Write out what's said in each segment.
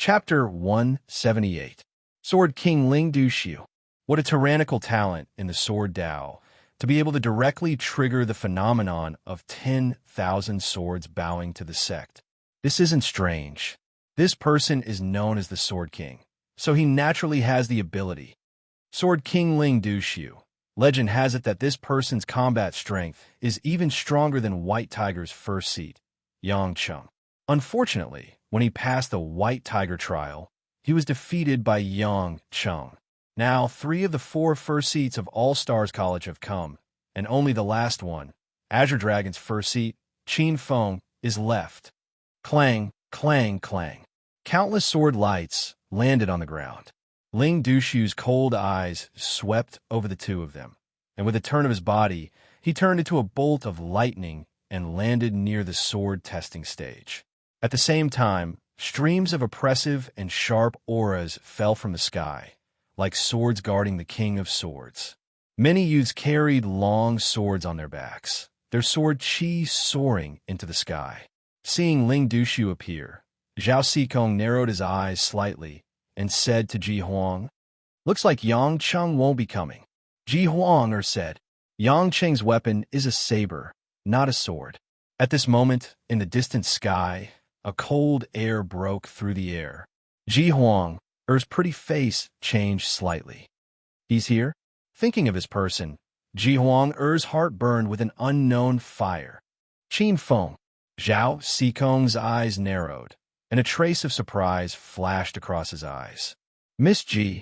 Chapter 178. Sword King Ling Duxiu. What a tyrannical talent in the Sword Dao, to be able to directly trigger the phenomenon of 10,000 swords bowing to the sect. This isn't strange. This person is known as the Sword King, so he naturally has the ability. Sword King Ling Duxiu. Legend has it that this person's combat strength is even stronger than White Tiger's first seat, Yang Cheng. Unfortunately, when he passed the White Tiger trial, he was defeated by Yang Cheng. Now, 3 of the 4 first seats of All-Stars College have come, and only the last one, Azure Dragon's first seat, Qin Feng, is left. Clang, clang, clang. Countless sword lights landed on the ground. Ling Duxiu's cold eyes swept over the 2 of them, and with a turn of his body, he turned into a bolt of lightning and landed near the sword testing stage. At the same time, streams of oppressive and sharp auras fell from the sky, like swords guarding the King of Swords. Many youths carried long swords on their backs, their sword chi soaring into the sky. Seeing Ling Duxiu appear, Zhao Xikong narrowed his eyes slightly and said to Ji Huang, "Looks like Yang Cheng won't be coming." Ji Huang said, "Yang Cheng's weapon is a saber, not a sword." At this moment, in the distant sky, a cold air broke through the air. Ji Huang's pretty face changed slightly. "He's here?" Thinking of his person, Ji Huang's heart burned with an unknown fire. Qin Feng. Zhao Xikong's eyes narrowed, and a trace of surprise flashed across his eyes. "Miss Ji,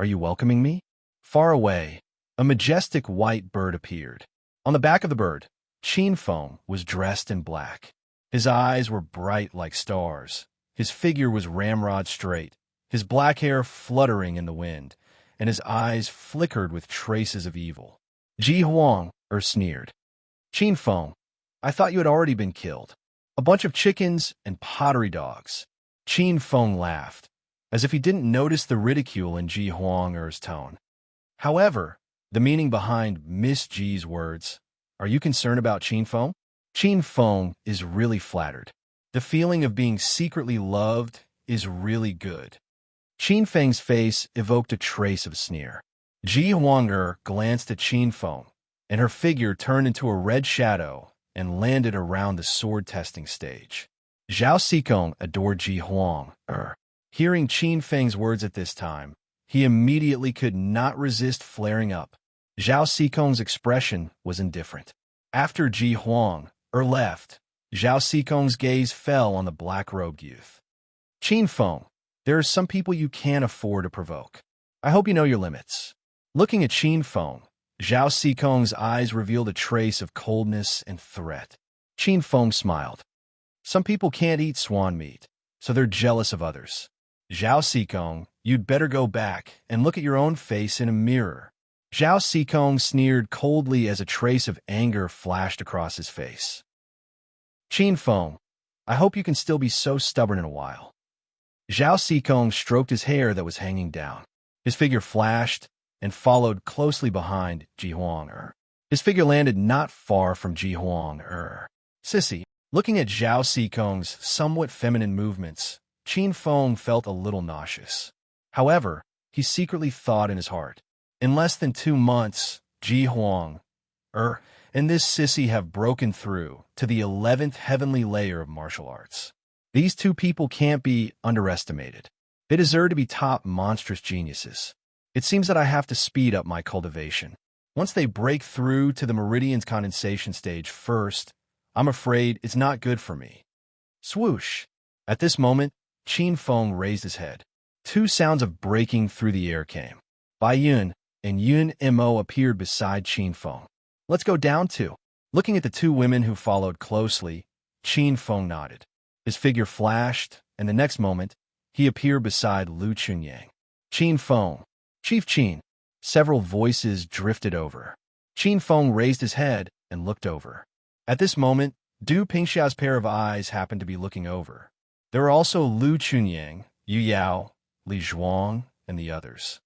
are you welcoming me?" Far away, a majestic white bird appeared. On the back of the bird, Qin Feng was dressed in black. His eyes were bright like stars. His figure was ramrod straight, his black hair fluttering in the wind, and his eyes flickered with traces of evil. Ji Huang sneered. "Qin Feng, I thought you had already been killed. A bunch of chickens and pottery dogs." Qin Feng laughed, as if he didn't notice the ridicule in Ji Huang's tone. However, the meaning behind Miss Ji's words, "Are you concerned about Qin Feng?" Qin Feng is really flattered. The feeling of being secretly loved is really good. Qin Feng's face evoked a trace of sneer. Ji Huang glanced at Qin Feng, and her figure turned into a red shadow and landed around the sword testing stage. Zhao Xikong adored Ji Huang. Hearing Qin Feng's words at this time, he immediately could not resist flaring up. Zhao Xikong's expression was indifferent. After Ji Huang left, Zhao Xikong's gaze fell on the black-robed youth. "Qin Feng, there are some people you can't afford to provoke. I hope you know your limits." Looking at Qin Feng, Zhao Xikong's eyes revealed a trace of coldness and threat. Qin Feng smiled. "Some people can't eat swan meat, so they're jealous of others. Zhao Xikong, you'd better go back and look at your own face in a mirror." Zhao Xikong sneered coldly as a trace of anger flashed across his face. "Qin Feng, I hope you can still be so stubborn in a while." Zhao Xikong stroked his hair that was hanging down. His figure flashed and followed closely behind Ji Huang. His figure landed not far from Ji Huang. "Sissy." Looking at Zhao Xikong's somewhat feminine movements, Qin Feng felt a little nauseous. However, he secretly thought in his heart, in less than 2 months, Ji Huang and this sissy have broken through to the 11th heavenly layer of martial arts. These 2 people can't be underestimated. They deserve to be top monstrous geniuses. It seems that I have to speed up my cultivation. Once they break through to the meridian's condensation stage first, I'm afraid it's not good for me. Swoosh! At this moment, Qin Feng raised his head. 2 sounds of breaking through the air came. Bai Yun and Yun Mo appeared beside Qin Feng. "Let's go down too." Looking at the 2 women who followed closely, Qin Feng nodded. His figure flashed, and the next moment, he appeared beside Lu Chunyang. "Qin Feng, Chief Qin." Several voices drifted over. Qin Feng raised his head and looked over. At this moment, Du Pingxia's pair of eyes happened to be looking over. There were also Lu Chunyang, Yu Yao, Li Zhuang, and the others.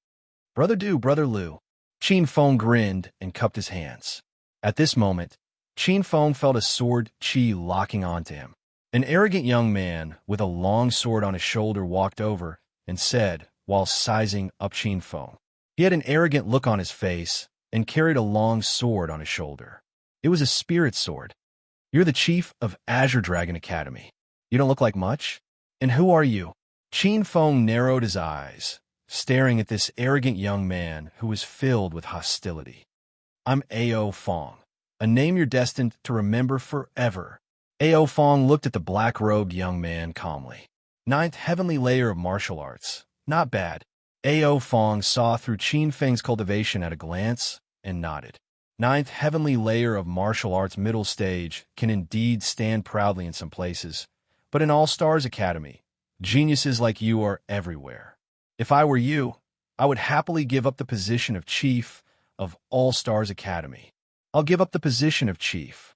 "Brother Du, Brother Lu." Qin Feng grinned and cupped his hands. At this moment, Qin Feng felt a sword chi locking onto him. An arrogant young man with a long sword on his shoulder walked over and said, while sizing up Qin Feng. He had an arrogant look on his face and carried a long sword on his shoulder. It was a spirit sword. You're the chief of Azure Dragon Academy. You don't look like much? And who are you? Qin Feng narrowed his eyes, staring at this arrogant young man who was filled with hostility. I'm Ao Fong, a name you're destined to remember forever. Ao Fong looked at the black-robed young man calmly. Ninth heavenly layer of martial arts. Not bad. Ao Fong saw through Qin Feng's cultivation at a glance and nodded. Ninth heavenly layer of martial arts middle stage can indeed stand proudly in some places, but in All Stars Academy, geniuses like you are everywhere. If I were you, I would happily give up the position of chief of All Stars Academy. I'll give up the position of chief.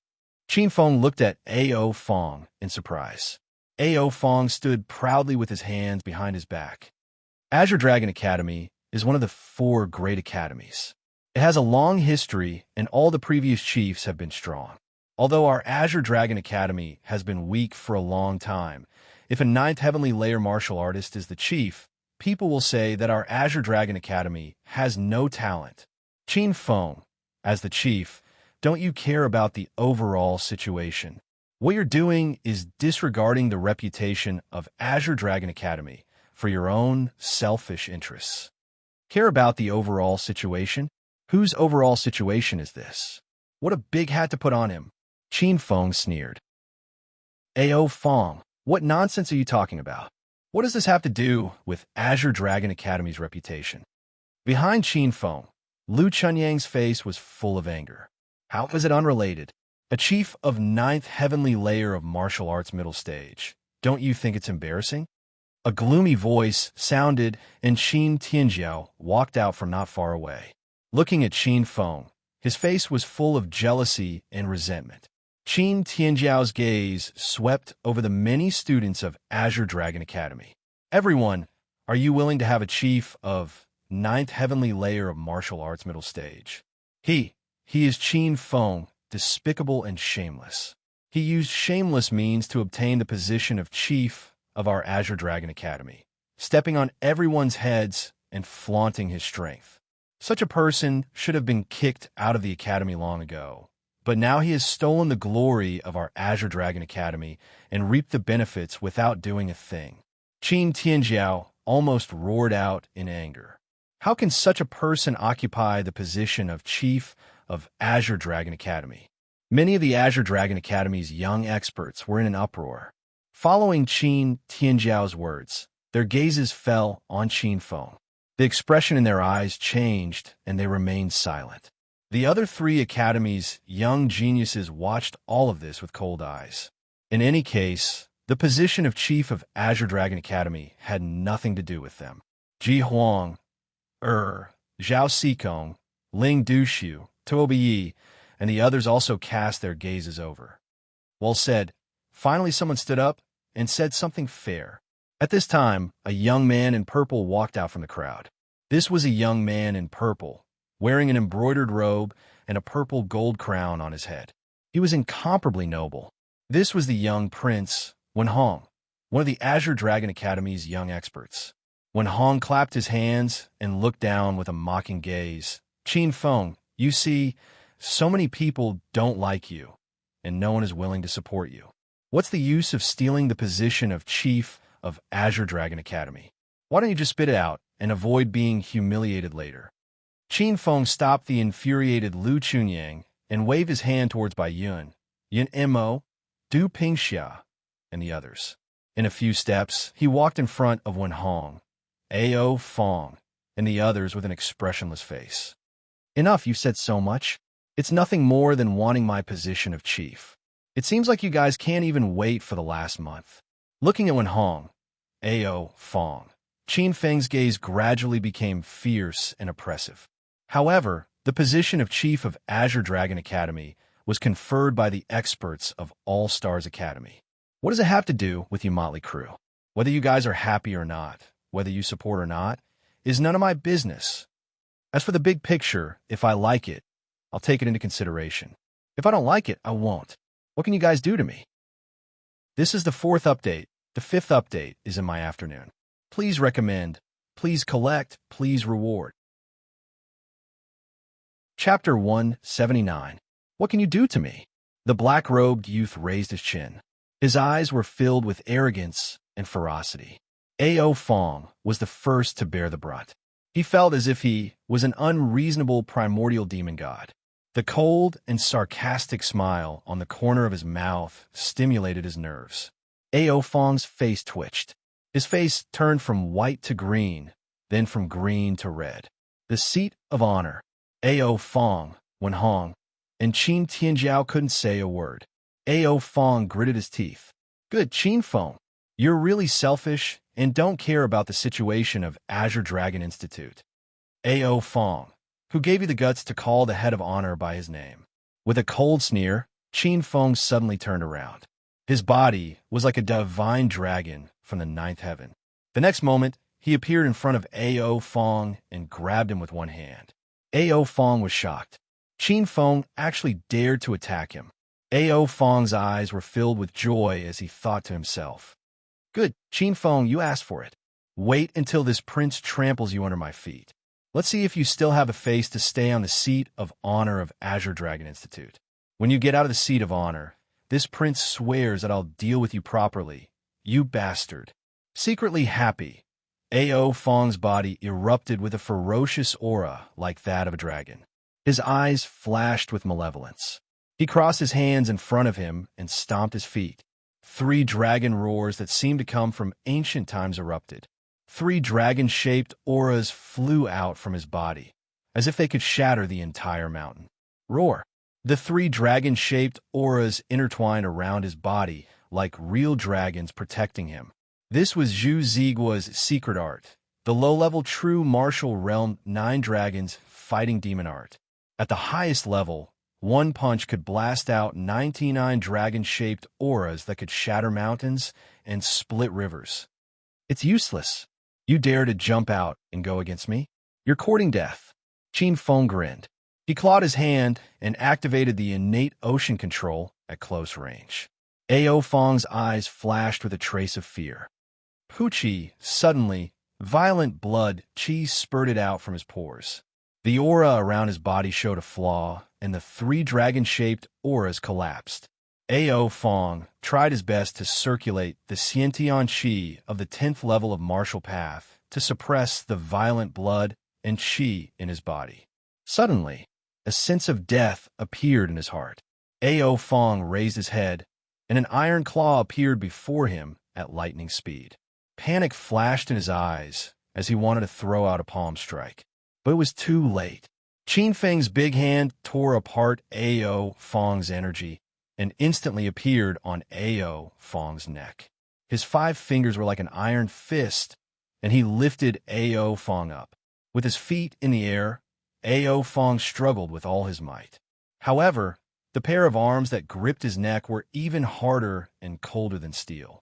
Qin Feng looked at Ao Fong in surprise. Ao Fong stood proudly with his hands behind his back. Azure Dragon Academy is one of the 4 great academies. It has a long history, and all the previous chiefs have been strong. Although our Azure Dragon Academy has been weak for a long time, if a 9th heavenly layer martial artist is the chief, people will say that our Azure Dragon Academy has no talent. Qin Feng, as the chief, don't you care about the overall situation? What you're doing is disregarding the reputation of Azure Dragon Academy for your own selfish interests. Care about the overall situation? Whose overall situation is this? What a big hat to put on him. Qin Feng sneered. Ao Fong, what nonsense are you talking about? What does this have to do with Azure Dragon Academy's reputation? Behind Qin Feng, Lu Chunyang's face was full of anger. How is it unrelated? A chief of 9th heavenly layer of martial arts middle stage. Don't you think it's embarrassing? A gloomy voice sounded, and Qin Tianjiao walked out from not far away. Looking at Qin Feng, his face was full of jealousy and resentment. Qin Tianjiao's gaze swept over the many students of Azure Dragon Academy. Everyone, are you willing to have a chief of 9th heavenly layer of martial arts middle stage? He is Qin Feng, despicable and shameless. He used shameless means to obtain the position of chief of our Azure Dragon Academy, stepping on everyone's heads and flaunting his strength. Such a person should have been kicked out of the academy long ago, but now he has stolen the glory of our Azure Dragon Academy and reaped the benefits without doing a thing. Qin Tianjiao almost roared out in anger. How can such a person occupy the position of chief of Azure Dragon Academy? Many of the Azure Dragon Academy's young experts were in an uproar. Following Qin Tianjiao's words, their gazes fell on Qin Feng. The expression in their eyes changed, and they remained silent. The other 3 academies' young geniuses watched all of this with cold eyes. In any case, the position of chief of Azure Dragon Academy had nothing to do with them. Ji Huang, Zhao Xikong, Ling Dushu, Tobi Yi, and the others also cast their gazes over. Well said. Finally, someone stood up and said something fair. At this time, a young man in purple walked out from the crowd. This was a young man in purple, wearing an embroidered robe and a purple gold crown on his head. He was incomparably noble. This was the young prince, Wen Hong, one of the Azure Dragon Academy's young experts. Wen Hong clapped his hands and looked down with a mocking gaze. Qin Feng, you see, so many people don't like you, and no one is willing to support you. What's the use of stealing the position of chief of Azure Dragon Academy? Why don't you just spit it out and avoid being humiliated later? Qin Feng stopped the infuriated Lu Chunyang and waved his hand towards Bai Yun, Yin Mo, Du Pingxia, and the others. In a few steps, he walked in front of Wen Hong, Ao Fong, and the others with an expressionless face. Enough, you've said so much. It's nothing more than wanting my position of chief. It seems like you guys can't even wait for the last month. Looking at Wen Hong, Ao Fong, Qin Feng's gaze gradually became fierce and oppressive. However, the position of chief of Azure Dragon Academy was conferred by the experts of All Stars Academy. What does it have to do with you motley crew? Whether you guys are happy or not, whether you support or not, is none of my business. As for the big picture, if I like it, I'll take it into consideration. If I don't like it, I won't. What can you guys do to me? This is the 4th update. The 5th update is in my afternoon. Please recommend, please collect, please reward. Chapter 179. What can you do to me? The black-robed youth raised his chin. His eyes were filled with arrogance and ferocity. Ao Fong was the first to bear the brunt. He felt as if he was an unreasonable primordial demon god. The cold and sarcastic smile on the corner of his mouth stimulated his nerves. Ao Fong's face twitched. His face turned from white to green, then from green to red. The seat of honor. Ao Fong, Wen Hong, and Qin Tianjiao couldn't say a word. Ao Fong gritted his teeth. Good, Qin Fong. You're really selfish and don't care about the situation of Azure Dragon Institute. Ao Fong, who gave you the guts to call the head of honor by his name. With a cold sneer, Qin Fong suddenly turned around. His body was like a divine dragon from the 9th heaven. The next moment, he appeared in front of Ao Fong and grabbed him with one hand. Ao Fong was shocked. Qin Fong actually dared to attack him. Ao Fong's eyes were filled with joy as he thought to himself. Good, Qin Fong, you asked for it. Wait until this prince tramples you under my feet. Let's see if you still have a face to stay on the seat of honor of Azure Dragon Institute. When you get out of the seat of honor, this prince swears that I'll deal with you properly. You bastard. Secretly happy, Ao Fong's body erupted with a ferocious aura like that of a dragon. His eyes flashed with malevolence. He crossed his hands in front of him and stomped his feet. 3 dragon roars that seemed to come from ancient times erupted. 3 dragon-shaped auras flew out from his body, as if they could shatter the entire mountain. Roar! The 3 dragon-shaped auras intertwined around his body like real dragons protecting him. This was Zhu Zigua's secret art, the low-level true martial realm 9 dragons fighting demon art. At the highest level, one punch could blast out 99 dragon-shaped auras that could shatter mountains and split rivers. It's useless. You dare to jump out and go against me? You're courting death. Qin Fong grinned. He clawed his hand and activated the innate ocean control at close range. Ao Fong's eyes flashed with a trace of fear. Poochie, suddenly, violent blood chi spurted out from his pores. The aura around his body showed a flaw, and the 3 dragon-shaped auras collapsed. Ao Fong tried his best to circulate the Xiantian Qi of the 10th level of martial path to suppress the violent blood and Qi in his body. Suddenly, a sense of death appeared in his heart. Ao Fong raised his head, and an iron claw appeared before him at lightning speed. Panic flashed in his eyes as he wanted to throw out a palm strike. But it was too late. Qin Feng's big hand tore apart Ao Fong's energy and instantly appeared on Ao Fong's neck. His 5 fingers were like an iron fist, and he lifted Ao Fong up. With his feet in the air, Ao Fong struggled with all his might. However, the pair of arms that gripped his neck were even harder and colder than steel.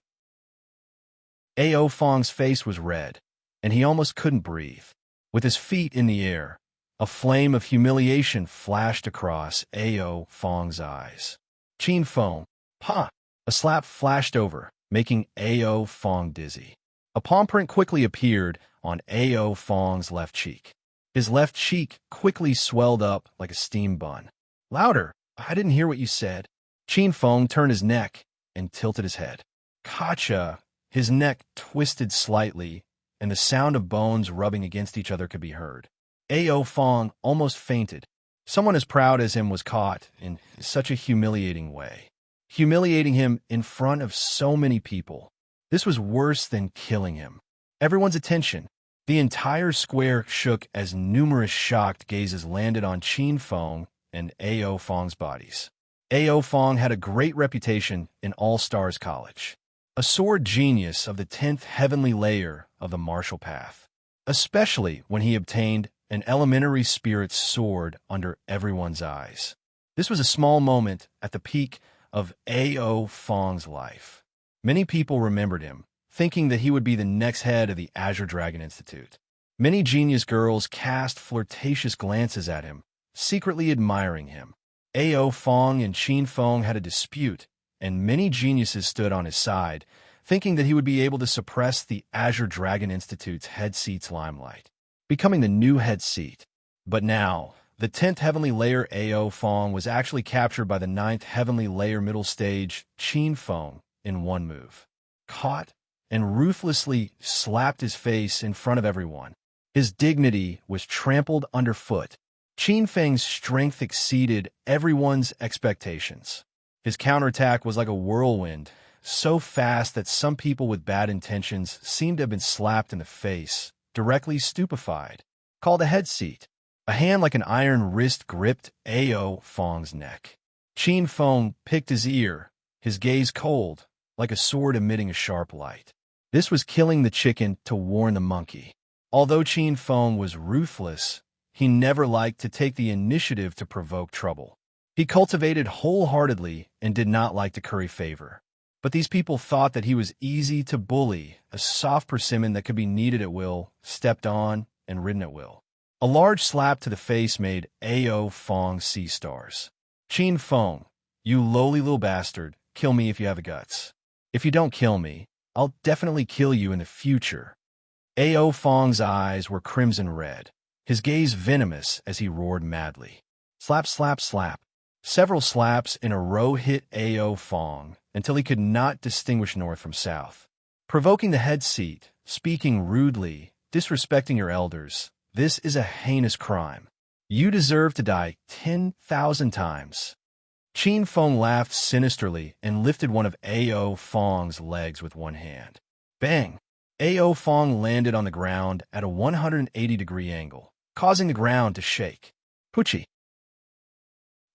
Ao Fong's face was red, and he almost couldn't breathe. With his feet in the air, a flame of humiliation flashed across Ao Fong's eyes. Qin Fong, pa! A slap flashed over, making Ao Fong dizzy. A palm print quickly appeared on Ao Fong's left cheek. His left cheek quickly swelled up like a steam bun. Louder! I didn't hear what you said. Qin Fong turned his neck and tilted his head. Gotcha! His neck twisted slightly, and the sound of bones rubbing against each other could be heard. Ao Fong almost fainted. Someone as proud as him was caught in such a humiliating way. Humiliating him in front of so many people. This was worse than killing him. Everyone's attention, the entire square shook as numerous shocked gazes landed on Qin Fong and Ao Fong's bodies. Ao Fong had a great reputation in All-Stars College. A sword genius of the 10th heavenly layer of the martial path. Especially when he obtained an elementary spirit's sword under everyone's eyes. This was a small moment at the peak of Ao Fong's life. Many people remembered him, thinking that he would be the next head of the Azure Dragon Institute. Many genius girls cast flirtatious glances at him, secretly admiring him. Ao Fong and Qin Fong had a dispute, and many geniuses stood on his side, thinking that he would be able to suppress the Azure Dragon Institute's head seat's limelight, becoming the new head seat. But now, the 10th heavenly layer Ao Fong was actually captured by the 9th heavenly layer middle stage Qin Feng in one move. Caught and ruthlessly slapped his face in front of everyone. His dignity was trampled underfoot. Qin Feng's strength exceeded everyone's expectations. His counterattack was like a whirlwind, so fast that some people with bad intentions seemed to have been slapped in the face, directly stupefied. Called a head seat. A hand like an iron wrist gripped Ao Fong's neck. Qin Feng picked his ear, his gaze cold, like a sword emitting a sharp light. This was killing the chicken to warn the monkey. Although Qin Feng was ruthless, he never liked to take the initiative to provoke trouble. He cultivated wholeheartedly and did not like to curry favor. But these people thought that he was easy to bully, a soft persimmon that could be kneaded at will, stepped on, and ridden at will. A large slap to the face made Ao Fong see stars. Qin Feng, you lowly little bastard, kill me if you have the guts. If you don't kill me, I'll definitely kill you in the future. Ao Fong's eyes were crimson red, his gaze venomous as he roared madly. Slap, slap, slap. Several slaps in a row hit Ao Fong until he could not distinguish north from south. Provoking the head seat, speaking rudely, disrespecting your elders, this is a heinous crime. You deserve to die 10,000 times. Qin Feng laughed sinisterly and lifted one of Ao Fong's legs with one hand. Bang! Ao Fong landed on the ground at a 180-degree angle, causing the ground to shake. Poochie!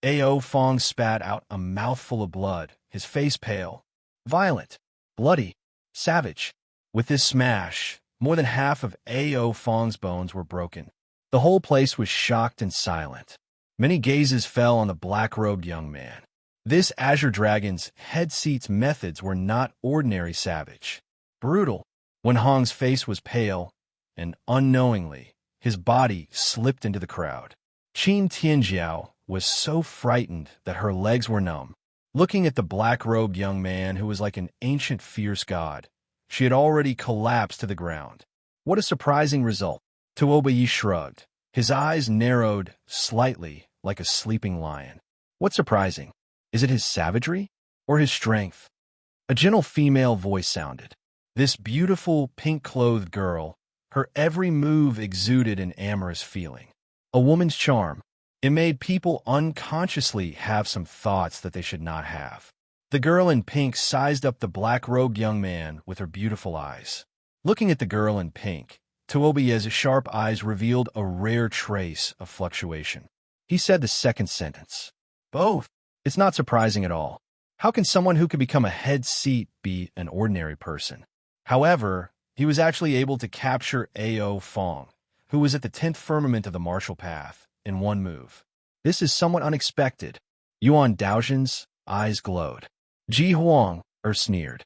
Ao Fong spat out a mouthful of blood, his face pale, violent, bloody, savage. With this smash, more than half of Ao Fong's bones were broken. The whole place was shocked and silent. Many gazes fell on the black-robed young man. This Azure Dragon's head seat's methods were not ordinary savage. Brutal. When Hong's face was pale, and unknowingly, his body slipped into the crowd. Qin Tianjiao was so frightened that her legs were numb. Looking at the black-robed young man who was like an ancient fierce god, she had already collapsed to the ground. What a surprising result. Tuobai shrugged. His eyes narrowed slightly like a sleeping lion. What's surprising? Is it his savagery or his strength? A gentle female voice sounded. This beautiful pink-clothed girl, her every move exuded an amorous feeling. A woman's charm. It made people unconsciously have some thoughts that they should not have. The girl in pink sized up the black-robed young man with her beautiful eyes. Looking at the girl in pink, Tuobai's sharp eyes revealed a rare trace of fluctuation. He said the second sentence. Both. It's not surprising at all. How can someone who could become a head seat be an ordinary person? However, he was actually able to capture Ao Fong, who was at the 10th firmament of the martial path, in one move. This is somewhat unexpected. Yuan Daoxin's eyes glowed. Ji Huang sneered.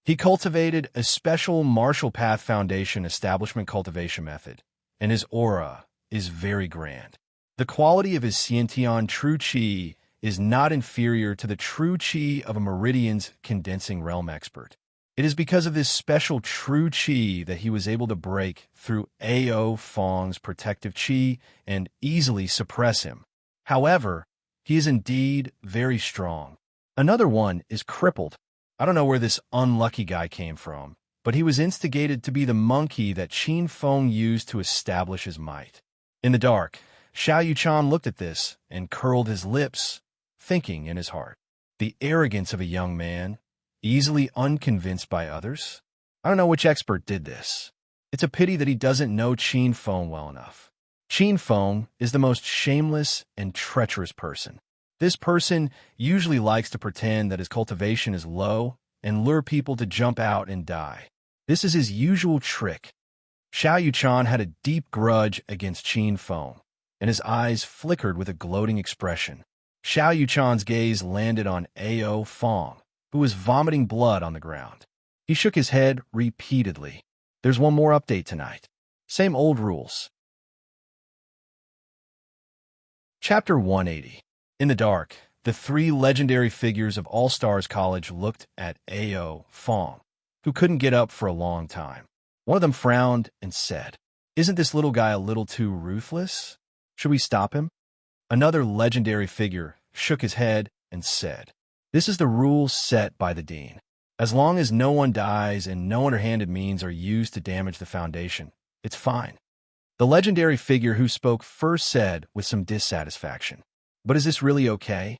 He cultivated a special martial path foundation establishment cultivation method, and his aura is very grand. The quality of his Xiantian true qi is not inferior to the true qi of a Meridian's condensing realm expert. It is because of this special true qi that he was able to break through Ao Fong's protective qi and easily suppress him. However, he is indeed very strong. Another one is crippled. I don't know where this unlucky guy came from, but he was instigated to be the monkey that Qin Feng used to establish his might. In the dark, Xiao Yuchan looked at this and curled his lips, thinking in his heart. The arrogance of a young man, easily unconvinced by others? I don't know which expert did this. It's a pity that he doesn't know Qin Feng well enough. Qin Feng is the most shameless and treacherous person. This person usually likes to pretend that his cultivation is low and lure people to jump out and die. This is his usual trick. Xiao Yuchan had a deep grudge against Qin Feng, and his eyes flickered with a gloating expression. Xiao Yuchan's gaze landed on Ao Fong, who was vomiting blood on the ground. He shook his head repeatedly. There's one more update tonight. Same old rules. Chapter 180. In the dark, The three legendary figures of All Stars College looked at Ao Fong, who couldn't get up for a long time. One of them frowned and said, "Isn't this little guy a little too ruthless? Should we stop him?" Another legendary figure shook his head and said, "This is the rule set by the dean. As long as no one dies and no underhanded means are used to damage the foundation, it's fine." The legendary figure who spoke first said with some dissatisfaction, "But is this really okay?"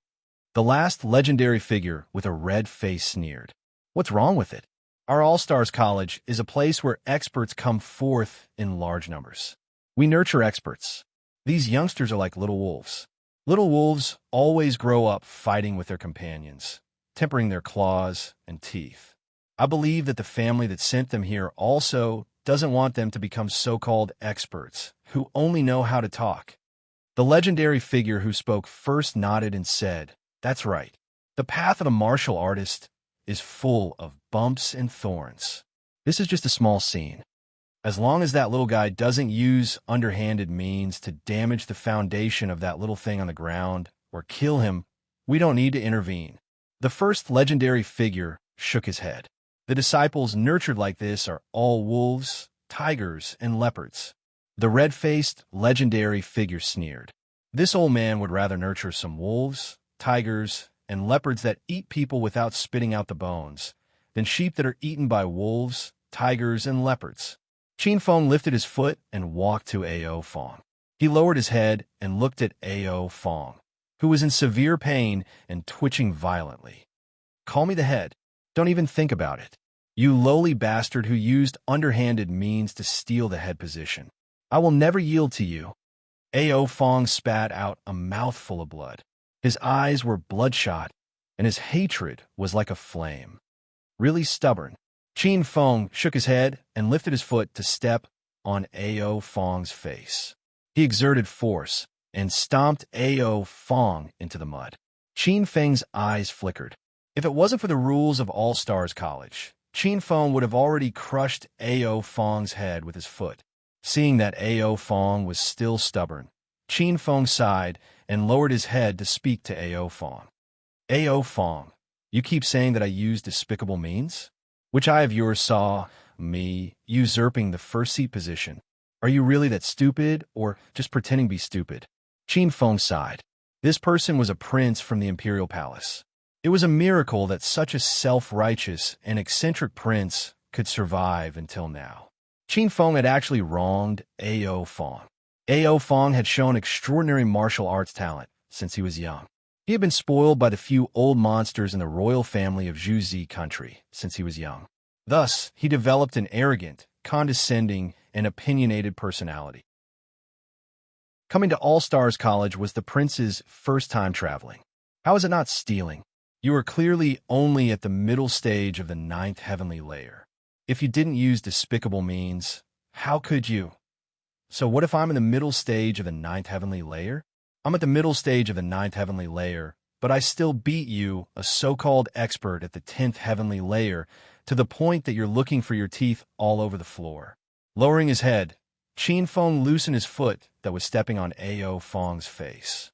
The last legendary figure with a red face sneered, "What's wrong with it? Our All-Stars College is a place where experts come forth in large numbers. We nurture experts. These youngsters are like little wolves. Little wolves always grow up fighting with their companions, tempering their claws and teeth. I believe that the family that sent them here also doesn't want them to become so-called experts who only know how to talk." The legendary figure who spoke first nodded and said, "That's right. The path of a martial artist is full of bumps and thorns. This is just a small scene. As long as that little guy doesn't use underhanded means to damage the foundation of that little thing on the ground or kill him, we don't need to intervene." The first legendary figure shook his head. "The disciples nurtured like this are all wolves, tigers, and leopards." The red-faced legendary figure sneered, "This old man would rather nurture some wolves, tigers, and leopards that eat people without spitting out the bones than sheep that are eaten by wolves, tigers, and leopards." Qin Feng lifted his foot and walked to Ao Fong. He lowered his head and looked at Ao Fong, who was in severe pain and twitching violently. "Call me the head. Don't even think about it. You lowly bastard who used underhanded means to steal the head position. I will never yield to you." Ao Fong spat out a mouthful of blood. His eyes were bloodshot, and his hatred was like a flame. "Really stubborn." Qin Feng shook his head and lifted his foot to step on Ao Fong's face. He exerted force and stomped Ao Fong into the mud. Qin Feng's eyes flickered. If it wasn't for the rules of All Stars College, Qin Feng would have already crushed Ao Fong's head with his foot. Seeing that Ao Fong was still stubborn, Qin Feng sighed and lowered his head to speak to Ao Fong. "Ao Fong, you keep saying that I used despicable means? Which eye of yours saw me usurping the first seat position? Are you really that stupid, or just pretending to be stupid?" Qin Feng sighed. This person was a prince from the imperial palace. It was a miracle that such a self-righteous and eccentric prince could survive until now. Qin Feng had actually wronged Ao Fong. Ao Fong had shown extraordinary martial arts talent since he was young. He had been spoiled by the few old monsters in the royal family of Zhuzi country since he was young. Thus, he developed an arrogant, condescending, and opinionated personality. Coming to All Stars College was the prince's first time traveling. How is it not stealing? You are clearly only at the middle stage of the 9th heavenly layer. If you didn't use despicable means, how could you? So what if I'm in the middle stage of the 9th heavenly layer? I'm at the middle stage of the 9th heavenly layer, but I still beat you, a so-called expert at the 10th heavenly layer, to the point that you're looking for your teeth all over the floor. Lowering his head, Qin Feng loosened his foot that was stepping on Ao Fong's face.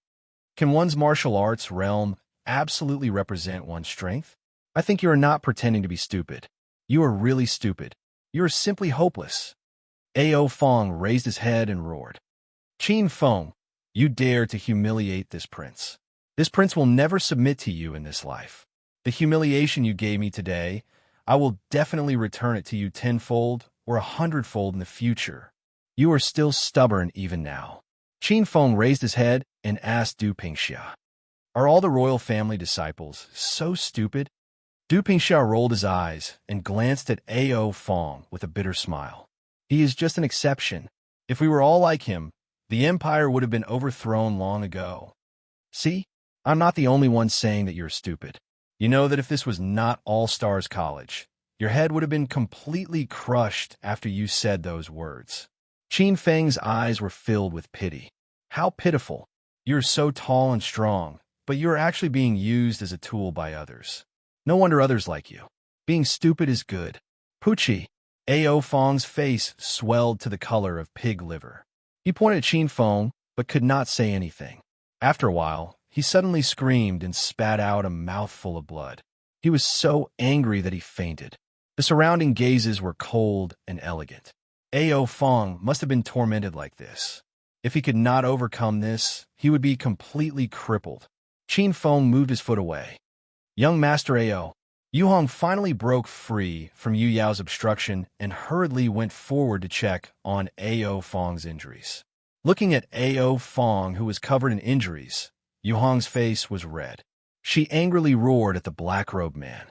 Can one's martial arts realm absolutely represent one's strength? I think you are not pretending to be stupid. You are really stupid. You are simply hopeless. Ao Fong raised his head and roared. Qin Feng, you dare to humiliate this prince. This prince will never submit to you in this life. The humiliation you gave me today, I will definitely return it to you tenfold or 100-fold in the future. You are still stubborn even now. Qin Feng raised his head and asked Du Pingxia, are all the royal family disciples so stupid? Du Pingxia rolled his eyes and glanced at Ao Fong with a bitter smile. He is just an exception. If we were all like him, the empire would have been overthrown long ago. See, I'm not the only one saying that you're stupid. You know that if this was not All Stars College, your head would have been completely crushed after you said those words. Qin Feng's eyes were filled with pity. How pitiful. You're so tall and strong, but you're actually being used as a tool by others. No wonder others like you. Being stupid is good. Pucci. Ao Fong's face swelled to the color of pig liver. He pointed at Qin Feng, but could not say anything. After a while, he suddenly screamed and spat out a mouthful of blood. He was so angry that he fainted. The surrounding gazes were cold and elegant. Ao Fong must have been tormented like this. If he could not overcome this, he would be completely crippled. Qin Feng moved his foot away. Young Master Ao. Yu Hong finally broke free from Yu Yao's obstruction and hurriedly went forward to check on Ao Fong's injuries. Looking at Ao Fong, who was covered in injuries, Yu Hong's face was red. She angrily roared at the black-robed man.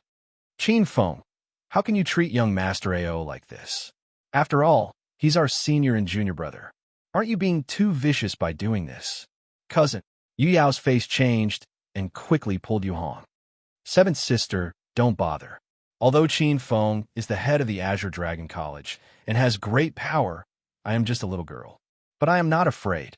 Qin Feng, how can you treat young Master Ao like this? After all, he's our senior and junior brother. Aren't you being too vicious by doing this? Cousin. Yu Yao's face changed and quickly pulled Yu Hong. Seventh sister, don't bother. Although Qin Feng is the head of the Azure Dragon College and has great power, I am just a little girl. But I am not afraid.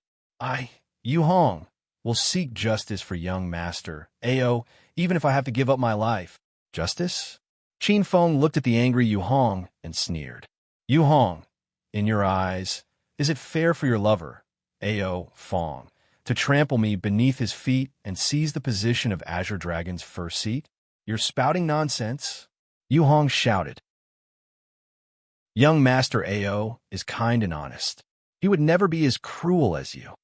Yu Hong, will seek justice for young Master Ao, even if I have to give up my life. Justice? Qin Feng looked at the angry Yu Hong and sneered. Yu Hong, in your eyes, is it fair for your lover, Ao Fong, to trample me beneath his feet and seize the position of Azure Dragon's first seat? You're spouting nonsense? Yu Hong shouted. Young Master Ao is kind and honest. He would never be as cruel as you.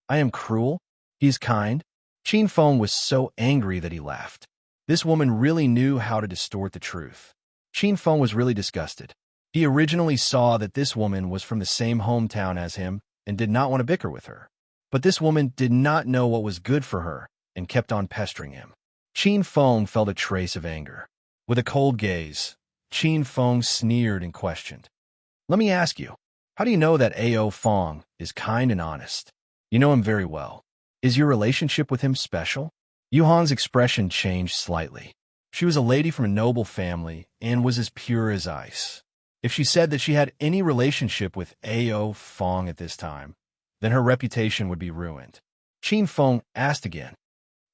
I am cruel? He's kind? Qin Feng was so angry that he laughed. This woman really knew how to distort the truth. Qin Feng was really disgusted. He originally saw that this woman was from the same hometown as him and did not want to bicker with her. But this woman did not know what was good for her and kept on pestering him. Qin Feng felt a trace of anger. With a cold gaze, Qin Feng sneered and questioned. Let me ask you, how do you know that Ao Fong is kind and honest? You know him very well. Is your relationship with him special? Yu Hong's expression changed slightly. She was a lady from a noble family and was as pure as ice. If she said that she had any relationship with Ao Fong at this time, then her reputation would be ruined. Qin Feng asked again.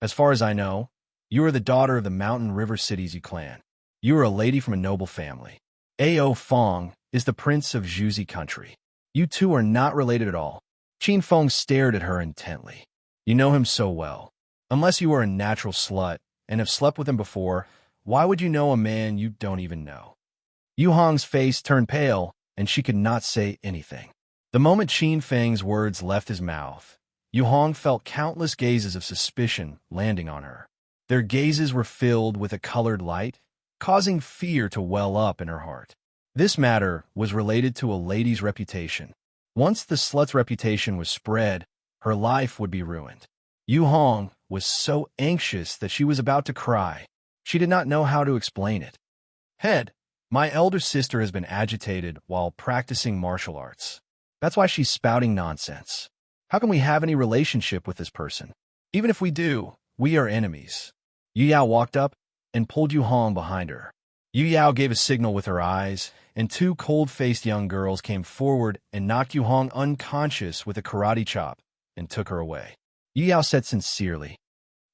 As far as I know, you are the daughter of the Mountain River City's clan. You are a lady from a noble family. Ao Fong is the prince of Zhuzi country. You two are not related at all. Qin Feng stared at her intently. You know him so well. Unless you are a natural slut and have slept with him before, why would you know a man you don't even know? Yu Hong's face turned pale, and she could not say anything. The moment Qin Feng's words left his mouth, Yu Hong felt countless gazes of suspicion landing on her. Their gazes were filled with a colored light, causing fear to well up in her heart. This matter was related to a lady's reputation. Once the slut's reputation was spread, her life would be ruined. Yu Hong was so anxious that she was about to cry. She did not know how to explain it. Head, my elder sister has been agitated while practicing martial arts. That's why she's spouting nonsense. How can we have any relationship with this person? Even if we do, we are enemies. Yu Yao walked up and pulled Yu Hong behind her. Yu Yao gave a signal with her eyes, and two cold-faced young girls came forward and knocked Yu Hong unconscious with a karate chop and took her away. Yu Yao said sincerely,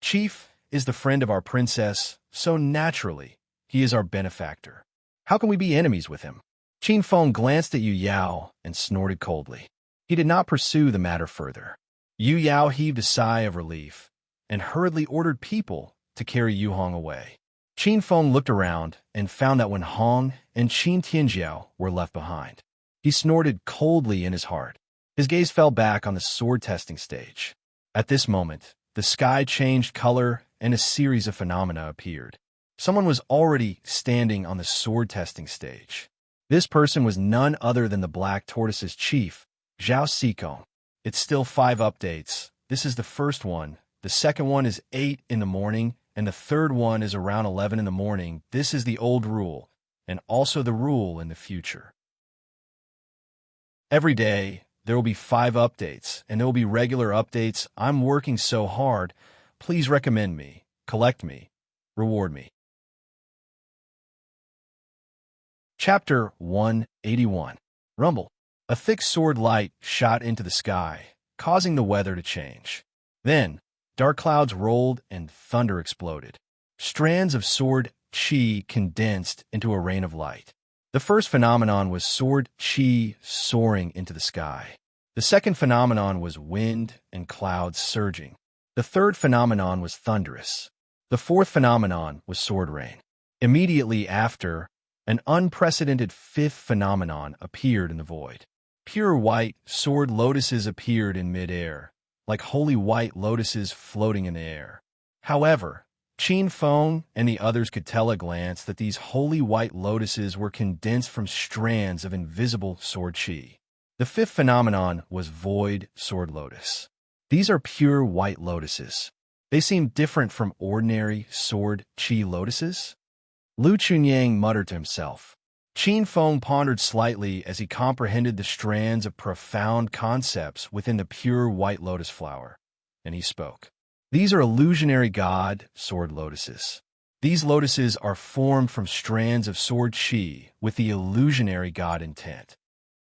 Chief is the friend of our princess, so naturally, he is our benefactor. How can we be enemies with him? Qin Feng glanced at Yu Yao and snorted coldly. He did not pursue the matter further. Yu Yao heaved a sigh of relief and hurriedly ordered people to carry Yu Hong away. Qin Feng looked around and found that Wen Hong and Qin Tianjiao were left behind. He snorted coldly in his heart. His gaze fell back on the sword testing stage. At this moment, the sky changed color and a series of phenomena appeared. Someone was already standing on the sword testing stage. This person was none other than the Black Tortoise's chief, Zhao Xikong. It's still 5 updates. This is the first one. The second one is 8 in the morning, and the third one is around 11 in the morning. This is the old rule, and also the rule in the future. Every day, there will be 5 updates, and there will be regular updates. I'm working so hard. Please recommend me, collect me, reward me. Chapter 181. Rumble. A thick sword light shot into the sky, causing the weather to change. Then, dark clouds rolled and thunder exploded. Strands of sword chi condensed into a rain of light. The first phenomenon was sword chi soaring into the sky. The second phenomenon was wind and clouds surging. The third phenomenon was thunderous. The fourth phenomenon was sword rain. Immediately after, an unprecedented fifth phenomenon appeared in the void. Pure white sword lotuses appeared in midair, like holy white lotuses floating in the air. However, Qin Feng and the others could tell at a glance that these holy white lotuses were condensed from strands of invisible sword qi. The fifth phenomenon was void sword lotus. These are pure white lotuses. They seem different from ordinary sword qi lotuses. Lu Chunyang muttered to himself. Qin Feng pondered slightly as he comprehended the strands of profound concepts within the pure white lotus flower, and he spoke. These are illusionary god sword lotuses. These lotuses are formed from strands of sword qi with the illusionary god intent.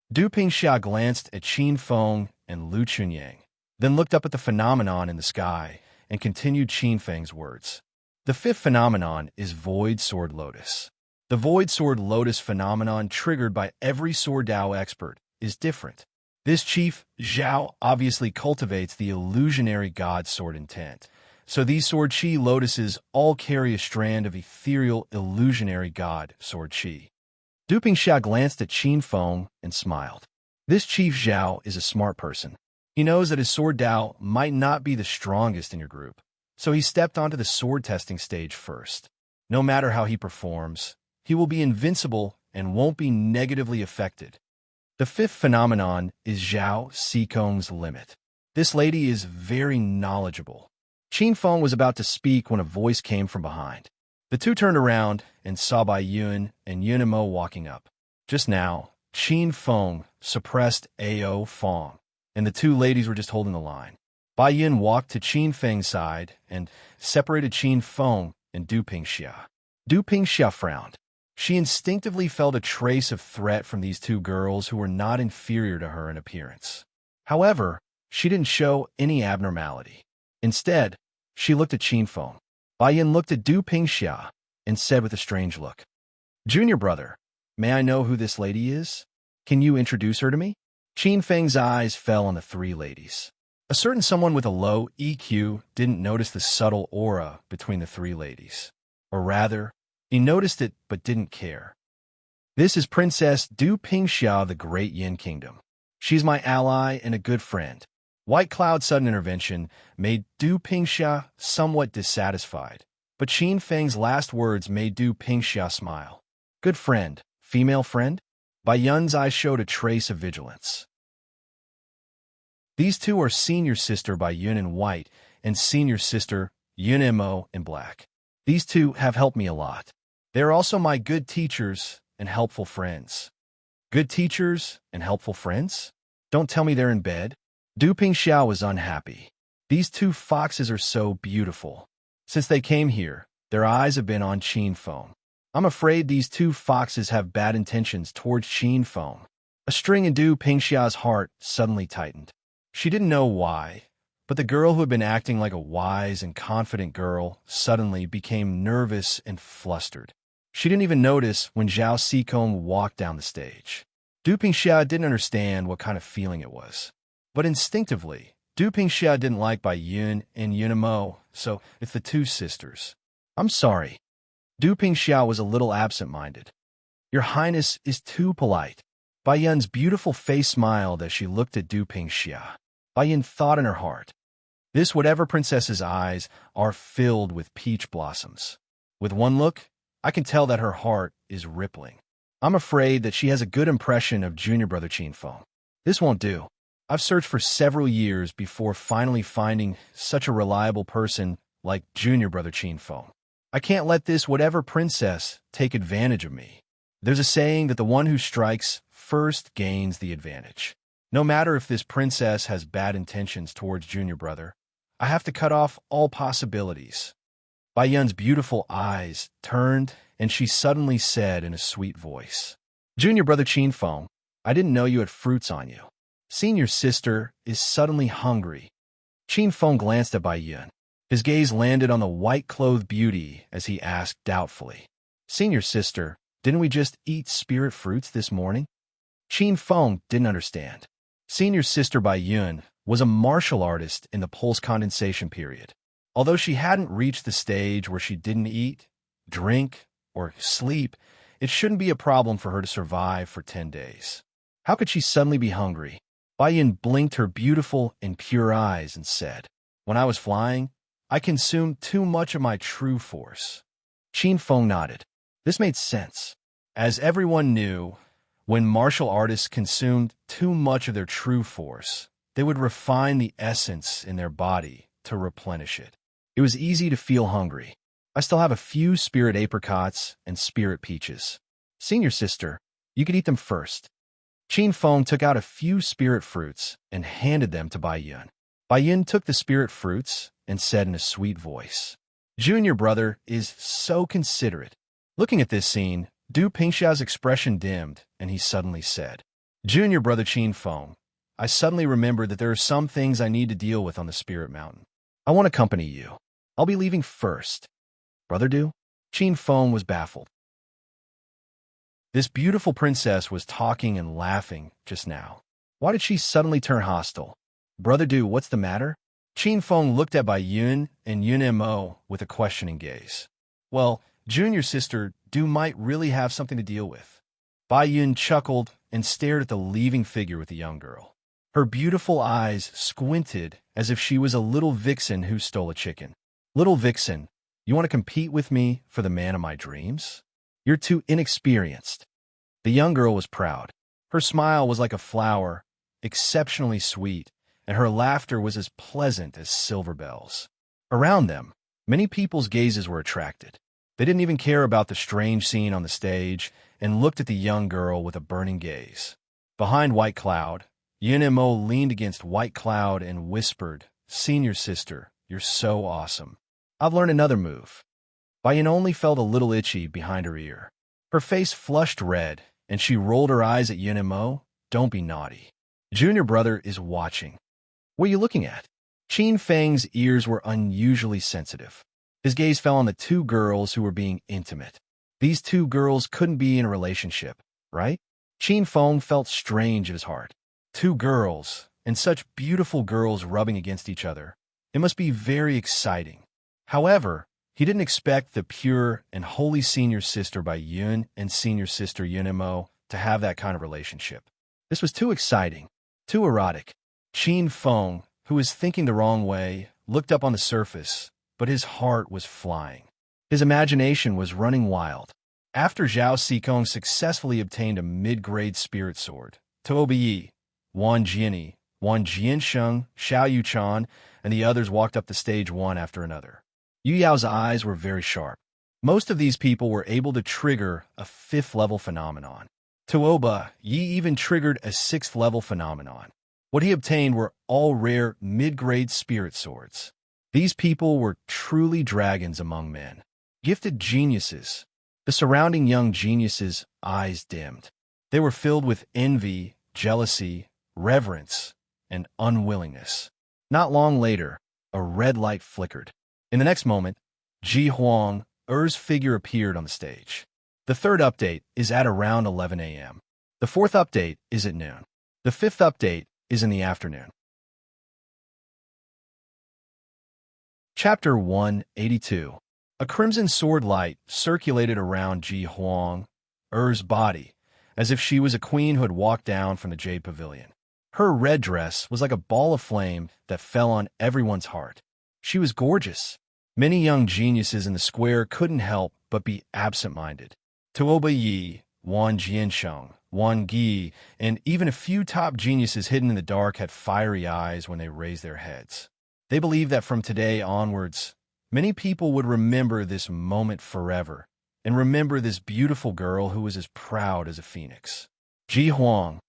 Du Pingxia glanced at Qin Feng and Lu Chunyang, then looked up at the phenomenon in the sky and continued Qin Feng's words. The fifth phenomenon is void sword lotus. The void sword lotus phenomenon triggered by every sword Dao expert is different. This chief, Zhao, obviously cultivates the illusionary god sword intent. So these sword qi lotuses all carry a strand of ethereal illusionary god sword qi. Du Pingxia glanced at Qin Feng and smiled. This chief Zhao is a smart person. He knows that his sword Dao might not be the strongest in your group, so he stepped onto the sword testing stage first. No matter how he performs, he will be invincible and won't be negatively affected. The fifth phenomenon is Zhao Xikong's limit. This lady is very knowledgeable. Qin Feng was about to speak when a voice came from behind. The two turned around and saw Bai Yun and Yunimo walking up. Just now, Qin Feng suppressed Ao Feng, and the two ladies were just holding the line. Bai Yun walked to Qin Feng's side and separated Qin Feng and Du Pingxia. Du Pingxia frowned. She instinctively felt a trace of threat from these two girls who were not inferior to her in appearance. However, she didn't show any abnormality. Instead, she looked at Qin Feng. Bai Yin looked at Du Pingxia and said with a strange look, "Junior brother, may I know who this lady is? Can you introduce her to me?" Qin Feng's eyes fell on the three ladies. A certain someone with a low EQ didn't notice the subtle aura between the three ladies. Or rather, he noticed it but didn't care. This is Princess Du Pingxia of the Great Yin Kingdom. She's my ally and a good friend. White Cloud's sudden intervention made Du Pingxia somewhat dissatisfied, but Qin Feng's last words made Du Pingxia smile. Good friend, female friend? Bai Yun's eyes showed a trace of vigilance. These two are senior sister Bai Yun in white and senior sister Yunimo in black. These two have helped me a lot. They are also my good teachers and helpful friends. Good teachers and helpful friends? Don't tell me they're in bed. Du Pingxia was unhappy. These two foxes are so beautiful. Since they came here, their eyes have been on Qin Feng. I'm afraid these two foxes have bad intentions towards Qin Feng. A string in Du Pingxia's heart suddenly tightened. She didn't know why, but the girl who had been acting like a wise and confident girl suddenly became nervous and flustered. She didn't even notice when Zhao Xikong walked down the stage. Du Pingxia didn't understand what kind of feeling it was. But instinctively, Du Pingxia didn't like Bai Yun and Yunimo, so it's the two sisters. I'm sorry. Du Pingxia was a little absent-minded. Your Highness is too polite. Bai Yun's beautiful face smiled as she looked at Du Pingxia. Bai Yun thought in her heart, this whatever princess's eyes are filled with peach blossoms. With one look, I can tell that her heart is rippling. I'm afraid that she has a good impression of junior brother Qin Feng. This won't do. I've searched for several years before finally finding such a reliable person like junior brother Qin Feng. I can't let this whatever princess take advantage of me. There's a saying that the one who strikes first gains the advantage. No matter if this princess has bad intentions towards junior brother, I have to cut off all possibilities. Bai Yun's beautiful eyes turned, and she suddenly said in a sweet voice, Junior brother Qin Feng, I didn't know you had fruits on you. Senior sister is suddenly hungry. Qin Feng glanced at Bai Yun. His gaze landed on the white-clothed beauty as he asked doubtfully, Senior sister, didn't we just eat spirit fruits this morning? Qin Feng didn't understand. Senior sister Bai Yun was a martial artist in the pulse condensation period. Although she hadn't reached the stage where she didn't eat, drink, or sleep, it shouldn't be a problem for her to survive for 10 days. How could she suddenly be hungry? Baiyin blinked her beautiful and pure eyes and said, "When I was flying, I consumed too much of my true force." Qin Feng nodded. This made sense. As everyone knew, when martial artists consumed too much of their true force, they would refine the essence in their body to replenish it. It was easy to feel hungry. I still have a few spirit apricots and spirit peaches. Senior sister, you could eat them first. Qin Feng took out a few spirit fruits and handed them to Baiyin. Baiyin took the spirit fruits and said in a sweet voice, "Junior brother is so considerate." Looking at this scene, Du Pingxiao's expression dimmed, and he suddenly said, "Junior brother Qin Feng, I suddenly remembered that there are some things I need to deal with on the Spirit Mountain. I want to accompany you. I'll be leaving first." "Brother Du?" Qin Feng was baffled. This beautiful princess was talking and laughing just now. Why did she suddenly turn hostile? "Brother Du, what's the matter?" Qin Feng looked at Baiyin and Yun Mo with a questioning gaze. "Well, junior sister Du might really have something to deal with." Baiyin chuckled and stared at the leaving figure with the young girl. Her beautiful eyes squinted as if she was a little vixen who stole a chicken. "Little vixen, you want to compete with me for the man of my dreams? You're too inexperienced." The young girl was proud. Her smile was like a flower, exceptionally sweet, and her laughter was as pleasant as silver bells. Around them, many people's gazes were attracted. They didn't even care about the strange scene on the stage and looked at the young girl with a burning gaze. Behind White Cloud, Yun Mo leaned against White Cloud and whispered, "Senior sister, you're so awesome. I've learned another move." Baiyin only felt a little itchy behind her ear. Her face flushed red, and she rolled her eyes at Yun Mo. "Don't be naughty. Junior brother is watching." "What are you looking at?" Qin Feng's ears were unusually sensitive. His gaze fell on the two girls who were being intimate. These two girls couldn't be in a relationship, right? Qin Feng felt strange in his heart. Two girls, and such beautiful girls rubbing against each other. It must be very exciting. However, he didn't expect the pure and holy senior sister Baiyin and senior sister Yun Mo to have that kind of relationship. This was too exciting, too erotic. Qin Feng, who was thinking the wrong way, looked up on the surface, but his heart was flying. His imagination was running wild. After Zhao Xikong successfully obtained a mid-grade spirit sword, Tuo Biyi, Wan Jianyi, Wan Jiansheng, Xiao Yuchan, and the others walked up the stage one after another. Yu Yao's eyes were very sharp. Most of these people were able to trigger a 5th-level phenomenon. Tuoba Yi even triggered a 6th-level phenomenon. What he obtained were all rare mid-grade spirit swords. These people were truly dragons among men. Gifted geniuses. The surrounding young geniuses' eyes dimmed. They were filled with envy, jealousy, reverence, and unwillingness. Not long later, a red light flickered. In the next moment, Ji Huang, Er's figure appeared on the stage. The 3rd update is at around 11 a.m. The 4th update is at noon. The 5th update is in the afternoon. Chapter 182. A crimson sword light circulated around Ji Huang, Er's body, as if she was a queen who had walked down from the Jade Pavilion. Her red dress was like a ball of flame that fell on everyone's heart. She was gorgeous. Many young geniuses in the square couldn't help but be absent-minded. Tuoba Yi, Wan Jiansheng, Wan Gi, and even a few top geniuses hidden in the dark had fiery eyes when they raised their heads. They believed that from today onwards, many people would remember this moment forever, and remember this beautiful girl who was as proud as a phoenix. Ji Huang,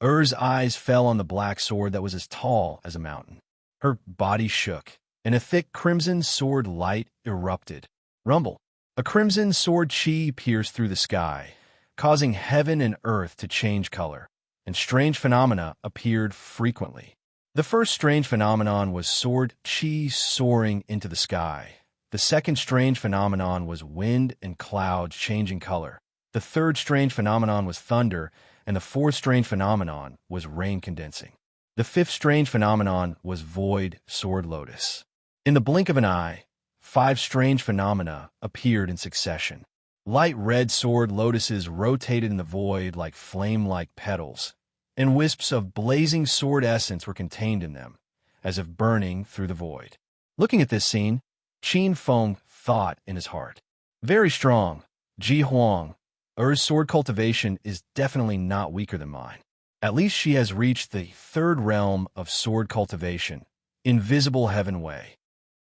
Er's eyes fell on the black sword that was as tall as a mountain. Her body shook, and a thick crimson sword light erupted. Rumble. A crimson sword chi pierced through the sky, causing heaven and earth to change color, and strange phenomena appeared frequently. The first strange phenomenon was sword chi soaring into the sky. The second strange phenomenon was wind and clouds changing color. The third strange phenomenon was thunder, and the fourth strange phenomenon was rain condensing. The fifth strange phenomenon was void sword lotus. In the blink of an eye, 5 strange phenomena appeared in succession. Light red sword lotuses rotated in the void like flame-like petals, and wisps of blazing sword essence were contained in them, as if burning through the void. Looking at this scene, Qin Feng thought in his heart, "Very strong. Ji Huang, Er's sword cultivation is definitely not weaker than mine. At least she has reached the 3rd realm of sword cultivation, invisible heaven way.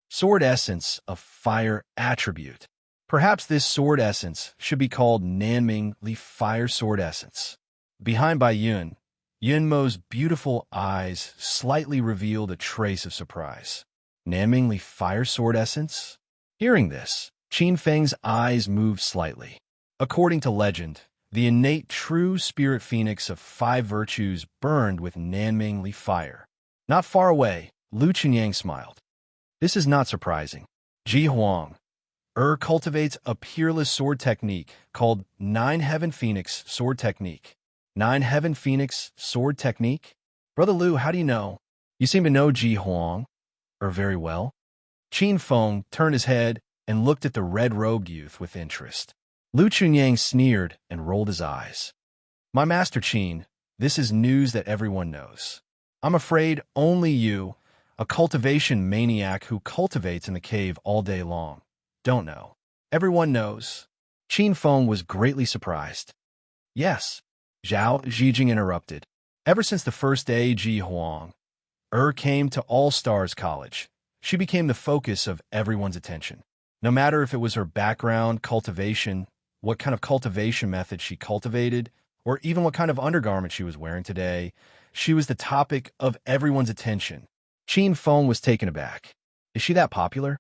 Sword essence of fire attribute. Perhaps this sword essence should be called Nanming Li Fire Sword Essence." Behind Bai Yun, Yunmo's beautiful eyes slightly revealed a trace of surprise. Nanming Li Fire Sword Essence? Hearing this, Qin Feng's eyes moved slightly. According to legend, the innate true spirit phoenix of 5 virtues burned with Nanming Li fire. Not far away, Lu Qinyang smiled. This is not surprising. Ji Huang, cultivates a peerless sword technique called 9 Heaven Phoenix Sword Technique. 9 Heaven Phoenix Sword Technique? Brother Lu, how do you know? You seem to know Ji Huang, very well. Qin Feng turned his head and looked at the red-robed youth with interest. Lu Chunyang sneered and rolled his eyes. "My master Qin, this is news that everyone knows. I'm afraid only you, a cultivation maniac who cultivates in the cave all day long, don't know. Everyone knows." Qin Feng was greatly surprised. "Yes," Zhao Zhijing interrupted. "Ever since the first day Ji Huang, came to All-Stars College, she became the focus of everyone's attention. No matter if it was her background, cultivation, what kind of cultivation method she cultivated, or even what kind of undergarment she was wearing today, she was the topic of everyone's attention." Qin Feng was taken aback. "Is she that popular?"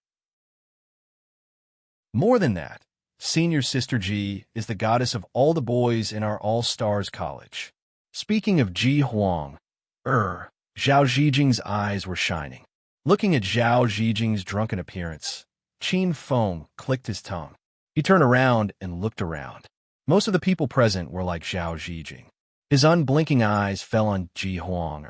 "More than that, Senior Sister Ji is the goddess of all the boys in our All-Stars College." Speaking of Ji Huang, Zhao Zhijing's eyes were shining. Looking at Zhao Zhijing's drunken appearance, Qin Feng clicked his tongue. He turned around and looked around. Most of the people present were like Zhao Zhijing. His unblinking eyes fell on Ji Huang.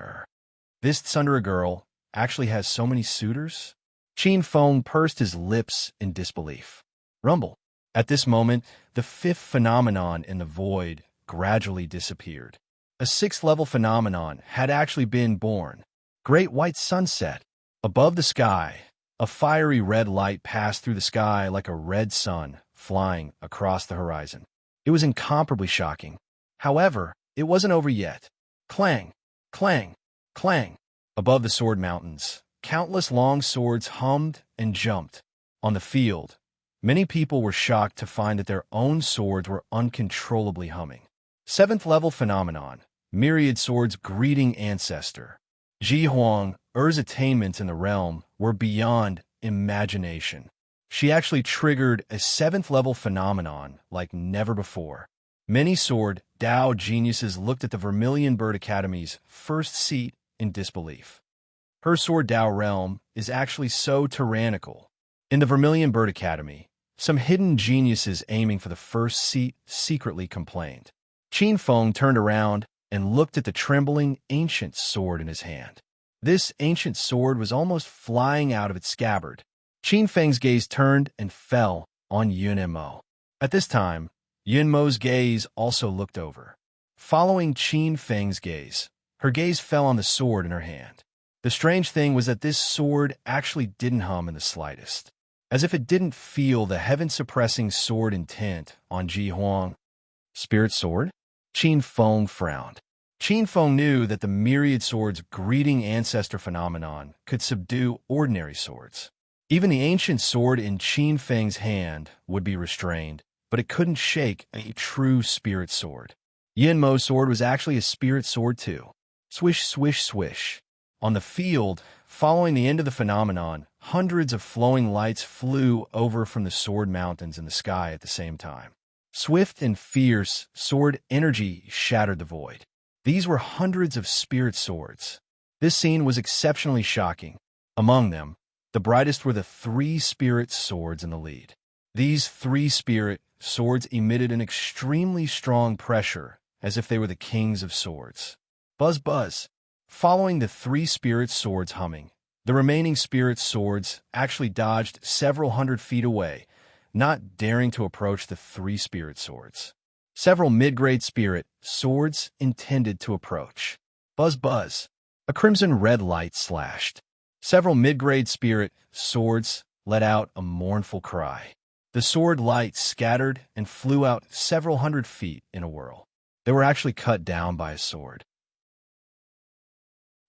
This tsundere girl actually has so many suitors? Qin Feng pursed his lips in disbelief. Rumble. At this moment, the 5th phenomenon in the void gradually disappeared. A 6th-level phenomenon had actually been born. Great white sunset. Above the sky, a fiery red light passed through the sky like a red sun flying across the horizon. It was incomparably shocking. However, it wasn't over yet. Clang, clang, clang. Above the sword mountains, countless long swords hummed and jumped. On the field, many people were shocked to find that their own swords were uncontrollably humming. 7th-level phenomenon. Myriad swords greeting ancestor. Ji Huang, attainments in the realm were beyond imagination. She actually triggered a 7th-level phenomenon like never before. Many sword Dao geniuses looked at the Vermilion Bird Academy's first seat in disbelief. Her sword Dao realm is actually so tyrannical. In the Vermilion Bird Academy, some hidden geniuses aiming for the first seat secretly complained. Qin Feng turned around and looked at the trembling ancient sword in his hand. This ancient sword was almost flying out of its scabbard. Qin Feng's gaze turned and fell on Yunmo. At this time, Yunmo's gaze also looked over. Following Qin Feng's gaze, her gaze fell on the sword in her hand. The strange thing was that this sword actually didn't hum in the slightest, as if it didn't feel the heaven-suppressing sword intent on Ji Huang. Spirit sword? Qin Feng frowned. Qin Feng knew that the myriad swords greeting ancestor phenomenon could subdue ordinary swords. Even the ancient sword in Qin Feng's hand would be restrained, but it couldn't shake a true spirit sword. Yunmo's sword was actually a spirit sword too. Swish, swish, swish. On the field, following the end of the phenomenon, hundreds of flowing lights flew over from the sword mountains in the sky at the same time. Swift and fierce sword energy shattered the void. These were hundreds of spirit swords. This scene was exceptionally shocking. Among them, the brightest were the 3 spirit swords in the lead. These 3 spirit swords emitted an extremely strong pressure, as if they were the kings of swords. Buzz, buzz. Following the three spirit swords humming, the remaining spirit swords actually dodged several hundred feet away, not daring to approach the three spirit swords. Several mid-grade spirit swords intended to approach. Buzz buzz. A crimson-red light slashed. Several mid-grade spirit swords let out a mournful cry. The sword light scattered and flew out several hundred feet in a whirl. They were actually cut down by a sword.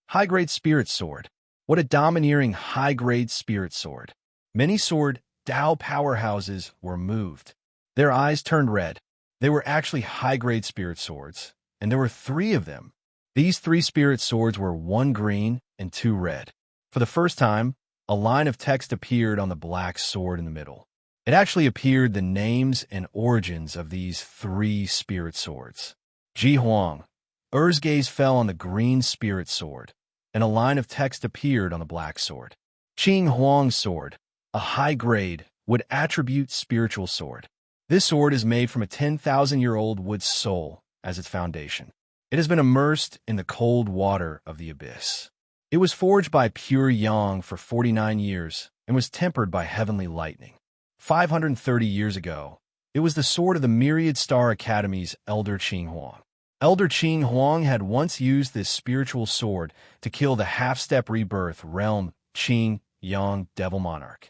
High-grade spirit sword. What a domineering high-grade spirit sword. Many sword Tao powerhouses were moved. Their eyes turned red. They were actually high-grade spirit swords, and there were 3 of them. These 3 spirit swords were 1 green and 2 red. For the first time, a line of text appeared on the black sword in the middle. It actually appeared the names and origins of these 3 spirit swords. Ji Huang. Er's gaze fell on the green spirit sword, and a line of text appeared on the black sword. Qing Huang's sword, a high-grade, wood attribute spiritual sword. This sword is made from a 10,000-year-old wood soul as its foundation. It has been immersed in the cold water of the abyss. It was forged by pure yang for 49 years and was tempered by heavenly lightning. 530 years ago, it was the sword of the Myriad Star Academy's Elder Qing Huang. Elder Qing Huang had once used this spiritual sword to kill the half-step rebirth realm Qing Yang Devil Monarch.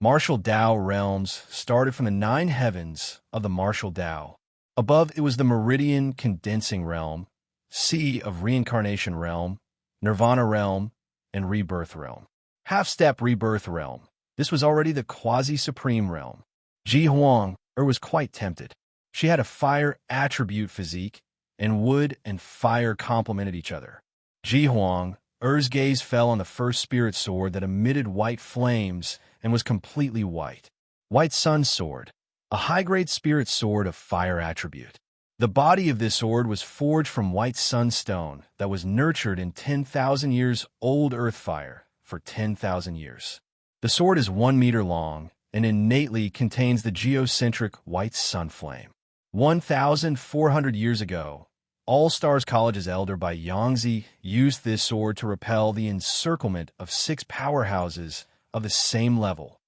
Martial Tao realms started from the 9 heavens of the Martial Tao. Above it was the Meridian Condensing Realm, Sea of Reincarnation Realm, Nirvana Realm, and Rebirth Realm. Half-step Rebirth Realm. This was already the quasi-supreme realm. Ji Huang was quite tempted. She had a fire attribute physique, and wood and fire complemented each other. Ji Huang, gaze fell on the first spirit sword that emitted white flames and was completely white. White Sun Sword, a high-grade spirit sword of fire attribute. The body of this sword was forged from white sunstone that was nurtured in 10,000 years old earth fire for 10,000 years. The sword is 1 meter long and innately contains the geocentric white sun flame. 1,400 years ago, All Stars College's elder by Yangtze used this sword to repel the encirclement of 6 powerhouses of the same level.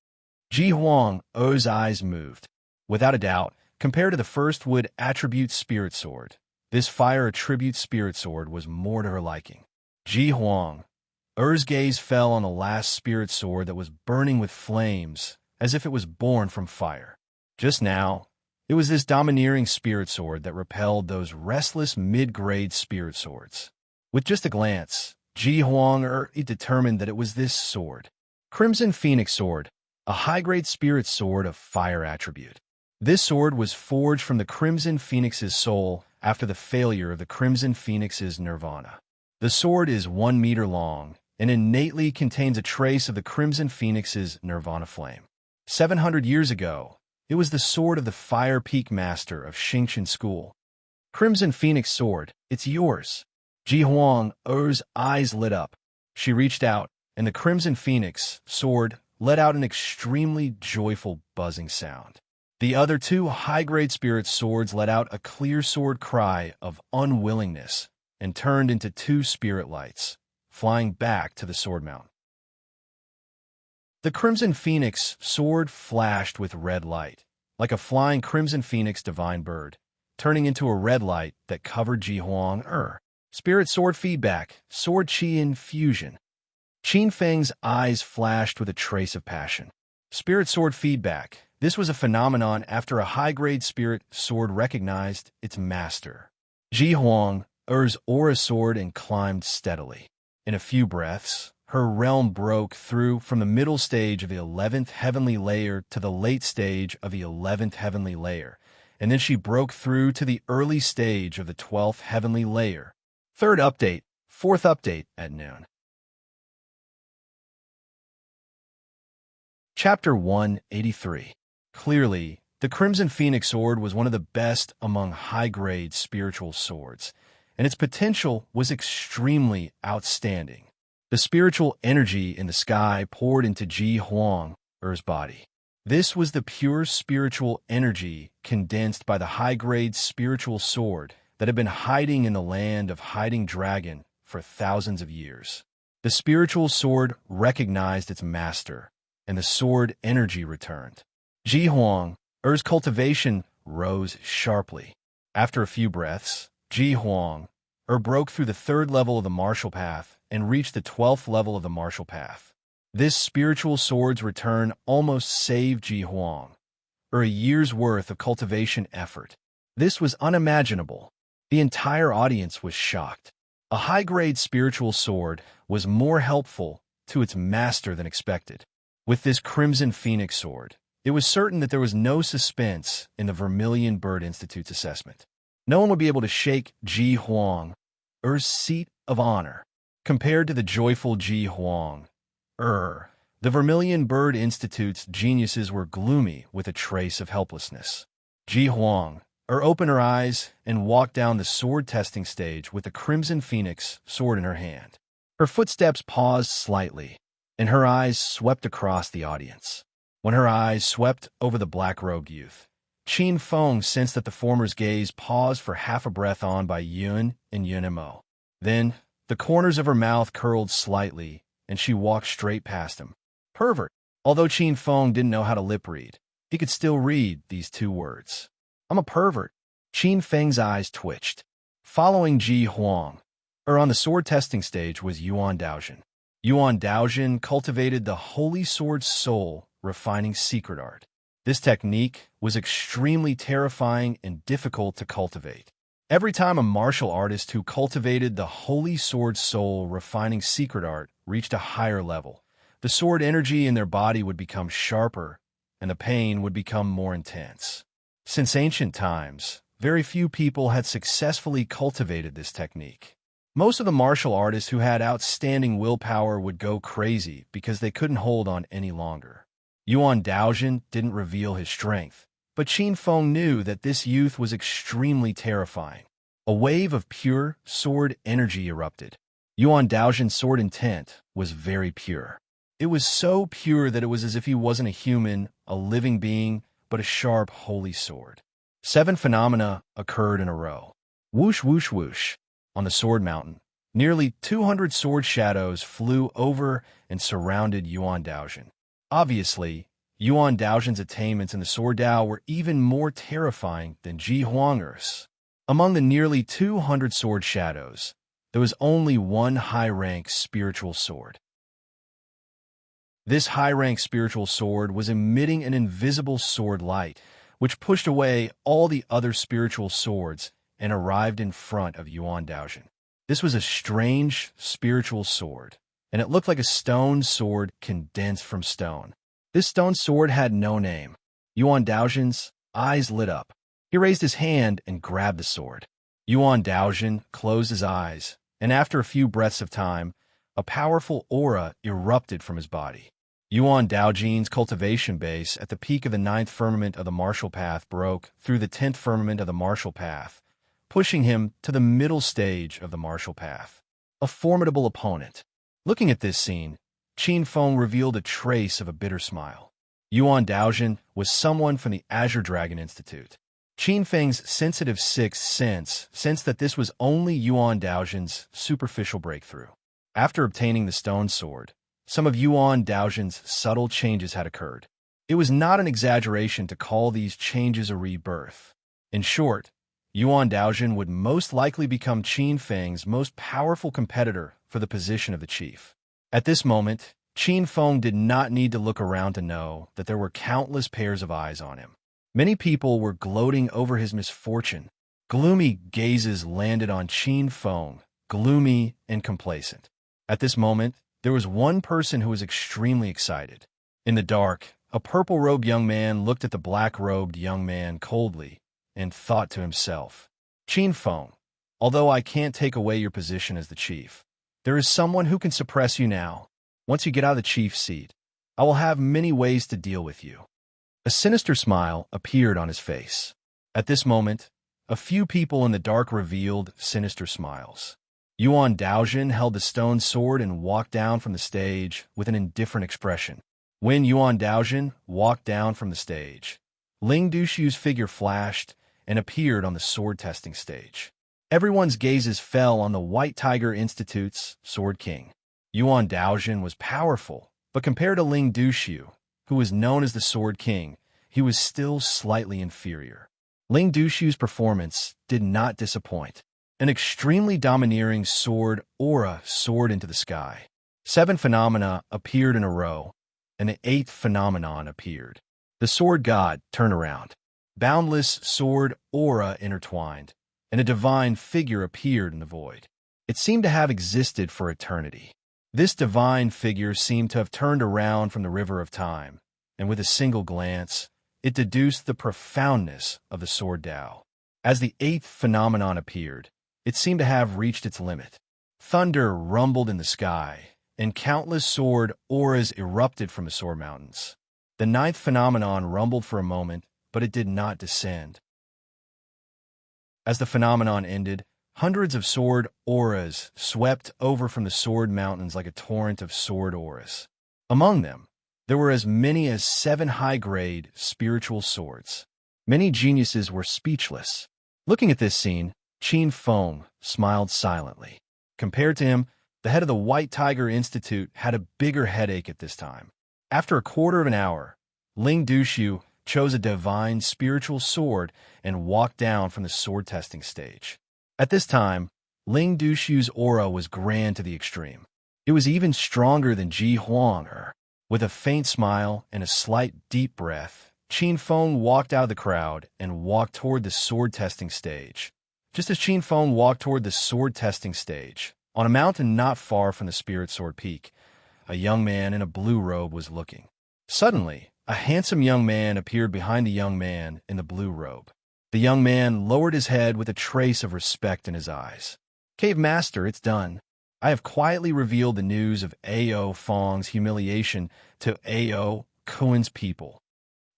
Ji Huang's eyes moved. Without a doubt, compared to the first wood attribute spirit sword, this fire attribute spirit sword was more to her liking. Ji Huang's gaze fell on the last spirit sword that was burning with flames, as if it was born from fire. Just now, it was this domineering spirit sword that repelled those restless mid-grade spirit swords. With just a glance, Ji Huang determined that it was this sword. Crimson Phoenix Sword, a high-grade spirit sword of fire attribute. This sword was forged from the Crimson Phoenix's soul after the failure of the Crimson Phoenix's nirvana. The sword is 1 meter long and innately contains a trace of the Crimson Phoenix's nirvana flame. 700 years ago, it was the sword of the Fire Peak Master of Xingqian School. Crimson Phoenix Sword, it's yours. Ji Huang's eyes lit up. She reached out, and the Crimson Phoenix sword let out an extremely joyful buzzing sound. The other 2 high-grade spirit swords let out a clear sword cry of unwillingness and turned into 2 spirit lights, flying back to the sword mount. The Crimson Phoenix sword flashed with red light, like a flying Crimson Phoenix divine bird, turning into a red light that covered Ji Huang. Spirit sword feedback, sword chi infusion. Qin Feng's eyes flashed with a trace of passion. Spirit sword feedback. This was a phenomenon after a high-grade spirit sword recognized its master. Ji Huang's aura soared and climbed steadily. In a few breaths, her realm broke through from the middle stage of the 11th heavenly layer to the late stage of the 11th heavenly layer, and then she broke through to the early stage of the 12th heavenly layer. 3rd update, 4th update at noon. Chapter 183. Clearly, the Crimson Phoenix Sword was one of the best among high-grade spiritual swords, and its potential was extremely outstanding. The spiritual energy in the sky poured into Ji Huang's body. This was the pure spiritual energy condensed by the high-grade spiritual sword that had been hiding in the land of Hiding Dragon for thousands of years. The spiritual sword recognized its master, and the sword energy returned. Ji Huang, Er's cultivation rose sharply. After a few breaths, Ji Huang, broke through the 3rd level of the martial path and reached the 12th level of the martial path. This spiritual sword's return almost saved Ji Huang, a year's worth of cultivation effort. This was unimaginable. The entire audience was shocked. A high-grade spiritual sword was more helpful to its master than expected. With this Crimson Phoenix sword, it was certain that there was no suspense in the Vermilion Bird Institute's assessment. No one would be able to shake Ji Huang, Er's seat of honor. Compared to the joyful Ji Huang, the Vermilion Bird Institute's geniuses were gloomy with a trace of helplessness. Ji Huang, opened her eyes and walked down the sword testing stage with the Crimson Phoenix sword in her hand. Her footsteps paused slightly, and her eyes swept across the audience. When her eyes swept over the black-robed youth, Qin Feng sensed that the former's gaze paused for half a breath on by Yun and Yun Mo. Then, the corners of her mouth curled slightly, and she walked straight past him. Pervert. Although Qin Feng didn't know how to lip-read, he could still read these 2 words. I'm a pervert. Qin Feng's eyes twitched. Following Ji Huang, on the sword testing stage was Yuan Daojin. Yuan Daojin cultivated the Holy Sword Soul refining secret art. This technique was extremely terrifying and difficult to cultivate. Every time a martial artist who cultivated the Holy Sword Soul refining secret art reached a higher level, the sword energy in their body would become sharper, and the pain would become more intense. Since ancient times, very few people had successfully cultivated this technique. Most of the martial artists who had outstanding willpower would go crazy because they couldn't hold on any longer. Yuan Daojin didn't reveal his strength, but Qin Feng knew that this youth was extremely terrifying. A wave of pure sword energy erupted. Yuan Daojin's sword intent was very pure. It was so pure that it was as if he wasn't a human, a living being, but a sharp, holy sword. 7 phenomena occurred in a row. Whoosh, whoosh, whoosh. On the sword mountain, nearly 200 sword shadows flew over and surrounded Yuan Daojin. Obviously, Yuan Daojin's attainments in the sword Dao were even more terrifying than Ji Huang's. Among the nearly 200 sword shadows, there was only one high-rank spiritual sword. This high-rank spiritual sword was emitting an invisible sword light, which pushed away all the other spiritual swords and arrived in front of Yuan Daojin. This was a strange spiritual sword, and it looked like a stone sword condensed from stone. This stone sword had no name. Yuan Daojin's eyes lit up. He raised his hand and grabbed the sword. Yuan Daojin closed his eyes, and after a few breaths of time, a powerful aura erupted from his body. Yuan Daojin's cultivation base at the peak of the 9th firmament of the martial path broke through the 10th firmament of the martial path, pushing him to the middle stage of the martial path. A formidable opponent. Looking at this scene, Qin Feng revealed a trace of a bitter smile. Yuan Daojin was someone from the Azure Dragon Institute. Qin Feng's sensitive sixth sense sensed that this was only Yuan Daojin's superficial breakthrough. After obtaining the stone sword, some of Yuan Daojin's subtle changes had occurred. It was not an exaggeration to call these changes a rebirth. In short, Yuan Daojin would most likely become Qin Feng's most powerful competitor for the position of the chief. At this moment, Qin Feng did not need to look around to know that there were countless pairs of eyes on him. Many people were gloating over his misfortune. Gloomy gazes landed on Qin Feng, gloomy and complacent. At this moment, there was one person who was extremely excited. In the dark, a purple-robed young man looked at the black-robed young man coldly and thought to himself, Qin Feng, although I can't take away your position as the chief, there is someone who can suppress you now. Once you get out of the chief's seat, I will have many ways to deal with you. A sinister smile appeared on his face. At this moment, a few people in the dark revealed sinister smiles. Yuan Daojin held the stone sword and walked down from the stage with an indifferent expression. When Yuan Daojin walked down from the stage, Ling Dushu's figure flashed and appeared on the sword testing stage. Everyone's gazes fell on the White Tiger Institute's Sword King. Yuan Daojian was powerful, but compared to Ling Duxiu, who was known as the Sword King, he was still slightly inferior. Ling Duxiu's performance did not disappoint. An extremely domineering sword aura soared into the sky. 7 phenomena appeared in a row, and the 8th phenomenon appeared. The sword god turned around. Boundless sword aura intertwined, and a divine figure appeared in the void. It seemed to have existed for eternity. This divine figure seemed to have turned around from the river of time, and with a single glance, it deduced the profoundness of the sword Tao. As the 8th phenomenon appeared, it seemed to have reached its limit. Thunder rumbled in the sky, and countless sword auras erupted from the sword mountains. The 9th phenomenon rumbled for a moment, but it did not descend. As the phenomenon ended, hundreds of sword auras swept over from the sword mountains like a torrent of sword auras. Among them, there were as many as 7 high-grade spiritual swords. Many geniuses were speechless. Looking at this scene, Qin Feng smiled silently. Compared to him, the head of the White Tiger Institute had a bigger headache at this time. After a quarter of an hour, Ling Duxiu chose a divine spiritual sword and walked down from the sword testing stage. At this time, Ling Duxiu's aura was grand to the extreme. It was even stronger than Ji Huang. With a faint smile and a slight deep breath, Qin Feng walked out of the crowd and walked toward the sword testing stage. Just as Qin Feng walked toward the sword testing stage, on a mountain not far from the Spirit Sword Peak, a young man in a blue robe was looking. Suddenly, a handsome young man appeared behind the young man in the blue robe. The young man lowered his head with a trace of respect in his eyes. "Cave Master, it's done. I have quietly revealed the news of Ao Feng's humiliation to Ao Kuan's people.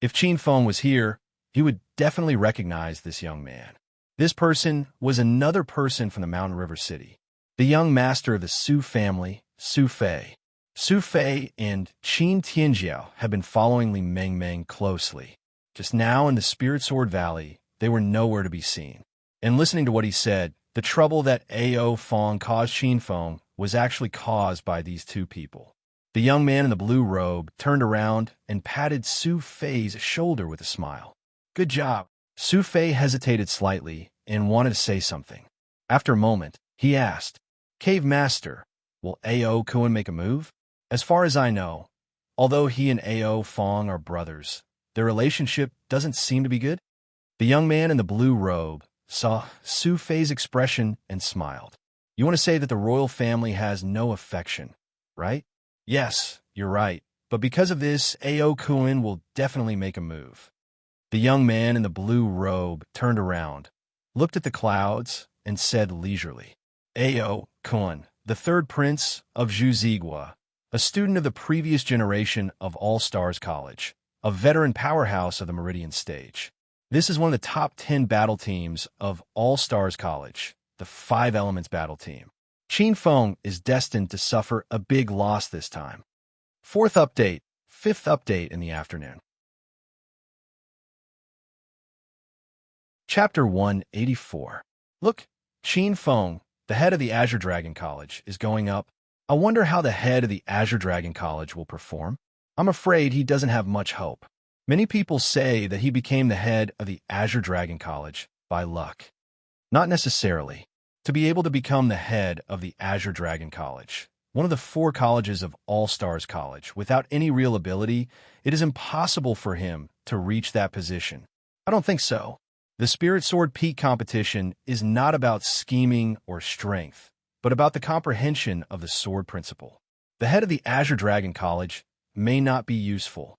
If Qin Feng was here, he would definitely recognize this young man. This person was another person from the Mountain River City, the young master of the Su family, Su Fei. Su Fei and Qin Tianjiao had been following Li Mengmeng closely. Just now in the Spirit Sword Valley, they were nowhere to be seen. And listening to what he said, the trouble that Ao Feng caused Qin Feng was actually caused by these two people. The young man in the blue robe turned around and patted Su Fei's shoulder with a smile. "Good job." Su Fei hesitated slightly and wanted to say something. After a moment, he asked, "Cave Master, will Ao Kuan make a move?" "As far as I know, although he and Ao Feng are brothers, their relationship doesn't seem to be good." The young man in the blue robe saw Su Fei's expression and smiled. "You want to say that the royal family has no affection, right?" "Yes, you're right. But because of this, Ao Kuan will definitely make a move." The young man in the blue robe turned around, looked at the clouds, and said leisurely, "Ao Kuan, the 3rd prince of Zhuzigua, a student of the previous generation of All Stars College, a veteran powerhouse of the Meridian stage. This is one of the top 10 battle teams of All Stars College, the 5 Elements battle team. Qin Feng is destined to suffer a big loss this time." 4th update, 5th update in the afternoon. Chapter 184. Look, Qin Feng, the head of the Azure Dragon College, is going up. I wonder how the head of the Azure Dragon College will perform. I'm afraid he doesn't have much hope. Many people say that he became the head of the Azure Dragon College by luck. Not necessarily. To be able to become the head of the Azure Dragon College, one of the 4 colleges of All Stars College, without any real ability, it is impossible for him to reach that position. I don't think so. The Spirit Sword Peak competition is not about scheming or strength, but about the comprehension of the sword principle. The head of the Azure Dragon College may not be useful.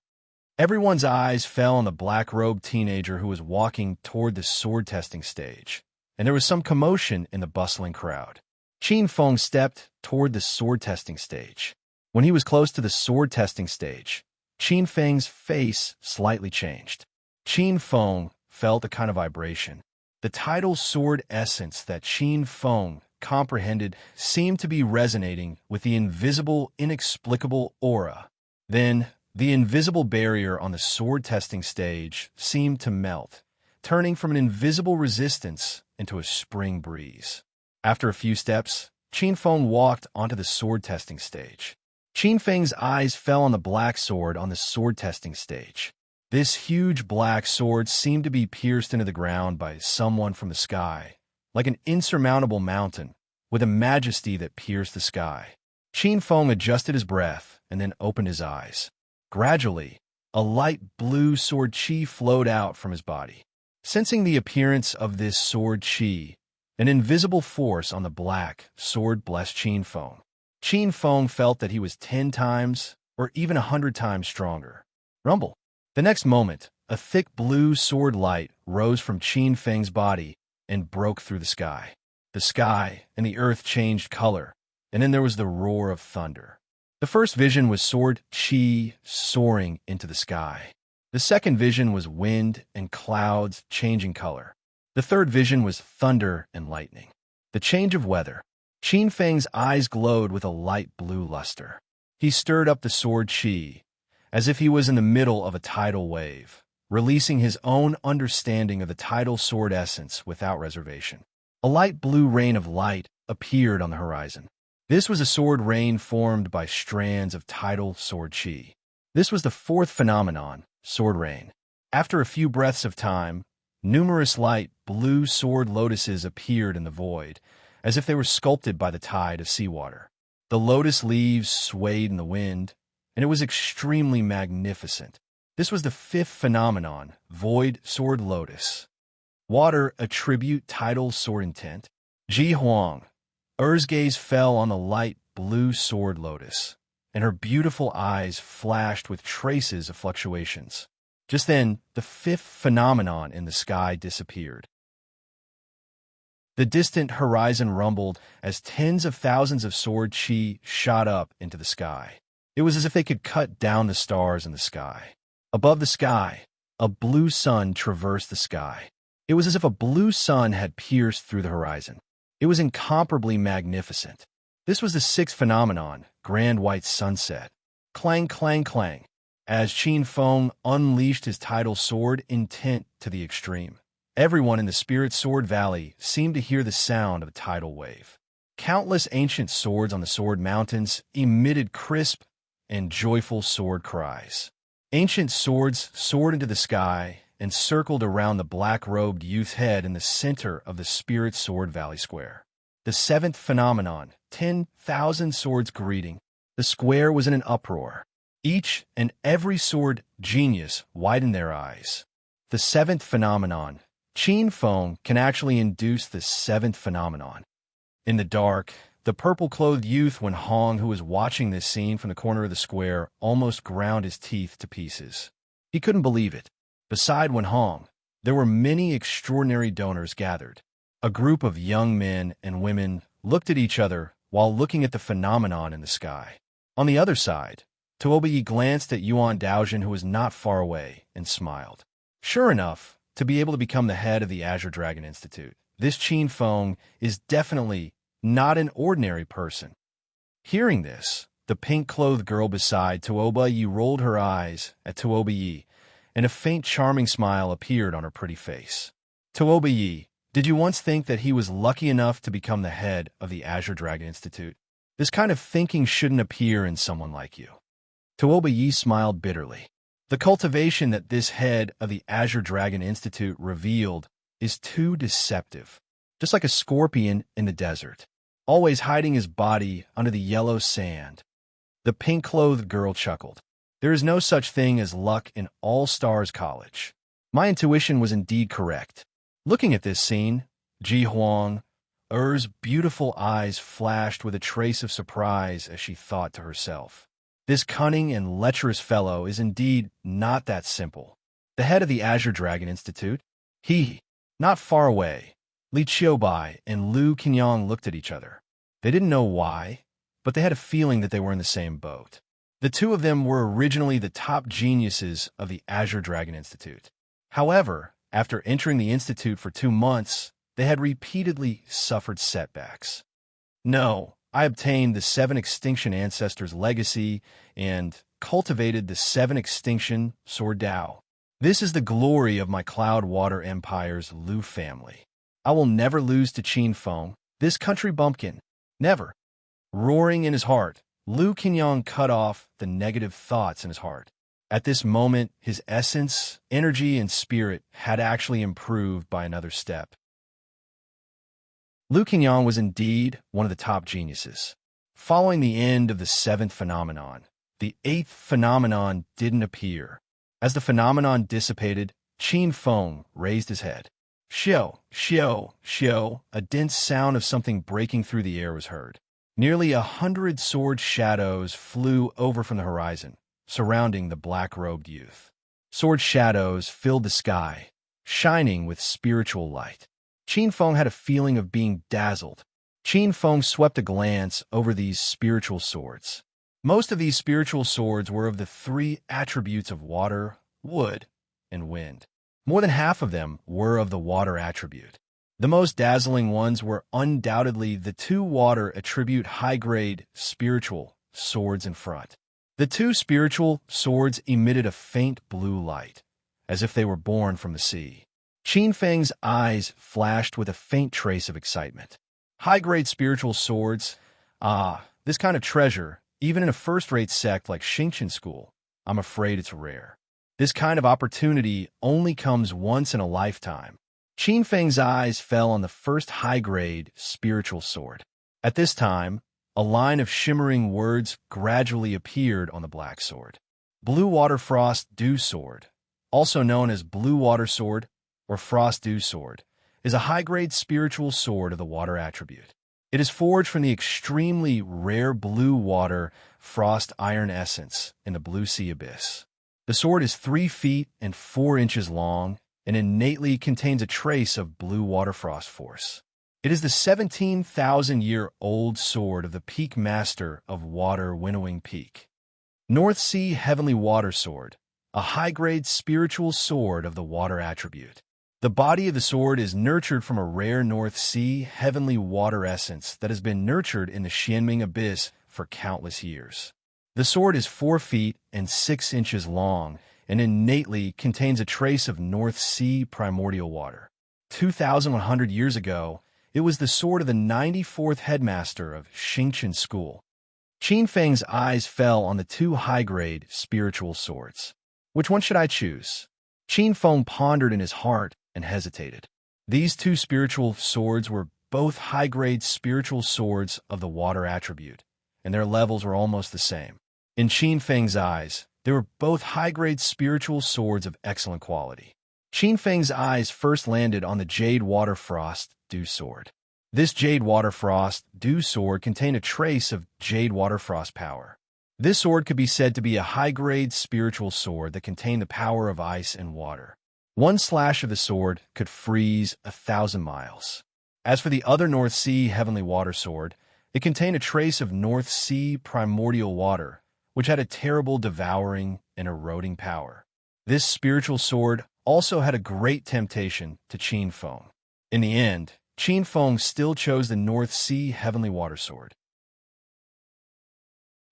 Everyone's eyes fell on the black-robed teenager who was walking toward the sword testing stage, and there was some commotion in the bustling crowd. Qin Feng stepped toward the sword testing stage. When he was close to the sword testing stage, Qin Feng's face slightly changed. Qin Feng felt a kind of vibration. The tidal sword essence that Qin Feng comprehended seemed to be resonating with the invisible, inexplicable aura. Then, the invisible barrier on the sword testing stage seemed to melt, turning from an invisible resistance into a spring breeze. After a few steps, Qin Feng walked onto the sword testing stage. Qin Feng's eyes fell on the black sword on the sword testing stage. This huge black sword seemed to be pierced into the ground by someone from the sky, like an insurmountable mountain, with a majesty that pierced the sky. Qin Feng adjusted his breath and then opened his eyes. Gradually, a light blue sword qi flowed out from his body. Sensing the appearance of this sword qi, an invisible force on the black sword blessed Qin Feng. Qin Feng felt that he was 10 times or even 100 times stronger. Rumble. The next moment, a thick blue sword light rose from Qin Feng's body and broke through the sky. The sky and the earth changed color, and then there was the roar of thunder. The first vision was sword qi soaring into the sky. The second vision was wind and clouds changing color. The third vision was thunder and lightning. The change of weather. Qin Feng's eyes glowed with a light blue luster. He stirred up the sword qi, as if he was in the middle of a tidal wave, releasing his own understanding of the tidal sword essence without reservation. A light blue rain of light appeared on the horizon. This was a sword rain formed by strands of tidal sword qi. This was the fourth phenomenon, sword rain. After a few breaths of time, numerous light blue sword lotuses appeared in the void, as if they were sculpted by the tide of seawater. The lotus leaves swayed in the wind, and it was extremely magnificent. This was the fifth phenomenon, void sword lotus. Water attribute tidal sword intent. Ji Huang. Er's gaze fell on the light blue sword lotus, and her beautiful eyes flashed with traces of fluctuations. Just then, the fifth phenomenon in the sky disappeared. The distant horizon rumbled as tens of thousands of sword qi shot up into the sky. It was as if they could cut down the stars in the sky. Above the sky, a blue sun traversed the sky. It was as if a blue sun had pierced through the horizon. It was incomparably magnificent. This was the sixth phenomenon, grand white sunset. Clang, clang, clang, as Qin Feng unleashed his tidal sword intent to the extreme. Everyone in the Spirit Sword Valley seemed to hear the sound of a tidal wave. Countless ancient swords on the sword mountains emitted crisp and joyful sword cries. Ancient swords soared into the sky and circled around the black-robed youth's head in the center of the Spirit Sword Valley Square. The seventh phenomenon, 10,000 swords greeting. The square was in an uproar. Each and every sword genius widened their eyes. The seventh phenomenon, Qin Feng can actually induce the seventh phenomenon. In the dark, the purple-clothed youth Wen Hong, who was watching this scene from the corner of the square, almost ground his teeth to pieces. He couldn't believe it. Beside Wen Hong, there were many extraordinary donors gathered. A group of young men and women looked at each other while looking at the phenomenon in the sky. On the other side, Tuobai glanced at Yuan Daojin, who was not far away, and smiled. Sure enough, to be able to become the head of the Azure Dragon Institute, this Qin Feng is definitely not an ordinary person. Hearing this, the pink-clothed girl beside Tuobai rolled her eyes at Tuobai, and a faint charming smile appeared on her pretty face. Tuobai, did you once think that he was lucky enough to become the head of the Azure Dragon Institute? This kind of thinking shouldn't appear in someone like you. Tuobai smiled bitterly. The cultivation that this head of the Azure Dragon Institute revealed is too deceptive, just like a scorpion in the desert, always hiding his body under the yellow sand. The pink-clothed girl chuckled. There is no such thing as luck in All Stars College. My intuition was indeed correct. Looking at this scene, Ji Huang, Er's beautiful eyes flashed with a trace of surprise as she thought to herself. This cunning and lecherous fellow is indeed not that simple. The head of the Azure Dragon Institute? Not far away, Li Qiubai and Lu Qinyang looked at each other. They didn't know why, but they had a feeling that they were in the same boat. The two of them were originally the top geniuses of the Azure Dragon Institute. However, after entering the Institute for 2 months, they had repeatedly suffered setbacks. No, I obtained the 7 Extinction Ancestors' legacy and cultivated the 7 Extinction Sword Dao. This is the glory of my Cloud Water Empire's Lu family. I will never lose to Qin Feng, this country bumpkin. Never. Roaring in his heart, Lu Qingyang cut off the negative thoughts in his heart. At this moment, his essence, energy, and spirit had actually improved by another step. Lu Qingyang was indeed one of the top geniuses. Following the end of the seventh phenomenon, the eighth phenomenon didn't appear. As the phenomenon dissipated, Qin Feng raised his head. Xiao, xiao, xiao, a dense sound of something breaking through the air was heard. Nearly 100 sword shadows flew over from the horizon, surrounding the black-robed youth. Sword shadows filled the sky, shining with spiritual light. Qin Feng had a feeling of being dazzled. Qin Feng swept a glance over these spiritual swords. Most of these spiritual swords were of the three attributes of water, wood, and wind. More than half of them were of the water attribute. The most dazzling ones were undoubtedly the two water attribute high-grade spiritual swords in front. The two spiritual swords emitted a faint blue light, as if they were born from the sea. Qin Feng's eyes flashed with a faint trace of excitement. High-grade spiritual swords? This kind of treasure, even in a first-rate sect like Xingqian School, I'm afraid it's rare. This kind of opportunity only comes once in a lifetime. Qin Feng's eyes fell on the first high-grade spiritual sword. At this time, a line of shimmering words gradually appeared on the black sword. Blue Water Frost Dew Sword, also known as Blue Water Sword or Frost Dew Sword, is a high-grade spiritual sword of the water attribute. It is forged from the extremely rare blue water frost iron essence in the Blue Sea Abyss. The sword is 3 feet and 4 inches long and innately contains a trace of blue water frost force. It is the 17,000-year-old sword of the peak master of water winnowing peak. North Sea Heavenly Water Sword, a high-grade spiritual sword of the water attribute. The body of the sword is nurtured from a rare North Sea heavenly water essence that has been nurtured in the Xianming Abyss for countless years. The sword is 4 feet and 6 inches long and innately contains a trace of North Sea primordial water. 2,100 years ago, it was the sword of the 94th headmaster of Xingqian School. Qin Feng's eyes fell on the two high-grade spiritual swords. Which one should I choose? Qin Feng pondered in his heart and hesitated. These two spiritual swords were both high-grade spiritual swords of the water attribute, and their levels were almost the same. In Qin Feng's eyes, they were both high-grade spiritual swords of excellent quality. Qin Feng's eyes first landed on the Jade Water Frost Dew Sword. This Jade Water Frost Dew Sword contained a trace of Jade Water Frost power. This sword could be said to be a high-grade spiritual sword that contained the power of ice and water. One slash of the sword could freeze 1,000 miles. As for the other North Sea Heavenly Water Sword, it contained a trace of North Sea primordial water, which had a terrible devouring and eroding power. This spiritual sword also had a great temptation to Qin Feng. In the end, Qin Feng still chose the North Sea Heavenly Water Sword.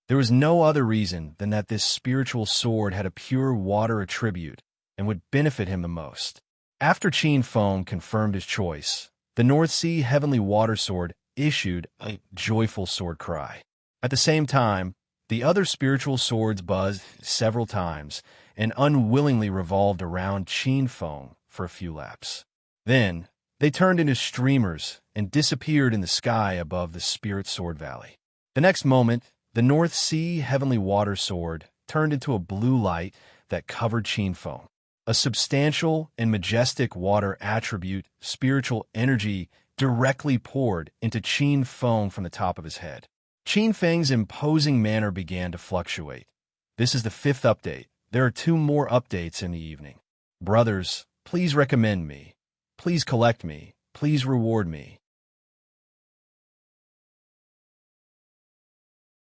There was no other reason than that this spiritual sword had a pure water attribute and would benefit him the most. After Qin Feng confirmed his choice, the North Sea Heavenly Water Sword issued a joyful sword cry. At the same time, the other spiritual swords buzzed several times and unwillingly revolved around Qin Feng for a few laps. Then, they turned into streamers and disappeared in the sky above the Spirit Sword Valley. The next moment, the North Sea Heavenly Water Sword turned into a blue light that covered Qin Feng. A substantial and majestic water attribute, spiritual energy, directly poured into Qin Feng from the top of his head. Qin Feng's imposing manner began to fluctuate. This is the 5th update. There are 2 more updates in the evening. Brothers, please recommend me. Please collect me. Please reward me.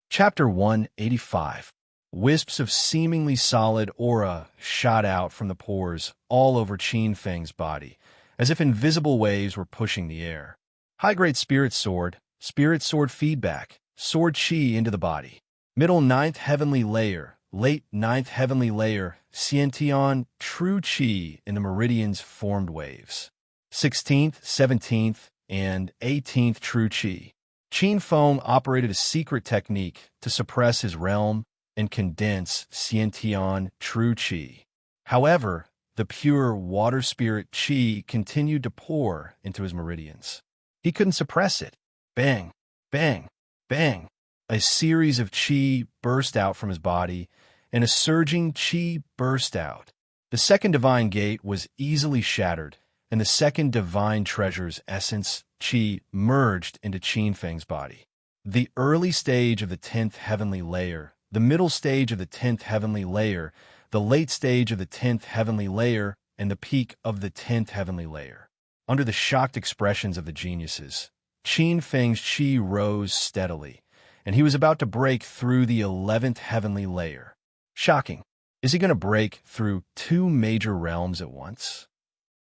Chapter 185. Wisps of seemingly solid aura shot out from the pores all over Qin Feng's body, as if invisible waves were pushing the air. High-grade Spirit Sword feedback, Sword Qi into the body. Middle 9th Heavenly Layer, late 9th Heavenly Layer, Xiantian, True Qi in the meridians formed waves. 16th, 17th, and 18th true qi. Qin Feng operated a secret technique to suppress his realm and condense Xiantian true qi. However, the pure water spirit qi continued to pour into his meridians. He couldn't suppress it. Bang, bang, bang. A series of qi burst out from his body, and a surging qi burst out. The second divine gate was easily shattered, and the second divine treasure's essence, qi, merged into Qin Feng's body. The early stage of the 10th heavenly layer, the middle stage of the 10th heavenly layer, the late stage of the 10th heavenly layer, and the peak of the 10th heavenly layer. Under the shocked expressions of the geniuses, Qin Feng's qi rose steadily, and he was about to break through the 11th heavenly layer. Shocking. Is he going to break through two major realms at once?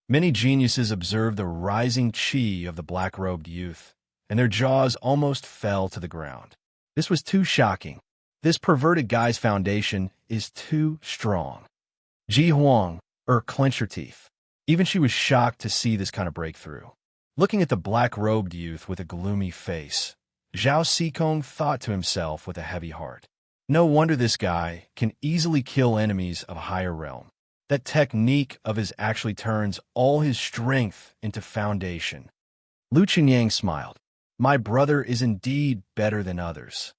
Many geniuses observed the rising qi of the black-robed youth, and their jaws almost fell to the ground. This was too shocking. This perverted guy's foundation is too strong. Ji Huang, clenched her teeth. Even she was shocked to see this kind of breakthrough. Looking at the black-robed youth with a gloomy face, Zhao Xikong thought to himself with a heavy heart. No wonder this guy can easily kill enemies of a higher realm. That technique of his actually turns all his strength into foundation. Lu Qinyang smiled. My brother is indeed better than others.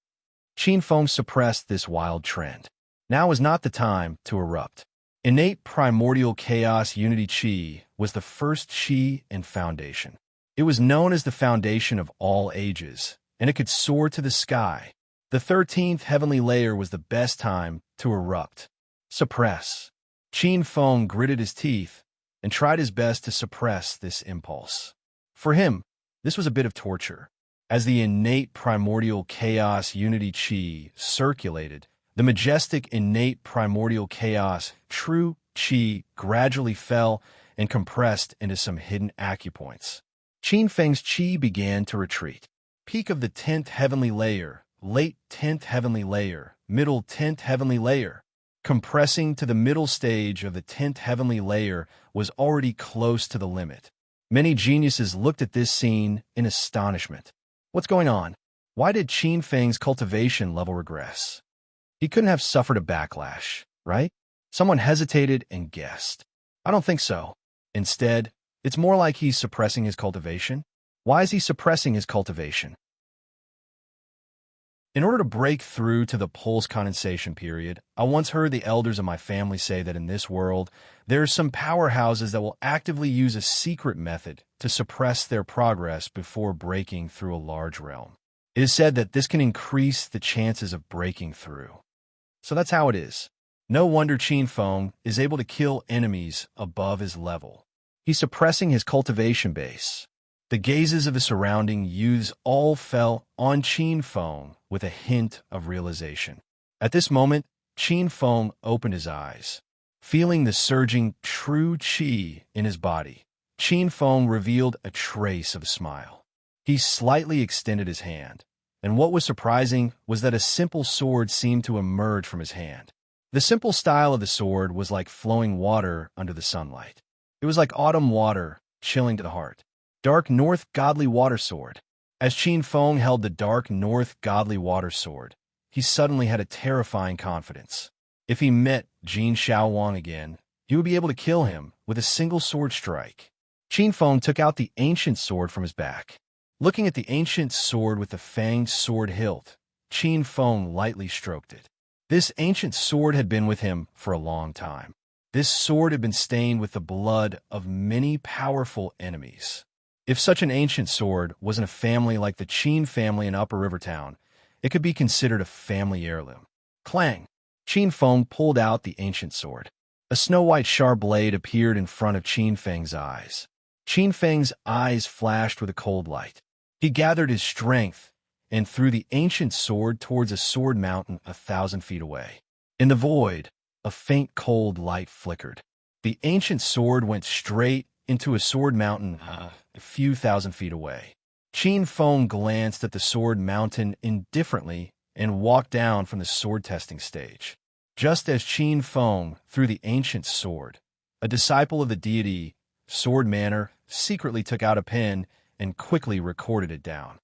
Qin Feng suppressed this wild trend. Now is not the time to erupt. Innate primordial chaos unity qi was the first qi and foundation. It was known as the foundation of all ages, and it could soar to the sky. The 13th heavenly layer was the best time to erupt. Suppress. Qin Feng gritted his teeth and tried his best to suppress this impulse. For him, this was a bit of torture. As the innate primordial chaos unity qi circulated, the majestic innate primordial chaos true qi gradually fell and compressed into some hidden acupoints. Qin Feng's qi began to retreat. Peak of the 10th heavenly layer, late 10th heavenly layer, middle 10th heavenly layer. Compressing to the middle stage of the 10th heavenly layer was already close to the limit. Many geniuses looked at this scene in astonishment. What's going on? Why did Qin Feng's cultivation level regress? He couldn't have suffered a backlash, right? Someone hesitated and guessed. I don't think so. Instead, it's more like he's suppressing his cultivation. Why is he suppressing his cultivation? In order to break through to the pulse condensation period, I once heard the elders of my family say that in this world, there are some powerhouses that will actively use a secret method to suppress their progress before breaking through a large realm. It is said that this can increase the chances of breaking through. So that's how it is. No wonder Qin Feng is able to kill enemies above his level. He's suppressing his cultivation base. The gazes of his surrounding youths all fell on Qin Feng with a hint of realization. At this moment, Qin Feng opened his eyes. Feeling the surging true qi in his body, Qin Feng revealed a trace of a smile. He slightly extended his hand, and what was surprising was that a simple sword seemed to emerge from his hand. The simple style of the sword was like flowing water under the sunlight. It was like autumn water, chilling to the heart. Dark North Godly Water Sword. As Qin Feng held the Dark North Godly Water Sword, he suddenly had a terrifying confidence. If he met Jin Shaowang again, he would be able to kill him with a single sword strike. Qin Feng took out the ancient sword from his back. Looking at the ancient sword with the fanged sword hilt, Qin Feng lightly stroked it. This ancient sword had been with him for a long time. This sword had been stained with the blood of many powerful enemies. If such an ancient sword was in a family like the Qin family in Upper River Town, it could be considered a family heirloom. Clang! Qin Feng pulled out the ancient sword. A snow-white sharp blade appeared in front of Qin Feng's eyes. Qin Feng's eyes flashed with a cold light. He gathered his strength and threw the ancient sword towards a sword mountain 1,000 feet away. In the void, a faint cold light flickered. The ancient sword went straight into a sword mountain a few thousand feet away. Qin Feng glanced at the sword mountain indifferently and walked down from the sword testing stage. Just as Qin Feng threw the ancient sword, a disciple of the deity, Sword Manor, secretly took out a pen and quickly recorded it down.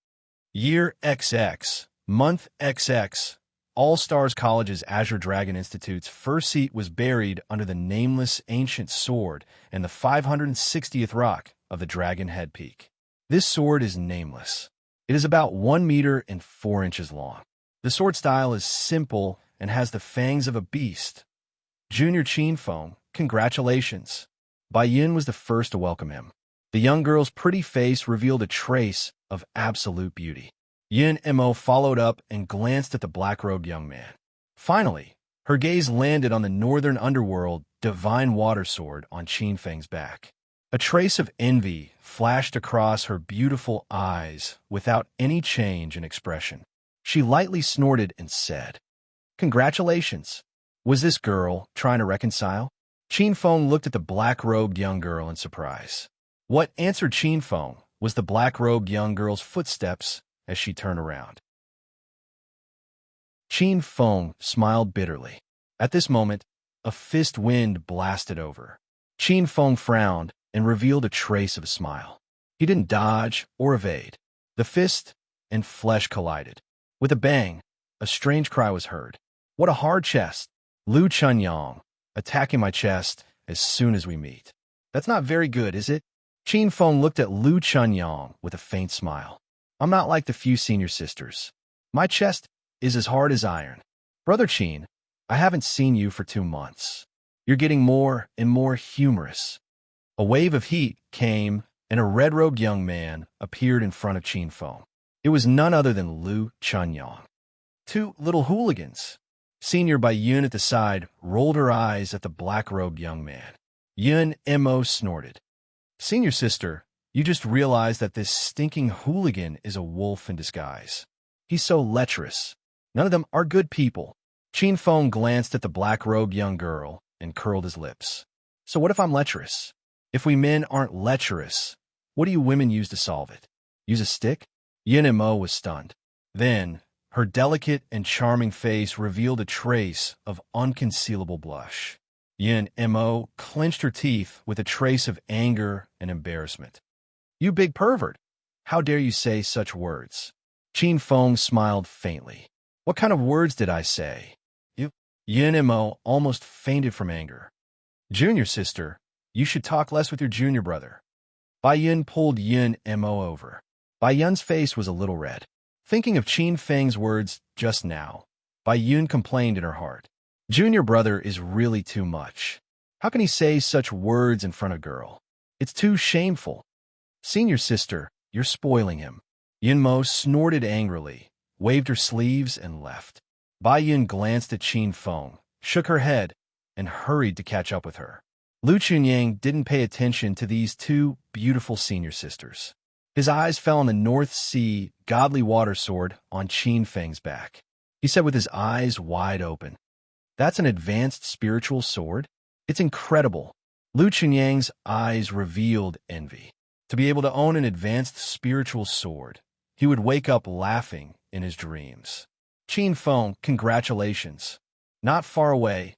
Year XX, month XX, All Stars College's Azure Dragon Institute's first seat was buried under the nameless ancient sword and the 560th rock of the Dragon Head Peak. This sword is nameless. It is about 1 meter and 4 inches long. The sword style is simple and has the fangs of a beast. Junior Feng, congratulations. Bai Yun was the first to welcome him. The young girl's pretty face revealed a trace of absolute beauty. Yun Mo followed up and glanced at the black-robed young man. Finally, her gaze landed on the northern underworld divine water sword on Qin Feng's back. A trace of envy flashed across her beautiful eyes without any change in expression. She lightly snorted and said, "Congratulations." Was this girl trying to reconcile? Qin Feng looked at the black-robed young girl in surprise. What answered Qin Feng was the black-robed young girl's footsteps as she turned around. Qin Feng smiled bitterly. At this moment, a fist wind blasted over. Qin Feng frowned and revealed a trace of a smile. He didn't dodge or evade. The fist and flesh collided. With a bang, a strange cry was heard. "What a hard chest! Lu Chunyang, attacking my chest as soon as we meet. That's not very good, is it?" Qin Feng looked at Lu Chunyang with a faint smile. "I'm not like the few senior sisters. My chest is as hard as iron. Brother Qin, I haven't seen you for 2 months. You're getting more and more humorous." A wave of heat came, and a red-robed young man appeared in front of Qin Feng. It was none other than Lu Chunyang. Two little hooligans. Senior Bai Yun at the side rolled her eyes at the black-robed young man. Yun Mo snorted. "Senior sister, you just realized that this stinking hooligan is a wolf in disguise. He's so lecherous. None of them are good people." Qin Feng glanced at the black-robed young girl and curled his lips. "So what if I'm lecherous? If we men aren't lecherous, what do you women use to solve it? Use a stick?" Yin Mo was stunned. Then, her delicate and charming face revealed a trace of unconcealable blush. Yin Mo clenched her teeth with a trace of anger and embarrassment. "You big pervert! How dare you say such words?" Qin Feng smiled faintly. "What kind of words did I say?" Yin Mo almost fainted from anger. "Junior sister, you should talk less with your junior brother." Bai Yun pulled Yin Mo over. Bai Yun's face was a little red. Thinking of Qin Feng's words just now, Bai Yun complained in her heart. Junior brother is really too much. How can he say such words in front of a girl? It's too shameful. Senior sister, you're spoiling him. Yin Mo snorted angrily, waved her sleeves, and left. Bai Yun glanced at Qin Feng, shook her head, and hurried to catch up with her. Lu Chunyang didn't pay attention to these two beautiful senior sisters. His eyes fell on the North Sea godly water sword on Qin Feng's back. He said with his eyes wide open, "That's an advanced spiritual sword? It's incredible." Lu Chunyang's eyes revealed envy. To be able to own an advanced spiritual sword, he would wake up laughing in his dreams. Qin Feng, congratulations. Not far away,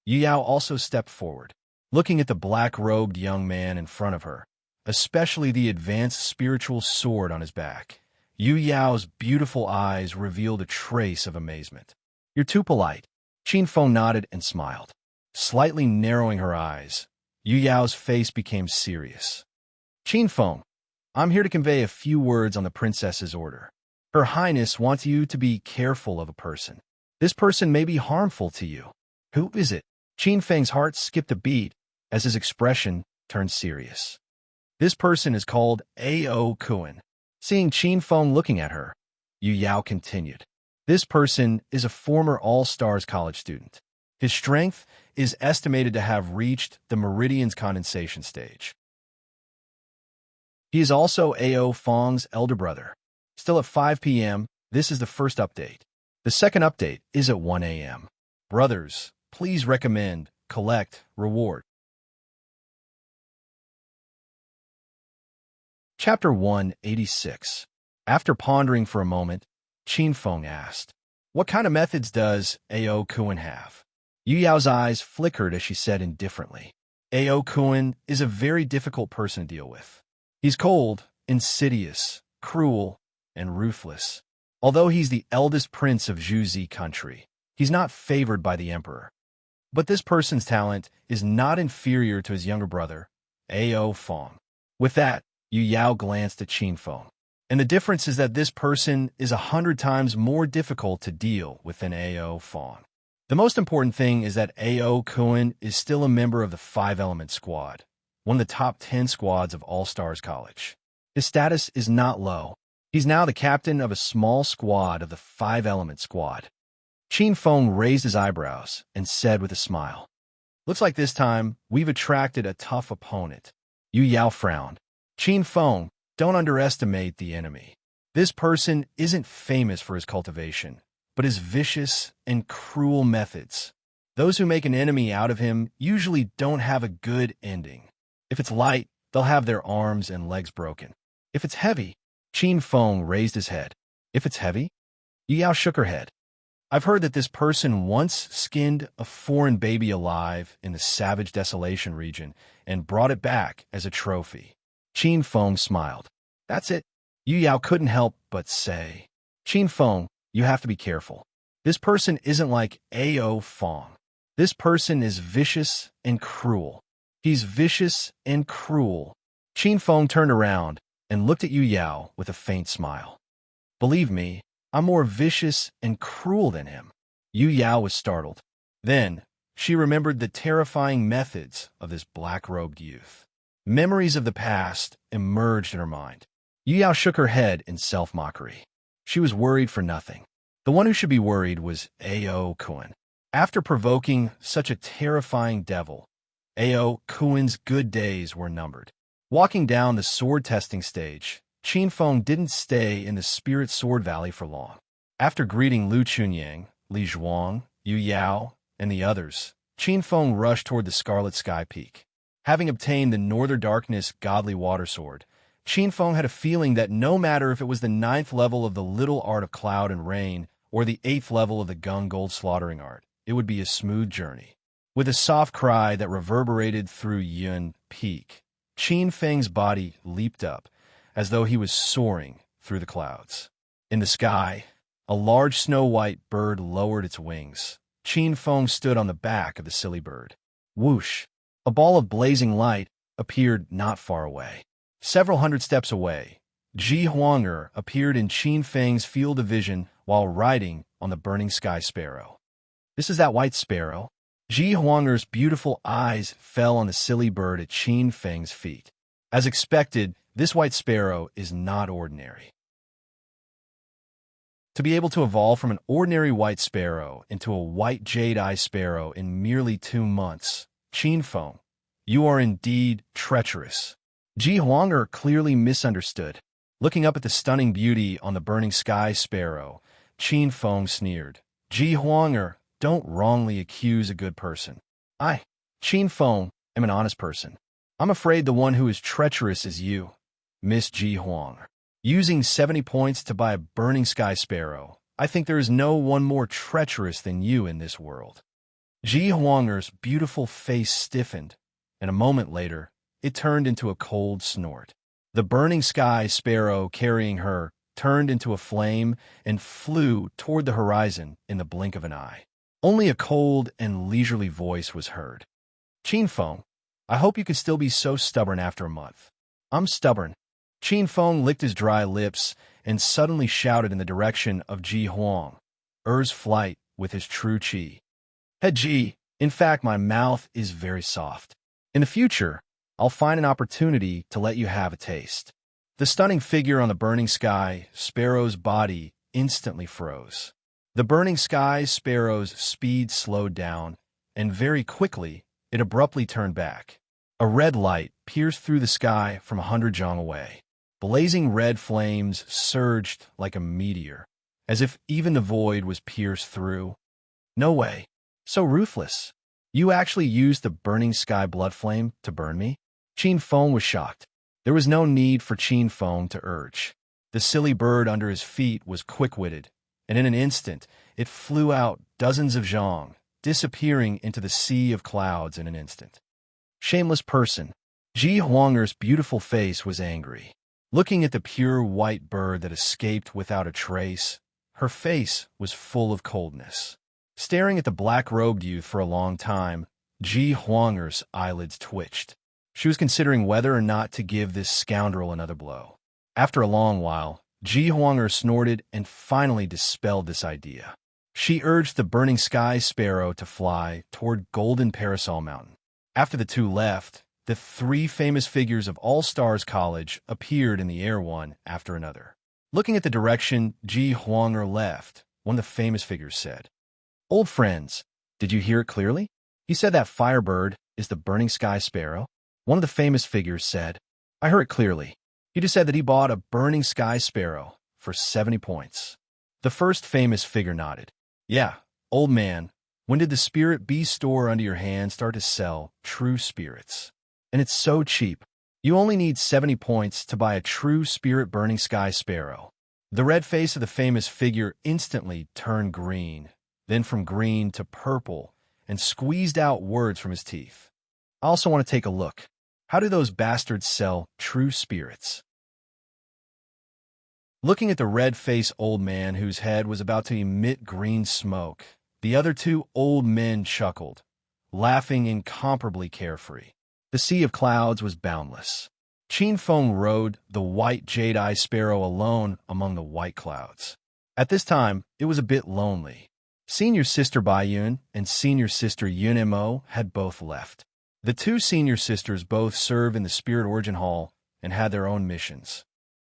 Yu Yao also stepped forward, looking at the black-robed young man in front of her, especially the advanced spiritual sword on his back. Yu Yao's beautiful eyes revealed a trace of amazement. "You're too polite." Qin Feng nodded and smiled. Slightly narrowing her eyes, Yu Yao's face became serious. "Qin Feng, I'm here to convey a few words on the princess's order. Her Highness wants you to be careful of a person. This person may be harmful to you." "Who is it?" Qin Feng's heart skipped a beat as his expression turned serious. "This person is called A.O. Kuan." Seeing Qin Feng looking at her, Yu Yao continued. "This person is a former All-Stars College student. His strength is estimated to have reached the Meridian's condensation stage. He is also A.O. Feng's elder brother. Still at 5 p.m., this is the first update. The second update is at 1 a.m. Brothers, please recommend, collect, reward." Chapter 186. After pondering for a moment, Qin Feng asked, "What kind of methods does A.O. Kuan have?" Yu Yao's eyes flickered as she said indifferently, "A.O. Kuan is a very difficult person to deal with. He's cold, insidious, cruel, and ruthless. Although he's the eldest prince of Zhuzi country, he's not favored by the emperor. But this person's talent is not inferior to his younger brother, Ao Fong. With that, Yu Yao glanced at Qin Feng. And the difference is that this person is 100 times more difficult to deal with than Ao Fong. The most important thing is that Ao Kuan is still a member of the 5-element squad, one of the top 10 squads of All-Stars College. His status is not low. He's now the captain of a small squad of the 5-element squad. Qin Feng raised his eyebrows and said with a smile, "Looks like this time we've attracted a tough opponent." Yu Yao frowned. "Qin Feng, don't underestimate the enemy. This person isn't famous for his cultivation, but his vicious and cruel methods. Those who make an enemy out of him usually don't have a good ending. If it's light, they'll have their arms and legs broken. If it's heavy," Qin Feng raised his head. "If it's heavy?" Yu Yao shook her head. "I've heard that this person once skinned a foreign baby alive in the Savage Desolation region and brought it back as a trophy." Qin Feng smiled. "That's it." Yu Yao couldn't help but say, "Qin Feng, you have to be careful. This person isn't like Ao Fong. This person is vicious and cruel. He's vicious and cruel." Qin Feng turned around and looked at Yu Yao with a faint smile. "Believe me, I'm more vicious and cruel than him." Yu Yao was startled. Then, she remembered the terrifying methods of this black-robed youth. Memories of the past emerged in her mind. Yu Yao shook her head in self-mockery. She was worried for nothing. The one who should be worried was Ao Kuan. After provoking such a terrifying devil, Ao Kuan's good days were numbered. Walking down the sword testing stage, Qin Feng didn't stay in the Spirit Sword Valley for long. After greeting Lu Chunyang, Li Zhuang, Yu Yao, and the others, Qin Feng rushed toward the Scarlet Sky Peak. Having obtained the Northern Darkness Godly Water Sword, Qin Feng had a feeling that no matter if it was the 9th level of the Little Art of Cloud and Rain or the 8th level of the Gung Gold Slaughtering Art, it would be a smooth journey. With a soft cry that reverberated through Yun Peak, Qin Feng's body leaped up, as though he was soaring through the clouds. In the sky, a large snow-white bird lowered its wings. Qin Feng stood on the back of the silly bird. Whoosh! A ball of blazing light appeared not far away. Several hundred steps away, Ji Huanger appeared in Qin Feng's field of vision while riding on the burning sky sparrow. "This is that white sparrow?" Ji Huanger's beautiful eyes fell on the silly bird at Qin Feng's feet. As expected, this white sparrow is not ordinary. To be able to evolve from an ordinary white sparrow into a white jade-eye sparrow in merely 2 months, Qin Feng, you are indeed treacherous. Ji Huanger clearly misunderstood. Looking up at the stunning beauty on the burning sky sparrow, Qin Feng sneered. "Ji Huanger, don't wrongly accuse a good person. I, Qin Feng, am an honest person. I'm afraid the one who is treacherous is you, Miss Ji Huanger. Using 70 points to buy a burning sky sparrow, I think there is no one more treacherous than you in this world." Ji Huanger's beautiful face stiffened, and a moment later, it turned into a cold snort. The burning sky sparrow carrying her turned into a flame and flew toward the horizon in the blink of an eye. Only a cold and leisurely voice was heard. "Qin Feng, I hope you could still be so stubborn after a month." "I'm stubborn." Qin Feng licked his dry lips and suddenly shouted in the direction of Ji Huang, Er's flight with his true qi. "Head Ji, in fact my mouth is very soft. In the future, I'll find an opportunity to let you have a taste." The stunning figure on the burning sky sparrow's body instantly froze. The burning sky sparrow's speed slowed down, and very quickly it abruptly turned back. A red light pierced through the sky from 100 zhang away. Blazing red flames surged like a meteor, as if even the void was pierced through. "No way. So ruthless. You actually used the burning sky blood flame to burn me?" Qin Feng was shocked. There was no need for Qin Feng to urge. The silly bird under his feet was quick-witted, and in an instant it flew out dozens of zhang, disappearing into the sea of clouds in an instant. "Shameless person. Ji Huanger's beautiful face was angry. Looking at the pure white bird that escaped without a trace, her face was full of coldness. Staring at the black-robed youth for a long time, Ji Huanger's eyelids twitched. She was considering whether or not to give this scoundrel another blow. After a long while, Ji Huanger snorted and finally dispelled this idea. She urged the burning sky sparrow to fly toward Golden Parasol Mountain. After the two left, the three famous figures of All Stars College appeared in the air one after another. Looking at the direction Ji Huanger left, one of the famous figures said, "Old friends, did you hear it clearly? He said that firebird is the burning sky sparrow." One of the famous figures said, "I heard it clearly. He just said that he bought a burning sky sparrow for 70 points. The first famous figure nodded. "Yeah, old man, when did the Spirit Bee store under your hand start to sell true spirits? And it's so cheap. You only need 70 points to buy a true spirit burning sky sparrow." The red face of the famous figure instantly turned green, then from green to purple, and squeezed out words from his teeth. "I also want to take a look. How do those bastards sell true spirits?" Looking at the red-faced old man whose head was about to emit green smoke, the other two old men chuckled, laughing incomparably carefree. The sea of clouds was boundless. Qin Feng rode the white jade-eye sparrow alone among the white clouds. At this time, it was a bit lonely. Senior sister Baiyun and senior sister Yunemo had both left. The two senior sisters both served in the Spirit Origin Hall and had their own missions.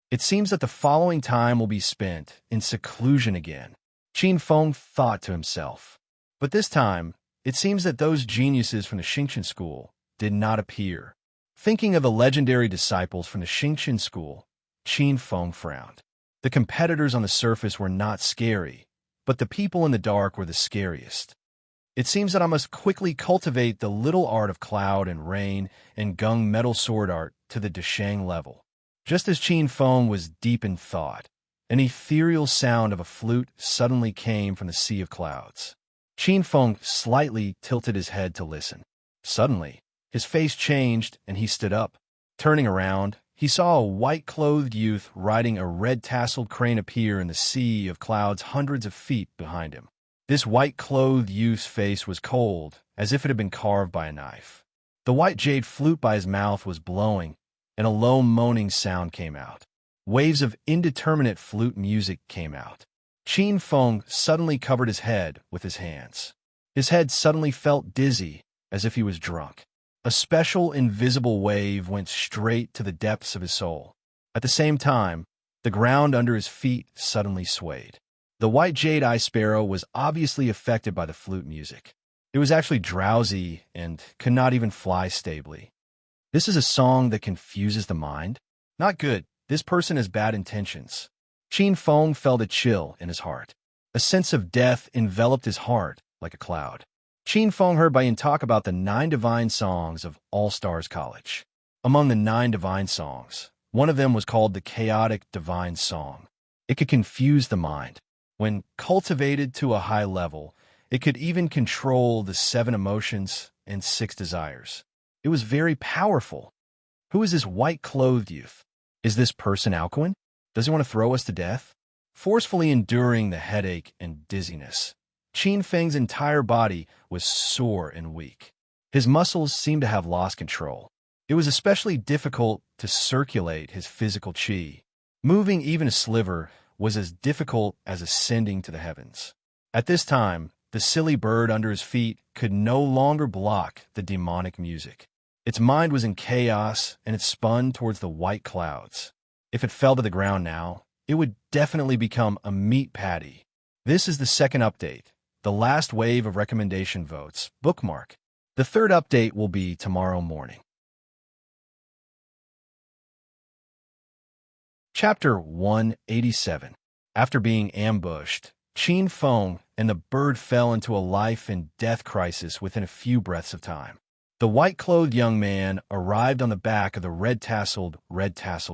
It seems that the following time will be spent in seclusion again, Qin Feng thought to himself. But this time, it seems that those geniuses from the Xingqian school did not appear. Thinking of the legendary disciples from the Xingqian school, Qin Feng frowned. The competitors on the surface were not scary, but the people in the dark were the scariest. It seems that I must quickly cultivate the little art of cloud and rain and gung metal sword art to the Deshang level. Just as Qin Feng was deep in thought, an ethereal sound of a flute suddenly came from the sea of clouds. Qin Feng slightly tilted his head to listen. Suddenly, his face changed and he stood up. Turning around, he saw a white-clothed youth riding a red-tasseled crane appear in the sea of clouds hundreds of feet behind him. This white-clothed youth's face was cold, as if it had been carved by a knife. The white jade flute by his mouth was blowing, and a low moaning sound came out. Waves of indeterminate flute music came out. Qin Feng suddenly covered his head with his hands. His head suddenly felt dizzy, as if he was drunk. A special invisible wave went straight to the depths of his soul. At the same time, the ground under his feet suddenly swayed. The white jade-eye sparrow was obviously affected by the flute music. It was actually drowsy and could not even fly stably. This is a song that confuses the mind? Not good. This person has bad intentions. Qin Feng felt a chill in his heart. A sense of death enveloped his heart like a cloud. Qin Feng heard Baiyun talk about the 9 divine songs of All Stars College. Among the 9 divine songs, one of them was called the Chaotic Divine Song. It could confuse the mind. When cultivated to a high level, it could even control the 7 emotions and 6 desires. It was very powerful. Who is this white-clothed youth? Is this person Alcuin? Does he want to throw us to death? Forcefully enduring the headache and dizziness, Qin Feng's entire body was sore and weak. His muscles seemed to have lost control. It was especially difficult to circulate his physical qi. Moving even a sliver was as difficult as ascending to the heavens. At this time, the silly bird under his feet could no longer block the demonic music. Its mind was in chaos, and it spun towards the white clouds. If it fell to the ground now, it would definitely become a meat patty. This is the second update, the last wave of recommendation votes. Bookmark. The third update will be tomorrow morning. Chapter 187. After being ambushed, Qin Feng and the bird fell into a life and death crisis within a few breaths of time. The white-clothed young man arrived on the back of the red-tasseled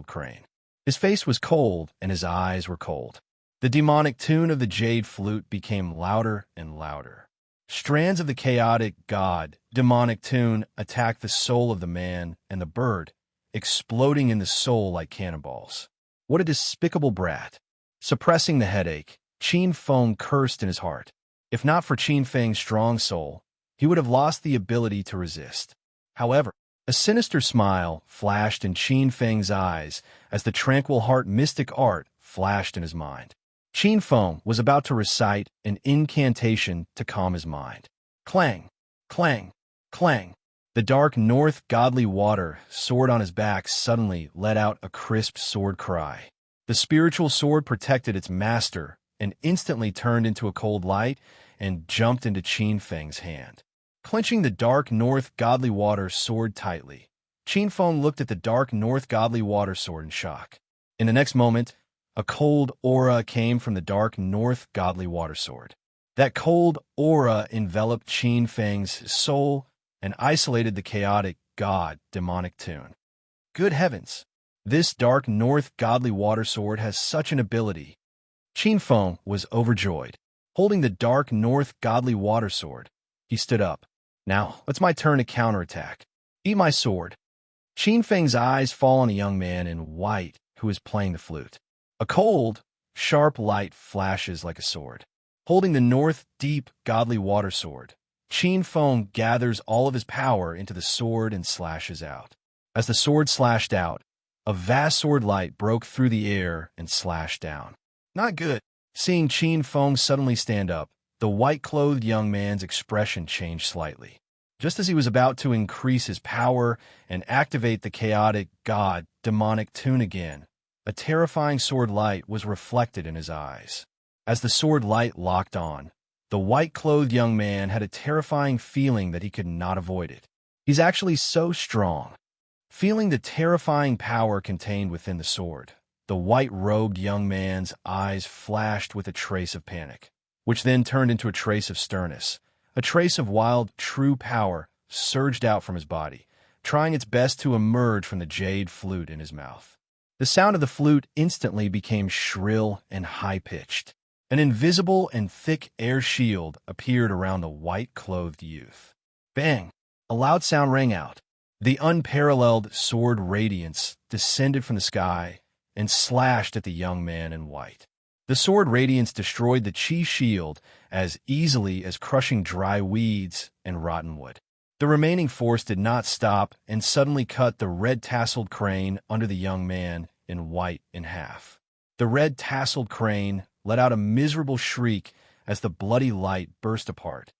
crane. His face was cold and his eyes were cold. The demonic tune of the jade flute became louder and louder. Strands of the chaotic god, demonic tune attacked the soul of the man and the bird, exploding in the soul like cannonballs. What a despicable brat. Suppressing the headache, Qin Feng cursed in his heart. If not for Qin Feng's strong soul, he would have lost the ability to resist. However, a sinister smile flashed in Qin Feng's eyes as the tranquil heart mystic art flashed in his mind. Qin Feng was about to recite an incantation to calm his mind. Clang, clang, clang. The dark north godly water sword on his back suddenly let out a crisp sword cry. The spiritual sword protected its master and instantly turned into a cold light and jumped into Qin Feng's hand. Clenching the dark north godly water sword tightly, Qin Feng looked at the dark north godly water sword in shock. In the next moment, a cold aura came from the dark north godly water sword. That cold aura enveloped Qin Feng's soul and isolated the chaotic god demonic tune. Good heavens! This dark north godly water sword has such an ability. Qin Feng was overjoyed. Holding the dark north godly water sword, he stood up. Now, it's my turn to counterattack. Eat my sword. Qin Feng's eyes fall on a young man in white who is playing the flute. A cold, sharp light flashes like a sword. Holding the north deep godly water sword, Qin Feng gathers all of his power into the sword and slashes out. As the sword slashed out, a vast sword light broke through the air and slashed down. Not good. Seeing Qin Feng suddenly stand up, the white-clothed young man's expression changed slightly. Just as he was about to increase his power and activate the chaotic god demonic tune again, a terrifying sword light was reflected in his eyes. As the sword light locked on, the white-clothed young man had a terrifying feeling that he could not avoid it. He's actually so strong. Feeling the terrifying power contained within the sword, the white-robed young man's eyes flashed with a trace of panic, which then turned into a trace of sternness. A trace of wild, true power surged out from his body, trying its best to emerge from the jade flute in his mouth. The sound of the flute instantly became shrill and high-pitched. An invisible and thick air shield appeared around the white-clothed youth. Bang! A loud sound rang out. The unparalleled sword radiance descended from the sky and slashed at the young man in white. The sword radiance destroyed the chi shield as easily as crushing dry weeds and rotten wood. The remaining force did not stop and suddenly cut the red-tasseled crane under the young man in white in half. The red-tasseled crane let out a miserable shriek as the bloody light burst apart,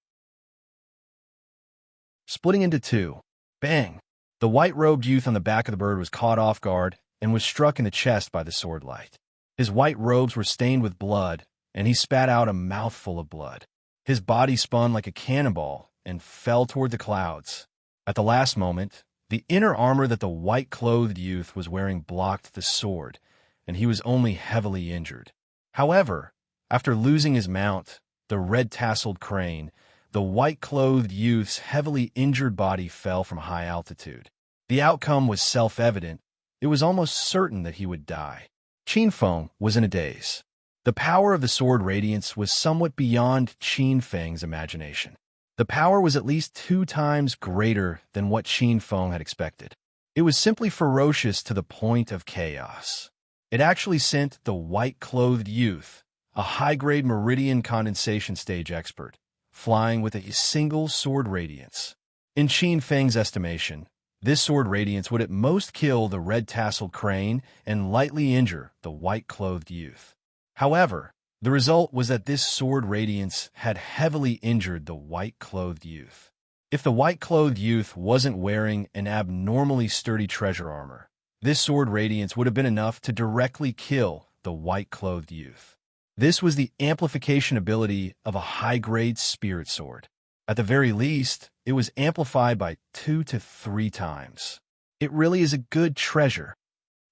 splitting into two. Bang! The white-robed youth on the back of the bird was caught off guard and was struck in the chest by the sword light. His white robes were stained with blood, and he spat out a mouthful of blood. His body spun like a cannonball and fell toward the clouds. At the last moment, the inner armor that the white-clothed youth was wearing blocked the sword, and he was only heavily injured. However, after losing his mount, the red-tasseled crane, the white-clothed youth's heavily injured body fell from high altitude. The outcome was self-evident. It was almost certain that he would die. Qin Feng was in a daze. The power of the sword radiance was somewhat beyond Qin Feng's imagination. The power was at least 2 times greater than what Qin Feng had expected. It was simply ferocious to the point of chaos. It actually sent the white-clothed youth, a high-grade meridian condensation stage expert, flying with a single sword radiance. In Qin Feng's estimation, this sword radiance would at most kill the red-tasseled crane and lightly injure the white-clothed youth. However, the result was that this sword radiance had heavily injured the white-clothed youth. If the white-clothed youth wasn't wearing an abnormally sturdy treasure armor, this sword radiance would have been enough to directly kill the white-clothed youth. This was the amplification ability of a high-grade spirit sword. At the very least, it was amplified by 2 to 3 times. It really is a good treasure.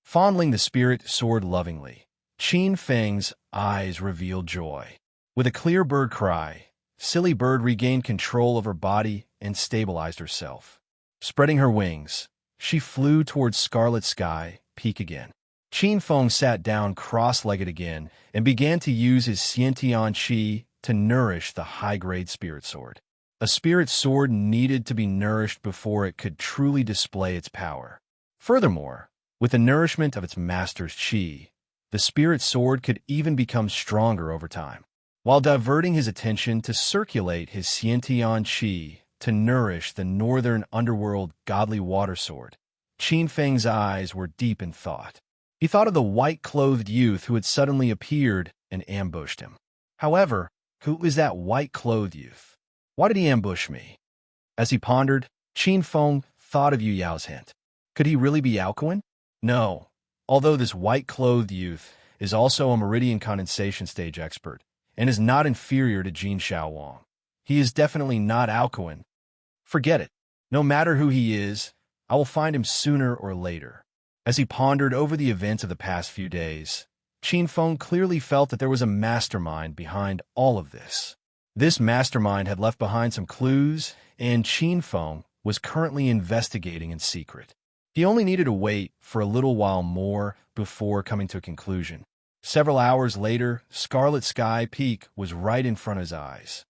Fondling the spirit sword lovingly, Qin Feng's eyes revealed joy. With a clear bird cry, Silly Bird regained control of her body and stabilized herself. Spreading her wings, she flew towards Scarlet Sky Peak again. Qin Feng sat down cross-legged again and began to use his Xiantian Qi to nourish the high-grade spirit sword. A spirit sword needed to be nourished before it could truly display its power. Furthermore, with the nourishment of its master's chi, the spirit sword could even become stronger over time. While diverting his attention to circulate his Xiantian chi to nourish the northern underworld godly water sword, Qin Feng's eyes were deep in thought. He thought of the white-clothed youth who had suddenly appeared and ambushed him. However, who is that white-clothed youth? Why did he ambush me? As he pondered, Qin Feng thought of Yu Yao's hint. Could he really be Alcuin? No. Although this white-clothed youth is also a meridian condensation stage expert and is not inferior to Jin Xiaowang, he is definitely not Alcuin. Forget it. No matter who he is, I will find him sooner or later. As he pondered over the events of the past few days, Qin Feng clearly felt that there was a mastermind behind all of this. This mastermind had left behind some clues, and Qin Feng was currently investigating in secret. He only needed to wait for a little while more before coming to a conclusion. Several hours later, Scarlet Sky Peak was right in front of his eyes.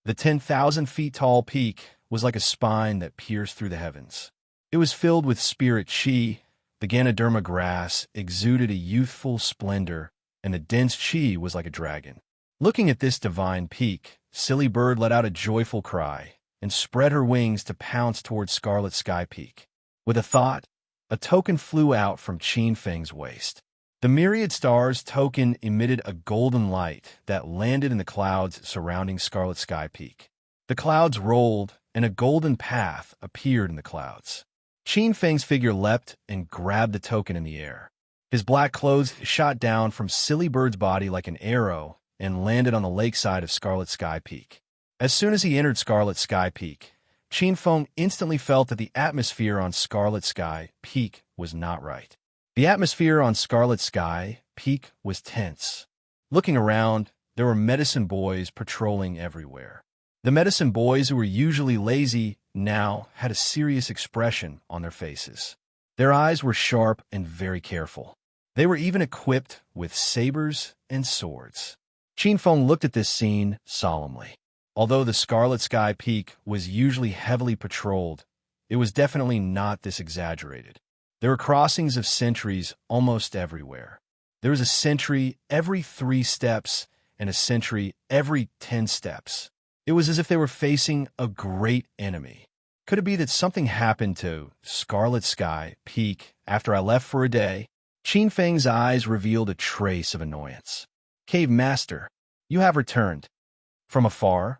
The 10,000 feet tall peak was like a spine that pierced through the heavens. It was filled with spirit chi. The Ganoderma grass exuded a youthful splendor, and the dense chi was like a dragon. Looking at this divine peak, Silly Bird let out a joyful cry and spread her wings to pounce towards Scarlet Sky Peak. With a thought, a token flew out from Qin Feng's waist. The myriad stars token emitted a golden light that landed in the clouds surrounding Scarlet Sky Peak. The clouds rolled, and a golden path appeared in the clouds. Qin Feng's figure leapt and grabbed the token in the air. His black clothes shot down from Silly Bird's body like an arrow and landed on the lakeside of Scarlet Sky Peak. As soon as he entered Scarlet Sky Peak, Qin Feng instantly felt that the atmosphere on Scarlet Sky Peak was not right. The atmosphere on Scarlet Sky Peak was tense. Looking around, there were medicine boys patrolling everywhere. The medicine boys, who were usually lazy, now had a serious expression on their faces. Their eyes were sharp and very careful. They were even equipped with sabers and swords. Qin Feng looked at this scene solemnly. Although the Scarlet Sky Peak was usually heavily patrolled, it was definitely not this exaggerated. There were crossings of sentries almost everywhere. There was a sentry every 3 steps and a sentry every 10 steps. It was as if they were facing a great enemy. Could it be that something happened to Scarlet Sky Peak after I left for a day? Qin Feng's eyes revealed a trace of annoyance. Cave Master, you have returned. From afar,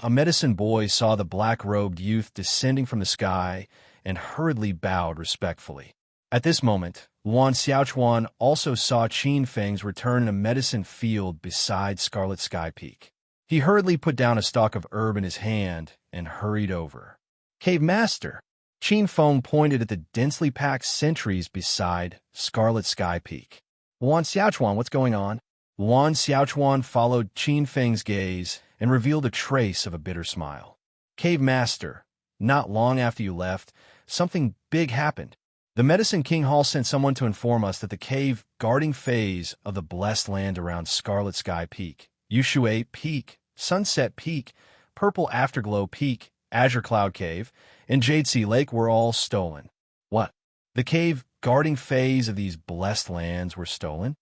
a medicine boy saw the black-robed youth descending from the sky and hurriedly bowed respectfully. At this moment, Luan Xiaochuan also saw Qin Feng's return in a medicine field beside Scarlet Sky Peak. He hurriedly put down a stalk of herb in his hand and hurried over. Cave Master! Qin Feng pointed at the densely packed sentries beside Scarlet Sky Peak. Luan Xiaochuan, what's going on? Luan Xiaochuan followed Qin Feng's gaze and revealed a trace of a bitter smile. Cave Master, not long after you left, something big happened. The Medicine King Hall sent someone to inform us that the cave guarding phase of the blessed land around Scarlet Sky Peak, Yushui Peak, Sunset Peak, Purple Afterglow Peak, Azure Cloud Cave, and Jade Sea Lake were all stolen. What? The cave guarding phase of these blessed lands were stolen?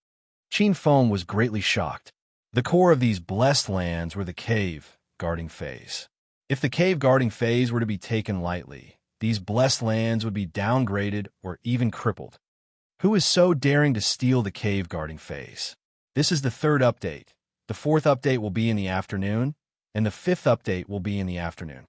Qin Feng was greatly shocked. The core of these blessed lands were the cave guarding phase. If the cave guarding phase were to be taken lightly, these blessed lands would be downgraded or even crippled. Who is so daring to steal the cave guarding phase? This is the 3rd update. The 4th update will be in the afternoon, and the 5th update will be in the afternoon.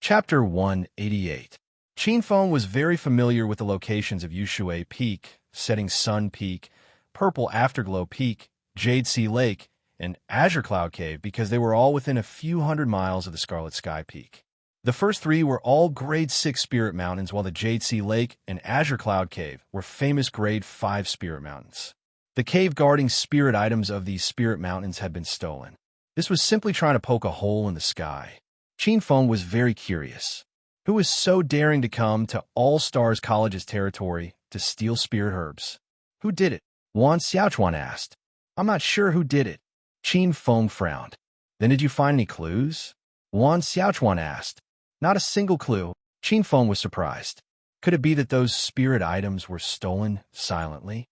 Chapter 188. Qin Feng was very familiar with the locations of Yushui Peak, Setting Sun Peak, Purple Afterglow Peak, Jade Sea Lake, and Azure Cloud Cave because they were all within a few hundred miles of the Scarlet Sky Peak. The first 3 were all Grade 6 Spirit Mountains, while the Jade Sea Lake and Azure Cloud Cave were famous Grade 5 Spirit Mountains. The cave-guarding spirit items of these Spirit Mountains had been stolen. This was simply trying to poke a hole in the sky. Qin Feng was very curious. Who was so daring to come to All Stars College's territory to steal spirit herbs. Who did it? Wan Xiaochuan asked. I'm not sure who did it. Qin Feng frowned. Then did you find any clues? Wan Xiaochuan asked. Not a single clue. Qin Feng was surprised. Could it be that those spirit items were stolen silently?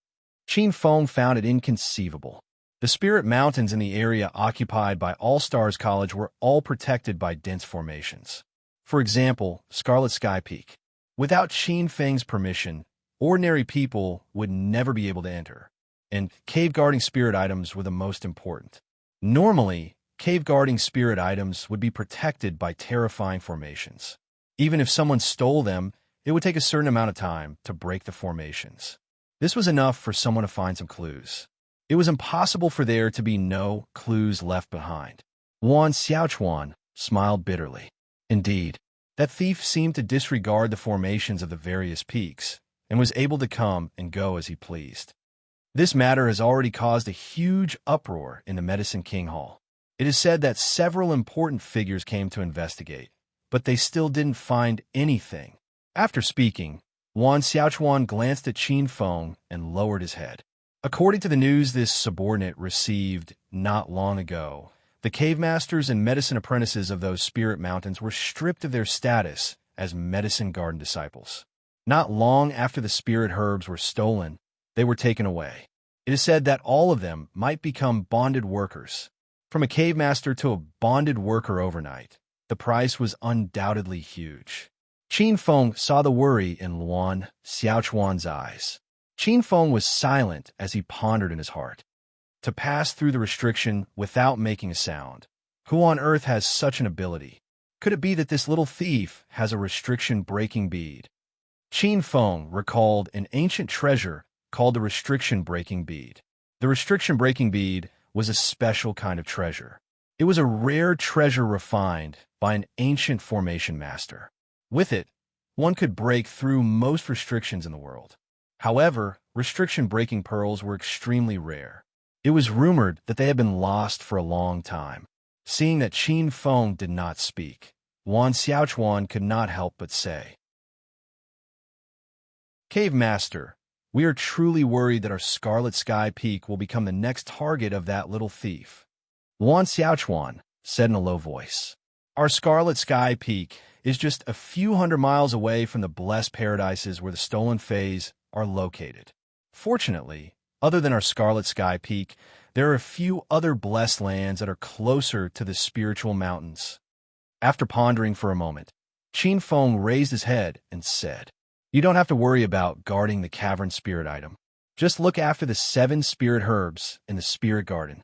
Qin Feng found it inconceivable. The spirit mountains in the area occupied by All Stars College were all protected by dense formations. For example, Scarlet Sky Peak. Without Qin Feng's permission, ordinary people would never be able to enter, and cave-guarding spirit items were the most important. Normally, cave-guarding spirit items would be protected by terrifying formations. Even if someone stole them, it would take a certain amount of time to break the formations. This was enough for someone to find some clues. It was impossible for there to be no clues left behind. Wan Xiaochuan smiled bitterly. Indeed, that thief seemed to disregard the formations of the various peaks and was able to come and go as he pleased. This matter has already caused a huge uproar in the Medicine King Hall. It is said that several important figures came to investigate, but they still didn't find anything. After speaking, Wan Xiaochuan glanced at Qin Feng and lowered his head. According to the news this subordinate received not long ago, the cave masters and medicine apprentices of those spirit mountains were stripped of their status as medicine garden disciples. Not long after the spirit herbs were stolen, they were taken away. It is said that all of them might become bonded workers. From a cave master to a bonded worker overnight, the price was undoubtedly huge. Qin Feng saw the worry in Wan Xiaochuan's eyes. Qin Feng was silent as he pondered in his heart. To pass through the restriction without making a sound. Who on earth has such an ability? Could it be that this little thief has a restriction-breaking bead? Qin Feng recalled an ancient treasure called the restriction-breaking bead. The restriction-breaking bead was a special kind of treasure. It was a rare treasure refined by an ancient formation master. With it, one could break through most restrictions in the world. However, restriction-breaking pearls were extremely rare. It was rumored that they had been lost for a long time. Seeing that Qin Feng did not speak, Wan Xiaochuan could not help but say, Cave Master, we are truly worried that our Scarlet Sky Peak will become the next target of that little thief. Wan Xiaochuan said in a low voice. Our Scarlet Sky Peak is just a few hundred miles away from the blessed paradises where the stolen fays are located. Fortunately, other than our Scarlet Sky Peak, there are a few other blessed lands that are closer to the spiritual mountains. After pondering for a moment, Qin Feng raised his head and said, You don't have to worry about guarding the cavern spirit item. Just look after the 7 spirit herbs in the spirit garden.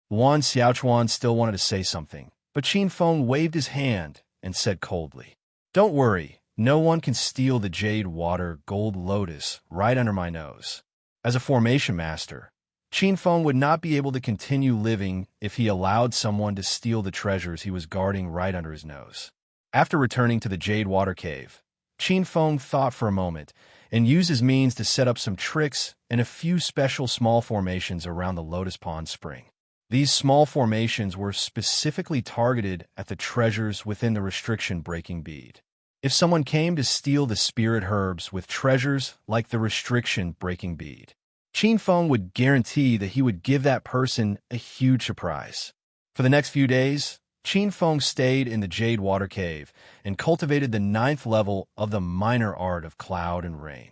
Wan Xiaochuan still wanted to say something, but Qin Feng waved his hand and said coldly, Don't worry, no one can steal the jade water gold lotus right under my nose. As a formation master, Qin Feng would not be able to continue living if he allowed someone to steal the treasures he was guarding right under his nose. After returning to the Jade Water Cave, Qin Feng thought for a moment and used his means to set up some tricks and a few special small formations around the Lotus Pond Spring. These small formations were specifically targeted at the treasures within the restriction-breaking bead. If someone came to steal the spirit herbs with treasures like the restriction-breaking bead, Qin Feng would guarantee that he would give that person a huge surprise. For the next few days, Qin Feng stayed in the Jade Water Cave and cultivated the 9th level of the minor art of cloud and rain.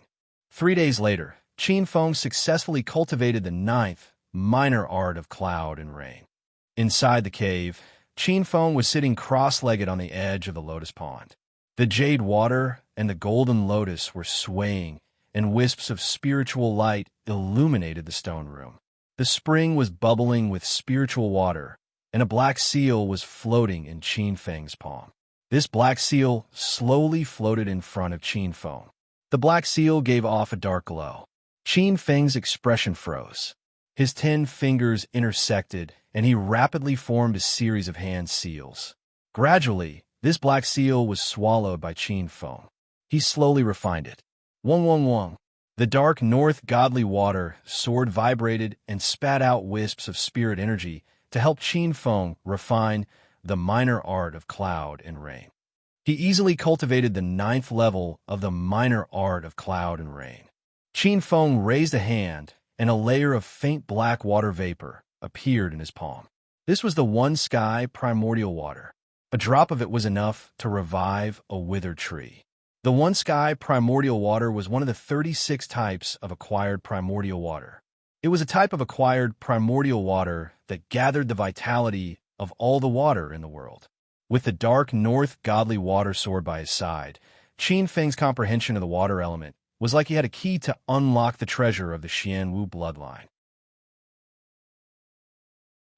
3 days later, Qin Feng successfully cultivated the 9th minor art of cloud and rain. Inside the cave, Qin Feng was sitting cross-legged on the edge of the lotus pond. The jade water and the golden lotus were swaying, and wisps of spiritual light illuminated the stone room. The spring was bubbling with spiritual water, and a black seal was floating in Qin Feng's palm. This black seal slowly floated in front of Qin Feng. The black seal gave off a dark glow. Qin Feng's expression froze. His 10 fingers intersected, and he rapidly formed a series of hand seals. Gradually, this black seal was swallowed by Qin Feng. He slowly refined it. Wong wong wong. The dark north godly water sword vibrated and spat out wisps of spirit energy to help Qin Feng refine the minor art of cloud and rain. He easily cultivated the 9th level of the minor art of cloud and rain. Qin Feng raised a hand, and a layer of faint black water vapor appeared in his palm. This was the one sky primordial water. A drop of it was enough to revive a withered tree. The one sky primordial water was one of the 36 types of acquired primordial water. It was a type of acquired primordial water that gathered the vitality of all the water in the world. With the dark north godly water sword by his side, Qin Feng's comprehension of the water element was like he had a key to unlock the treasure of the Xianwu bloodline.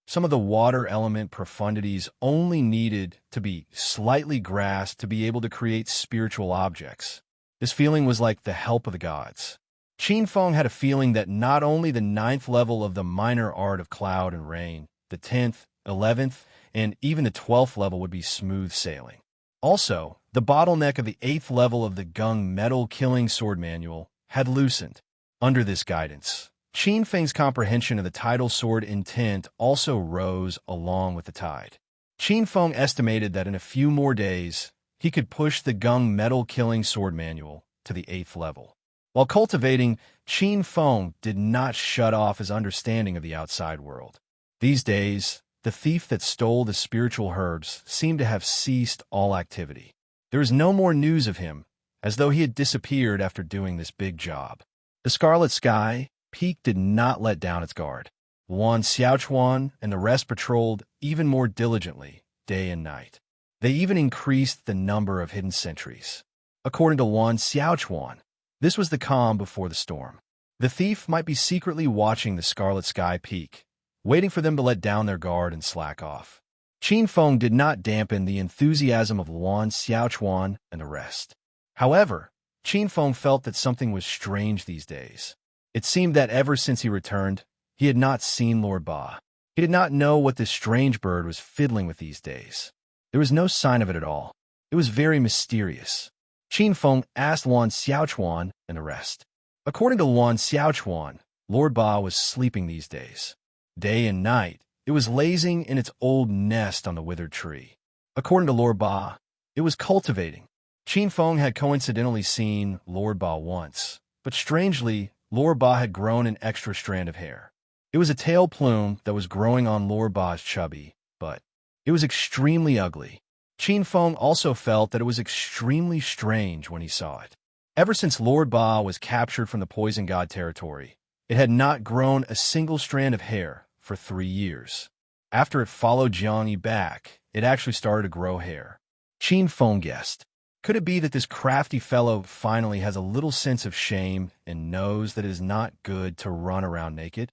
Some of the water element profundities only needed to be slightly grasped to be able to create spiritual objects. This feeling was like the help of the gods. Qin Feng had a feeling that not only the 9th level of the minor art of cloud and rain, the 10th, 11th, and even the 12th level would be smooth sailing. Also, the bottleneck of the 8th level of the Gung metal killing sword manual had loosened. Under this guidance, Qin Feng's comprehension of the tidal sword intent also rose along with the tide. Qin Feng estimated that in a few more days, he could push the Gung metal killing sword manual to the 8th level. While cultivating, Qin Feng did not shut off his understanding of the outside world. These days, the thief that stole the spiritual herbs seemed to have ceased all activity. There was no more news of him, as though he had disappeared after doing this big job. The Scarlet Sky Peak did not let down its guard. Wan Xiaochuan and the rest patrolled even more diligently, day and night. They even increased the number of hidden sentries. According to Wan Xiaochuan, this was the calm before the storm. The thief might be secretly watching the Scarlet Sky Peak, waiting for them to let down their guard and slack off. Qin Feng did not dampen the enthusiasm of Wan Xiaochuan and the rest. However, Qin Feng felt that something was strange these days. It seemed that ever since he returned, he had not seen Lord Ba. He did not know what this strange bird was fiddling with these days. There was no sign of it at all. It was very mysterious. Qin Feng asked Wan Xiaochuan and the rest. According to Wan Xiaochuan, Lord Ba was sleeping these days. Day and night, it was lazing in its old nest on the withered tree. According to Lord Ba, it was cultivating. Qin Feng had coincidentally seen Lord Ba once, but strangely, Lord Ba had grown an extra strand of hair. It was a tail plume that was growing on Lord Ba's chubby, but it was extremely ugly. Qin Feng also felt that it was extremely strange when he saw it. Ever since Lord Ba was captured from the Poison God territory, it had not grown a single strand of hair for 3 years. After it followed Jiang Yi back, it actually started to grow hair. Qin Feng guessed. Could it be that this crafty fellow finally has a little sense of shame and knows that it is not good to run around naked?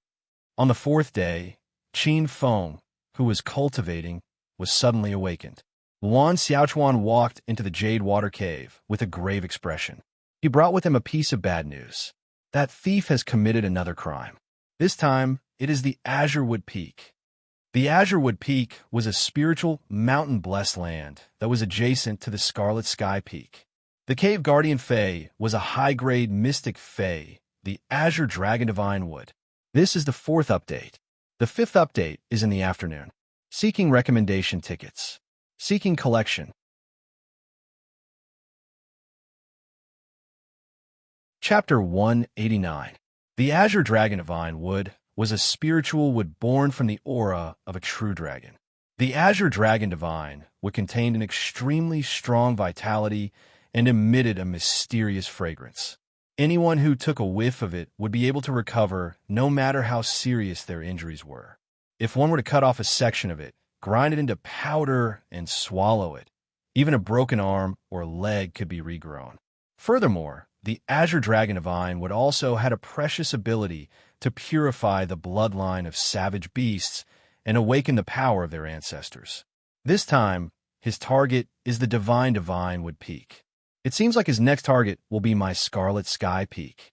On the 4th day, Qin Feng, who was cultivating, was suddenly awakened. Wan Xiaochuan walked into the Jade Water Cave with a grave expression. He brought with him a piece of bad news. That thief has committed another crime. This time, it is the Azure Wood Peak. The Azure Wood Peak was a spiritual, mountain-blessed land that was adjacent to the Scarlet Sky Peak. The Cave Guardian Fae was a high-grade mystic Fae, the Azure Dragon Divine Wood. This is the 4th update. The 5th update is in the afternoon. Seeking recommendation tickets. Seeking collection. Chapter 189. The Azure Dragon Divine Wood was a spiritual wood born from the aura of a true dragon. The Azure Dragon Divine would contained an extremely strong vitality and emitted a mysterious fragrance. Anyone who took a whiff of it would be able to recover no matter how serious their injuries were. If one were to cut off a section of it, grind it into powder, and swallow it, even a broken arm or leg could be regrown. Furthermore, the Azure Dragon Divine would also had a precious ability to purify the bloodline of savage beasts and awaken the power of their ancestors. This time, his target is the Divine Wood Peak. It seems like his next target will be my Scarlet Sky Peak.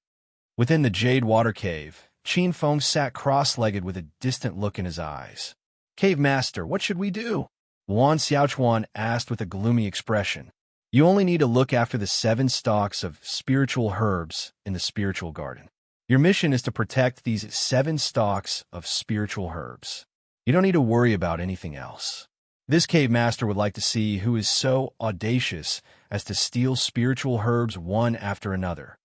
Within the Jade Water Cave, Qin Feng sat cross-legged with a distant look in his eyes. Cave Master, what should we do? Wan Xiaochuan asked with a gloomy expression. You only need to look after the 7 stalks of spiritual herbs in the spiritual garden. Your mission is to protect these 7 stalks of spiritual herbs. You don't need to worry about anything else. This cave master would like to see who is so audacious as to steal spiritual herbs one after another.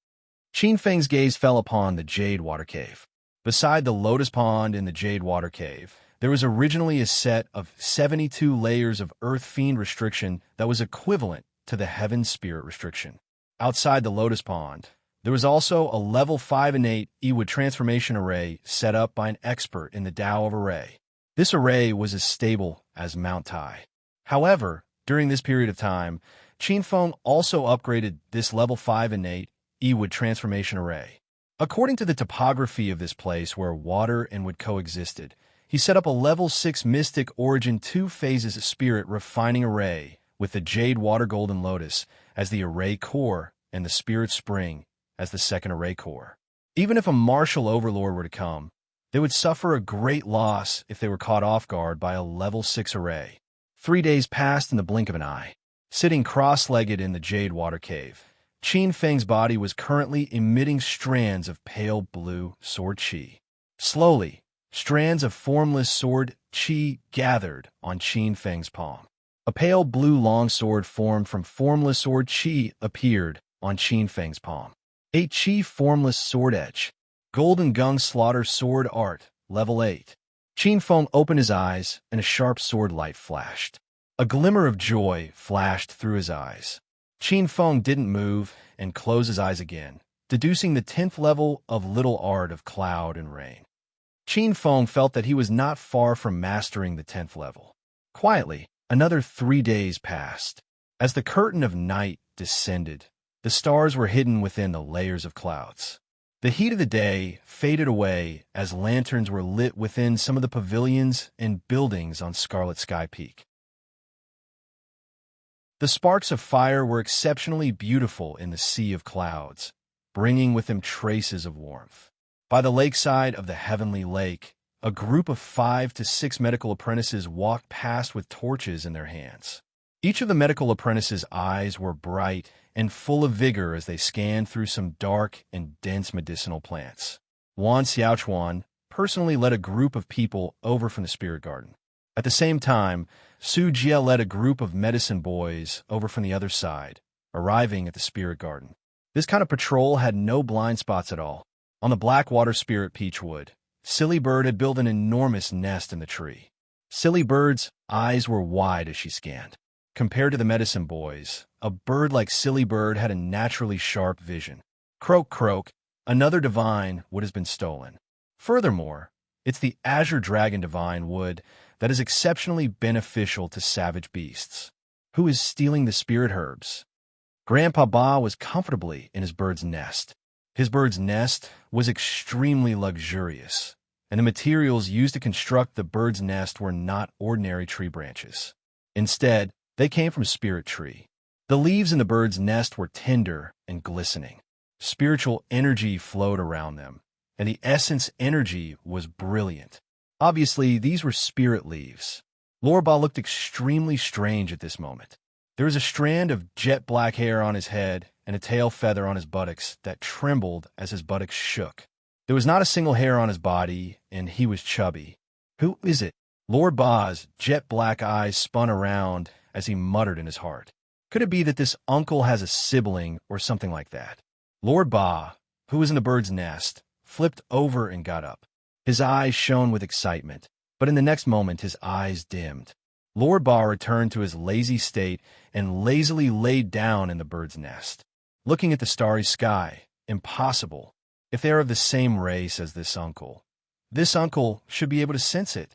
Qin Feng's gaze fell upon the Jade Water Cave. Beside the Lotus Pond in the Jade Water Cave, there was originally a set of 72 layers of Earth Fiend restriction that was equivalent to the Heaven Spirit restriction. Outside the Lotus Pond, there was also a level 5 innate Ewood transformation array set up by an expert in the Tao of Array. This array was as stable as Mount Tai. However, during this period of time, Qin Feng also upgraded this level 5 innate Ewood transformation array. According to the topography of this place where water and wood coexisted, he set up a level 6 Mystic Origin 2 Phases Spirit Refining Array with the Jade Water Golden Lotus as the array core and the Spirit Spring as the second array core. Even if a martial overlord were to come, they would suffer a great loss if they were caught off guard by a level 6 array. 3 days passed in the blink of an eye. Sitting cross-legged in the Jade Water Cave, Qin Feng's body was currently emitting strands of pale blue sword qi. Slowly, strands of formless sword qi gathered on Qin Feng's palm. A pale blue long sword formed from formless sword qi appeared on Qin Feng's palm. 8 qi formless sword edge. Golden Gung Slaughter Sword Art, level 8. Qin Feng opened his eyes and a sharp sword light flashed. A glimmer of joy flashed through his eyes. Qin Feng didn't move and closed his eyes again, deducing the 10th level of Little Art of Cloud and Rain. Qin Feng felt that he was not far from mastering the 10th level. Quietly, another 3 days passed. As the curtain of night descended, the stars were hidden within the layers of clouds. The heat of the day faded away as lanterns were lit within some of the pavilions and buildings on Scarlet Sky Peak. The sparks of fire were exceptionally beautiful in the sea of clouds, bringing with them traces of warmth. By the lakeside of the Heavenly Lake, a group of 5 to 6 medical apprentices walked past with torches in their hands. Each of the medical apprentices' eyes were bright and full of vigor as they scanned through some dark and dense medicinal plants. Wan Xiaochuan personally led a group of people over from the Spirit Garden. At the same time, Su Jia led a group of medicine boys over from the other side, arriving at the Spirit Garden. This kind of patrol had no blind spots at all. On the Blackwater Spirit Peachwood, Silly Bird had built an enormous nest in the tree. Silly Bird's eyes were wide as she scanned. Compared to the medicine boys, a bird like Silly Bird had a naturally sharp vision. Croak, croak, another divine wood has been stolen. Furthermore, it's the Azure Dragon divine wood that is exceptionally beneficial to savage beasts. Who is stealing the spirit herbs? Grandpa Ba was comfortably in his bird's nest. His bird's nest was extremely luxurious, and the materials used to construct the bird's nest were not ordinary tree branches. Instead, they came from a spirit tree. The leaves in the bird's nest were tender and glistening. Spiritual energy flowed around them, and the essence energy was brilliant. Obviously, these were spirit leaves. Lord Ba looked extremely strange at this moment. There was a strand of jet black hair on his head and a tail feather on his buttocks that trembled as his buttocks shook. There was not a single hair on his body, and he was chubby. Who is it? Lord Ba's jet black eyes spun around as he muttered in his heart. Could it be that this uncle has a sibling or something like that? Lord Ba, who was in the bird's nest, flipped over and got up. His eyes shone with excitement, but in the next moment his eyes dimmed. Lord Ba returned to his lazy state and lazily laid down in the bird's nest. Looking at the starry sky, impossible. If they are of the same race as this uncle should be able to sense it.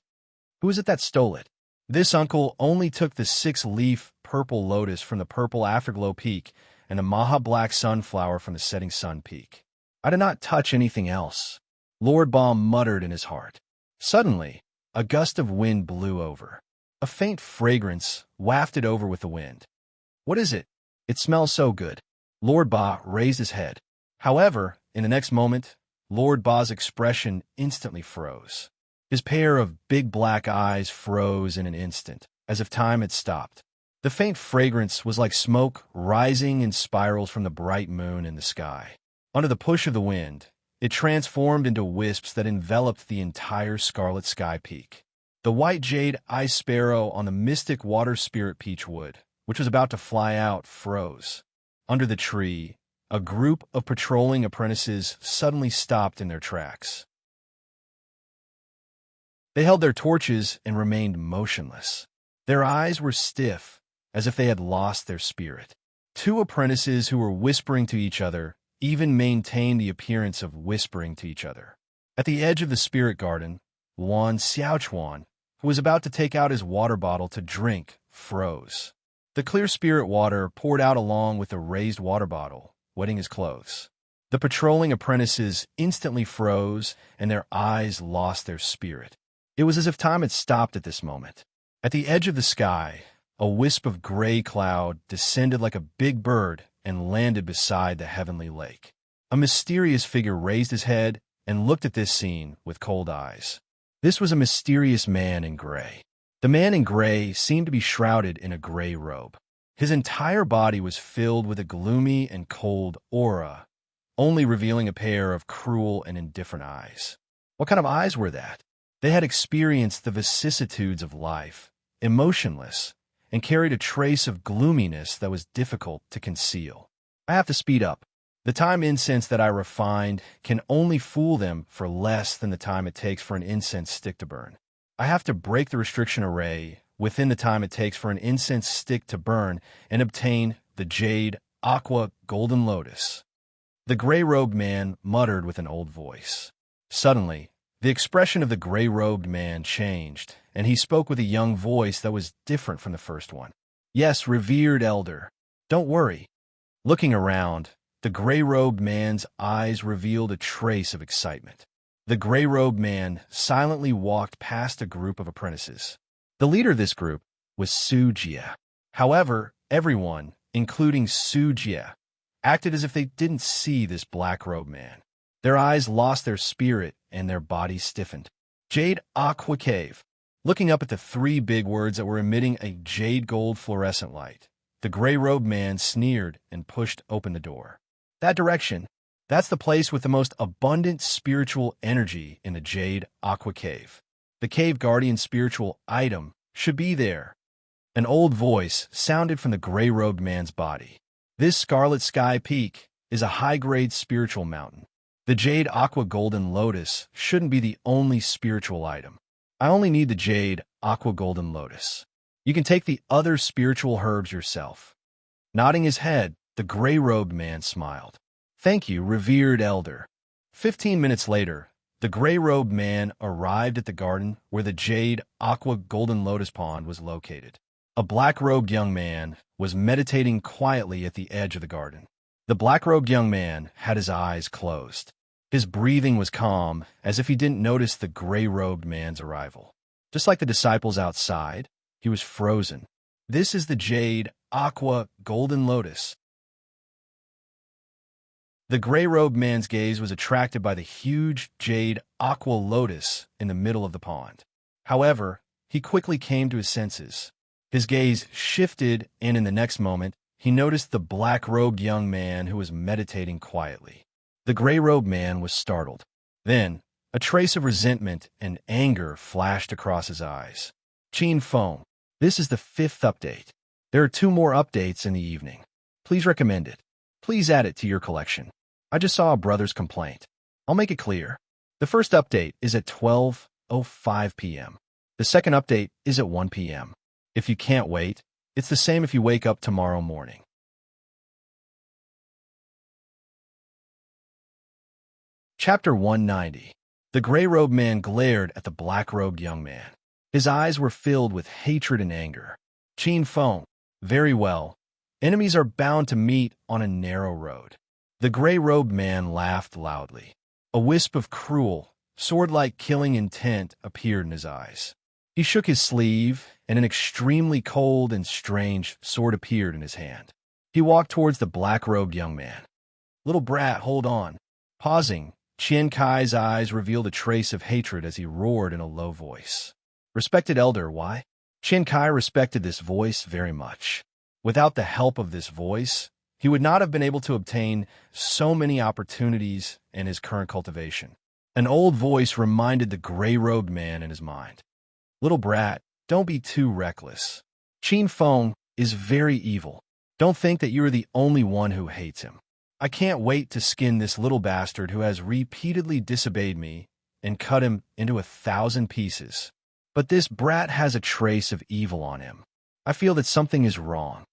Who is it that stole it? This uncle only took the 6-leaf purple lotus from the purple afterglow peak and the Maha Black sunflower from the setting sun peak. I did not touch anything else. Lord Ba muttered in his heart. Suddenly, a gust of wind blew over. A faint fragrance wafted over with the wind. What is it? It smells so good. Lord Ba raised his head. However, in the next moment, Lord Ba's expression instantly froze. His pair of big black eyes froze in an instant, as if time had stopped. The faint fragrance was like smoke rising in spirals from the bright moon in the sky. Under the push of the wind, it transformed into wisps that enveloped the entire Scarlet Sky Peak. The white jade ice sparrow on the mystic water spirit peachwood, which was about to fly out, froze. Under the tree, a group of patrolling apprentices suddenly stopped in their tracks. They held their torches and remained motionless. Their eyes were stiff, as if they had lost their spirit. Two apprentices who were whispering to each other even maintained the appearance of whispering to each other. At the edge of the spirit garden, Wan Xiaochuan, who was about to take out his water bottle to drink, froze. The clear spirit water poured out along with the raised water bottle, wetting his clothes. The patrolling apprentices instantly froze, and their eyes lost their spirit. It was as if time had stopped at this moment. At the edge of the sky, a wisp of gray cloud descended like a big bird and landed beside the heavenly lake. A mysterious figure raised his head and looked at this scene with cold eyes. This was a mysterious man in gray. The man in gray seemed to be shrouded in a gray robe. His entire body was filled with a gloomy and cold aura, only revealing a pair of cruel and indifferent eyes. What kind of eyes were that? They had experienced the vicissitudes of life, emotionless, and carried a trace of gloominess that was difficult to conceal. I have to speed up. The time incense that I refined can only fool them for less than the time it takes for an incense stick to burn. I have to break the restriction array within the time it takes for an incense stick to burn and obtain the jade, aqua, golden lotus. The gray-robed man muttered with an old voice. Suddenly, the expression of the gray-robed man changed, and he spoke with a young voice that was different from the first one. Yes, revered elder. Don't worry. Looking around, the gray-robed man's eyes revealed a trace of excitement. The gray-robed man silently walked past a group of apprentices. The leader of this group was Su Jie. However, everyone, including Su Jie, acted as if they didn't see this black-robed man. Their eyes lost their spirit and their bodies stiffened. Jade Aqua Cave. Looking up at the three big words that were emitting a jade-gold fluorescent light, the gray-robed man sneered and pushed open the door. That direction. That's the place with the most abundant spiritual energy in the Jade Aqua Cave. The cave guardian spiritual item should be there. An old voice sounded from the gray-robed man's body. This Scarlet Sky Peak is a high-grade spiritual mountain. The Jade Aqua Golden Lotus shouldn't be the only spiritual item. I only need the Jade Aqua Golden Lotus. You can take the other spiritual herbs yourself. Nodding his head, the gray-robed man smiled. Thank you, revered elder. 15 minutes later, the gray-robed man arrived at the garden where the Jade Aqua Golden Lotus Pond was located. A black-robed young man was meditating quietly at the edge of the garden. The black-robed young man had his eyes closed. His breathing was calm, as if he didn't notice the gray-robed man's arrival. Just like the disciples outside, he was frozen. This is the Jade Aqua Golden Lotus. The gray-robed man's gaze was attracted by the huge Jade Aqua Lotus in the middle of the pond. However, he quickly came to his senses. His gaze shifted, and in the next moment, he noticed the black-robed young man who was meditating quietly. The gray-robed man was startled. Then, a trace of resentment and anger flashed across his eyes. Qin Feng, this is the 5th update. There are 2 more updates in the evening. Please recommend it. Please add it to your collection. I just saw a brother's complaint. I'll make it clear. The first update is at 12:05 p.m. The second update is at 1 p.m. If you can't wait, it's the same if you wake up tomorrow morning. Chapter 190. The gray-robed man glared at the black-robed young man. His eyes were filled with hatred and anger. Qin Feng, very well. Enemies are bound to meet on a narrow road. The gray-robed man laughed loudly. A wisp of cruel, sword-like killing intent appeared in his eyes. He shook his sleeve, and an extremely cold and strange sword appeared in his hand. He walked towards the black-robed young man. Little brat, hold on. Pausing, Qian Kai's eyes revealed a trace of hatred as he roared in a low voice. Respected elder, why? Qian Kai respected this voice very much. Without the help of this voice, he would not have been able to obtain so many opportunities in his current cultivation. An old voice reminded the gray-robed man in his mind. Little brat, don't be too reckless. Qin Feng is very evil. Don't think that you are the only one who hates him. I can't wait to skin this little bastard who has repeatedly disobeyed me and cut him into 1,000 pieces. But this brat has a trace of evil on him. I feel that something is wrong.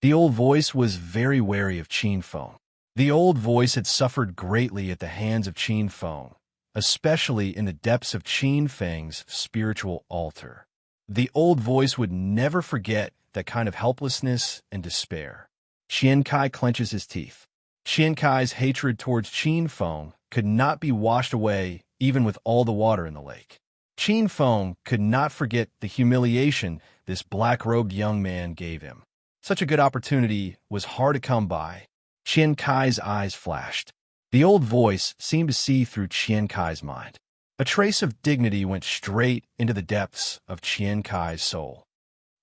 The old voice was very wary of Qin Feng. The old voice had suffered greatly at the hands of Qin Feng, especially in the depths of Qin Feng's spiritual altar. The old voice would never forget that kind of helplessness and despair. Qian Kai clenches his teeth. Qian Kai's hatred towards Qin Feng could not be washed away even with all the water in the lake. Qin Feng could not forget the humiliation this black-robed young man gave him. Such a good opportunity was hard to come by. Qian Kai's eyes flashed. The old voice seemed to see through Qian Kai's mind. A trace of dignity went straight into the depths of Qian Kai's soul.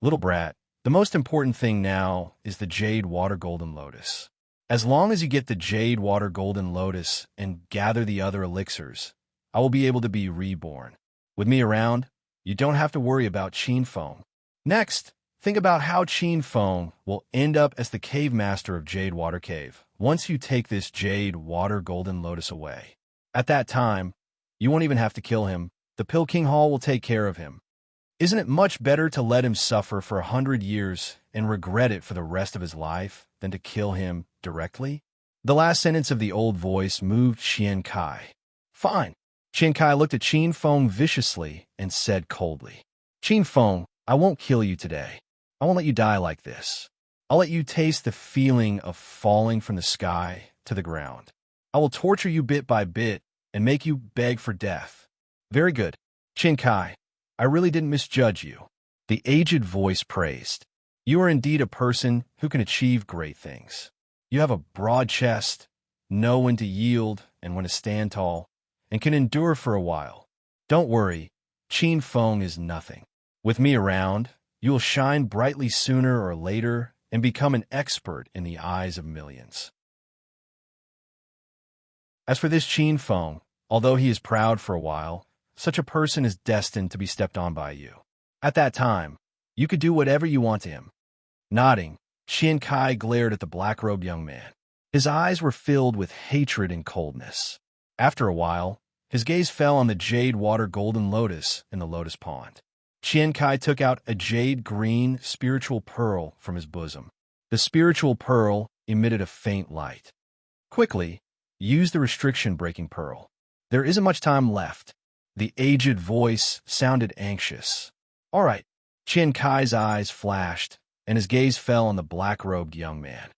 Little brat, the most important thing now is the Jade Water Golden Lotus. As long as you get the Jade Water Golden Lotus and gather the other elixirs, I will be able to be reborn. With me around, you don't have to worry about Qin Feng. Next, think about how Qin Feng will end up as the cave master of Jade Water Cave once you take this Jade Water Golden Lotus away. At that time, you won't even have to kill him. The Pill King Hall will take care of him. Isn't it much better to let him suffer for 100 years and regret it for the rest of his life than to kill him directly? The last sentence of the old voice moved Qian Kai. Fine. Qian Kai looked at Qin Feng viciously and said coldly, Qin Feng, I won't kill you today. I won't let you die like this. I'll let you taste the feeling of falling from the sky to the ground. I will torture you bit by bit and make you beg for death. Very good. Qian Kai, I really didn't misjudge you. The aged voice praised. You are indeed a person who can achieve great things. You have a broad chest, know when to yield and when to stand tall, and can endure for a while. Don't worry, Qin Feng is nothing. With me around, you will shine brightly sooner or later and become an expert in the eyes of millions. As for this Qin Feng, although he is proud for a while, such a person is destined to be stepped on by you. At that time, you could do whatever you want to him. Nodding, Qian Kai glared at the black-robed young man. His eyes were filled with hatred and coldness. After a while, his gaze fell on the Jade Water Golden Lotus in the Lotus Pond. Qian Kai took out a jade-green spiritual pearl from his bosom. The spiritual pearl emitted a faint light. Quickly, use the restriction-breaking pearl. There isn't much time left. The aged voice sounded anxious. All right. Qian Kai's eyes flashed, and his gaze fell on the black-robed young man.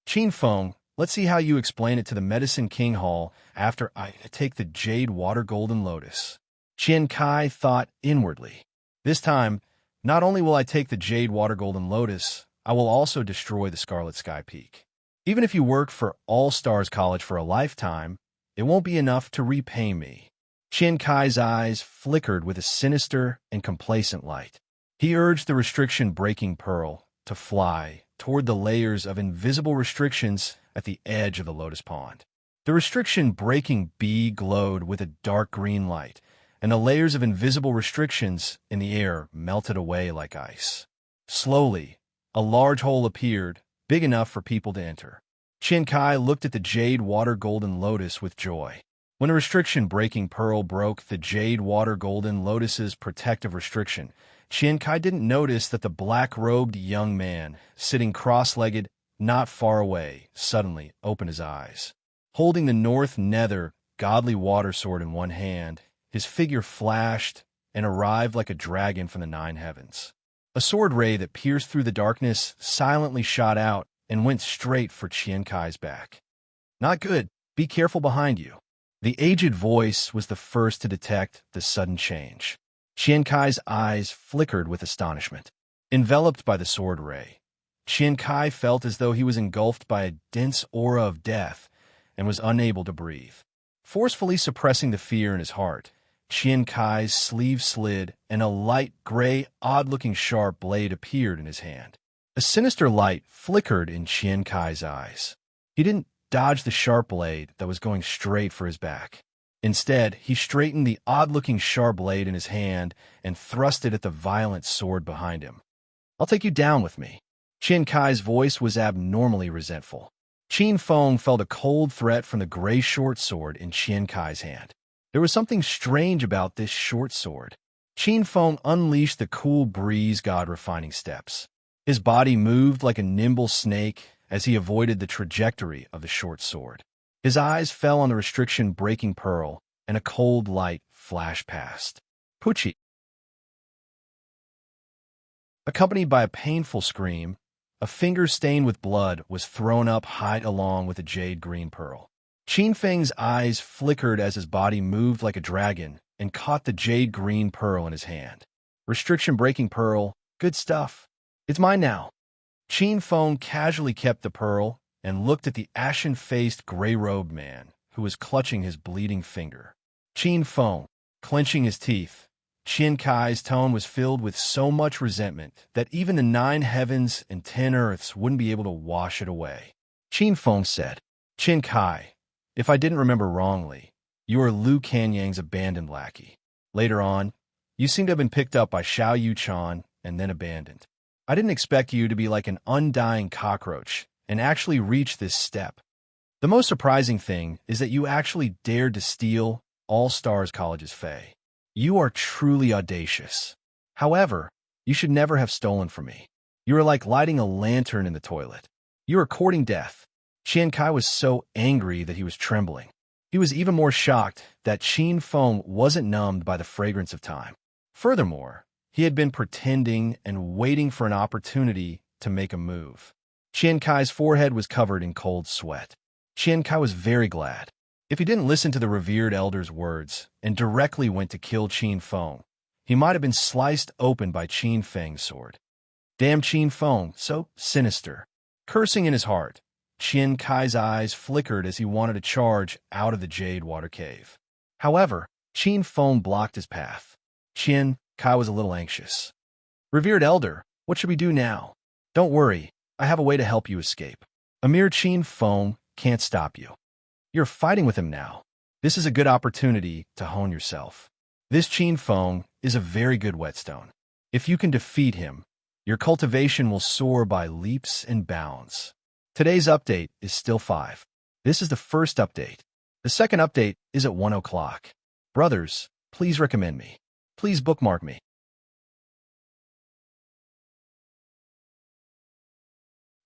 Qin Feng, let's see how you explain it to the Medicine King Hall after I take the Jade Water Golden Lotus. Qian Kai thought inwardly. This time, not only will I take the Jade Water Golden Lotus, I will also destroy the Scarlet Sky Peak. Even if you work for All Stars College for a lifetime, it won't be enough to repay me. Qian Kai's eyes flickered with a sinister and complacent light. He urged the restriction-breaking pearl to fly toward the layers of invisible restrictions at the edge of the Lotus Pond. The restriction-breaking bee glowed with a dark green light, and the layers of invisible restrictions in the air melted away like ice. Slowly, a large hole appeared, big enough for people to enter. Qian Kai looked at the Jade Water Golden Lotus with joy. When a restriction-breaking pearl broke the Jade Water Golden Lotus's protective restriction, Qian Kai didn't notice that the black-robed young man, sitting cross-legged not far away, suddenly opened his eyes. Holding the North Nether godly water sword in one hand, his figure flashed and arrived like a dragon from the 9 heavens. A sword ray that pierced through the darkness silently shot out and went straight for Qian Kai's back. Not good. Be careful behind you. The aged voice was the first to detect the sudden change. Qian Kai's eyes flickered with astonishment. Enveloped by the sword ray, Qian Kai felt as though he was engulfed by a dense aura of death and was unable to breathe. Forcefully suppressing the fear in his heart, Qian Kai's sleeve slid and a light gray, odd-looking sharp blade appeared in his hand. A sinister light flickered in Qian Kai's eyes. He didn't dodge the sharp blade that was going straight for his back. Instead, he straightened the odd-looking sharp blade in his hand and thrust it at the violent sword behind him. I'll take you down with me. Qian Kai's voice was abnormally resentful. Qin Feng felt a cold threat from the gray short sword in Qian Kai's hand. There was something strange about this short sword. Qin Feng unleashed the cool breeze god refining steps. His body moved like a nimble snake as he avoided the trajectory of the short sword. His eyes fell on the restriction-breaking pearl, and a cold light flashed past. Pucci. Accompanied by a painful scream, a finger stained with blood was thrown up high along with a jade-green pearl. Qin Feng's eyes flickered as his body moved like a dragon and caught the jade-green pearl in his hand. Restriction-breaking pearl, good stuff. It's mine now. Qin Feng casually kept the pearl and looked at the ashen-faced, gray-robed man who was clutching his bleeding finger. Qin Feng, clenching his teeth, Qian Kai's tone was filled with so much resentment that even the 9 heavens and 10 earths wouldn't be able to wash it away. Qin Feng said, Qian Kai, if I didn't remember wrongly, you are Lu Kanyang's abandoned lackey. Later on, you seem to have been picked up by Xiao Yuchan and then abandoned. I didn't expect you to be like an undying cockroach and actually reach this step. The most surprising thing is that you actually dared to steal All-Stars College's Fae. You are truly audacious. However, you should never have stolen from me. You are like lighting a lantern in the toilet. You are courting death. Qian Kai was so angry that he was trembling. He was even more shocked that Qin Feng wasn't numbed by the fragrance of time. Furthermore, he had been pretending and waiting for an opportunity to make a move. Qian Kai's forehead was covered in cold sweat. Qian Kai was very glad. If he didn't listen to the revered elder's words and directly went to kill Qin Feng, he might have been sliced open by Qin Feng's sword. Damn Qin Feng, so sinister. Cursing in his heart, Qian Kai's eyes flickered as he wanted to charge out of the Jade Water Cave. However, Qin Feng blocked his path. Qian Kai was a little anxious. Revered elder, what should we do now? Don't worry, I have a way to help you escape. A mere Qin Feng can't stop you. You're fighting with him now. This is a good opportunity to hone yourself. This Qin Feng is a very good whetstone. If you can defeat him, your cultivation will soar by leaps and bounds. Today's update is still 5. This is the first update. The second update is at 1 o'clock. Brothers, please recommend me. Please bookmark me.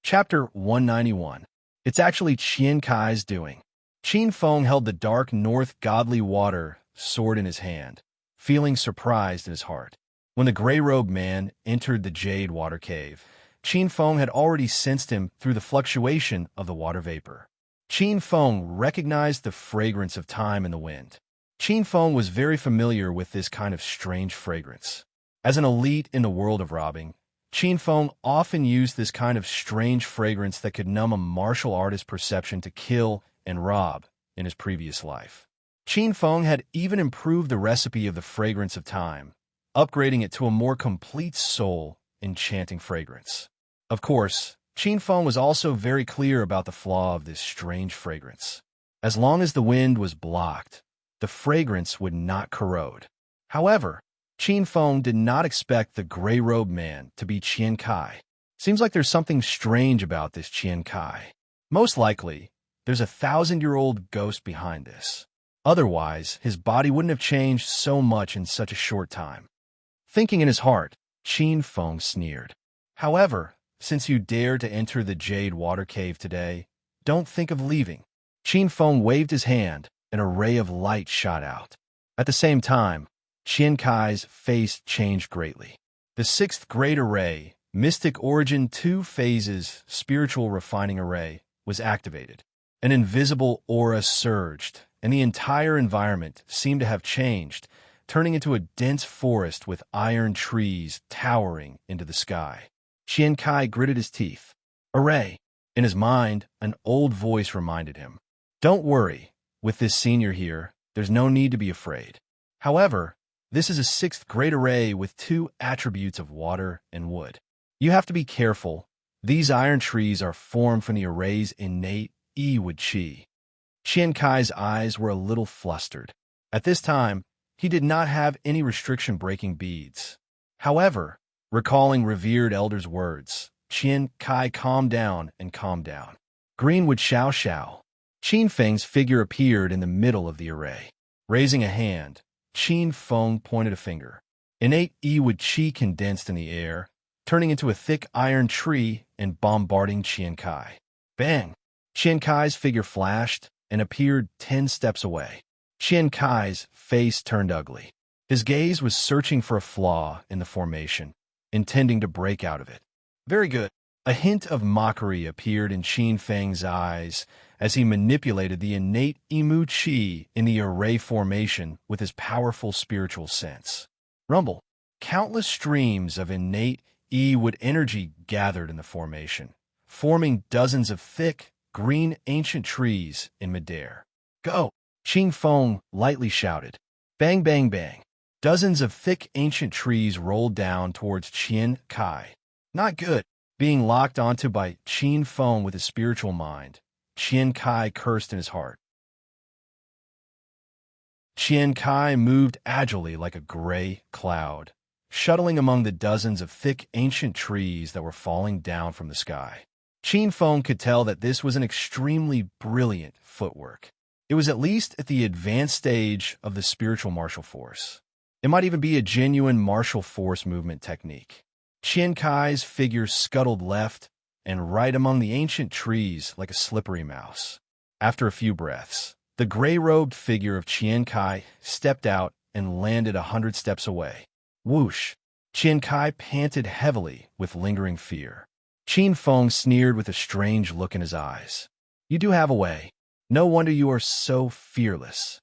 Chapter 191. It's actually Qian Kai's doing. Qin Feng held the dark north godly water sword in his hand, feeling surprised in his heart. When the gray-robed man entered the Jade Water Cave, Qin Feng had already sensed him through the fluctuation of the water vapor. Qin Feng recognized the fragrance of time in the wind. Qin Feng was very familiar with this kind of strange fragrance. As an elite in the world of robbing, Qin Feng often used this kind of strange fragrance that could numb a martial artist's perception to kill and rob in his previous life. Qin Feng had even improved the recipe of the fragrance of time, upgrading it to a more complete soul-enchanting fragrance. Of course, Qin Feng was also very clear about the flaw of this strange fragrance. As long as the wind was blocked, the fragrance would not corrode. However, Qin Feng did not expect the gray-robed man to be Qian Kai. Seems like there's something strange about this Qian Kai. Most likely, there's a 1,000-year-old ghost behind this. Otherwise, his body wouldn't have changed so much in such a short time. Thinking in his heart, Qin Feng sneered. However, since you dare to enter the Jade Water Cave today, don't think of leaving. Qin Feng waved his hand, and a ray of light shot out. At the same time, Qian Kai's face changed greatly. The 6th Great Array, Mystic Origin 2 Phases Spiritual Refining Array, was activated. An invisible aura surged, and the entire environment seemed to have changed, turning into a dense forest with iron trees towering into the sky. Qian Kai gritted his teeth. Array! In his mind, an old voice reminded him. Don't worry, with this senior here, there's no need to be afraid. However, this is a 6th Great Array with 2 attributes of water and wood. You have to be careful. These iron trees are formed from the array's innate wood chi. Qian Kai's eyes were a little flustered. At this time, he did not have any restriction-breaking beads. However, recalling revered elder's words, Qian Kai calmed down and calmed down. Green would xiao xiao. Qin Feng's figure appeared in the middle of the array. Raising a hand, Qin Feng pointed a finger. Innate Yi would qi condensed in the air, turning into a thick iron tree and bombarding Qian Kai. Bang! Qian Kai's figure flashed and appeared 10 steps away. Qian Kai's face turned ugly. His gaze was searching for a flaw in the formation, intending to break out of it. Very good. A hint of mockery appeared in Qin Feng's eyes as he manipulated the innate Imu Qi in the array formation with his powerful spiritual sense. Rumble. Countless streams of innate Yi would energy gathered in the formation, forming dozens of thick, green ancient trees in midair. Go! Qin Feng lightly shouted. Bang, bang, bang. Dozens of thick ancient trees rolled down towards Qian Kai. Not good. Being locked onto by Qin Feng with his spiritual mind, Qian Kai cursed in his heart. Qian Kai moved agilely like a gray cloud, shuttling among the dozens of thick ancient trees that were falling down from the sky. Qin Feng could tell that this was an extremely brilliant footwork. It was at least at the advanced stage of the spiritual martial force. It might even be a genuine martial force movement technique. Qian Kai's figure scuttled left and right among the ancient trees like a slippery mouse. After a few breaths, the gray-robed figure of Qian Kai stepped out and landed 100 steps away. Whoosh! Qian Kai panted heavily with lingering fear. Qin Feng sneered with a strange look in his eyes. You do have a way. No wonder you are so fearless.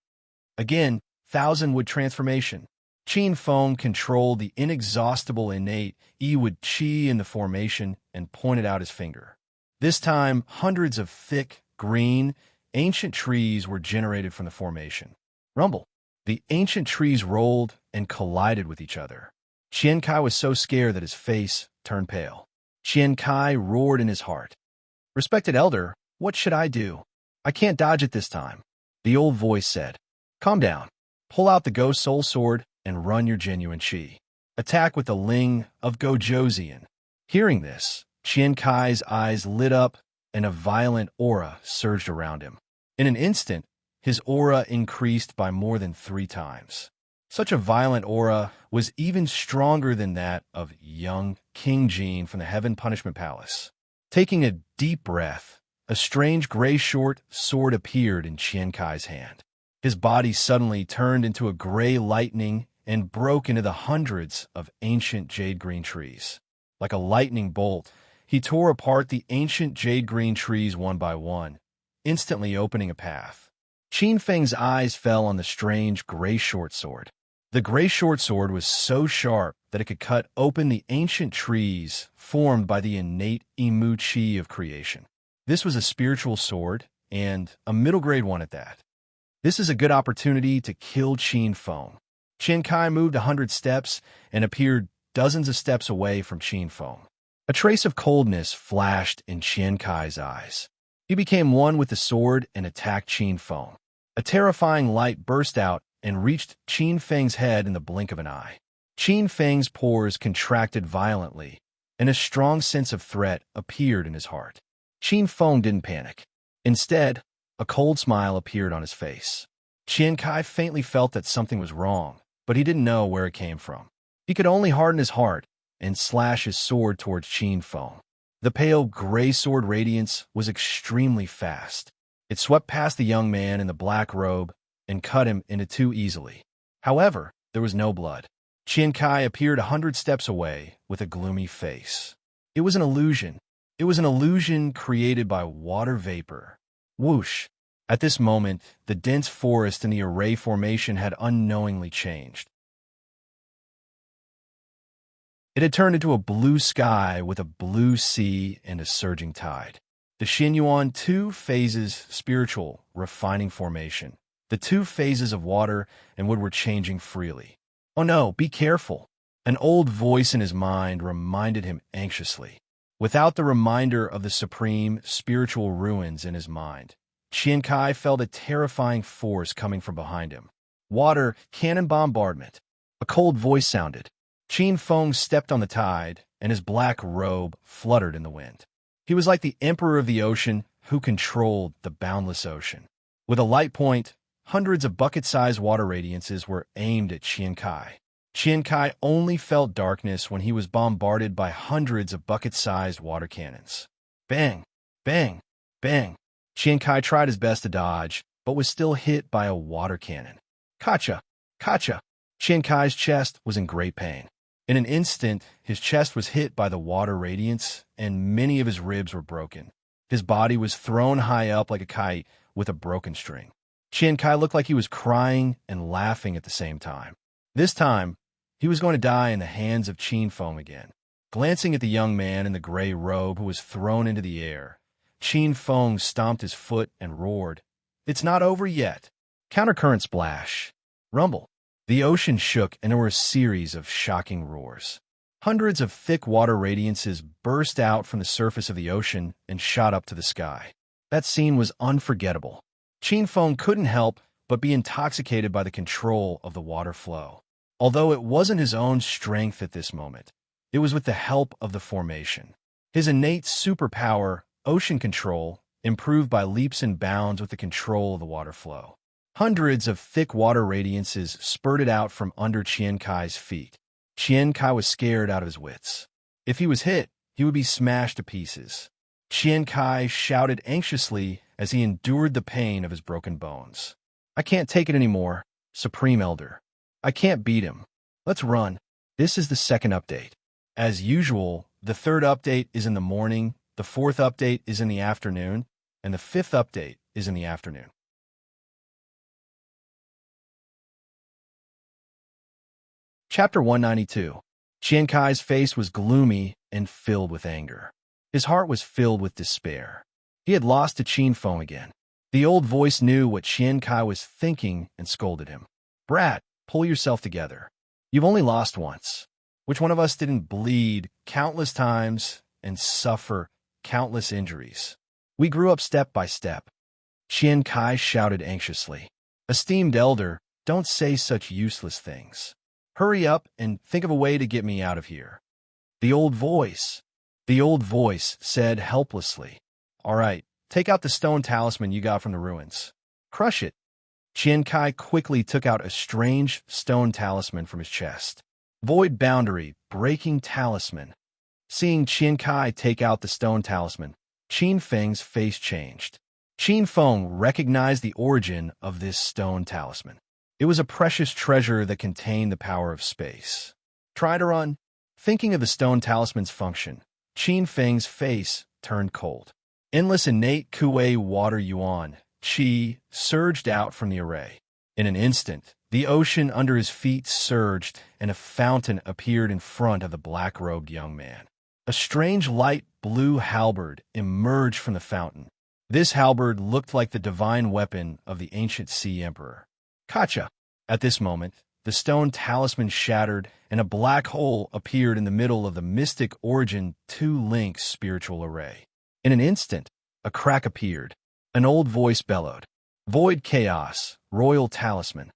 Again, thousand-wood transformation. Qin Feng controlled the inexhaustible innate Yi would qi in the formation and pointed out his finger. This time, hundreds of thick, green, ancient trees were generated from the formation. Rumble. The ancient trees rolled and collided with each other. Qian Kai was so scared that his face turned pale. Qian Kai roared in his heart. Respected elder, what should I do? I can't dodge it this time. The old voice said. Calm down. Pull out the Ghost Soul Sword and run your genuine qi. Attack with the Ling of Gojoseon. Hearing this, Qian Kai's eyes lit up and a violent aura surged around him. In an instant, his aura increased by more than 3 times. Such a violent aura was even stronger than that of young King Jin from the Heaven Punishment Palace. Taking a deep breath, a strange gray short sword appeared in Qian Kai's hand. His body suddenly turned into a gray lightning and broke into the hundreds of ancient jade-green trees. Like a lightning bolt, he tore apart the ancient jade-green trees one by one, instantly opening a path. Qin Feng's eyes fell on the strange gray short sword. The gray short sword was so sharp that it could cut open the ancient trees formed by the innate Imu Qi of creation. This was a spiritual sword, and a middle-grade one at that. This is a good opportunity to kill Qin Feng. Qian Kai moved 100 steps and appeared dozens of steps away from Qin Feng. A trace of coldness flashed in Qian Kai's eyes. He became one with the sword and attacked Qin Feng. A terrifying light burst out and reached Qin Feng's head in the blink of an eye. Qin Feng's pores contracted violently, and a strong sense of threat appeared in his heart. Qin Feng didn't panic. Instead, a cold smile appeared on his face. Qian Kai faintly felt that something was wrong, but he didn't know where it came from. He could only harden his heart and slash his sword towards Qin Feng. The pale gray sword radiance was extremely fast. It swept past the young man in the black robe and cut him into 2 easily. However, there was no blood. Qian Kai appeared 100 steps away with a gloomy face. It was an illusion. It was an illusion created by water vapor. Whoosh! At this moment, the dense forest in the array formation had unknowingly changed. It had turned into a blue sky with a blue sea and a surging tide. The Xinyuan 2 phases spiritual refining formation. The 2 phases of water and wood were changing freely. Oh no, be careful! An old voice in his mind reminded him anxiously. Without the reminder of the supreme spiritual ruins in his mind, Qian Kai felt a terrifying force coming from behind him. Water, cannon bombardment. A cold voice sounded. Qin Feng stepped on the tide, and his black robe fluttered in the wind. He was like the emperor of the ocean, who controlled the boundless ocean. With a light point, hundreds of bucket-sized water radiances were aimed at Qian Kai. Qian Kai only felt darkness when he was bombarded by hundreds of bucket-sized water cannons. Bang! Bang! Bang! Qian Kai tried his best to dodge, but was still hit by a water cannon. Kacha! Kacha! Qian Kai's chest was in great pain. In an instant, his chest was hit by the water radiance, and many of his ribs were broken. His body was thrown high up like a kite with a broken string. Qian Kai looked like he was crying and laughing at the same time. This time, he was going to die in the hands of Qin Feng again. Glancing at the young man in the gray robe who was thrown into the air, Qin Feng stomped his foot and roared, "It's not over yet." Countercurrent splash. Rumble. The ocean shook and there were a series of shocking roars. Hundreds of thick water radiances burst out from the surface of the ocean and shot up to the sky. That scene was unforgettable. Qin Feng couldn't help but be intoxicated by the control of the water flow. Although it wasn't his own strength at this moment, it was with the help of the formation. His innate superpower, ocean control, improved by leaps and bounds with the control of the water flow. Hundreds of thick water radiances spurted out from under Qian Kai's feet. Qian Kai was scared out of his wits. If he was hit, he would be smashed to pieces. Qian Kai shouted anxiously as he endured the pain of his broken bones. "I can't take it anymore, Supreme Elder. I can't beat him. Let's run." This is the second update. As usual, the third update is in the morning, the fourth update is in the afternoon, and the fifth update is in the afternoon. Chapter 192. Qian Kai's face was gloomy and filled with anger. His heart was filled with despair. He had lost to Qin Feng again. The old voice knew what Qian Kai was thinking and scolded him. "Brat, pull yourself together. You've only lost once. Which one of us didn't bleed countless times and suffer countless injuries? We grew up step by step." Qian Kai shouted anxiously. "Esteemed elder, don't say such useless things. Hurry up and think of a way to get me out of here." The old voice said helplessly. "All right, take out the stone talisman you got from the ruins. Crush it." Qian Kai quickly took out a strange stone talisman from his chest. Void boundary, breaking talisman. Seeing Qian Kai take out the stone talisman, Qin Feng's face changed. Qin Feng recognized the origin of this stone talisman. It was a precious treasure that contained the power of space. Try to run. Thinking of the stone talisman's function, Qin Feng's face turned cold. Endless innate Kuei water yuan, qi, surged out from the array. In an instant, the ocean under his feet surged and a fountain appeared in front of the black-robed young man. A strange light blue halberd emerged from the fountain. This halberd looked like the divine weapon of the ancient Sea Emperor. Kacha! At this moment, the stone talisman shattered and a black hole appeared in the middle of the mystic origin 2-link spiritual array. In an instant, a crack appeared. An old voice bellowed, "Void chaos, royal talisman."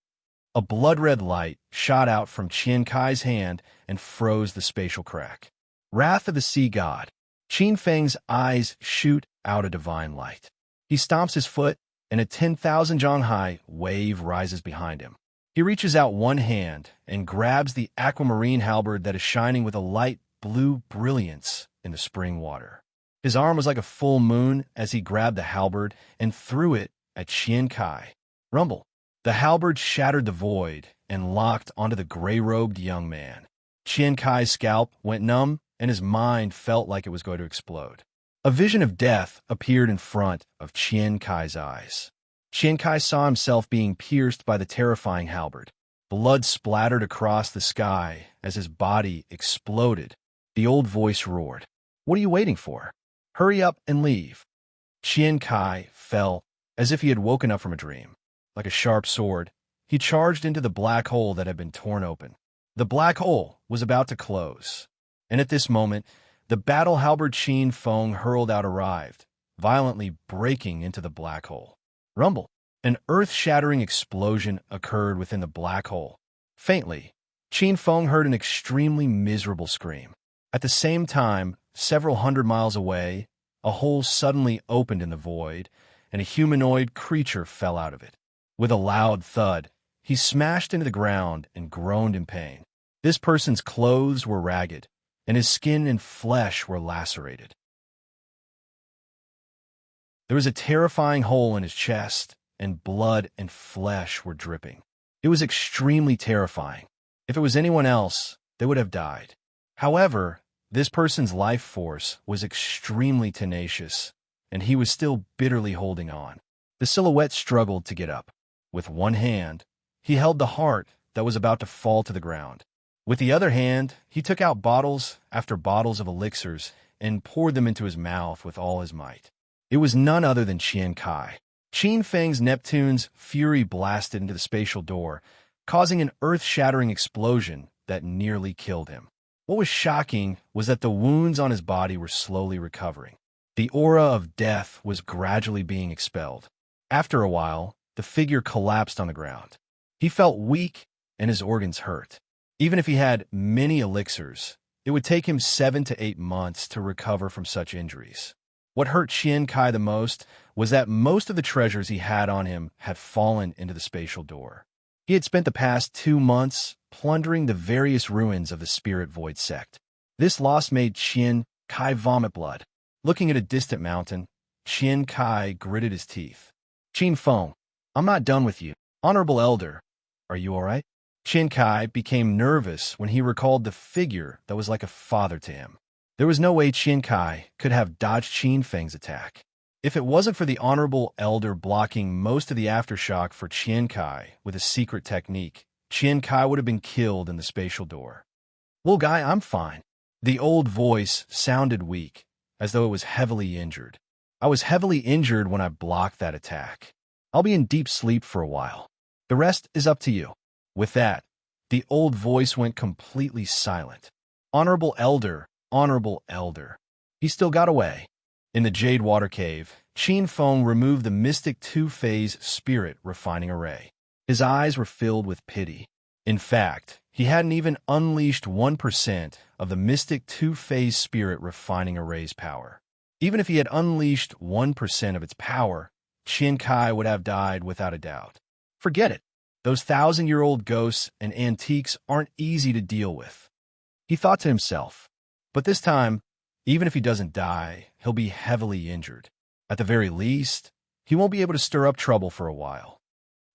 A blood-red light shot out from Qian Kai's hand and froze the spatial crack. Wrath of the Sea God. Qin Feng's eyes shoot out a divine light. He stomps his foot, and a 10,000 Zhonghai wave rises behind him. He reaches out one hand and grabs the aquamarine halberd that is shining with a light blue brilliance in the spring water. His arm was like a full moon as he grabbed the halberd and threw it at Qian Kai. Rumble. The halberd shattered the void and locked onto the gray-robed young man. Qian Kai's scalp went numb and his mind felt like it was going to explode. A vision of death appeared in front of Qian Kai's eyes. Qian Kai saw himself being pierced by the terrifying halberd. Blood splattered across the sky as his body exploded. The old voice roared, "What are you waiting for? Hurry up and leave." Qian Kai fell as if he had woken up from a dream. Like a sharp sword, he charged into the black hole that had been torn open. The black hole was about to close, and at this moment, the battle halberd Qin Feng hurled out arrived, violently breaking into the black hole. Rumble. An earth-shattering explosion occurred within the black hole. Faintly, Qin Feng heard an extremely miserable scream. At the same time, several hundred miles away, a hole suddenly opened in the void, and a humanoid creature fell out of it. With a loud thud, he smashed into the ground and groaned in pain. This person's clothes were ragged, and his skin and flesh were lacerated. There was a terrifying hole in his chest, and blood and flesh were dripping. It was extremely terrifying. If it was anyone else, they would have died. However, this person's life force was extremely tenacious, and he was still bitterly holding on. The silhouette struggled to get up. With one hand, he held the heart that was about to fall to the ground. With the other hand, he took out bottles after bottles of elixirs and poured them into his mouth with all his might. It was none other than Qian Kai. Qin Feng's Neptune's fury blasted into the spatial door, causing an earth-shattering explosion that nearly killed him. What was shocking was that the wounds on his body were slowly recovering. The aura of death was gradually being expelled. After a while, the figure collapsed on the ground. He felt weak and his organs hurt. Even if he had many elixirs, it would take him 7 to 8 months to recover from such injuries. What hurt Qian Kai the most was that most of the treasures he had on him had fallen into the spatial door. He had spent the past 2 months plundering the various ruins of the Spirit Void sect. This loss made Qian Kai vomit blood. Looking at a distant mountain, Qian Kai gritted his teeth. Qin Feng, I'm not done with you. Honorable Elder, are you all right? Qian Kai became nervous when he recalled the figure that was like a father to him. There was no way Qian Kai could have dodged Qin Feng's attack. If it wasn't for the Honorable Elder blocking most of the aftershock for Qian Kai with a secret technique, Qian Kai would have been killed in the spatial door. Well, guy, I'm fine. The old voice sounded weak, as though it was heavily injured. I was heavily injured when I blocked that attack. I'll be in deep sleep for a while. The rest is up to you. With that, the old voice went completely silent. Honorable Elder, Honorable Elder. He still got away. In the Jade Water Cave, Qin Feng removed the mystic two-phase spirit refining array. His eyes were filled with pity. In fact, he hadn't even unleashed 1% of the mystic two-phase spirit refining array's power. Even if he had unleashed 1% of its power, Qian Kai would have died without a doubt. Forget it. Those 1,000-year-old ghosts and antiques aren't easy to deal with. He thought to himself, but this time, even if he doesn't die, he'll be heavily injured. At the very least, he won't be able to stir up trouble for a while.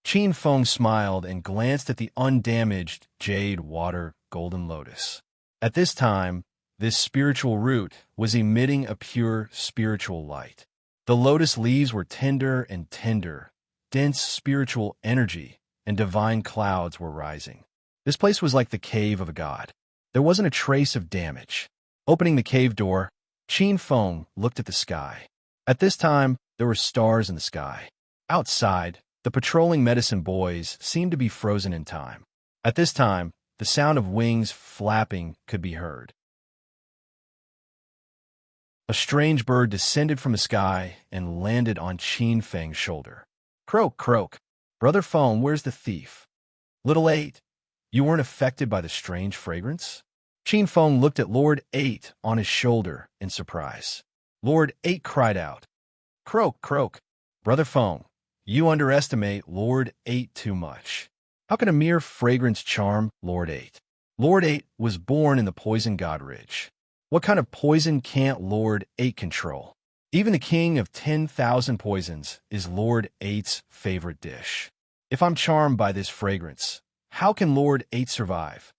Qin Feng smiled and glanced at the undamaged jade water golden lotus. At this time, this spiritual root was emitting a pure spiritual light. The lotus leaves were tender and tender, dense spiritual energy, and divine clouds were rising. This place was like the cave of a god. There wasn't a trace of damage. Opening the cave door, Qin Feng looked at the sky. At this time, there were stars in the sky. Outside, the patrolling medicine boys seemed to be frozen in time. At this time, the sound of wings flapping could be heard. A strange bird descended from the sky and landed on Qin Feng's shoulder. Croak, croak. Brother Feng, where's the thief? Little Eight, you weren't affected by the strange fragrance? Qin Feng looked at Lord Eight on his shoulder in surprise. Lord Eight cried out, Croak, croak. Brother Feng, you underestimate Lord Eight too much. How can a mere fragrance charm Lord Eight? Lord Eight was born in the Poison God Ridge. What kind of poison can't Lord Eight control? Even the king of 10,000 poisons is Lord Eight's favorite dish. If I'm charmed by this fragrance, how can Lord Eight survive?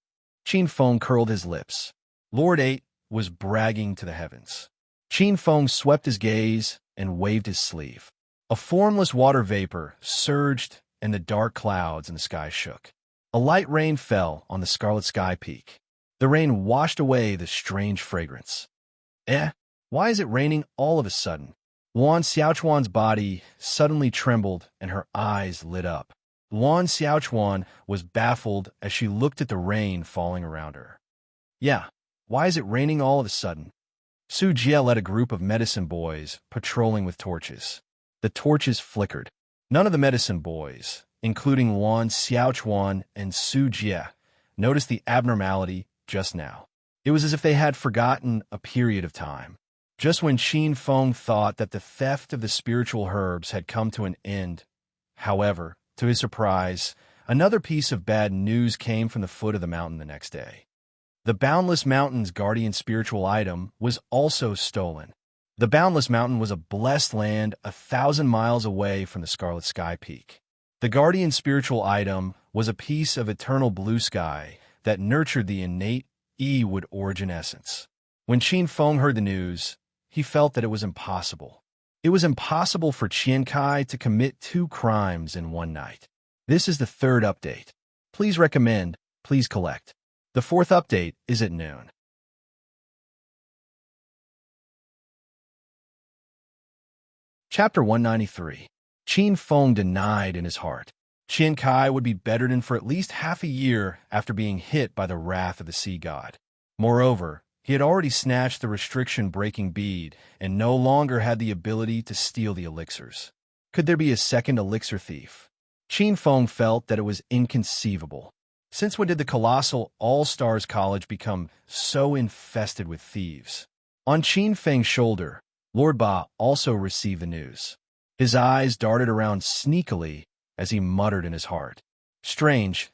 Qin Feng curled his lips. Lord Eight was bragging to the heavens. Qin Feng swept his gaze and waved his sleeve. A formless water vapor surged and the dark clouds in the sky shook. A light rain fell on the scarlet sky peak. The rain washed away the strange fragrance. Why is it raining all of a sudden? Luan Xiaochuan's body suddenly trembled and her eyes lit up. Luan Xiaochuan was baffled as she looked at the rain falling around her. Yeah, why is it raining all of a sudden? Su Jie led a group of medicine boys patrolling with torches. The torches flickered. None of the medicine boys, including Luan Xiaochuan and Su Jie, noticed the abnormality just now. It was as if they had forgotten a period of time. Just when Qin Feng thought that the theft of the spiritual herbs had come to an end, however, to his surprise, another piece of bad news came from the foot of the mountain the next day. The Boundless Mountain's guardian spiritual item was also stolen. The Boundless Mountain was a blessed land 1,000 miles away from the Scarlet Sky Peak. The guardian spiritual item was a piece of eternal blue sky that nurtured the innate E-wood origin essence. When Qin Feng heard the news, he felt that it was impossible. It was impossible for Qian Kai to commit 2 crimes in one night. This is the 3rd update. Please recommend, please collect. The 4th update is at noon. Chapter 193. Qin Feng denied in his heart. Qian Kai would be bettered for at least half a year after being hit by the wrath of the sea god. Moreover, he had already snatched the restriction-breaking bead and no longer had the ability to steal the elixirs. Could there be a second elixir thief? Qin Feng felt that it was inconceivable. Since when did the colossal All-Stars College become so infested with thieves? On Qin Feng's shoulder, Lord Ba also received the news. His eyes darted around sneakily as he muttered in his heart. Strange,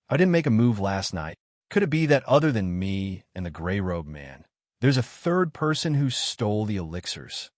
I didn't make a move last night. Could it be that other than me and the gray-robed man, there's a third person who stole the elixirs?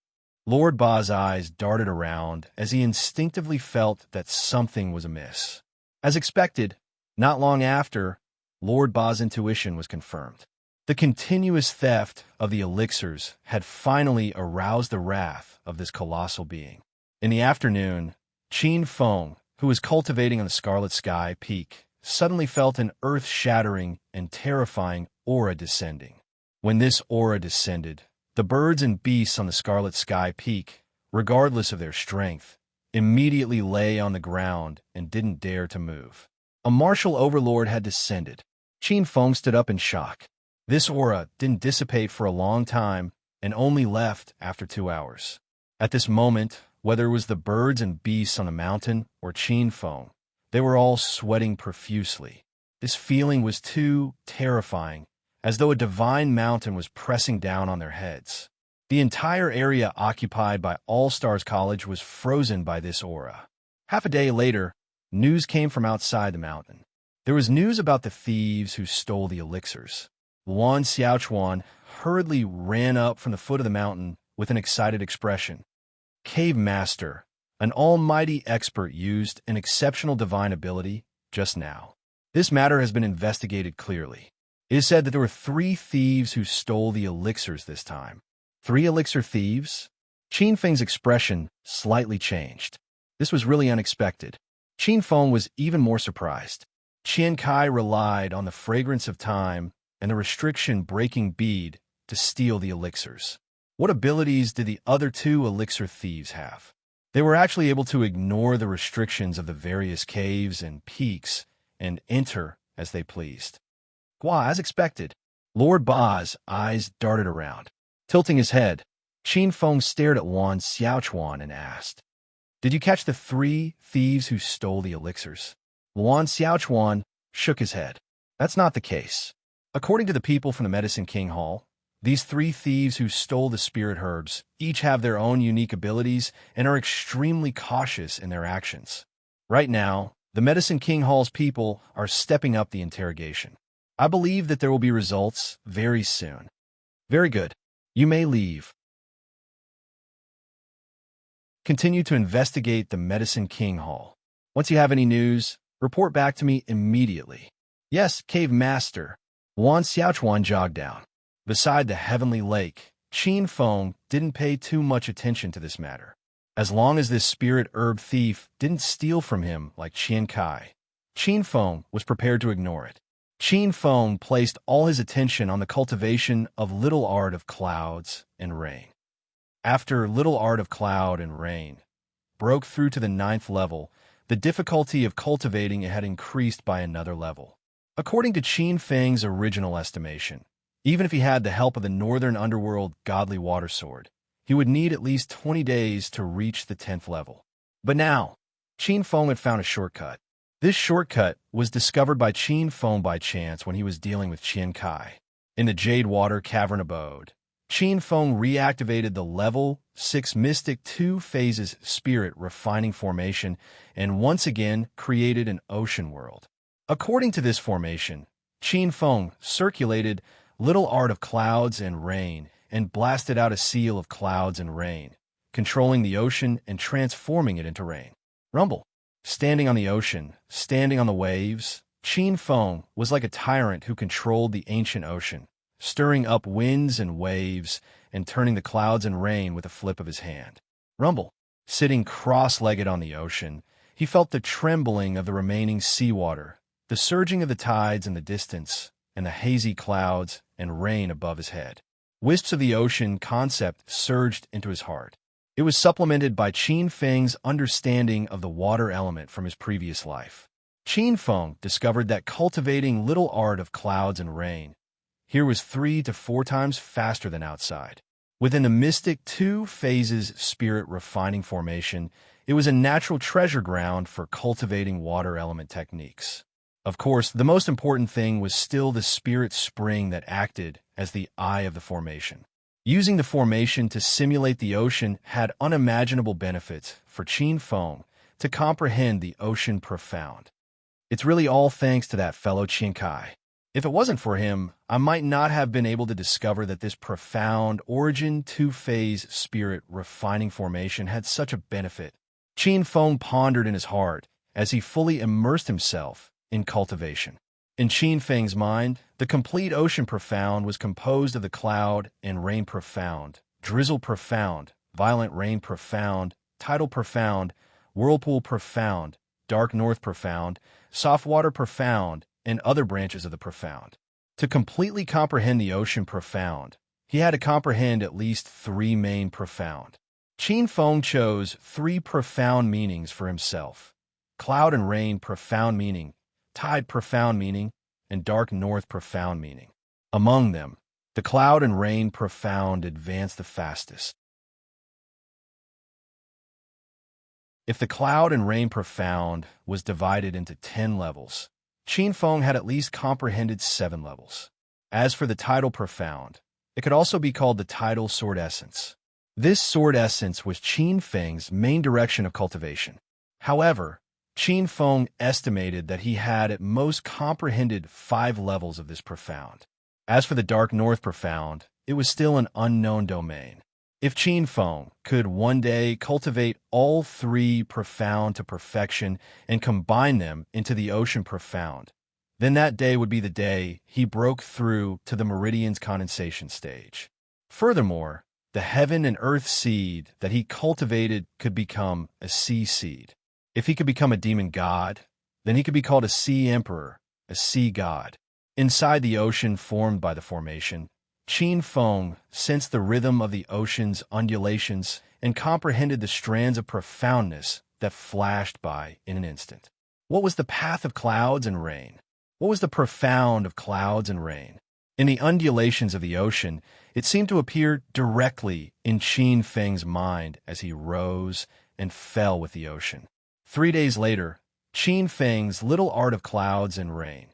Lord Ba's eyes darted around as he instinctively felt that something was amiss. As expected, not long after, Lord Ba's intuition was confirmed. The continuous theft of the elixirs had finally aroused the wrath of this colossal being. In the afternoon, Qin Feng, who was cultivating on the Scarlet Sky Peak, suddenly felt an earth-shattering and terrifying aura descending. When this aura descended, the birds and beasts on the Scarlet Sky Peak, regardless of their strength, immediately lay on the ground and didn't dare to move. A martial overlord had descended. Qin Feng stood up in shock. This aura didn't dissipate for a long time and only left after 2 hours. At this moment, whether it was the birds and beasts on the mountain or Qin Feng, they were all sweating profusely. This feeling was too terrifying, as though a divine mountain was pressing down on their heads. The entire area occupied by All-Stars College was frozen by this aura. Half a day later, news came from outside the mountain. There was news about the thieves who stole the elixirs. Luan Xiaochuan hurriedly ran up from the foot of the mountain with an excited expression. Cave Master, an almighty expert, used an exceptional divine ability just now. This matter has been investigated clearly. It is said that there were 3 thieves who stole the elixirs this time. 3 elixir thieves? Qin Feng's expression slightly changed. This was really unexpected. Qin Feng was even more surprised. Qian Kai relied on the fragrance of time and the restriction-breaking bead to steal the elixirs. What abilities did the other 2 elixir thieves have? They were actually able to ignore the restrictions of the various caves and peaks and enter as they pleased. As expected, Lord Ba's eyes darted around. Tilting his head, Qin Feng stared at Luan Xiaochuan and asked, "Did you catch the 3 thieves who stole the elixirs?" Luan Xiaochuan shook his head. That's not the case. According to the people from the Medicine King Hall, these 3 thieves who stole the spirit herbs each have their own unique abilities and are extremely cautious in their actions. Right now, the Medicine King Hall's people are stepping up the interrogation. I believe that there will be results very soon. Very good. You may leave. Continue to investigate the Medicine King Hall. Once you have any news, report back to me immediately. Yes, Cave Master. Luan Xiaochuan jogged down. Beside the heavenly lake, Qin Feng didn't pay too much attention to this matter. As long as this spirit herb thief didn't steal from him like Qian Kai, Qin Feng was prepared to ignore it. Qin Feng placed all his attention on the cultivation of Little Art of Clouds and Rain. After Little Art of Cloud and Rain broke through to the 9th level, the difficulty of cultivating it had increased by another level. According to Qin Feng's original estimation, even if he had the help of the Northern Underworld Godly Water Sword, he would need at least 20 days to reach the 10th level. But now, Qin Feng had found a shortcut. This shortcut was discovered by Qin Feng by chance when he was dealing with Qian Kai. In the Jade Water Cavern abode, Qin Feng reactivated the level 6 mystic 2 phases spirit refining formation and once again created an ocean world. According to this formation, Qin Feng circulated little art of clouds and rain and blasted out a seal of clouds and rain, controlling the ocean and transforming it into rain. Rumble. Standing on the ocean, standing on the waves, Qin Feng was like a tyrant who controlled the ancient ocean, stirring up winds and waves and turning the clouds and rain with a flip of his hand. Rumble. Sitting cross-legged on the ocean, he felt the trembling of the remaining seawater, the surging of the tides in the distance, and the hazy clouds and rain above his head. Wisps of the ocean concept surged into his heart. It was supplemented by Qin Feng's understanding of the water element from his previous life. Qin Feng discovered that cultivating little art of clouds and rain here was 3 to 4 times faster than outside. Within the mystic 2 phases spirit refining formation, it was a natural treasure ground for cultivating water element techniques. Of course, the most important thing was still the spirit spring that acted as the eye of the formation. Using the formation to simulate the ocean had unimaginable benefits for Qin Feng to comprehend the ocean profound. It's really all thanks to that fellow Qin Kai. If it wasn't for him, I might not have been able to discover that this profound origin 2-phase spirit refining formation had such a benefit. Qin Feng pondered in his heart as he fully immersed himself in cultivation. In Qin Feng's mind, the complete ocean profound was composed of the cloud and rain profound, drizzle profound, violent rain profound, tidal profound, whirlpool profound, dark north profound, soft water profound, and other branches of the profound. To completely comprehend the ocean profound, he had to comprehend at least 3 main profound. Qin Feng chose 3 profound meanings for himself: cloud and rain profound meaning, tide profound meaning, and dark north profound meaning. Among them, the cloud and rain profound advanced the fastest. If the cloud and rain profound was divided into 10 levels, Qin Feng had at least comprehended 7 levels. As for the tidal profound, it could also be called the tidal sword essence. This sword essence was Qin Feng's main direction of cultivation. However, Qin Feng estimated that he had at most comprehended 5 levels of this profound. As for the dark north profound, it was still an unknown domain. If Qin Feng could one day cultivate all 3 profound to perfection and combine them into the ocean profound, then that day would be the day he broke through to the meridian's condensation stage. Furthermore, the heaven and earth seed that he cultivated could become a sea seed. If he could become a demon god, then he could be called a sea emperor, a sea god. Inside the ocean formed by the formation, Qin Feng sensed the rhythm of the ocean's undulations and comprehended the strands of profoundness that flashed by in an instant. What was the path of clouds and rain? What was the profound of clouds and rain? In the undulations of the ocean, it seemed to appear directly in Qin Feng's mind as he rose and fell with the ocean. 3 days later, Qin Feng's little art of clouds and rain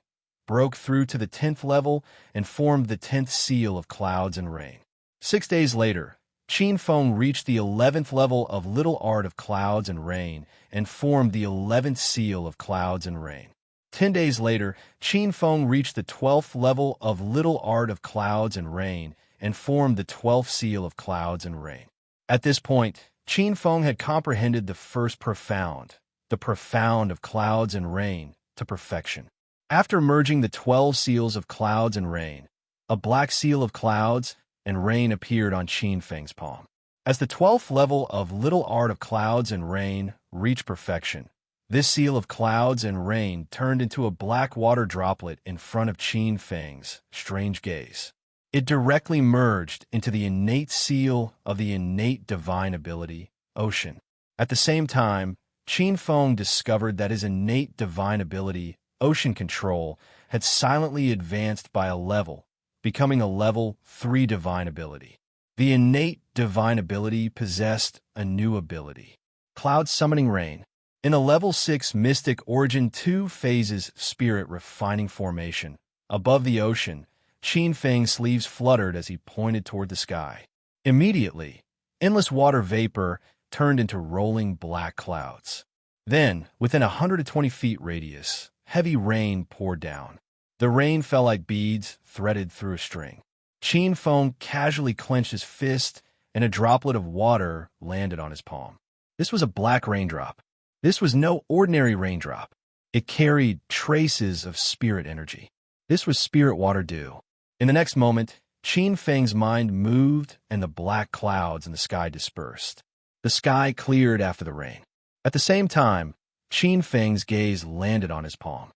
broke through to the 10th level and formed the 10th seal of clouds and rain. 6 days later, Qin Feng reached the 11th level of little art of clouds and rain and formed the 11th seal of clouds and rain. 10 days later, Qin Feng reached the 12th level of little art of clouds and rain and formed the 12th seal of clouds and rain. At this point, Qin Feng had comprehended the first profound, the profound of clouds and rain, to perfection. After merging the 12 seals of clouds and rain, a black seal of clouds and rain appeared on Qin Feng's palm. As the 12th level of little art of clouds and rain reached perfection, this seal of clouds and rain turned into a black water droplet in front of Qin Feng's strange gaze. It directly merged into the innate seal of the innate divine ability, ocean. At the same time, Qin Feng discovered that his innate divine ability, ocean control, had silently advanced by a level, becoming a level 3 divine ability. The innate divine ability possessed a new ability: cloud summoning rain. In a level 6 mystic origin 2 phases spirit refining formation, above the ocean, Qin Feng's sleeves fluttered as he pointed toward the sky. Immediately, endless water vapor turned into rolling black clouds. Then, within 120 feet radius, heavy rain poured down. The rain fell like beads threaded through a string. Qin Feng casually clenched his fist, and a droplet of water landed on his palm. This was a black raindrop. This was no ordinary raindrop. It carried traces of spirit energy. This was spirit water dew. In the next moment, Qin Feng's mind moved and the black clouds in the sky dispersed. The sky cleared after the rain. At the same time, Qin Feng's gaze landed on his palm.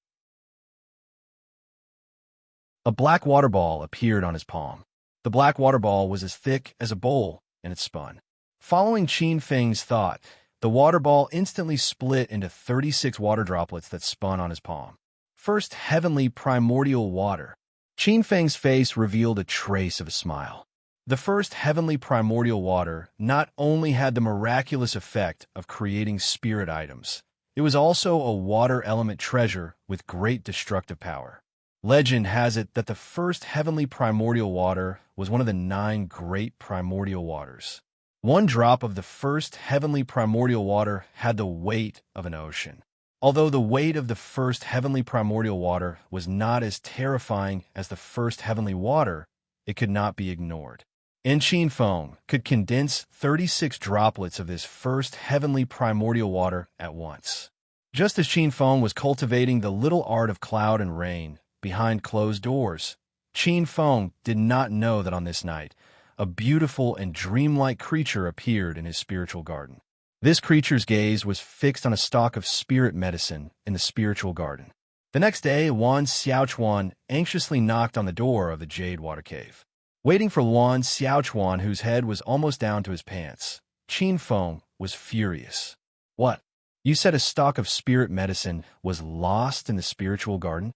A black water ball appeared on his palm. The black water ball was as thick as a bowl, and it spun. Following Qin Feng's thought, the water ball instantly split into 36 water droplets that spun on his palm. First heavenly primordial water. Qin Feng's face revealed a trace of a smile. The first heavenly primordial water not only had the miraculous effect of creating spirit items, it was also a water element treasure with great destructive power. Legend has it that the first heavenly primordial water was one of the 9 great primordial waters. One drop of the first heavenly primordial water had the weight of an ocean. Although the weight of the first heavenly primordial water was not as terrifying as the first heavenly water, it could not be ignored. Qin Feng could condense 36 droplets of this first heavenly primordial water at once. Just as Qin Feng was cultivating the little art of cloud and rain behind closed doors, Qin Feng did not know that on this night, a beautiful and dreamlike creature appeared in his spiritual garden. This creature's gaze was fixed on a stalk of spirit medicine in the spiritual garden. The next day, Wan Xiaochuan anxiously knocked on the door of the Jade Water Cave. Waiting for Wan Xiaochuan, whose head was almost down to his pants, Qin Feng was furious. What? You said a stock of spirit medicine was lost in the spiritual garden?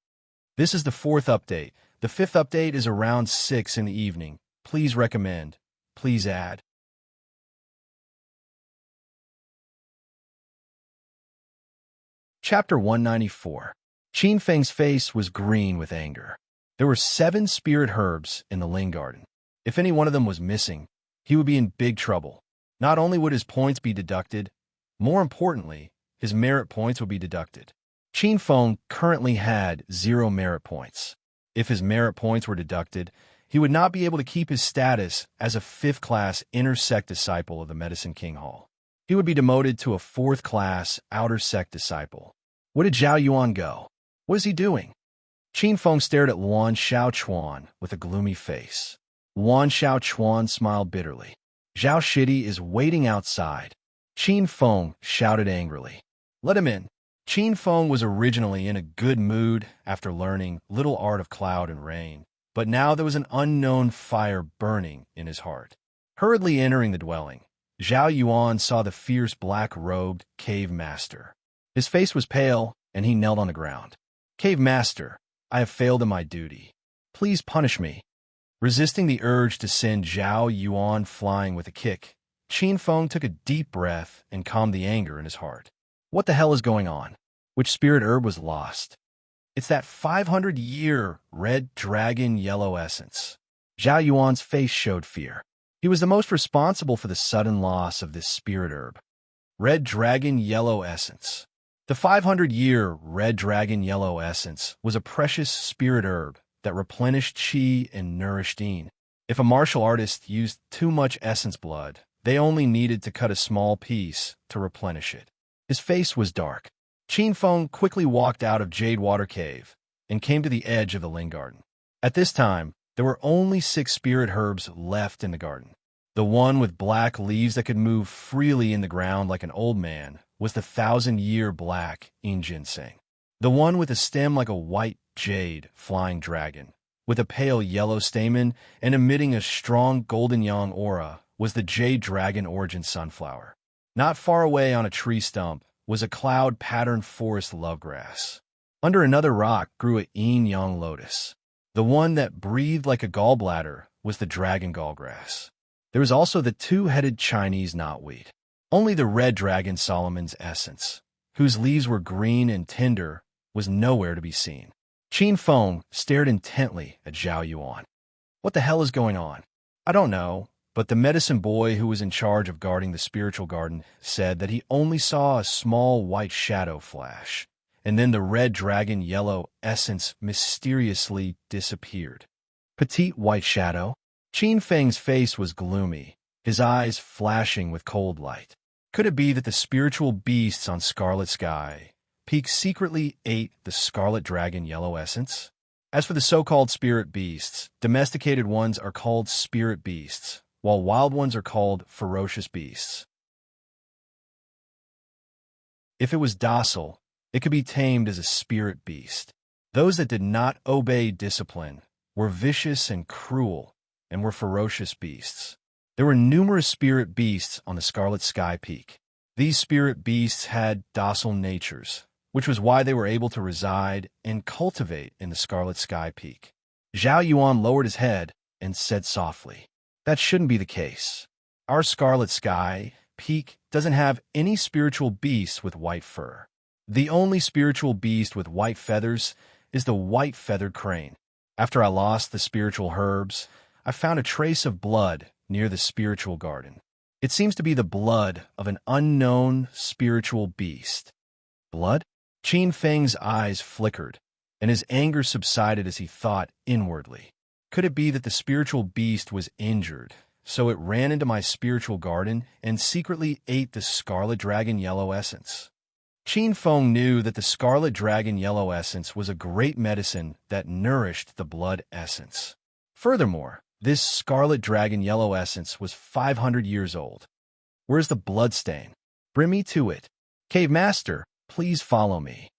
This is the 4th update. The 5th update is around 6 in the evening. Please recommend. Please add. Chapter 194. Qin Feng's face was green with anger. There were 7 spirit herbs in the Ling Garden. If any one of them was missing, he would be in big trouble. Not only would his points be deducted, more importantly, his merit points would be deducted. Qin Feng currently had 0 merit points. If his merit points were deducted, he would not be able to keep his status as a 5th-class inner sect disciple of the Medicine King Hall. He would be demoted to a 4th-class outer sect disciple. Where did Zhao Yuan go? What is he doing? Qin Feng stared at Wan Xiaochuan with a gloomy face. Wan Xiaochuan smiled bitterly. Zhao Shidi is waiting outside. Qin Feng shouted angrily. Let him in. Qin Feng was originally in a good mood after learning little art of cloud and rain, but now there was an unknown fire burning in his heart. Hurriedly entering the dwelling, Zhao Yuan saw the fierce black-robed cave master. His face was pale, and he knelt on the ground. Cave master, I have failed in my duty. Please punish me. Resisting the urge to send Zhao Yuan flying with a kick, Qin Feng took a deep breath and calmed the anger in his heart. What the hell is going on? Which spirit herb was lost? It's that 500-year red dragon yellow essence. Zhao Yuan's face showed fear. He was the most responsible for the sudden loss of this spirit herb. Red dragon yellow essence. The 500-year red dragon yellow essence was a precious spirit herb that replenished chi and nourished yin. If a martial artist used too much essence blood, they only needed to cut a small piece to replenish it. His face was dark. Qin Feng quickly walked out of Jade Water Cave and came to the edge of the Ling Garden. At this time, there were only 6 spirit herbs left in the garden. The one with black leaves that could move freely in the ground like an old man was the 1,000-year black yin ginseng. The one with a stem like a white jade flying dragon, with a pale yellow stamen and emitting a strong golden yang aura, was the jade dragon origin sunflower. Not far away on a tree stump was a cloud-patterned forest lovegrass. Under another rock grew a yin-yang lotus. The one that breathed like a gallbladder was the dragon gallgrass. There was also the 2-headed Chinese knotweed. Only the red dragon Solomon's essence, whose leaves were green and tender, was nowhere to be seen. Qin Feng stared intently at Zhao Yuan. What the hell is going on? I don't know, but the medicine boy who was in charge of guarding the spiritual garden said that he only saw a small white shadow flash, and then the red dragon yellow essence mysteriously disappeared. Petite white shadow? Qin Feng's face was gloomy, his eyes flashing with cold light. Could it be that the spiritual beasts on Scarlet Sky Peak secretly ate the scarlet dragon yellow essence? As for the so-called spirit beasts, domesticated ones are called spirit beasts, while wild ones are called ferocious beasts. If it was docile, it could be tamed as a spirit beast. Those that did not obey discipline were vicious and cruel and were ferocious beasts. There were numerous spirit beasts on the Scarlet Sky Peak. These spirit beasts had docile natures, which was why they were able to reside and cultivate in the Scarlet Sky Peak. Zhao Yuan lowered his head and said softly, "That shouldn't be the case. Our Scarlet Sky Peak doesn't have any spiritual beasts with white fur. The only spiritual beast with white feathers is the white-feathered crane. After I lost the spiritual herbs, I found a trace of blood near the spiritual garden. It seems to be the blood of an unknown spiritual beast." Blood? Qin Feng's eyes flickered, and his anger subsided as he thought inwardly. Could it be that the spiritual beast was injured, so it ran into my spiritual garden and secretly ate the scarlet dragon yellow essence? Qin Feng knew that the scarlet dragon yellow essence was a great medicine that nourished the blood essence. Furthermore, this scarlet dragon yellow essence was 500 years old. Where's the blood stain? Bring me to it. Cave Master, please follow me.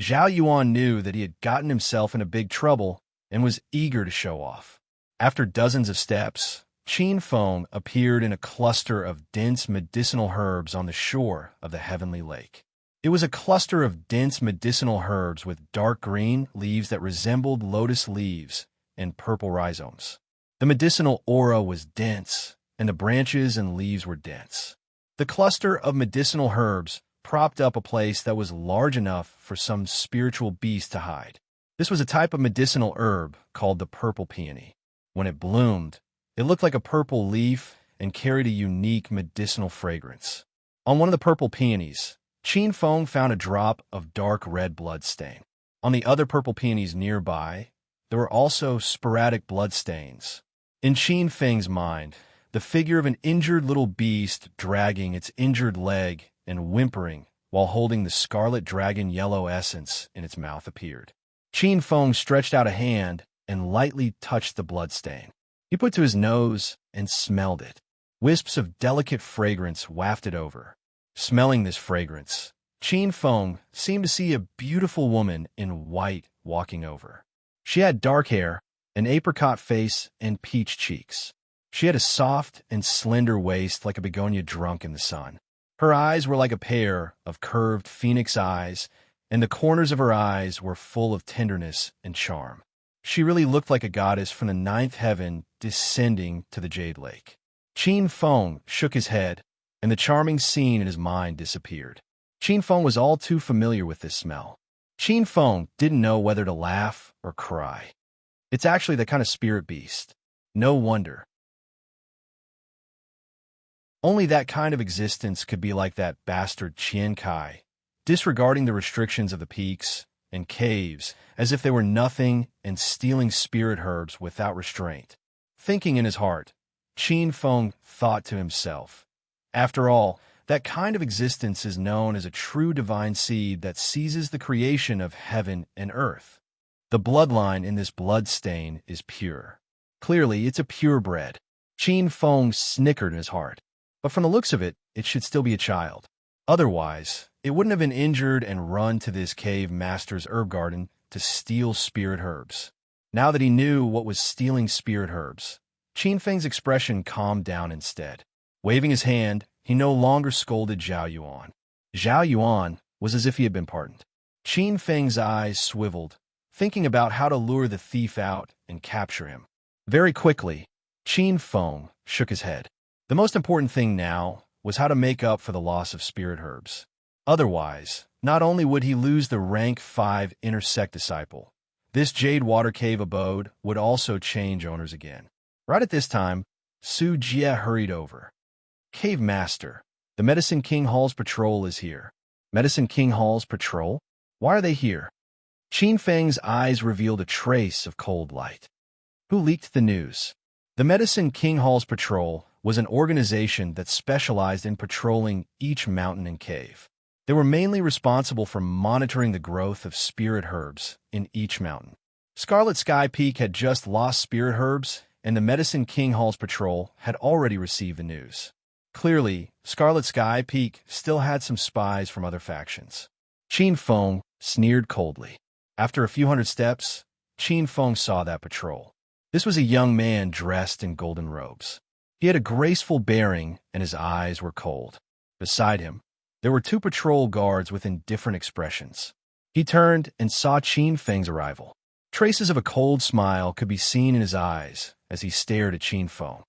Zhao Yuan knew that he had gotten himself into big trouble and was eager to show off. After dozens of steps, Qin Feng appeared in a cluster of dense medicinal herbs on the shore of the heavenly lake. It was a cluster of dense medicinal herbs with dark green leaves that resembled lotus leaves and purple rhizomes. The medicinal aura was dense, and the branches and leaves were dense. The cluster of medicinal herbs propped up a place that was large enough for some spiritual beast to hide. This was a type of medicinal herb called the purple peony. When it bloomed, it looked like a purple leaf and carried a unique medicinal fragrance. On one of the purple peonies, Qin Feng found a drop of dark red blood stain. On the other purple peonies nearby, there were also sporadic blood stains. In Qin Feng's mind, the figure of an injured little beast dragging its injured leg and whimpering while holding the scarlet dragon yellow essence in its mouth appeared. Qin Feng stretched out a hand and lightly touched the blood stain. He put it to his nose and smelled it. Wisps of delicate fragrance wafted over. Smelling this fragrance, Qin Feng seemed to see a beautiful woman in white walking over. She had dark hair, an apricot face, and peach cheeks. She had a soft and slender waist like a begonia drunk in the sun. Her eyes were like a pair of curved phoenix eyes, and the corners of her eyes were full of tenderness and charm. She really looked like a goddess from the ninth heaven descending to the Jade Lake. Qin Feng shook his head, and the charming scene in his mind disappeared. Qin Feng was all too familiar with this smell. Qin Feng didn't know whether to laugh or cry. It's actually the kind of spirit beast. No wonder. Only that kind of existence could be like that bastard Qian Kai, disregarding the restrictions of the peaks and caves as if they were nothing and stealing spirit herbs without restraint. Thinking in his heart, Qin Feng thought to himself, after all, that kind of existence is known as a true divine seed that seizes the creation of heaven and earth. The bloodline in this blood stain is pure. Clearly, it's a purebred. Qin Feng snickered in his heart. But from the looks of it, it should still be a child. Otherwise, it wouldn't have been injured and run to this cave master's herb garden to steal spirit herbs. Now that he knew what was stealing spirit herbs, Qin Feng's expression calmed down instead. Waving his hand, he no longer scolded Zhao Yuan. Zhao Yuan was as if he had been pardoned. Qin Feng's eyes swiveled, thinking about how to lure the thief out and capture him. Very quickly, Qin Feng shook his head. The most important thing now was how to make up for the loss of spirit herbs. Otherwise, not only would he lose the rank 5 intersect disciple, This Jade Water Cave abode would also change owners again. Right at this time, Su Jie hurried over. Cave Master, the Medicine King Hall's patrol is here. Medicine King Hall's patrol? Why are they here? Qin Feng's eyes revealed a trace of cold light. Who leaked the news? The Medicine King Hall's patrol was an organization that specialized in patrolling each mountain and cave. They were mainly responsible for monitoring the growth of spirit herbs in each mountain. Scarlet Sky Peak had just lost spirit herbs, and the Medicine King Hall's patrol had already received the news. Clearly, Scarlet Sky Peak still had some spies from other factions. Qin Feng sneered coldly. After a few hundred steps, Qin Feng saw that patrol. This was a young man dressed in golden robes. He had a graceful bearing, and his eyes were cold. Beside him, there were two patrol guards with indifferent expressions. He turned and saw Qin Feng's arrival. Traces of a cold smile could be seen in his eyes as he stared at Qin Feng.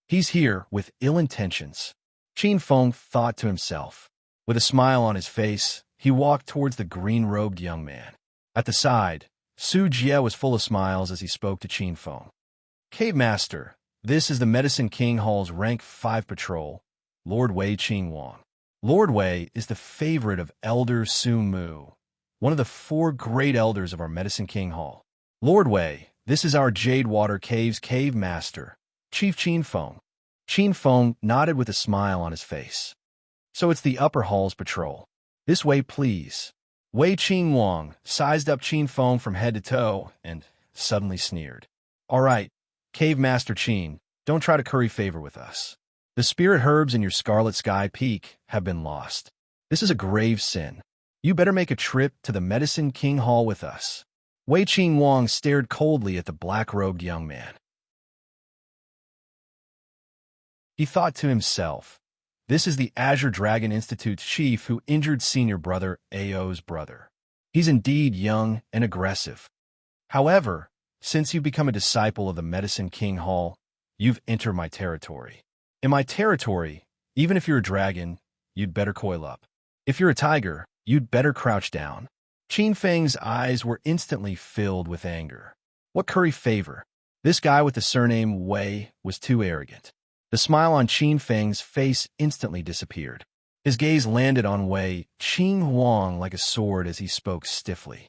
He's here with ill intentions, Qin Feng thought to himself. With a smile on his face, he walked towards the green-robed young man. At the side, Su Jie was full of smiles as he spoke to Qin Feng. Cave Master, this is the Medicine King Hall's Rank 5 patrol, Lord Wei Qingwang. Lord Wei is the favorite of Elder Su Mu, one of the 4 great elders of our Medicine King Hall. Lord Wei, this is our Jade Water Cave's Cave Master, Chief Qin Feng. Qin Feng nodded with a smile on his face. So it's the Upper Hall's patrol. This way, please. Wei Qingwang sized up Qin Feng from head to toe and suddenly sneered. All right, Cave Master Qin, don't try to curry favor with us. The spirit herbs in your Scarlet Sky Peak have been lost. This is a grave sin. You better make a trip to the Medicine King Hall with us. Wei Qingwang stared coldly at the black-robed young man. He thought to himself, this is the Azure Dragon Institute's chief who injured senior brother Ao's brother. He's indeed young and aggressive. However, since you've become a disciple of the Medicine King Hall, you've entered my territory. In my territory, even if you're a dragon, you'd better coil up. If you're a tiger, you'd better crouch down. Qin Feng's eyes were instantly filled with anger. What curry favor? This guy with the surname Wei was too arrogant. The smile on Qin Feng's face instantly disappeared. His gaze landed on Wei Qingwang like a sword as he spoke stiffly.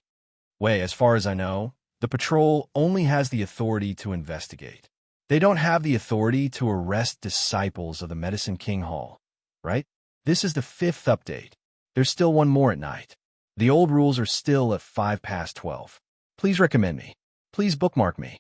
Wei, as far as I know, the patrol only has the authority to investigate. They don't have the authority to arrest disciples of the Medicine King Hall, right? This is the 5th update. There's still one more at night. The old rules are still at 12:05. Please recommend me. Please bookmark me.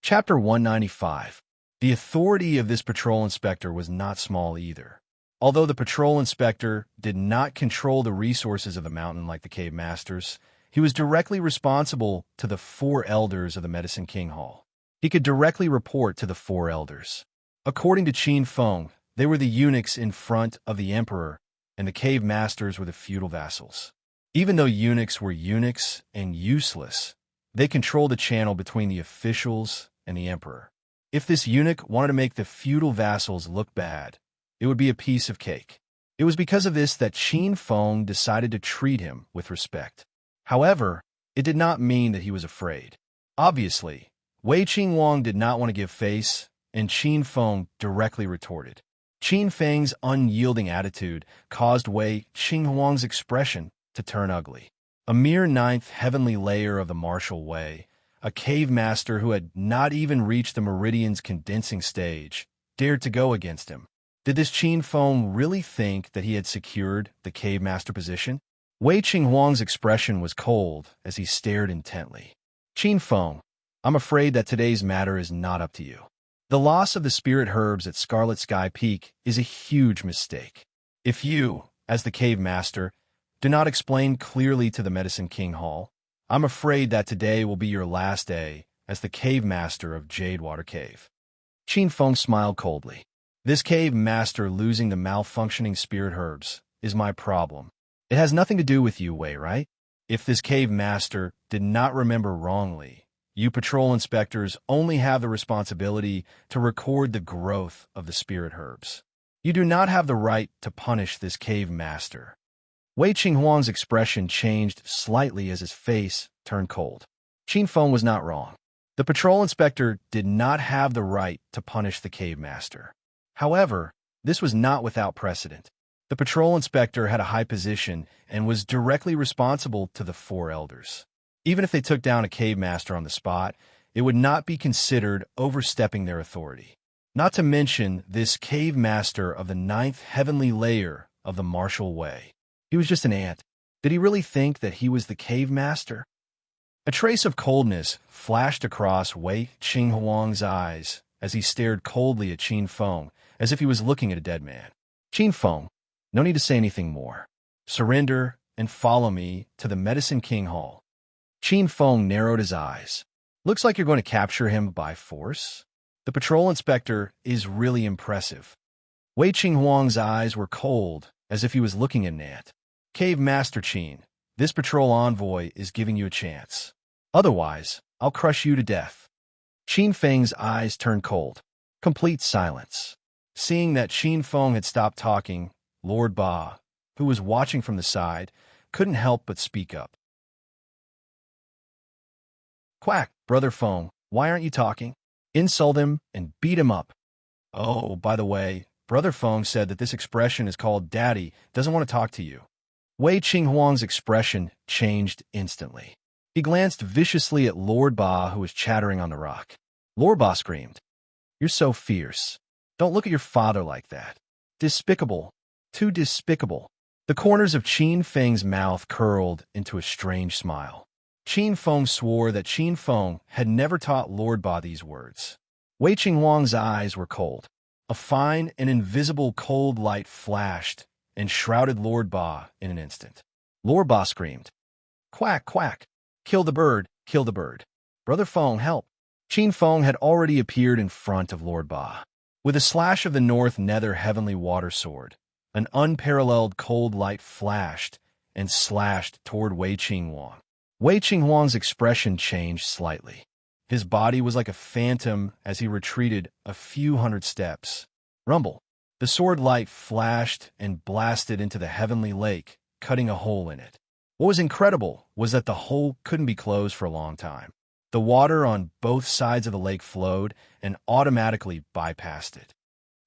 Chapter 195. The authority of this patrol inspector was not small either. Although the patrol inspector did not control the resources of the mountain like the cave masters, he was directly responsible to the 4 elders of the Medicine King Hall. He could directly report to the 4 elders. According to Qin Feng, they were the eunuchs in front of the emperor, and the cave masters were the feudal vassals. Even though eunuchs were eunuchs and useless, they controlled the channel between the officials and the emperor. If this eunuch wanted to make the feudal vassals look bad, it would be a piece of cake. It was because of this that Qin Feng decided to treat him with respect. However, it did not mean that he was afraid. Obviously, Wei Qingwang did not want to give face, and Qin Feng directly retorted. Qin Feng's unyielding attitude caused Wei Qingwang's expression to turn ugly. A mere 9th heavenly layer of the martial Wei, a cave master who had not even reached the meridian's condensing stage, dared to go against him. Did this Qin Feng really think that he had secured the cave master position? Wei Qingwang's expression was cold as he stared intently. Qin Feng, I'm afraid that today's matter is not up to you. The loss of the spirit herbs at Scarlet Sky Peak is a huge mistake. If you, as the cave master, do not explain clearly to the Medicine King Hall, I'm afraid that today will be your last day as the cave master of Jade Water Cave. Qin Feng smiled coldly. This cave master losing the malfunctioning spirit herbs is my problem. It has nothing to do with you, Wei, right? If this cave master did not remember wrongly, you patrol inspectors only have the responsibility to record the growth of the spirit herbs. You do not have the right to punish this cave master. Wei Qinghuang's expression changed slightly as his face turned cold. Qin Feng was not wrong. The patrol inspector did not have the right to punish the cave master. However, this was not without precedent. The patrol inspector had a high position and was directly responsible to the four elders. Even if they took down a cave master on the spot, it would not be considered overstepping their authority. Not to mention this cave master of the 9th heavenly layer of the martial way. He was just an ant. Did he really think that he was the cave master? A trace of coldness flashed across Wei Qinghuang's eyes as he stared coldly at Qin Feng, as if he was looking at a dead man. Qin Feng, no need to say anything more. Surrender and follow me to the Medicine King Hall. Qin Feng narrowed his eyes. Looks like you're going to capture him by force. The patrol inspector is really impressive. Wei Qinghuang's eyes were cold, as if he was looking at an ant. Cave Master Qin, this patrol envoy is giving you a chance. Otherwise, I'll crush you to death. Qin Feng's eyes turned cold. Complete silence. Seeing that Qin Feng had stopped talking, Lord Ba, who was watching from the side, couldn't help but speak up. Quack, Brother Feng, why aren't you talking? Insult him and beat him up. Oh, by the way, Brother Feng said that this expression is called Daddy, doesn't want to talk to you. Wei Qinghuang's expression changed instantly. He glanced viciously at Lord Ba, who was chattering on the rock. Lord Ba screamed, "You're so fierce. Don't look at your father like that. Despicable. Too despicable." The corners of Qin Feng's mouth curled into a strange smile. Qin Feng swore that Qin Feng had never taught Lord Ba these words. Wei Qinghuang's eyes were cold. A fine and invisible cold light flashed and shrouded Lord Ba in an instant. Lord Ba screamed, "Quack, quack! Kill the bird, kill the bird! Brother Feng, help!" Qin Feng had already appeared in front of Lord Ba. With a slash of the North Nether Heavenly Water Sword, an unparalleled cold light flashed and slashed toward Wei Qinghuang. Wei Qinghuang's expression changed slightly. His body was like a phantom as he retreated a few hundred steps. Rumble. The sword light flashed and blasted into the heavenly lake, cutting a hole in it. What was incredible was that the hole couldn't be closed for a long time. The water on both sides of the lake flowed and automatically bypassed it.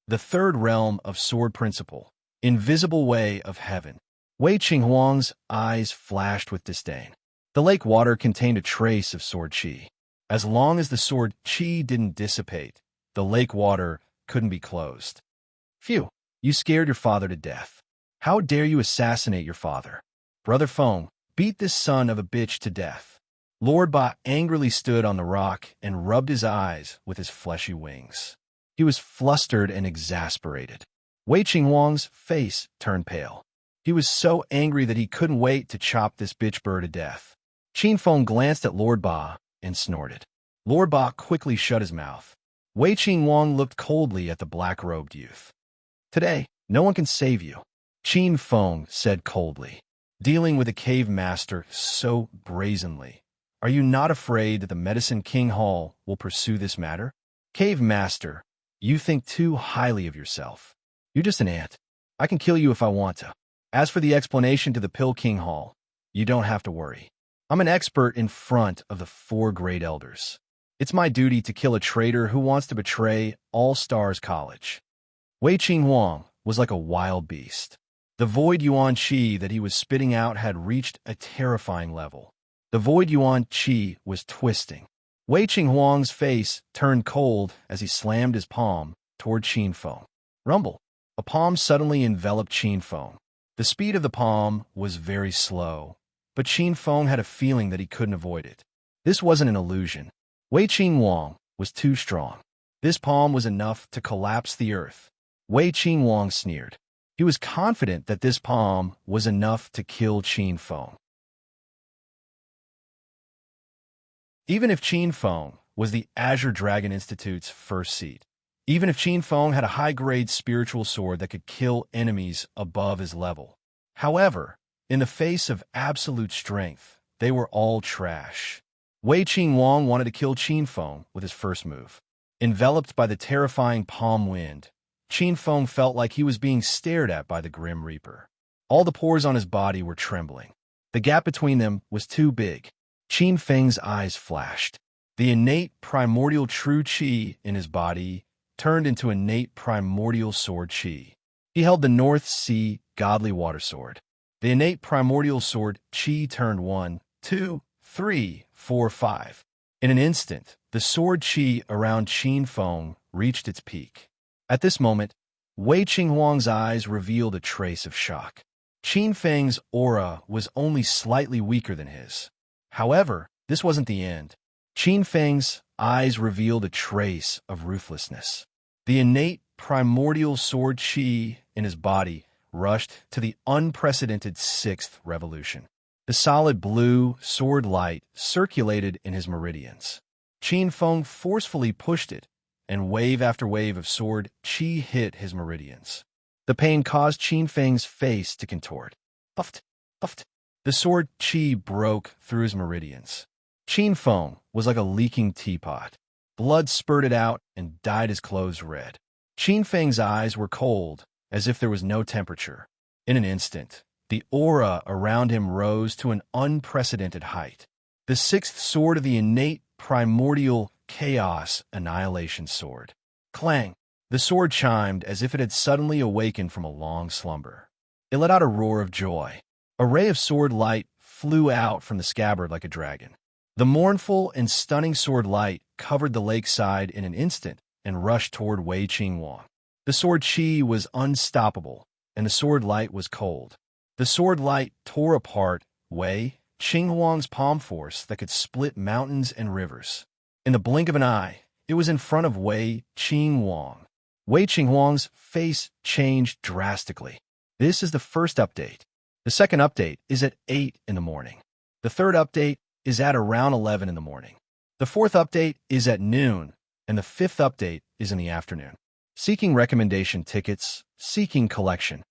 The third realm of sword principle, invisible way of heaven. Wei Qinghuang's eyes flashed with disdain. The lake water contained a trace of sword chi. As long as the sword chi didn't dissipate, the lake water couldn't be closed. Phew, you scared your father to death. How dare you assassinate your father? Brother Feng, beat this son of a bitch to death. Lord Ba angrily stood on the rock and rubbed his eyes with his fleshy wings. He was flustered and exasperated. Wei Qinghuang's face turned pale. He was so angry that he couldn't wait to chop this bitch bird to death. Qin Feng glanced at Lord Ba and snorted. Lord Ba quickly shut his mouth. Wei Qinghuang looked coldly at the black-robed youth. Today, no one can save you, Qin Feng said coldly. Dealing with a cave master so brazenly. Are you not afraid that the Medicine King Hall will pursue this matter? Cave master, you think too highly of yourself. You're just an ant. I can kill you if I want to. As for the explanation to the Pill King Hall, you don't have to worry. I'm an expert in front of the 4 great elders. It's my duty to kill a traitor who wants to betray All Stars College. Wei Qinghuang was like a wild beast. The void yuan qi that he was spitting out had reached a terrifying level. The void yuan qi was twisting. Wei Qinghuang's face turned cold as he slammed his palm toward Qin Feng. Rumble. A palm suddenly enveloped Qin Feng. The speed of the palm was very slow, but Qin Feng had a feeling that he couldn't avoid it. This wasn't an illusion. Wei Qinghuang was too strong. This palm was enough to collapse the earth. Wei Qinghuang sneered. He was confident that this palm was enough to kill Qin Feng. Even if Qin Feng was the Azure Dragon Institute's first seat, even if Qin Feng had a high-grade spiritual sword that could kill enemies above his level. However, in the face of absolute strength, they were all trash. Wei Qinghuang wanted to kill Qin Feng with his first move. Enveloped by the terrifying palm wind, Qin Feng felt like he was being stared at by the Grim Reaper. All the pores on his body were trembling. The gap between them was too big. Qin Feng's eyes flashed. The innate primordial true qi in his body turned into innate primordial sword qi. He held the North Sea godly water sword. The innate primordial sword qi turned 1, 2, 3, 4, 5. In an instant, the sword qi around Qin Feng reached its peak. At this moment, Wei Qinghuang's eyes revealed a trace of shock. Qin Feng's aura was only slightly weaker than his. However, this wasn't the end. Qin Feng's eyes revealed a trace of ruthlessness. The innate primordial sword qi in his body rushed to the unprecedented sixth revolution. The solid blue sword light circulated in his meridians. Qin Feng forcefully pushed it, and wave after wave of sword qi hit his meridians. The pain caused Qin Feng's face to contort. Puffed, puffed. The sword qi broke through his meridians. Qin Feng was like a leaking teapot. Blood spurted out and dyed his clothes red. Qin Feng's eyes were cold, as if there was no temperature. In an instant, the aura around him rose to an unprecedented height. The sixth sword of the innate primordial chaos annihilation sword. Clang! The sword chimed as if it had suddenly awakened from a long slumber. It let out a roar of joy. A ray of sword light flew out from the scabbard like a dragon. The mournful and stunning sword light covered the lakeside in an instant and rushed toward Wei Qinghuang. The sword qi was unstoppable, and the sword light was cold. The sword light tore apart Wei Qinghuang's palm force that could split mountains and rivers. In the blink of an eye, it was in front of Wei Qinghuang. Wei Qinghuang's face changed drastically. This is the first update. The second update is at 8 in the morning. The third update is at around 11 in the morning. The fourth update is at noon, and the fifth update is in the afternoon. Seeking recommendation tickets, seeking collection.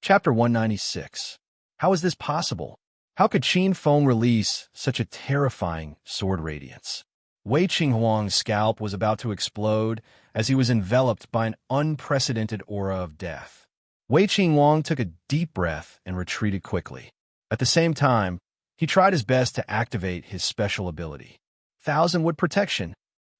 Chapter 196. How is this possible? How could Qin Feng release such a terrifying sword radiance? Wei Qinghuang's scalp was about to explode as he was enveloped by an unprecedented aura of death. Wei Qinghuang took a deep breath and retreated quickly. At the same time, he tried his best to activate his special ability. Thousand-Wood Protection.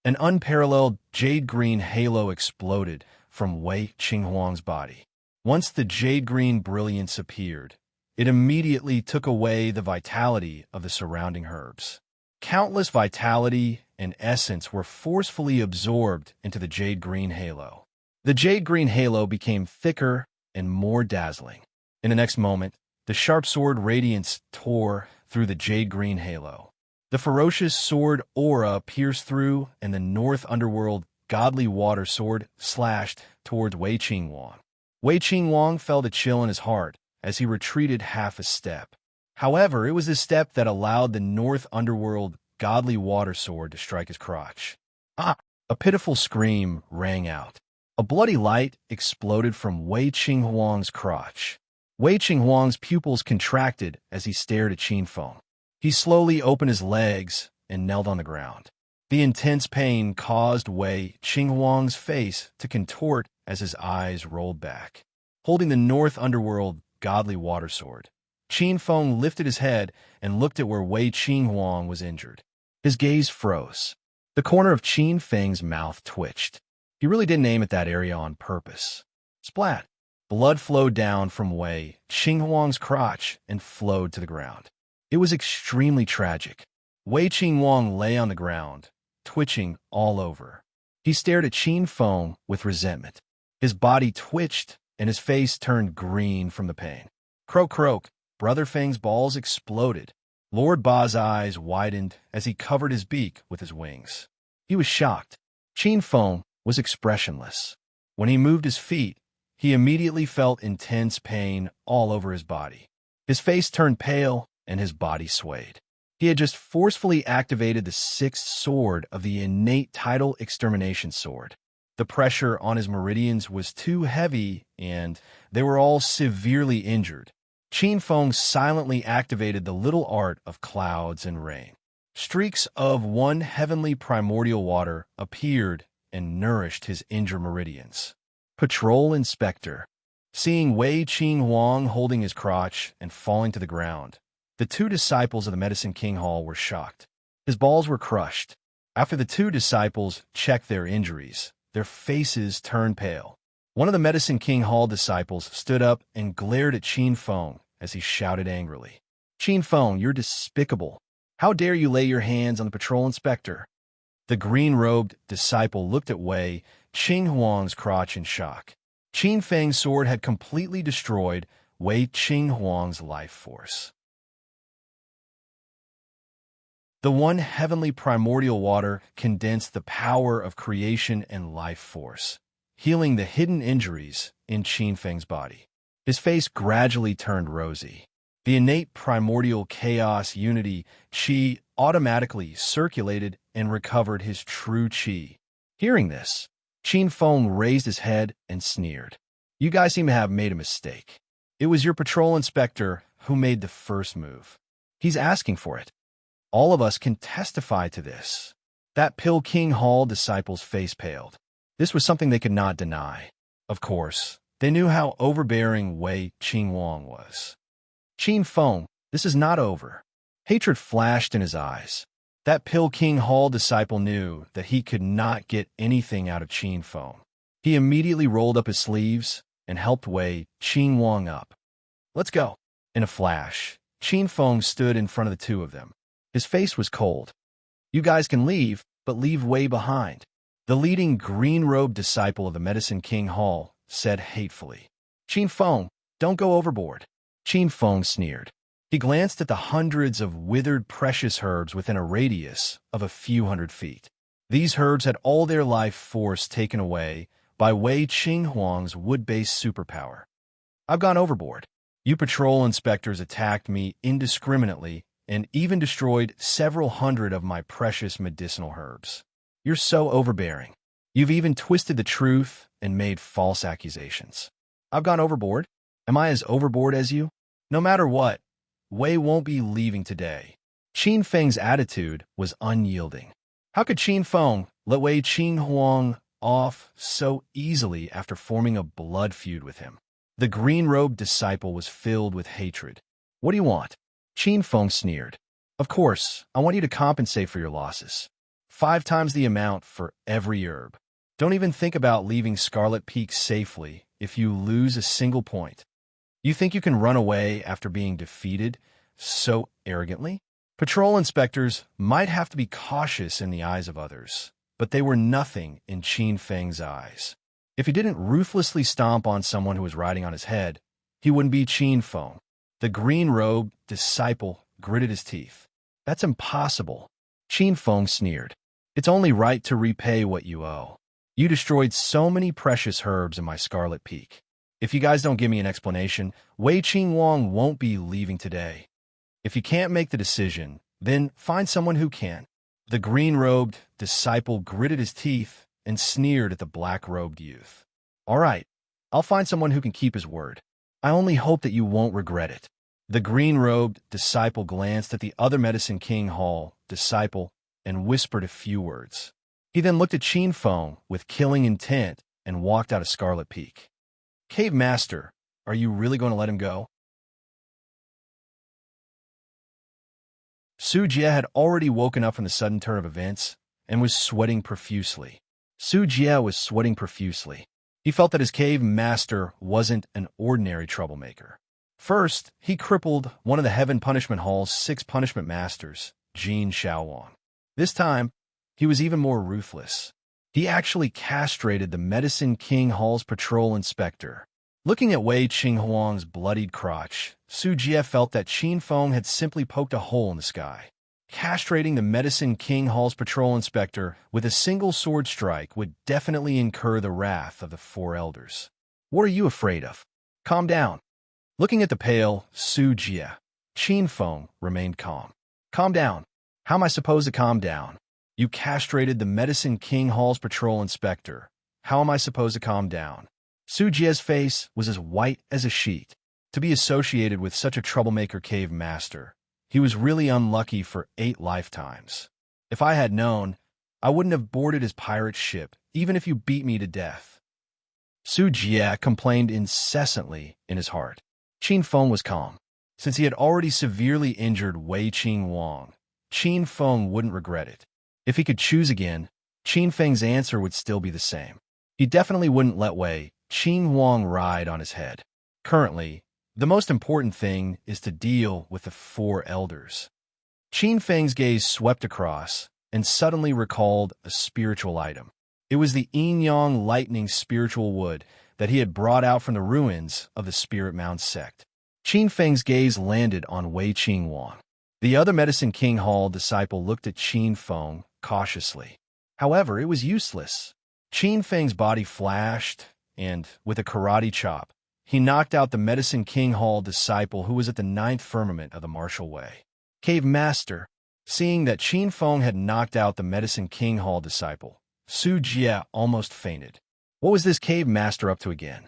An unparalleled jade-green halo exploded from Wei Qinghuang's body. Once the jade-green brilliance appeared, it immediately took away the vitality of the surrounding herbs. Countless vitality and essence were forcefully absorbed into the jade-green halo. The jade-green halo became thicker and more dazzling. In the next moment, the sharp sword radiance tore through the jade-green halo. The ferocious sword aura pierced through, and the North Underworld godly water sword slashed towards Wei Qinghuang. Wei Qinghuang felt a chill in his heart as he retreated half a step. However, it was this step that allowed the North Underworld godly water sword to strike his crotch. Ah! A pitiful scream rang out. A bloody light exploded from Wei Qinghuang's crotch. Wei Qinghuang's pupils contracted as he stared at Qin Feng. He slowly opened his legs and knelt on the ground. The intense pain caused Wei Qinghuang's face to contort as his eyes rolled back. Holding the North Underworld godly water sword, Qin Feng lifted his head and looked at where Wei Qinghuang was injured. His gaze froze. The corner of Qin Feng's mouth twitched. He really didn't aim at that area on purpose. Splat! Blood flowed down from Wei Qinghuang's crotch and flowed to the ground. It was extremely tragic. Wei Qinghuang lay on the ground, twitching all over. He stared at Qin Feng with resentment. His body twitched, and his face turned green from the pain. Croak, croak. Brother Feng's balls exploded. Lord Ba's eyes widened as he covered his beak with his wings. He was shocked. Qin Feng was expressionless. When he moved his feet, he immediately felt intense pain all over his body. His face turned pale, and his body swayed. He had just forcefully activated the sixth sword of the innate tidal extermination sword. The pressure on his meridians was too heavy, and they were all severely injured. Qin Feng silently activated the little art of clouds and rain. Streaks of one heavenly primordial water appeared and nourished his inner meridians. Patrol Inspector. Seeing Wei Qing Huang holding his crotch and falling to the ground, the two disciples of the Medicine King Hall were shocked. His balls were crushed. After the two disciples checked their injuries, their faces turned pale. One of the Medicine King Hall disciples stood up and glared at Qin Feng as he shouted angrily, "Qin Feng, you're despicable. How dare you lay your hands on the patrol inspector?" The green-robed disciple looked at Wei Qing Huang's crotch in shock. Qin Feng's sword had completely destroyed Wei Qing Huang's life force. The one heavenly primordial water condensed the power of creation and life force, healing the hidden injuries in Qin Feng's body. His face gradually turned rosy. The innate primordial chaos unity qi automatically circulated and recovered his true qi. Hearing this, Qin Feng raised his head and sneered. "You guys seem to have made a mistake. It was your patrol inspector who made the first move. He's asking for it. All of us can testify to this." That Pill King Hall disciple's face paled. This was something they could not deny. Of course, they knew how overbearing Wei Qing Huang was. "Qin Feng, this is not over." Hatred flashed in his eyes. That Pill King Hall disciple knew that he could not get anything out of Qin Feng. He immediately rolled up his sleeves and helped Wei Qing Huang up. "Let's go." In a flash, Qin Feng stood in front of the two of them. His face was cold. "You guys can leave, but leave Wei behind." The leading green-robed disciple of the Medicine King Hall said hatefully. "Qin Feng, don't go overboard." Qin Feng sneered. He glanced at the hundreds of withered precious herbs within a radius of a few hundred feet. These herbs had all their life force taken away by Wei Qing Huang's wood-based superpower. "I've gone overboard. You patrol inspectors attacked me indiscriminately and even destroyed several hundred of my precious medicinal herbs. You're so overbearing. You've even twisted the truth and made false accusations." "I've gone overboard? Am I as overboard as you?" "No matter what, Wei won't be leaving today." Qin Feng's attitude was unyielding. How could Qin Feng let Wei Qing Huang off so easily after forming a blood feud with him? The green-robed disciple was filled with hatred. "What do you want?" Qin Feng sneered. "Of course, I want you to compensate for your losses. 5 times the amount for every herb. Don't even think about leaving Scarlet Peak safely if you lose a single point. You think you can run away after being defeated so arrogantly?" Patrol inspectors might have to be cautious in the eyes of others, but they were nothing in Qin Feng's eyes. If he didn't ruthlessly stomp on someone who was riding on his head, he wouldn't be Qin Feng. The green-robed disciple gritted his teeth. "That's impossible." Qin Feng sneered. "It's only right to repay what you owe. You destroyed so many precious herbs in my Scarlet Peak. If you guys don't give me an explanation, Wei Qing Huang won't be leaving today. If you can't make the decision, then find someone who can." The green-robed disciple gritted his teeth and sneered at the black-robed youth. "All right, I'll find someone who can keep his word. I only hope that you won't regret it." The green-robed disciple glanced at the other Medicine King Hall disciple and whispered a few words. He then looked at Qin Feng with killing intent and walked out of Scarlet Peak. "Cave Master, are you really going to let him go?" Su Jie had already woken up from the sudden turn of events and was sweating profusely. Su Jie was sweating profusely. He felt that his cave master wasn't an ordinary troublemaker. First, he crippled one of the Heaven Punishment Hall's 6 punishment masters, Jin Shaowang. This time, he was even more ruthless. He actually castrated the Medicine King Hall's patrol inspector. Looking at Wei Qing Huang's bloodied crotch, Su Jie felt that Qin Feng had simply poked a hole in the sky. Castrating the Medicine King Hall's patrol inspector with a single sword strike would definitely incur the wrath of the 4 elders. "What are you afraid of? Calm down." Looking at the pale Su Jie, Qin Feng remained calm. "Calm down. How am I supposed to calm down? You castrated the Medicine King Hall's patrol inspector. How am I supposed to calm down?" Su Jie's face was as white as a sheet. To be associated with such a troublemaker cave master, he was really unlucky for 8 lifetimes. "If I had known, I wouldn't have boarded his pirate ship, even if you beat me to death. Su Jie complained incessantly in his heart. Qin Feng was calm. Since he had already severely injured Wei Qing Wang, Qin Feng wouldn't regret it. If he could choose again, Qin Feng's answer would still be the same. He definitely wouldn't let Wei Qing Wang ride on his head. Currently, the most important thing is to deal with the four elders. Qin Feng's gaze swept across and suddenly recalled a spiritual item. It was the yin-yang lightning spiritual wood that he had brought out from the ruins of the Spirit Mound sect. Qin Feng's gaze landed on Wei Qing Wang. The other Medicine King Hall disciple looked at Qin Feng cautiously. However, it was useless. Qin Feng's body flashed, and, with a karate chop, he knocked out the Medicine King Hall disciple who was at the 9th firmament of the martial way. Cave Master, seeing that Qin Feng had knocked out the Medicine King Hall disciple, Su Jie almost fainted. What was this Cave Master up to again?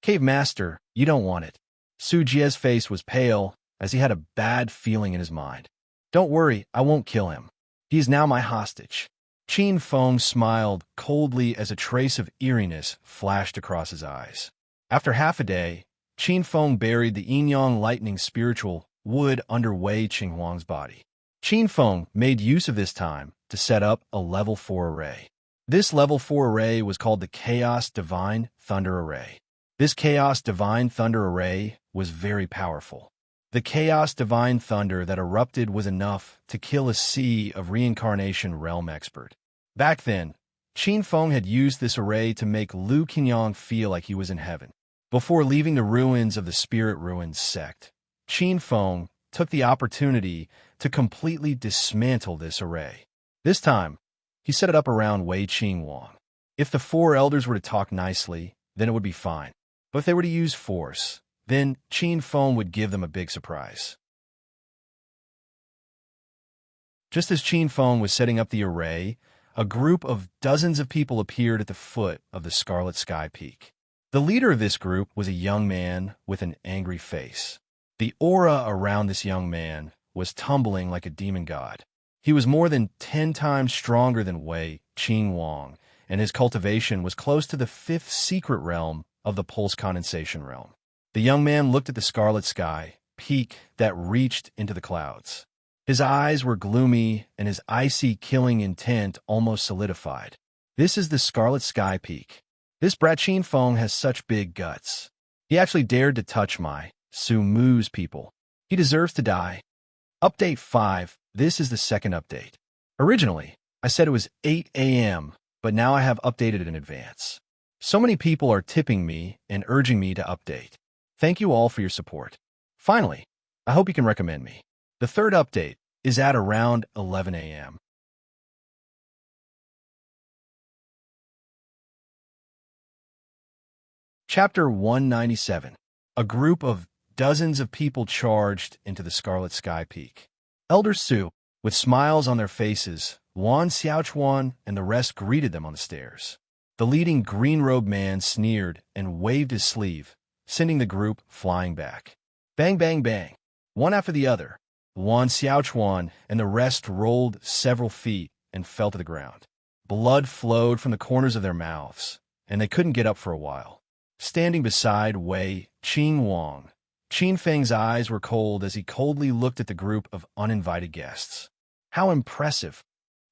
Cave Master, you don't want it. Su Jie's face was pale, as he had a bad feeling in his mind. Don't worry, I won't kill him. He is now my hostage. Qin Feng smiled coldly as a trace of eeriness flashed across his eyes. After half a day, Qin Feng buried the yin-yang lightning spiritual wood under Wei Qinghuang's body. Qin Feng made use of this time to set up a level 4 array. This level 4 array was called the Chaos Divine Thunder Array. This Chaos Divine Thunder Array was very powerful. The Chaos Divine Thunder that erupted was enough to kill a Sea of Reincarnation realm expert. Back then, Qin Feng had used this array to make Lu Qinyang feel like he was in heaven. Before leaving the ruins of the Spirit Ruins sect, Qin Feng took the opportunity to completely dismantle this array. This time, he set it up around Wei Qing Wang. If the four elders were to talk nicely, then it would be fine. But if they were to use force, then Qin Feng would give them a big surprise. Just as Qin Feng was setting up the array, a group of dozens of people appeared at the foot of the Scarlet Sky Peak. The leader of this group was a young man with an angry face. The aura around this young man was tumbling like a demon god. He was more than 10 times stronger than Wei Qing Wang, and his cultivation was close to the 5th secret realm of the pulse condensation realm. The young man looked at the Scarlet Sky Peak that reached into the clouds. His eyes were gloomy, and his icy killing intent almost solidified. This is the Scarlet Sky Peak. This brat Qin Feng has such big guts. He actually dared to touch my Su Mu's people. He deserves to die. Update 5. This is the second update. Originally, I said it was 8 a.m., but now I have updated it in advance. So many people are tipping me and urging me to update. Thank you all for your support. Finally, I hope you can recommend me. The third update is at around 11 a.m. Chapter 197. A group of dozens of people charged into the Scarlet Sky Peak. Elder Su, with smiles on their faces, Wan Xiaochuan and the rest greeted them on the stairs. The leading green-robed man sneered and waved his sleeve, sending the group flying back. Bang, bang, bang. One after the other, Wan Xiaochuan and the rest rolled several feet and fell to the ground. Blood flowed from the corners of their mouths, and they couldn't get up for a while. Standing beside Wei Qing Wang, Qin Feng's eyes were cold as he coldly looked at the group of uninvited guests. How impressive!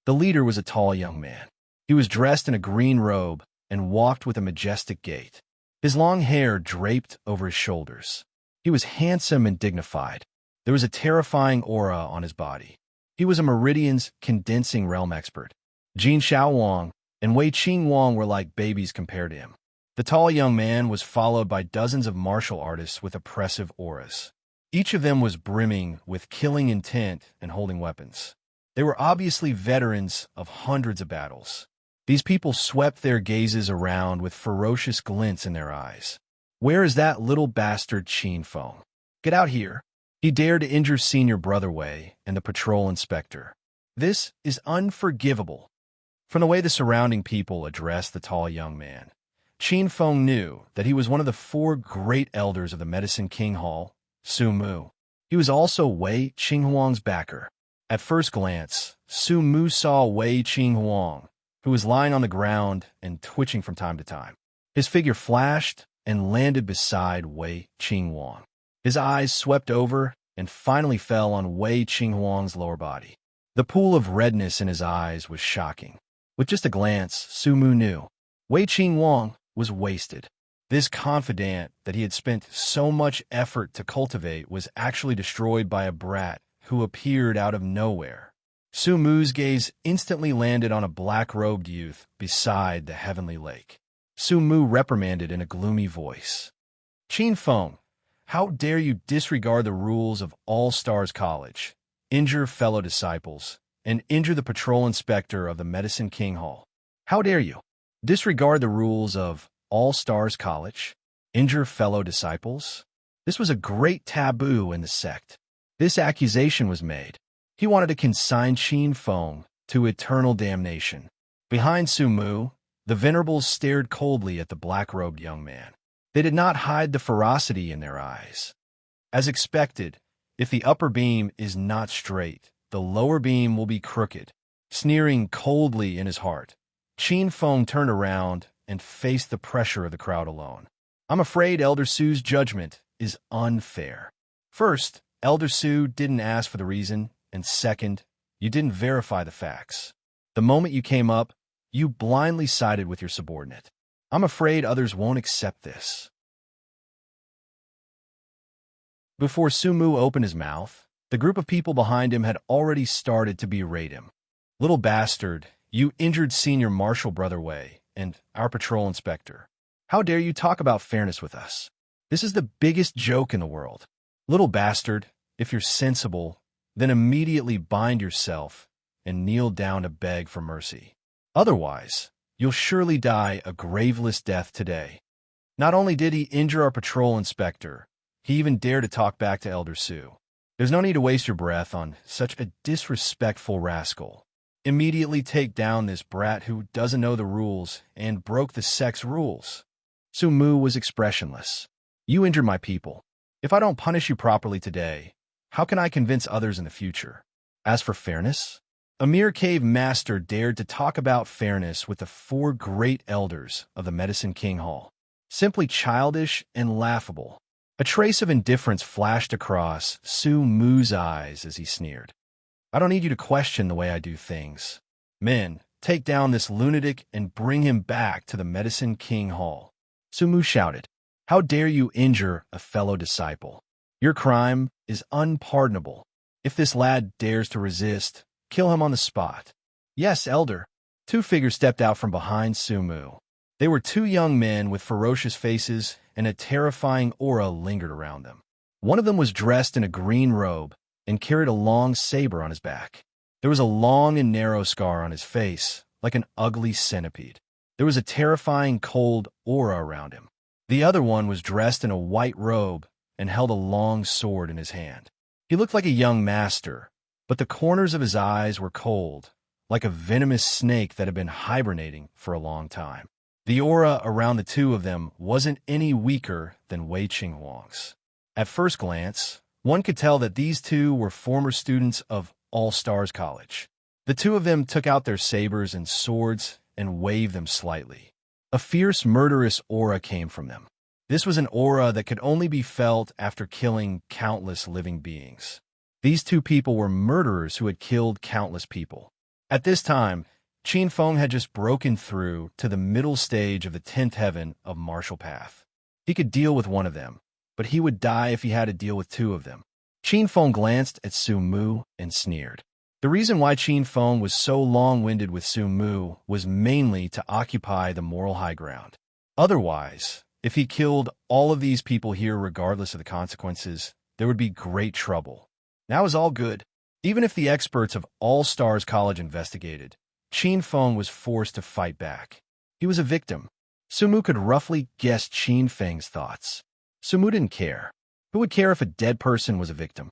The leader was a tall young man. He was dressed in a green robe and walked with a majestic gait. His long hair draped over his shoulders. He was handsome and dignified. There was a terrifying aura on his body. He was a Meridian's condensing realm expert. Jin Xiao Wang and Wei Qing Wang were like babies compared to him. The tall young man was followed by dozens of martial artists with oppressive auras. Each of them was brimming with killing intent and holding weapons. They were obviously veterans of hundreds of battles. These people swept their gazes around with ferocious glints in their eyes. Where is that little bastard Qin Feng? Get out here. He dared to injure Senior Brother Wei and the patrol inspector. This is unforgivable. From the way the surrounding people addressed the tall young man, Qin Feng knew that he was one of the 4 great elders of the Medicine King Hall, Su Mu. He was also Wei Qinghuang's backer. At first glance, Su Mu saw Wei Qinghuang, who was lying on the ground and twitching from time to time. His figure flashed and landed beside Wei Qinghuang. His eyes swept over and finally fell on Wei Qinghuang's lower body. The pool of redness in his eyes was shocking. With just a glance, Su Mu knew Wei Qinghuang was wasted. This confidant that he had spent so much effort to cultivate was actually destroyed by a brat who appeared out of nowhere. Su Mu's gaze instantly landed on a black-robed youth beside the heavenly lake. Su Mu reprimanded in a gloomy voice. "Qin Feng, how dare you disregard the rules of All Stars College, injure fellow disciples, and injure the patrol inspector of the Medicine King Hall? How dare you disregard the rules of All Stars College, injure fellow disciples?" This was a great taboo in the sect. This accusation was made. He wanted to consign Qin Feng to eternal damnation. Behind Su Mu, the venerables stared coldly at the black-robed young man. They did not hide the ferocity in their eyes. As expected, if the upper beam is not straight, the lower beam will be crooked. Sneering coldly in his heart, Qin Feng turned around and faced the pressure of the crowd alone. "I'm afraid Elder Su's judgment is unfair. First, Elder Su didn't ask for the reason, and second, you didn't verify the facts. The moment you came up, you blindly sided with your subordinate. I'm afraid others won't accept this." Before Su Mu opened his mouth, the group of people behind him had already started to berate him. "Little bastard, you injured Senior Marshal Brother Wei and our patrol inspector. How dare you talk about fairness with us? This is the biggest joke in the world. Little bastard, if you're sensible, then immediately bind yourself and kneel down to beg for mercy. Otherwise, you'll surely die a graveless death today." Not only did he injure our patrol inspector, he even dared to talk back to Elder Su. "There's no need to waste your breath on such a disrespectful rascal. Immediately take down this brat who doesn't know the rules and broke the sect's rules." Su Mu was expressionless. "You injured my people. If I don't punish you properly today, how can I convince others in the future? As for fairness?" A mere cave master dared to talk about fairness with the 4 great elders of the Medicine King Hall. Simply childish and laughable. A trace of indifference flashed across Su Mu's eyes as he sneered. "I don't need you to question the way I do things. Men, take down this lunatic and bring him back to the Medicine King Hall." Su Mu shouted, "How dare you injure a fellow disciple? Your crime is unpardonable. If this lad dares to resist, kill him on the spot." "Yes, Elder." 2 figures stepped out from behind Su Mu. They were 2 young men with ferocious faces, and a terrifying aura lingered around them. One of them was dressed in a green robe and carried a long saber on his back. There was a long and narrow scar on his face, like an ugly centipede. There was a terrifying cold aura around him. The other one was dressed in a white robe and held a long sword in his hand. He looked like a young master, but the corners of his eyes were cold, like a venomous snake that had been hibernating for a long time. The aura around the 2 of them wasn't any weaker than Wei Qinghuang's. At first glance, one could tell that these 2 were former students of All Stars College. The 2 of them took out their sabers and swords and waved them slightly. A fierce, murderous aura came from them. This was an aura that could only be felt after killing countless living beings. These 2 people were murderers who had killed countless people. At this time, Qin Feng had just broken through to the middle stage of the 10th heaven of martial path. He could deal with one of them, but he would die if he had to deal with 2 of them. Qin Feng glanced at Su Mu and sneered. The reason why Qin Feng was so long-winded with Su Mu was mainly to occupy the moral high ground. Otherwise, if he killed all of these people here regardless of the consequences, there would be great trouble. Now is all good. Even if the experts of All Stars College investigated, Qin Feng was forced to fight back. He was a victim. Su Mu could roughly guess Qin Feng's thoughts. Su Mu didn't care. Who would care if a dead person was a victim?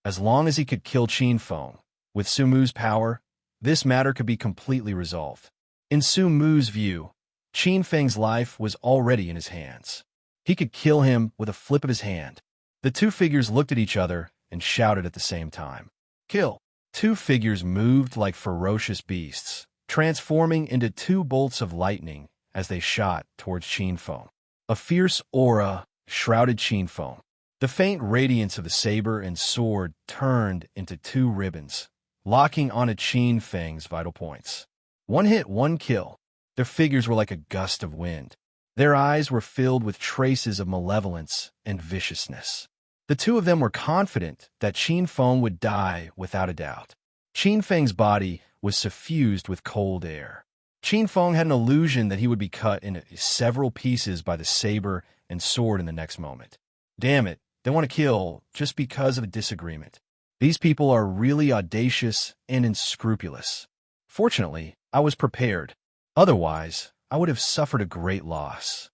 As long as he could kill Qin Feng, with Su Mu's power, this matter could be completely resolved. In Su Mu's view, Qin Feng's life was already in his hands. He could kill him with a flip of his hand. The 2 figures looked at each other and shouted at the same time. Kill! Two figures moved like ferocious beasts, transforming into two bolts of lightning as they shot towards Qinfeng. A fierce aura shrouded Qinfeng. The faint radiance of the saber and sword turned into two ribbons, locking onto Qinfeng's vital points. One hit, one kill. Their figures were like a gust of wind. Their eyes were filled with traces of malevolence and viciousness. The two of them were confident that Qinfeng would die without a doubt. Qinfeng's body was suffused with cold air. Qinfeng had an illusion that he would be cut into several pieces by the saber and sword in the next moment. Damn it, they want to kill just because of a disagreement. These people are really audacious and unscrupulous. Fortunately, I was prepared. Otherwise, I would have suffered a great loss.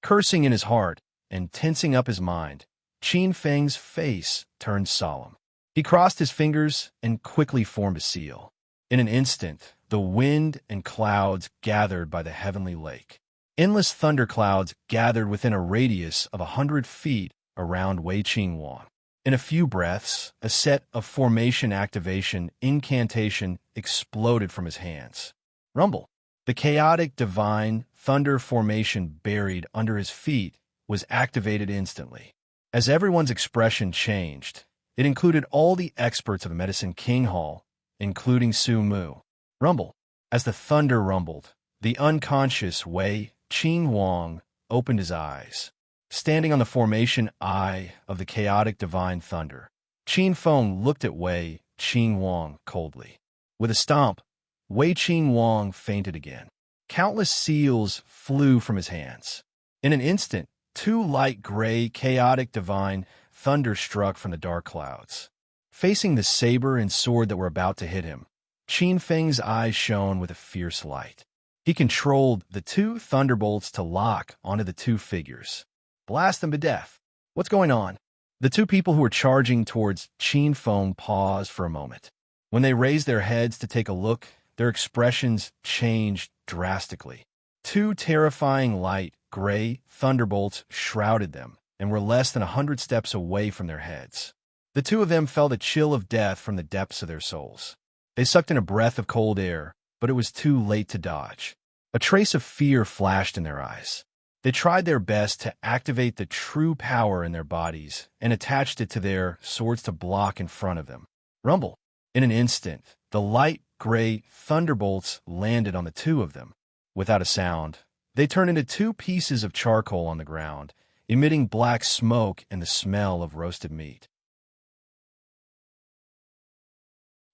Cursing in his heart and tensing up his mind, Qinfeng's face turned solemn. He crossed his fingers and quickly formed a seal. In an instant, the wind and clouds gathered by the heavenly lake. Endless thunderclouds gathered within a radius of 100 feet around Wei Qingwang. In a few breaths, a set of formation activation incantation exploded from his hands. Rumble! The chaotic divine thunder formation buried under his feet was activated instantly. As everyone's expression changed, it included all the experts of the Medicine King Hall, including Su Mu. Rumble! As the thunder rumbled, the unconscious Wei Qingwang opened his eyes. Standing on the formation eye of the chaotic divine thunder, Qinfeng looked at Wei Qingwang coldly. With a stomp, Wei Qingwang fainted again. Countless seals flew from his hands. In an instant, two light gray chaotic divine thunder struck from the dark clouds. Facing the saber and sword that were about to hit him, Qinfeng's eyes shone with a fierce light. He controlled the two thunderbolts to lock onto the two figures. Blast them to death. What's going on? The two people who were charging towards Qinfeng paused for a moment. When they raised their heads to take a look, their expressions changed drastically. Two terrifying light, gray thunderbolts shrouded them and were less than 100 steps away from their heads. The two of them felt a chill of death from the depths of their souls. They sucked in a breath of cold air, but it was too late to dodge. A trace of fear flashed in their eyes. They tried their best to activate the true power in their bodies and attached it to their swords to block in front of them. Rumble! In an instant, the light gray thunderbolts landed on the two of them. Without a sound, they turned into two pieces of charcoal on the ground, emitting black smoke and the smell of roasted meat.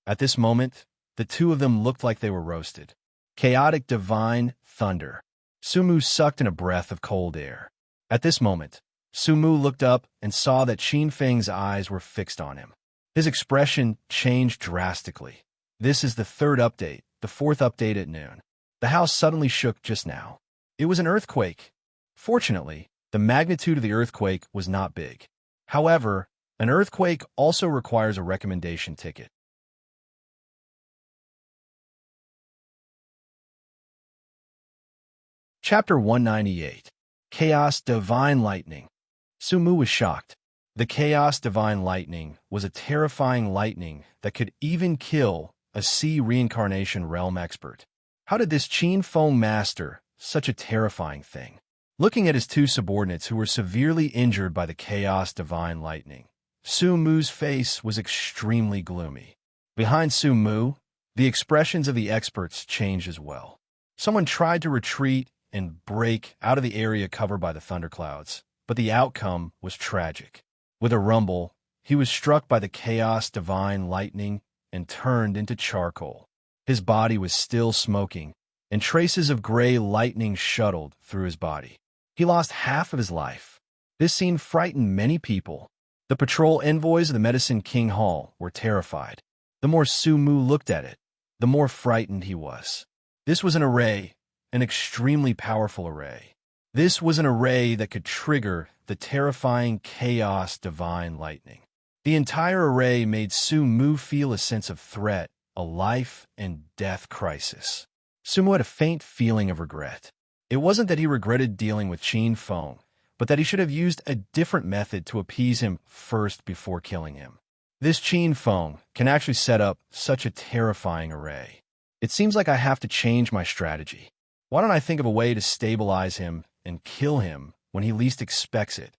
At this moment, the two of them looked like they were roasted. Chaotic divine thunder. Su Mu sucked in a breath of cold air. At this moment, Su Mu looked up and saw that Qinfeng's eyes were fixed on him. His expression changed drastically. This is the third update, the fourth update at noon. The house suddenly shook just now. It was an earthquake. Fortunately, the magnitude of the earthquake was not big. However, an earthquake also requires a recommendation ticket. Chapter 198. Chaos Divine Lightning. Su Mu was shocked. The Chaos Divine Lightning was a terrifying lightning that could even kill a sea reincarnation realm expert. How did this Qinfeng master such a terrifying thing? Looking at his two subordinates who were severely injured by the Chaos Divine Lightning, Su Mu's face was extremely gloomy. Behind Su Mu, the expressions of the experts changed as well. Someone tried to retreat and break out of the area covered by the thunderclouds, but the outcome was tragic. With a rumble, he was struck by the Chaos Divine Lightning and turned into charcoal. His body was still smoking, and traces of gray lightning shuttled through his body. He lost half of his life. This scene frightened many people. The patrol envoys of the Medicine King Hall were terrified. The more Su Mu looked at it, the more frightened he was. This was an array, an extremely powerful array. This was an array that could trigger the terrifying Chaos Divine Lightning. The entire array made Su Mu feel a sense of threat, a life and death crisis. Su Mu had a faint feeling of regret. It wasn't that he regretted dealing with Qinfeng, but that he should have used a different method to appease him first before killing him. This Qin Feng can actually set up such a terrifying array. It seems like I have to change my strategy. Why don't I think of a way to stabilize him and kill him when he least expects it?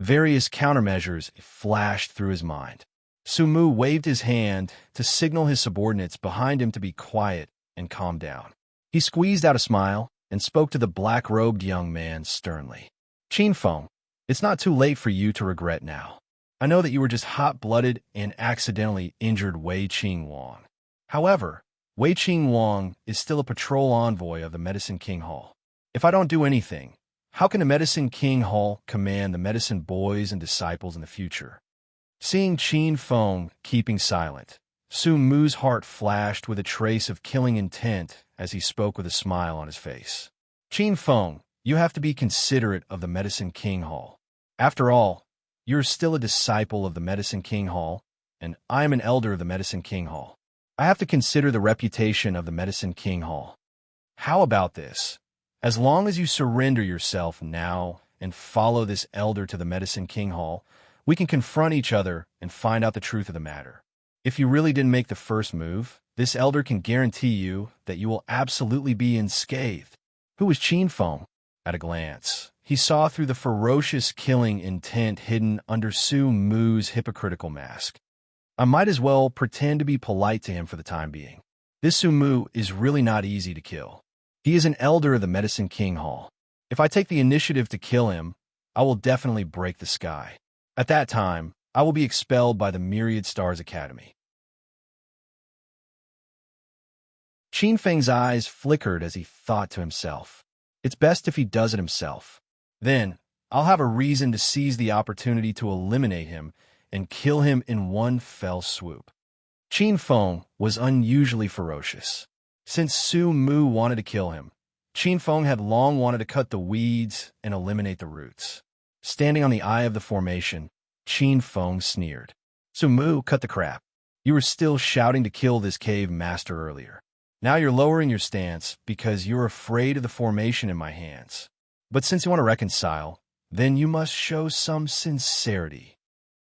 Various countermeasures flashed through his mind. Su Mu waved his hand to signal his subordinates behind him to be quiet and calm down. He squeezed out a smile and spoke to the black-robed young man sternly. Qin Feng, it's not too late for you to regret now. I know that you were just hot-blooded and accidentally injured Wei Qing Wang. However, Wei Qing Wang is still a patrol envoy of the Medicine King Hall. If I don't do anything, how can the Medicine King Hall command the medicine boys and disciples in the future? Seeing Qin Feng keeping silent, Su Mu's heart flashed with a trace of killing intent as he spoke with a smile on his face. Qin Feng, you have to be considerate of the Medicine King Hall. After all, you're still a disciple of the Medicine King Hall, and I am an elder of the Medicine King Hall. I have to consider the reputation of the Medicine King Hall. How about this? As long as you surrender yourself now and follow this elder to the Medicine King Hall, we can confront each other and find out the truth of the matter. If you really didn't make the first move, this elder can guarantee you that you will absolutely be unscathed. Who was Qin Feng? At a glance, he saw through the ferocious killing intent hidden under Su Mu's hypocritical mask. I might as well pretend to be polite to him for the time being. This Su Mu is really not easy to kill. He is an elder of the Medicine King Hall. If I take the initiative to kill him, I will definitely break the sky. At that time, I will be expelled by the Myriad Stars Academy. Qin Feng's eyes flickered as he thought to himself. It's best if he does it himself. Then, I'll have a reason to seize the opportunity to eliminate him and kill him in one fell swoop. Qin Feng was unusually ferocious. Since Su Mu wanted to kill him, Qin Feng had long wanted to cut the weeds and eliminate the roots. Standing on the eye of the formation, Qin Feng sneered. Su Mu, cut the crap. You were still shouting to kill this cave master earlier. Now you're lowering your stance because you're afraid of the formation in my hands. But since you want to reconcile, then you must show some sincerity.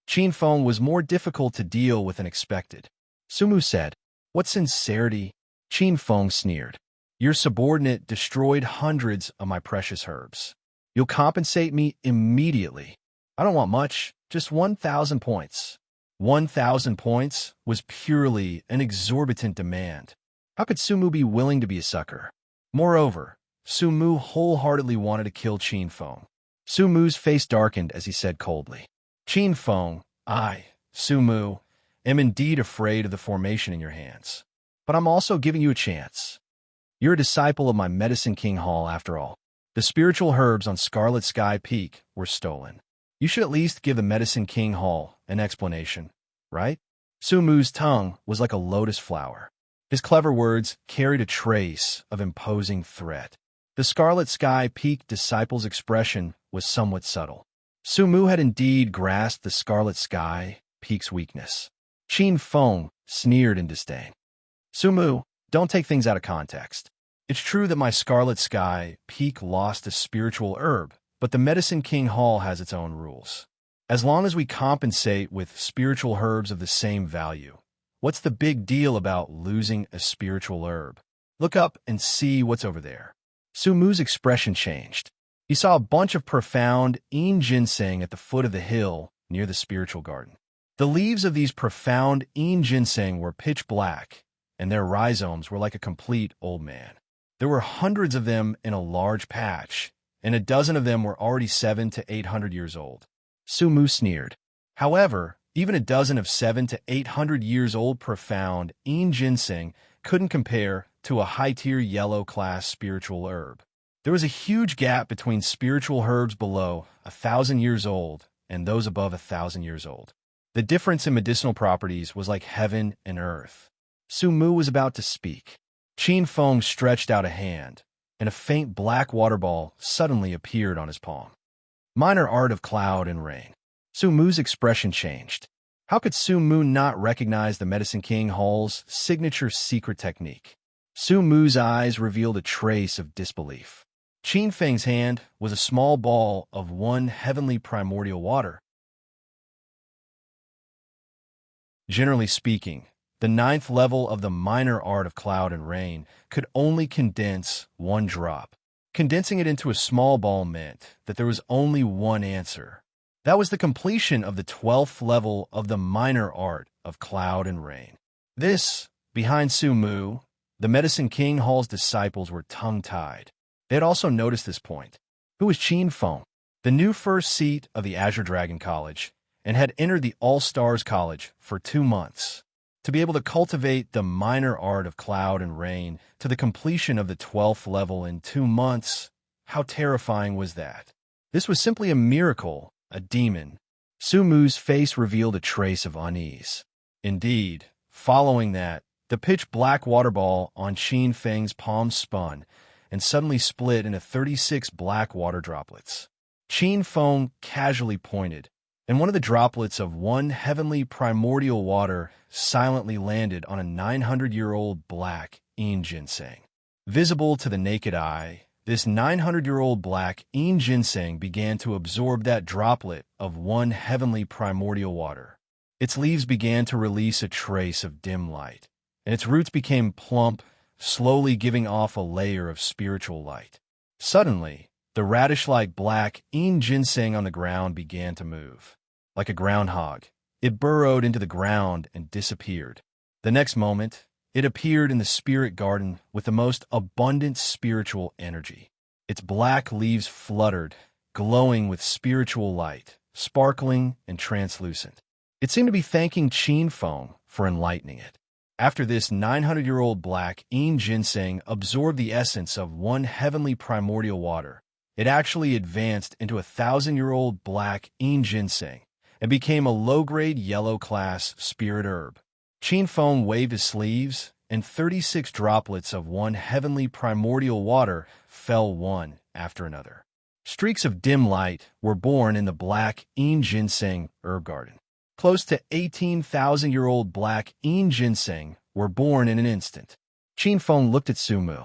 Qin Feng was more difficult to deal with than expected. Su Mu said, "What sincerity?" Qin Feng sneered. "Your subordinate destroyed hundreds of my precious herbs. You'll compensate me immediately. I don't want much, just 1,000 points. 1,000 points was purely an exorbitant demand. How could Su Mu be willing to be a sucker? Moreover, Su Mu wholeheartedly wanted to kill Qin Feng. Su Mu's face darkened as he said coldly, "Qin Feng, I, Su Mu, am indeed afraid of the formation in your hands. But I'm also giving you a chance. You're a disciple of my Medicine King Hall after all. The spiritual herbs on Scarlet Sky Peak were stolen. You should at least give the Medicine King Hall an explanation, right?" Su Mu's tongue was like a lotus flower. His clever words carried a trace of imposing threat. The Scarlet Sky Peak disciple's expression was somewhat subtle. Su Mu had indeed grasped the Scarlet Sky Peak's weakness. Qin Feng sneered in disdain. "Su Mu, don't take things out of context. It's true that my Scarlet Sky Peak lost a spiritual herb, but the Medicine King Hall has its own rules. As long as we compensate with spiritual herbs of the same value, what's the big deal about losing a spiritual herb? Look up and see what's over there." Su Mu's expression changed. He saw a bunch of profound ginseng at the foot of the hill near the spiritual garden. The leaves of these profound ginseng were pitch black, and their rhizomes were like a complete old man. There were hundreds of them in a large patch, and a dozen of them were already 700 to 800 years old. Su Mu sneered. However, even a dozen of 700 to 800 years old profound ginseng couldn't compare to a high-tier yellow-class spiritual herb. There was a huge gap between spiritual herbs below 1,000 years old and those above 1,000 years old. The difference in medicinal properties was like heaven and earth. Su Mu was about to speak. Qin Feng stretched out a hand, and a faint black water ball suddenly appeared on his palm. Minor art of cloud and rain. Su Mu's expression changed. How could Su Mu not recognize the Medicine King Hall's signature secret technique? Su Mu's eyes revealed a trace of disbelief. Qin Feng's hand was a small ball of one heavenly primordial water. Generally speaking, the ninth level of the minor art of cloud and rain could only condense one drop. Condensing it into a small ball meant that there was only one answer. That was the completion of the 12th level of the minor art of cloud and rain. This, behind Su Mu, the Medicine King Hall's disciples were tongue-tied. They had also noticed this point. Who was Qin Feng, the new first seat of the Azure Dragon College, and had entered the All-Stars College for 2 months. To be able to cultivate the minor art of cloud and rain to the completion of the 12th level in 2 months, how terrifying was that? This was simply a miracle, a demon. Su Mu's face revealed a trace of unease. Indeed, following that, the pitch-black water ball on Qin Feng's palm spun and suddenly split into 36 black water droplets. Qin Feng casually pointed, and one of the droplets of one heavenly primordial water silently landed on a 900-year-old black yin ginseng. Visible to the naked eye, this 900-year-old black yin ginseng began to absorb that droplet of one heavenly primordial water. Its leaves began to release a trace of dim light, and its roots became plump, slowly giving off a layer of spiritual light. Suddenly, the radish-like black yin ginseng on the ground began to move. Like a groundhog, it burrowed into the ground and disappeared. The next moment, it appeared in the spirit garden with the most abundant spiritual energy. Its black leaves fluttered, glowing with spiritual light, sparkling and translucent. It seemed to be thanking Qin Feng for enlightening it. After this 900-year-old black yin ginseng absorbed the essence of one heavenly primordial water, it actually advanced into a 1,000-year-old black yin ginseng and became a low-grade yellow-class spirit herb. Qin Feng waved his sleeves, and 36 droplets of one heavenly primordial water fell one after another. Streaks of dim light were born in the black yin ginseng herb garden. Close to 18,000-year-old black yin ginseng were born in an instant. Qin Feng looked at Su Mu.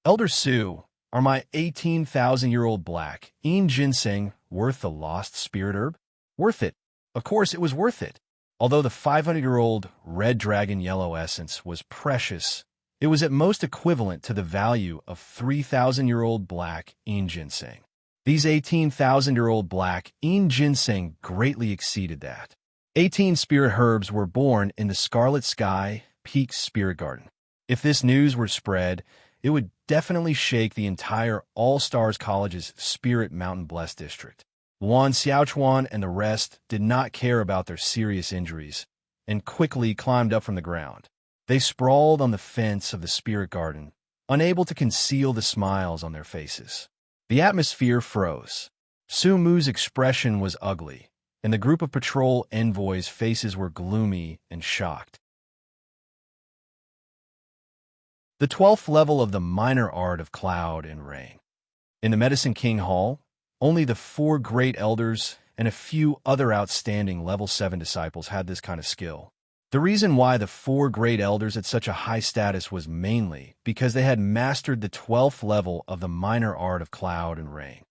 Elder Su, are my 18,000-year-old black yin ginseng worth the lost spirit herb? Worth it. Of course, it was worth it. Although the 500-year-old red dragon yellow essence was precious, it was at most equivalent to the value of 3,000-year-old black yin ginseng. These 18,000-year-old black yin ginseng greatly exceeded that. 18 spirit herbs were born in the Scarlet Sky Peaks Spirit Garden. If this news were spread, it would definitely shake the entire All-Stars College's Spirit Mountain Blessed district. Wan Xiaochuan and the rest did not care about their serious injuries and quickly climbed up from the ground. They sprawled on the fence of the spirit garden, unable to conceal the smiles on their faces. The atmosphere froze. Su Mu's expression was ugly, and the group of patrol envoys' faces were gloomy and shocked. The 12th level of the minor art of cloud and rain. In the Medicine King Hall, only the 4 great elders and a few other outstanding level 7 disciples had this kind of skill. The reason why the 4 great elders had such a high status was mainly because they had mastered the 12th level of the minor art of cloud and rain.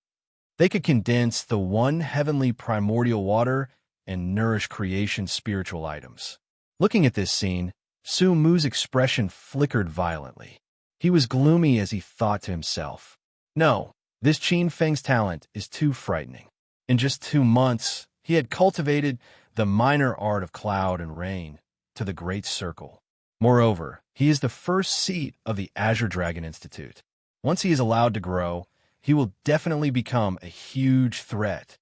They could condense the one heavenly primordial water and nourish creation's spiritual items. Looking at this scene, Su Mu's expression flickered violently. He was gloomy as he thought to himself, "No, this Qin Feng's talent is too frightening." In just 2 months, he had cultivated the minor art of cloud and rain to the great circle. Moreover, he is the first seat of the Azure Dragon Institute. Once he is allowed to grow, he will definitely become a huge threat.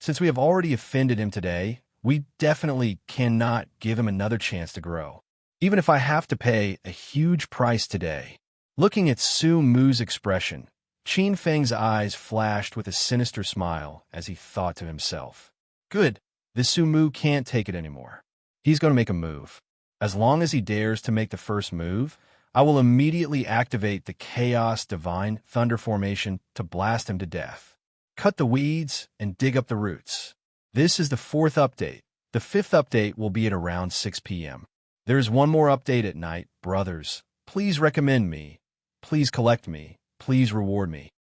Since we have already offended him today, we definitely cannot give him another chance to grow, even if I have to pay a huge price today. Looking at Su Mu's expression, Qin Feng's eyes flashed with a sinister smile as he thought to himself, "Good, this Su Mu can't take it anymore. He's going to make a move. As long as he dares to make the first move, I will immediately activate the Chaos Divine Thunder Formation to blast him to death. Cut the weeds and dig up the roots." This is the 4th update. The 5th update will be at around 6 p.m. There is one more update at night. Brothers, please recommend me. Please collect me. Please reward me.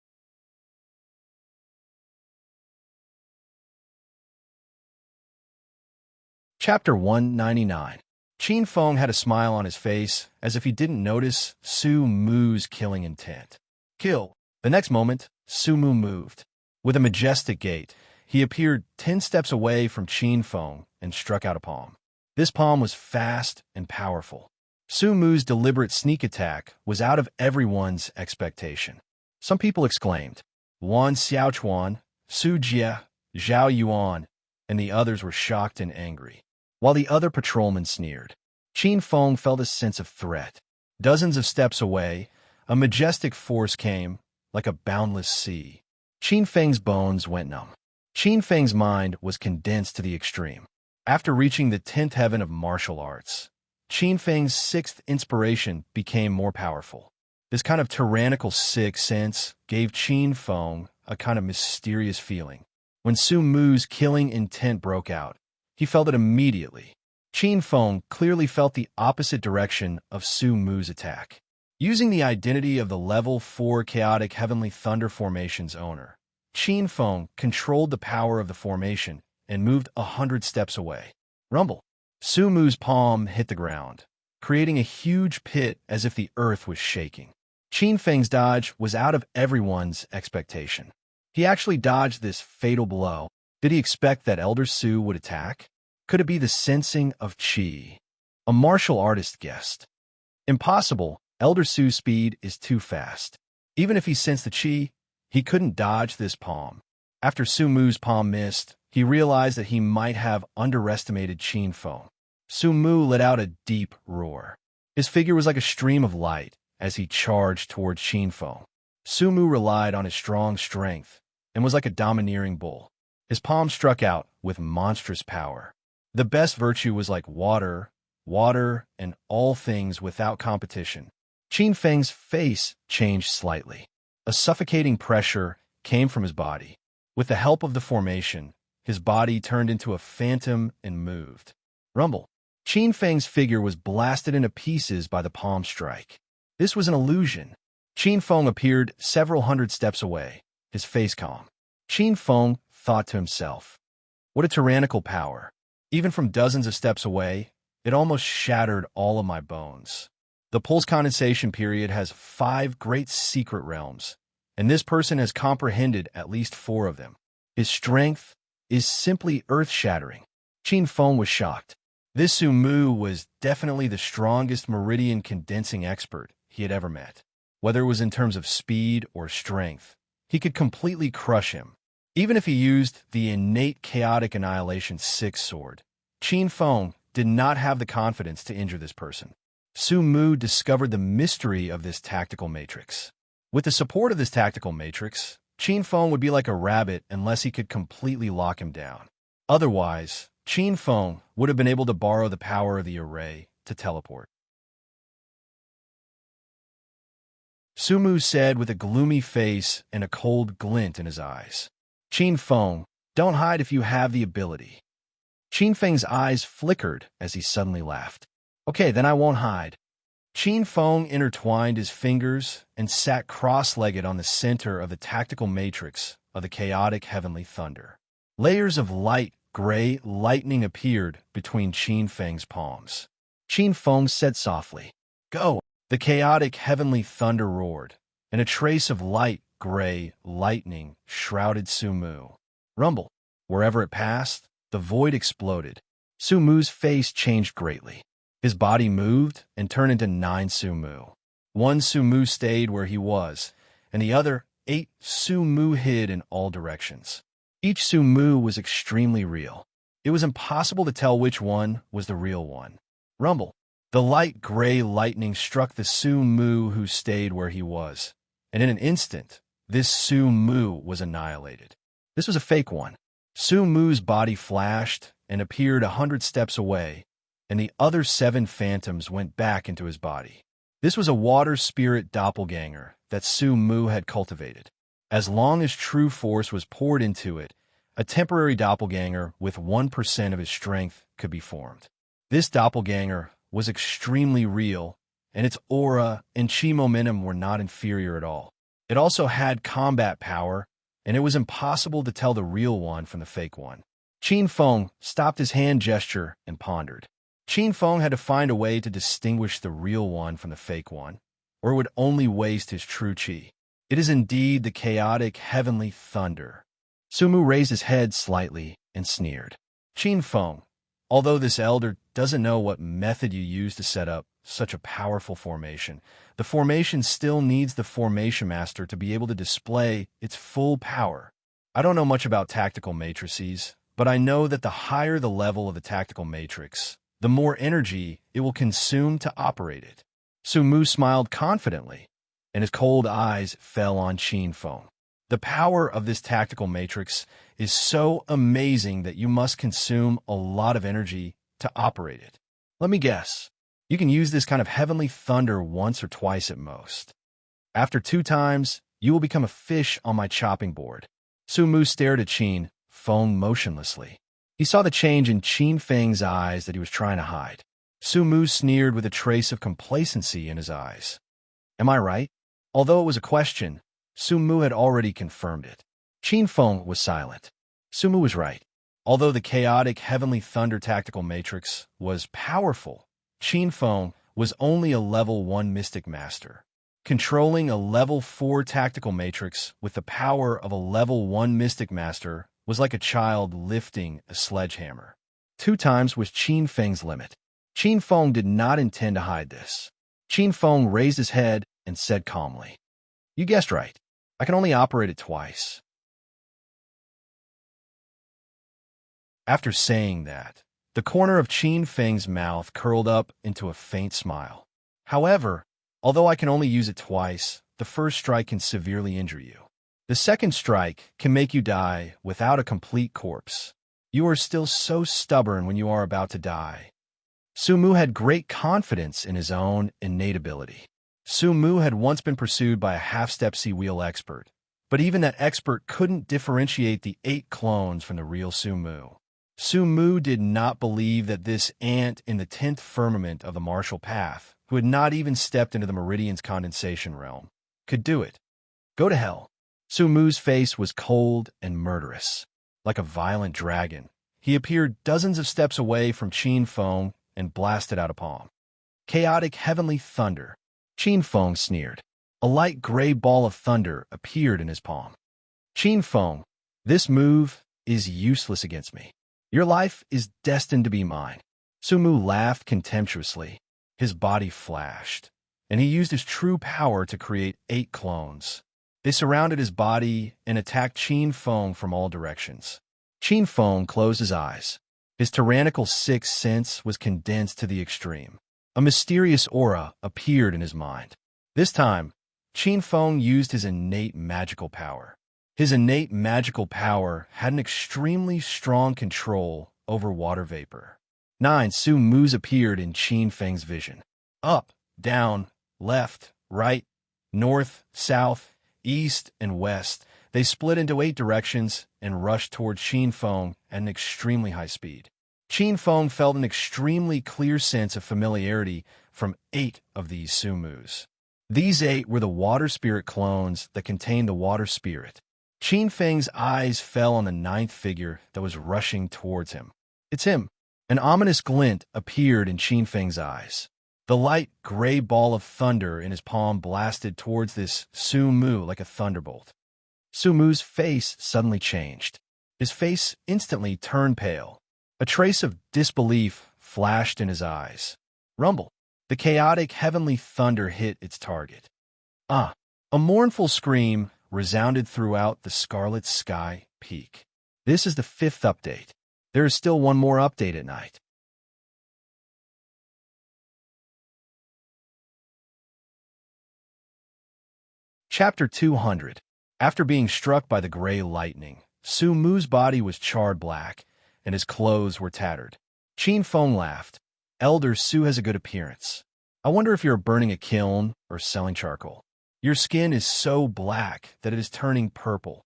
Chapter 199. Qin Feng had a smile on his face, as if he didn't notice Su Mu's killing intent. Kill. The next moment, Su Mu moved. With a majestic gait, he appeared 10 steps away from Qin Feng and struck out a palm. This palm was fast and powerful. Su Mu's deliberate sneak attack was out of everyone's expectation. Some people exclaimed, Wan Xiaochuan, Su Jie, Zhao Yuan, and the others were shocked and angry, while the other patrolmen sneered. Qin Feng felt a sense of threat. Dozens of steps away, a majestic force came, like a boundless sea. Qin Feng's bones went numb. Qin Feng's mind was condensed to the extreme. After reaching the 10th heaven of martial arts, Qin Feng's 6th inspiration became more powerful. This kind of tyrannical sixth sense gave Qin Feng a kind of mysterious feeling. When Su Mu's killing intent broke out, he felt it immediately. Qin Feng clearly felt the opposite direction of Su Mu's attack. Using the identity of the Level 4 Chaotic Heavenly Thunder Formation's owner, Qin Feng controlled the power of the formation and moved 100 steps away. Rumble. Su Mu's palm hit the ground, creating a huge pit as if the earth was shaking. Qin Feng's dodge was out of everyone's expectation. He actually dodged this fatal blow. Did he expect that Elder Su would attack? Could it be the sensing of qi? A martial artist guessed. Impossible. Elder Su's speed is too fast. Even if he sensed the qi, he couldn't dodge this palm. After Su Mu's palm missed, he realized that he might have underestimated Qin Feng. Su Mu let out a deep roar. His figure was like a stream of light as he charged towards Qin Feng. Su Mu relied on his strong strength and was like a domineering bull. His palm struck out with monstrous power. The best virtue was like water, and all things without competition. Qin Feng's face changed slightly. A suffocating pressure came from his body. With the help of the formation, his body turned into a phantom and moved. Rumble. Qin Feng's figure was blasted into pieces by the palm strike. This was an illusion. Qin Feng appeared several hundred steps away, his face calm. Qin Feng thought to himself, what a tyrannical power. Even from dozens of steps away, it almost shattered all of my bones. The pulse condensation period has 5 great secret realms, and this person has comprehended at least 4 of them. His strength is simply earth-shattering. Qin Feng was shocked. This Su Mu was definitely the strongest meridian condensing expert he had ever met. Whether it was in terms of speed or strength, he could completely crush him. Even if he used the innate chaotic annihilation 6 sword, Qin Feng did not have the confidence to injure this person. Su Mu discovered the mystery of this tactical matrix. With the support of this tactical matrix, Qin Feng would be like a rabbit unless he could completely lock him down. Otherwise, Qin Feng would have been able to borrow the power of the array to teleport. Su Mu said with a gloomy face and a cold glint in his eyes. Qin Feng, don't hide if you have the ability. Qin Feng's eyes flickered as he suddenly laughed. Okay, then I won't hide. Qin Feng intertwined his fingers and sat cross-legged on the center of the tactical matrix of the chaotic heavenly thunder. Layers of light gray lightning appeared between Qin Feng's palms. Qin Feng said softly, Go! The chaotic heavenly thunder roared, and a trace of light gray lightning shrouded Su Mu. Rumble. Wherever it passed, the void exploded. Su Mu's face changed greatly. His body moved and turned into 9 Su Mu. 1 Su Mu stayed where he was, and the other 8 Su Mu hid in all directions. Each Su Mu was extremely real. It was impossible to tell which one was the real one. Rumble. The light gray lightning struck the Su Mu who stayed where he was, and in an instant, this Su Mu was annihilated. This was a fake one. Su Mu's body flashed and appeared 100 steps away, and the other 7 phantoms went back into his body. This was a water spirit doppelganger that Su Mu had cultivated. As long as true force was poured into it, a temporary doppelganger with 1% of his strength could be formed. This doppelganger was extremely real, and its aura and chi momentum were not inferior at all. It also had combat power, and it was impossible to tell the real one from the fake one. Qin Feng stopped his hand gesture and pondered. Qin Feng had to find a way to distinguish the real one from the fake one, or it would only waste his true qi. It is indeed the chaotic heavenly thunder. Su Mu raised his head slightly and sneered. Qin Feng, although this elder doesn't know what method you use to set up such a powerful formation, the formation still needs the formation master to be able to display its full power. I don't know much about tactical matrices, but I know that the higher the level of the tactical matrix, the more energy it will consume to operate it. Su Mu smiled confidently, and his cold eyes fell on Qin Feng. The power of this tactical matrix is so amazing that you must consume a lot of energy to operate it. Let me guess. You can use this kind of heavenly thunder once or twice at most. After 2 times, you will become a fish on my chopping board. Su Mu stared at Qin Feng motionlessly. He saw the change in Qin Feng's eyes that he was trying to hide. Su Mu sneered with a trace of complacency in his eyes. Am I right? Although it was a question, Su Mu had already confirmed it. Qin Feng was silent. Su Mu was right. Although the chaotic heavenly thunder tactical matrix was powerful, Qin Feng was only a level 1 mystic master. Controlling a level 4 tactical matrix with the power of a level 1 mystic master was like a child lifting a sledgehammer. 2 times was Qin Feng's limit. Qin Feng did not intend to hide this. Qin Feng raised his head and said calmly, "You guessed right. I can only operate it twice." After saying that, the corner of Qin Feng's mouth curled up into a faint smile. However, although I can only use it twice, the first strike can severely injure you. The second strike can make you die without a complete corpse. You are still so stubborn when you are about to die. Su Mu had great confidence in his own innate ability. Su Mu had once been pursued by a half-step sea-wheel expert, but even that expert couldn't differentiate the 8 clones from the real Su Mu. Su Mu did not believe that this ant in the 10th firmament of the martial path, who had not even stepped into the Meridian's condensation realm, could do it. Go to hell. Su Mu's face was cold and murderous. Like a violent dragon, he appeared dozens of steps away from Qin Feng and blasted out a palm. Chaotic heavenly thunder. Qin Feng sneered. A light gray ball of thunder appeared in his palm. Qin Feng, this move is useless against me. Your life is destined to be mine. Su Mu laughed contemptuously. His body flashed, and he used his true power to create 8 clones. They surrounded his body and attacked Qin Feng from all directions. Qin Feng closed his eyes. His tyrannical 6th sense was condensed to the extreme. A mysterious aura appeared in his mind. This time, Qin Feng used his innate magical power. His innate magical power had an extremely strong control over water vapor. 9 Su Mu's appeared in Qin Feng's vision. Up, down, left, right, north, south, east, and west, they split into 8 directions and rushed toward Qin Feng at an extremely high speed. Qin Feng felt an extremely clear sense of familiarity from 8 of these Su Mu's. These 8 were the water spirit clones that contained the water spirit. Qin Feng's eyes fell on the 9th figure that was rushing towards him. It's him. An ominous glint appeared in Qin Feng's eyes. The light gray ball of thunder in his palm blasted towards this Su Mu like a thunderbolt. Su Mu's face suddenly changed. His face instantly turned pale. A trace of disbelief flashed in his eyes. Rumble. The chaotic heavenly thunder hit its target. Ah! A mournful scream resounded throughout the scarlet sky peak. This is the 5th update. There is still one more update at night. Chapter 200. After being struck by the gray lightning, Su Mu's body was charred black, and his clothes were tattered. Qin Feng laughed. Elder Su has a good appearance. I wonder if you're burning a kiln or selling charcoal. Your skin is so black that it is turning purple.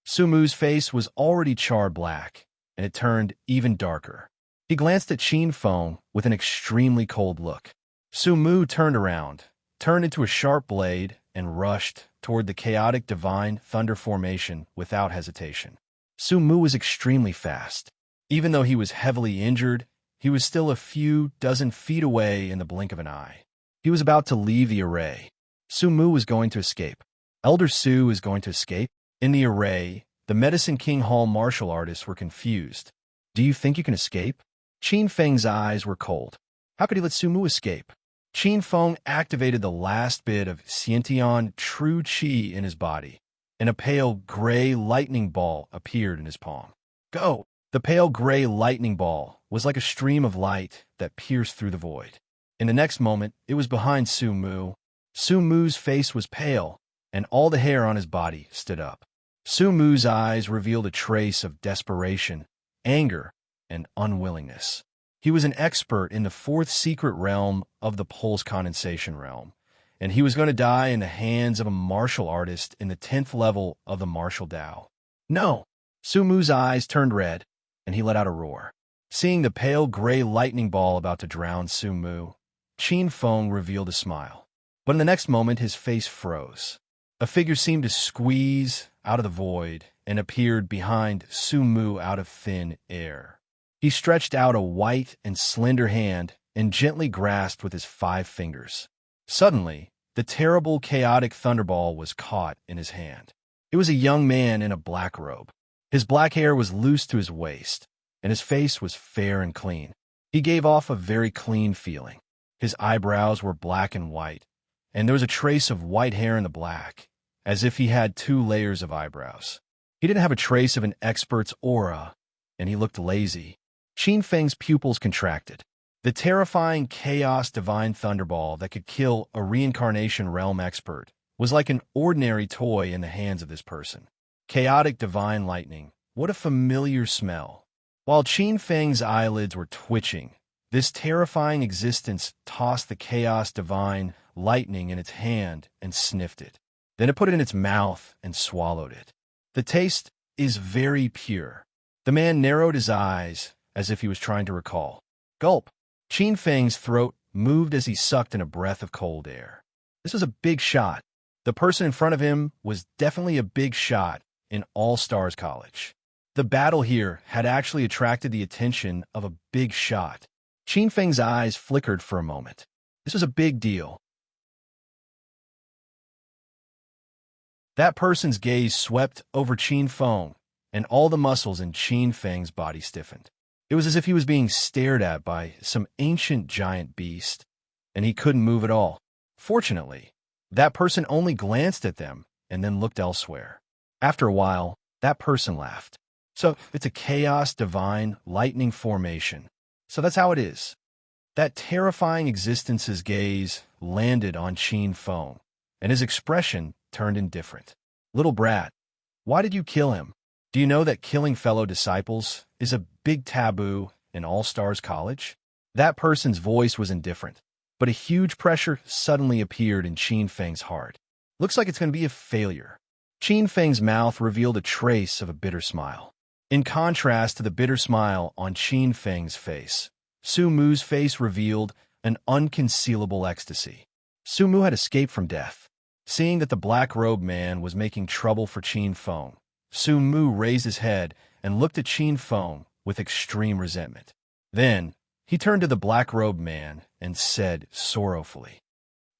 Su Mu's face was already charred black, and it turned even darker. He glanced at Qin Feng with an extremely cold look. Su Mu turned around, turned into a sharp blade, and rushed toward the chaotic divine thunder formation without hesitation. Su Mu was extremely fast. Even though he was heavily injured, he was still a few dozen feet away in the blink of an eye. He was about to leave the array. Su Mu was going to escape. Elder Su is going to escape? In the array, the Medicine King Hall martial artists were confused. Do you think you can escape? Qin Feng's eyes were cold. How could he let Su Mu escape? Qin Feng activated the last bit of Xiantian true qi in his body, and a pale gray lightning ball appeared in his palm. Go! The pale gray lightning ball was like a stream of light that pierced through the void. In the next moment, it was behind Su Mu. Su Mu's face was pale, and all the hair on his body stood up. Su Mu's eyes revealed a trace of desperation, anger, and unwillingness. He was an expert in the fourth secret realm of the pulse condensation realm, and he was going to die in the hands of a martial artist in the 10th level of the martial Dao. No! Su Mu's eyes turned red, and he let out a roar. Seeing the pale gray lightning ball about to drown Su Mu, Qin Feng revealed a smile. But in the next moment, his face froze. A figure seemed to squeeze out of the void and appeared behind Su Mu out of thin air. He stretched out a white and slender hand and gently grasped with his 5 fingers. Suddenly, the terrible, chaotic thunderball was caught in his hand. It was a young man in a black robe. His black hair was loose to his waist, and his face was fair and clean. He gave off a very clean feeling. His eyebrows were black and white, and there was a trace of white hair in the black, as if he had 2 layers of eyebrows. He didn't have a trace of an expert's aura, and he looked lazy. Qin Feng's pupils contracted. The terrifying chaos divine thunderball that could kill a reincarnation realm expert was like an ordinary toy in the hands of this person. Chaotic divine lightning, what a familiar smell. While Qin Feng's eyelids were twitching, this terrifying existence tossed the chaos divine lightning in its hand and sniffed it. Then it put it in its mouth and swallowed it. The taste is very pure. The man narrowed his eyes as if he was trying to recall. Gulp! Qin Feng's throat moved as he sucked in a breath of cold air. This was a big shot. The person in front of him was definitely a big shot in All Stars College. The battle here had actually attracted the attention of a big shot. Qin Feng's eyes flickered for a moment. This was a big deal. That person's gaze swept over Qin Feng, and all the muscles in Qin Feng's body stiffened. It was as if he was being stared at by some ancient giant beast, and he couldn't move at all. Fortunately, that person only glanced at them and then looked elsewhere. After a while, that person laughed. So it's a chaos divine lightning formation. So that's how it is. That terrifying existence's gaze landed on Qin Feng, and his expression turned indifferent. Little brat, why did you kill him? Do you know that killing fellow disciples is a big taboo in All Stars College? That person's voice was indifferent, but a huge pressure suddenly appeared in Qin Feng's heart. Looks like it's going to be a failure. Qin Feng's mouth revealed a trace of a bitter smile. In contrast to the bitter smile on Qin Feng's face, Su Mu's face revealed an unconcealable ecstasy. Su Mu had escaped from death. Seeing that the black-robed man was making trouble for Qin Feng, Su Mu raised his head and looked at Qin Feng with extreme resentment. Then, he turned to the black-robed man and said sorrowfully,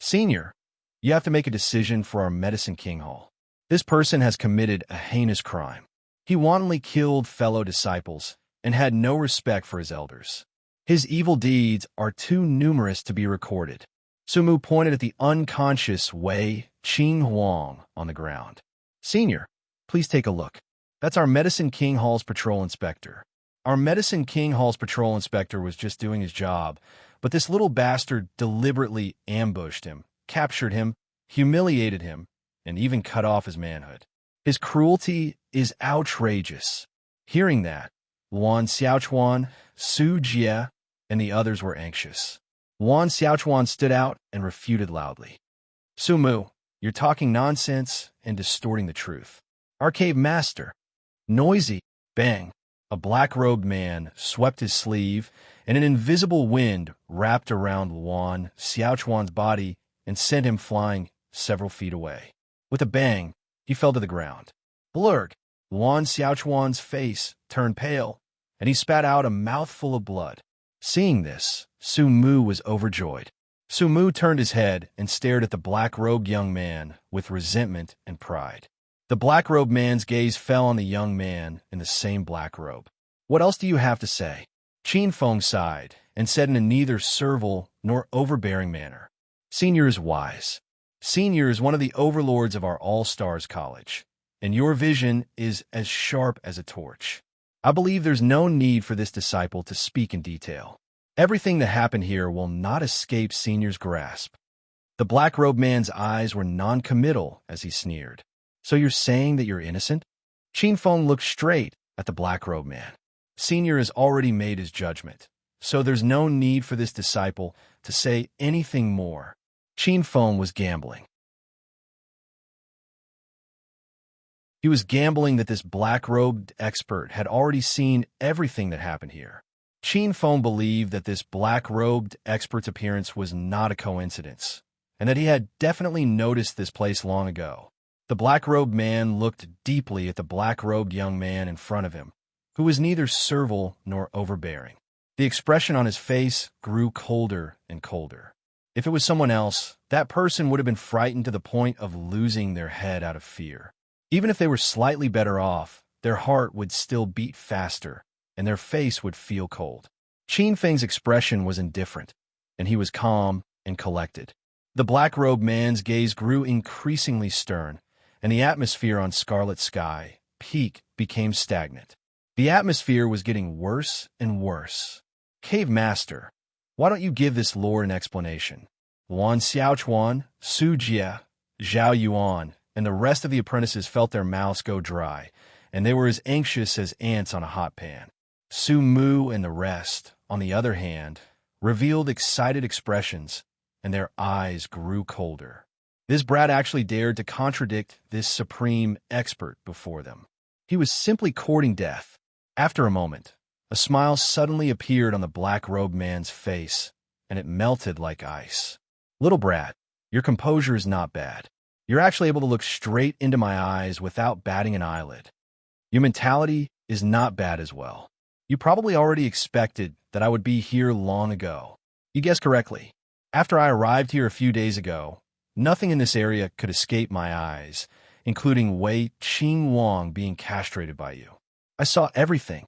"Senior, you have to make a decision for our Medicine King Hall. This person has committed a heinous crime. He wantonly killed fellow disciples and had no respect for his elders. His evil deeds are too numerous to be recorded." Su Mu pointed at the unconscious Wei Qing Huang on the ground. "Senior, please take a look. That's our Medicine King Hall's patrol inspector." Our Medicine King Hall's patrol inspector was just doing his job, but this little bastard deliberately ambushed him, captured him, humiliated him, and even cut off his manhood. His cruelty is outrageous. Hearing that, Luan Xiaochuan, Su Jie, and the others were anxious. Luan Xiaochuan stood out and refuted loudly. "Su Mu, you're talking nonsense and distorting the truth. Our cave master." Noisy, bang. A black-robed man swept his sleeve, and an invisible wind wrapped around Luan Xiaochuan's body and sent him flying several feet away. With a bang, he fell to the ground. Blurg! Luan Xiaochuan's face turned pale, and he spat out a mouthful of blood. Seeing this, Sumu was overjoyed. Sumu turned his head and stared at the black-robed young man with resentment and pride. The black-robed man's gaze fell on the young man in the same black robe. "What else do you have to say?" Qin Feng sighed and said in a neither servile nor overbearing manner, "Senior is wise. Senior is one of the overlords of our All-Stars College, and your vision is as sharp as a torch. I believe there's no need for this disciple to speak in detail. Everything that happened here will not escape Senior's grasp." The black-robed man's eyes were non-committal as he sneered. "So you're saying that you're innocent?" Qin Feng looked straight at the black-robed man. "Senior has already made his judgment, so there's no need for this disciple to say anything more." Qin Feng was gambling. He was gambling that this black-robed expert had already seen everything that happened here. Qin Feng believed that this black-robed expert's appearance was not a coincidence, and that he had definitely noticed this place long ago. The black-robed man looked deeply at the black-robed young man in front of him, who was neither servile nor overbearing. The expression on his face grew colder and colder. If it was someone else, that person would have been frightened to the point of losing their head out of fear. Even if they were slightly better off, their heart would still beat faster, and their face would feel cold. Qin Feng's expression was indifferent, and he was calm and collected. The black-robed man's gaze grew increasingly stern, and the atmosphere on Scarlet Sky Peak became stagnant. The atmosphere was getting worse and worse. "Cave Master, why don't you give this lord an explanation?" Wan Xiaochuan, Su Jie, Zhao Yuan, and the rest of the apprentices felt their mouths go dry, and they were as anxious as ants on a hot pan. Su Mu and the rest, on the other hand, revealed excited expressions, and their eyes grew colder. This brat actually dared to contradict this supreme expert before them. He was simply courting death. After a moment, a smile suddenly appeared on the black-robed man's face, and it melted like ice. "Little brat, your composure is not bad. You're actually able to look straight into my eyes without batting an eyelid. Your mentality is not bad as well. You probably already expected that I would be here long ago. You guessed correctly. After I arrived here a few days ago, nothing in this area could escape my eyes, including Wei Qing Wang being castrated by you. I saw everything."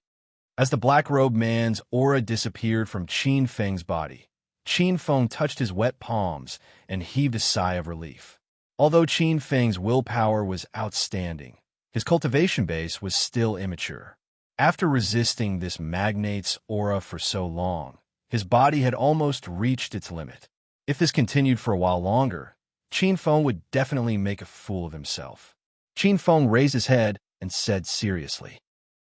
As the black-robed man's aura disappeared from Qin Feng's body, Qin Feng touched his wet palms and heaved a sigh of relief. Although Qin Feng's willpower was outstanding, his cultivation base was still immature. After resisting this magnate's aura for so long, his body had almost reached its limit. If this continued for a while longer, Qin Feng would definitely make a fool of himself. Qin Feng raised his head and said seriously,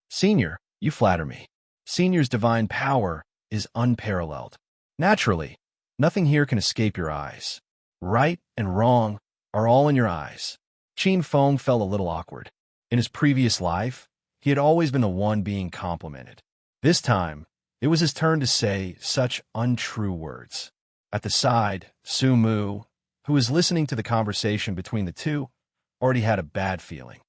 "Senior, you flatter me. Senior's divine power is unparalleled. Naturally, nothing here can escape your eyes. Right and wrong are all in your eyes." Qin Feng felt a little awkward. In his previous life, he had always been the one being complimented. This time, it was his turn to say such untrue words. At the side, Su Mu, who was listening to the conversation between the two, already had a bad feeling.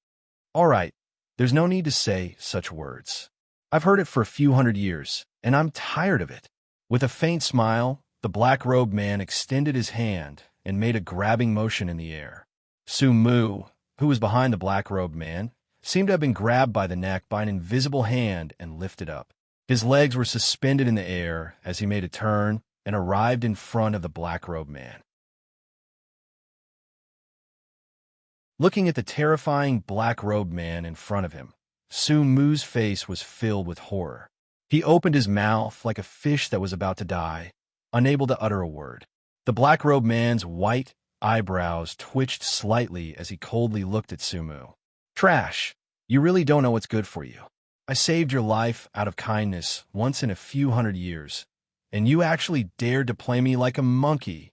"All right, there's no need to say such words. I've heard it for a few hundred years, and I'm tired of it." With a faint smile, the black-robed man extended his hand and made a grabbing motion in the air. Su Mu, who was behind the black-robed man, seemed to have been grabbed by the neck by an invisible hand and lifted up. His legs were suspended in the air as he made a turn and arrived in front of the black-robed man. Looking at the terrifying black-robed man in front of him, Su Mu's face was filled with horror. He opened his mouth like a fish that was about to die, unable to utter a word. The black-robed man's white eyebrows twitched slightly as he coldly looked at Su Mu. "Trash, you really don't know what's good for you. I saved your life out of kindness once in a few hundred years, and you actually dared to play me like a monkey.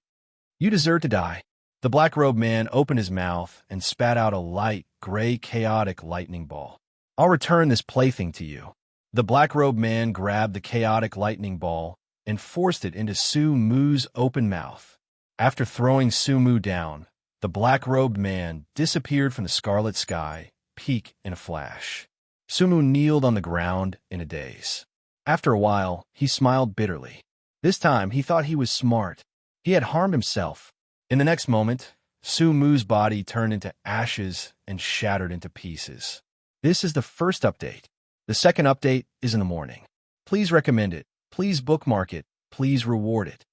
You deserve to die." The black-robed man opened his mouth and spat out a light, gray, chaotic lightning ball. "I'll return this plaything to you." The black-robed man grabbed the chaotic lightning ball and forced it into Su Mu's open mouth. After throwing Su Mu down, the black-robed man disappeared from the Scarlet Sky Peak in a flash. Su Mu kneeled on the ground in a daze. After a while, he smiled bitterly. This time, he thought he was smart. He had harmed himself. In the next moment, Su Mu's body turned into ashes and shattered into pieces. This is the first update. The second update is in the morning. Please recommend it. Please bookmark it. Please reward it.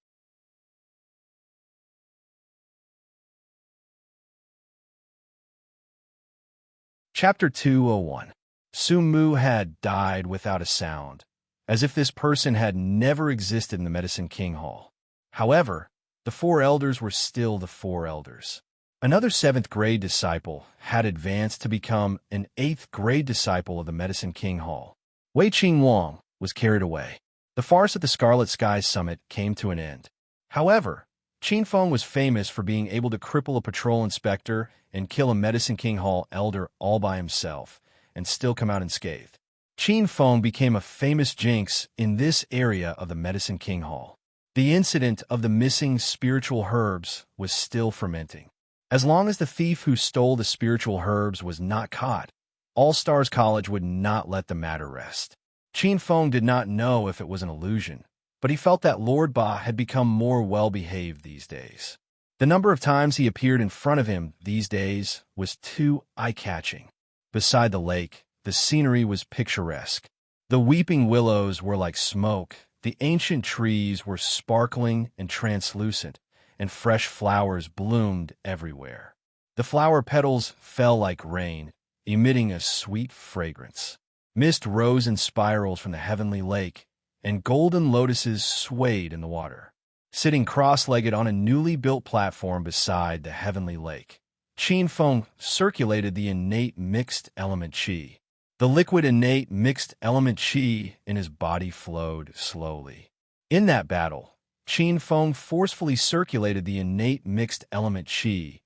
Chapter 201. Su Mu had died without a sound, as if this person had never existed in the Medicine King Hall. However, the four elders were still the four elders. Another 7th grade disciple had advanced to become an 8th grade disciple of the Medicine King Hall. Wei Qing Wang was carried away. The farce at the Scarlet Sky Summit came to an end. However, Qin Feng was famous for being able to cripple a patrol inspector and kill a Medicine King Hall elder all by himself, and still come out unscathed. Qin Feng became a famous jinx in this area of the Medicine King Hall. The incident of the missing spiritual herbs was still fermenting. As long as the thief who stole the spiritual herbs was not caught, All Stars College would not let the matter rest. Qin Feng did not know if it was an illusion, but he felt that Lord Ba had become more well-behaved these days. The number of times he appeared in front of him these days was too eye-catching. Beside the lake, the scenery was picturesque. The weeping willows were like smoke, the ancient trees were sparkling and translucent, and fresh flowers bloomed everywhere. The flower petals fell like rain, emitting a sweet fragrance. Mist rose in spirals from the heavenly lake, and golden lotuses swayed in the water. Sitting cross-legged on a newly built platform beside the heavenly lake, Qin Feng circulated the innate mixed element qi. The liquid innate mixed element qi in his body flowed slowly. In that battle, Qin Feng forcefully circulated the innate mixed element qi,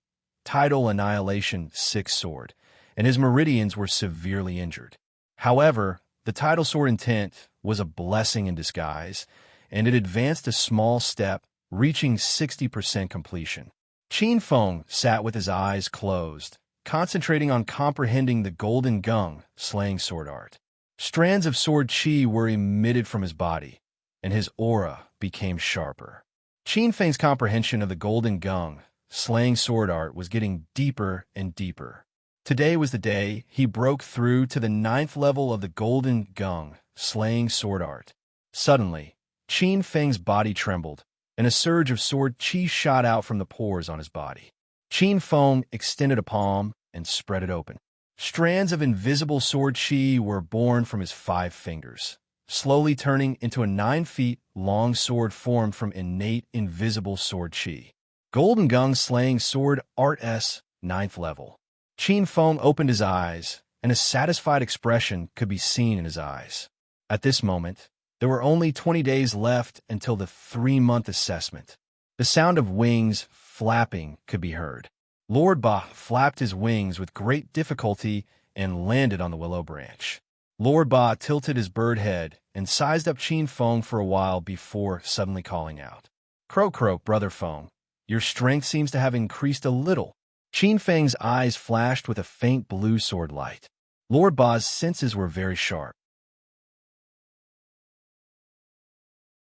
tidal annihilation 6 sword, and his meridians were severely injured. However, the tidal sword intent was a blessing in disguise, and it advanced a small step, reaching 60% completion. Qin Feng sat with his eyes closed, concentrating on comprehending the golden gung slaying sword art. Strands of sword qi were emitted from his body, and his aura became sharper. Qin Feng's comprehension of the golden gung slaying sword art was getting deeper and deeper. Today was the day he broke through to the 9th level of the golden gung slaying sword art. Suddenly, Qin Feng's body trembled, and a surge of sword qi shot out from the pores on his body. Qin Feng extended a palm and spread it open. Strands of invisible sword qi were born from his 5 fingers, slowly turning into a 9 feet long sword formed from innate invisible sword qi. Golden gung slaying sword art S, 9th level. Qin Feng opened his eyes, and a satisfied expression could be seen in his eyes. At this moment, there were only 20 days left until the 3-month assessment. The sound of wings flapping could be heard. Lord Ba flapped his wings with great difficulty and landed on the willow branch. Lord Ba tilted his bird head and sized up Qin Feng for a while before suddenly calling out, "Croak, croak, brother Feng. Your strength seems to have increased a little." Qin Feng's eyes flashed with a faint blue sword light. Lord Ba's senses were very sharp.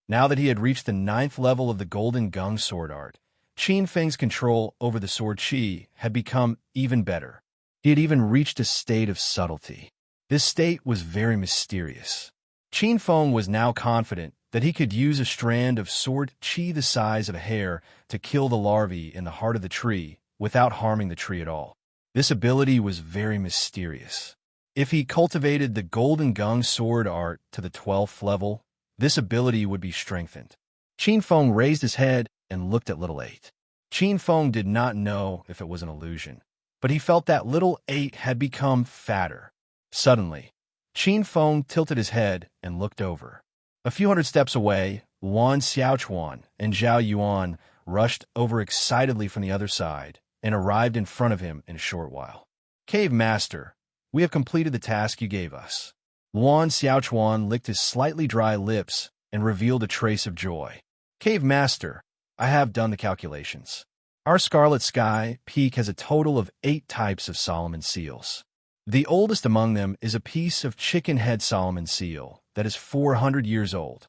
Now that he had reached the 9th level of the golden gung sword art, Qin Feng's control over the sword qi had become even better. He had even reached a state of subtlety. This state was very mysterious. Qin Feng was now confident that he could use a strand of sword qi the size of a hair to kill the larvae in the heart of the tree without harming the tree at all. This ability was very mysterious. If he cultivated the golden gung sword art to the 12th level, this ability would be strengthened. Qin Feng raised his head and looked at little 8. Qin Feng did not know if it was an illusion, but he felt that little 8 had become fatter. Suddenly, Qin Feng tilted his head and looked over. A few hundred steps away, Wan Xiaochuan and Zhao Yuan rushed over excitedly from the other side and arrived in front of him in a short while. "Cave Master, we have completed the task you gave us." Wan Xiaochuan licked his slightly dry lips and revealed a trace of joy. "Cave Master, I have done the calculations. Our Scarlet Sky Peak has a total of 8 types of Solomon seals. The oldest among them is a piece of chicken head Solomon seal, that is 400 years old.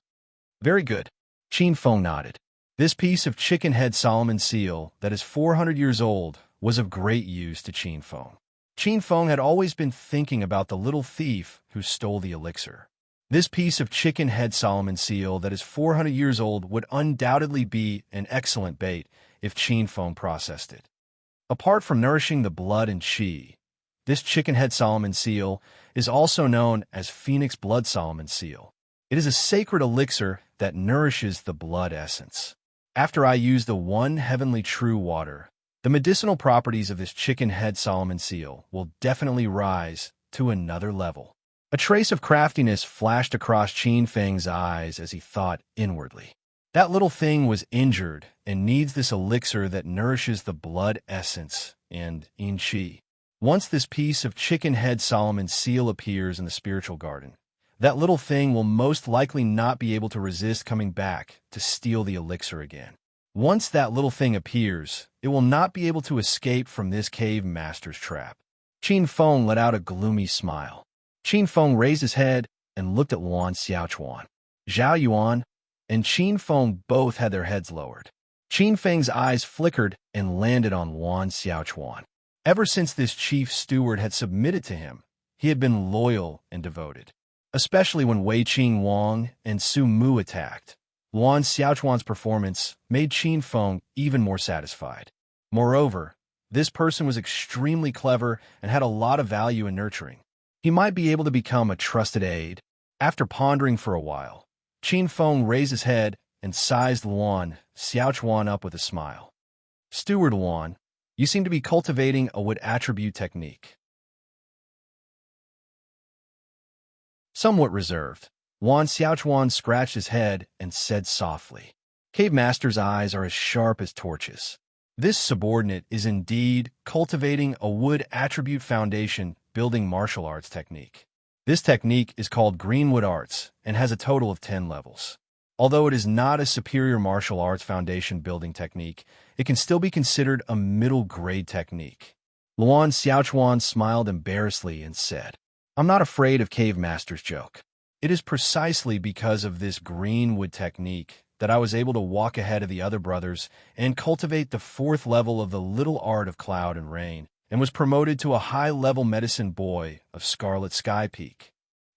Very good. Qin Feng nodded. This piece of chicken head Solomon seal that is 400 years old was of great use to Qin Feng. Qin Feng had always been thinking about the little thief who stole the elixir. This piece of chicken head Solomon seal that is 400 years old would undoubtedly be an excellent bait if Qin Feng processed it. Apart from nourishing the blood and qi, this chicken head Solomon seal is also known as Phoenix Blood Solomon seal. It is a sacred elixir that nourishes the blood essence. After I use the one heavenly true water, the medicinal properties of this chicken head Solomon seal will definitely rise to another level. A trace of craftiness flashed across Qin Feng's eyes as he thought inwardly. That little thing was injured and needs this elixir that nourishes the blood essence and yin qi. Once this piece of chicken head Solomon seal appears in the spiritual garden, that little thing will most likely not be able to resist coming back to steal the elixir again. Once that little thing appears, it will not be able to escape from this cave master's trap. Qin Feng let out a gloomy smile. Qin Feng raised his head and looked at Luan Xiaochuan. Zhao Yuan and Qin Feng both had their heads lowered. Qin Feng's eyes flickered and landed on Luan Xiaochuan. Ever since this chief steward had submitted to him, he had been loyal and devoted. Especially when Wei Qing Wang and Su Mu attacked, Luan Xiaochuan's performance made Qin Feng even more satisfied. Moreover, this person was extremely clever and had a lot of value in nurturing. He might be able to become a trusted aide. After pondering for a while, Qin Feng raised his head and sized Luan Xiaochuan up with a smile. Steward Luan, you seem to be cultivating a wood attribute technique. Somewhat reserved, Luan Xiaochuan scratched his head and said softly, Cave Master's eyes are as sharp as torches. This subordinate is indeed cultivating a wood attribute foundation building martial arts technique. This technique is called Greenwood Arts and has a total of 10 levels. Although it is not a superior martial arts foundation building technique, it can still be considered a middle-grade technique. Luan Xiaochuan smiled embarrassedly and said, I'm not afraid of Cave Master's joke. It is precisely because of this Greenwood technique that I was able to walk ahead of the other brothers and cultivate the 4th level of the little art of cloud and rain, and was promoted to a high-level medicine boy of Scarlet Sky Peak.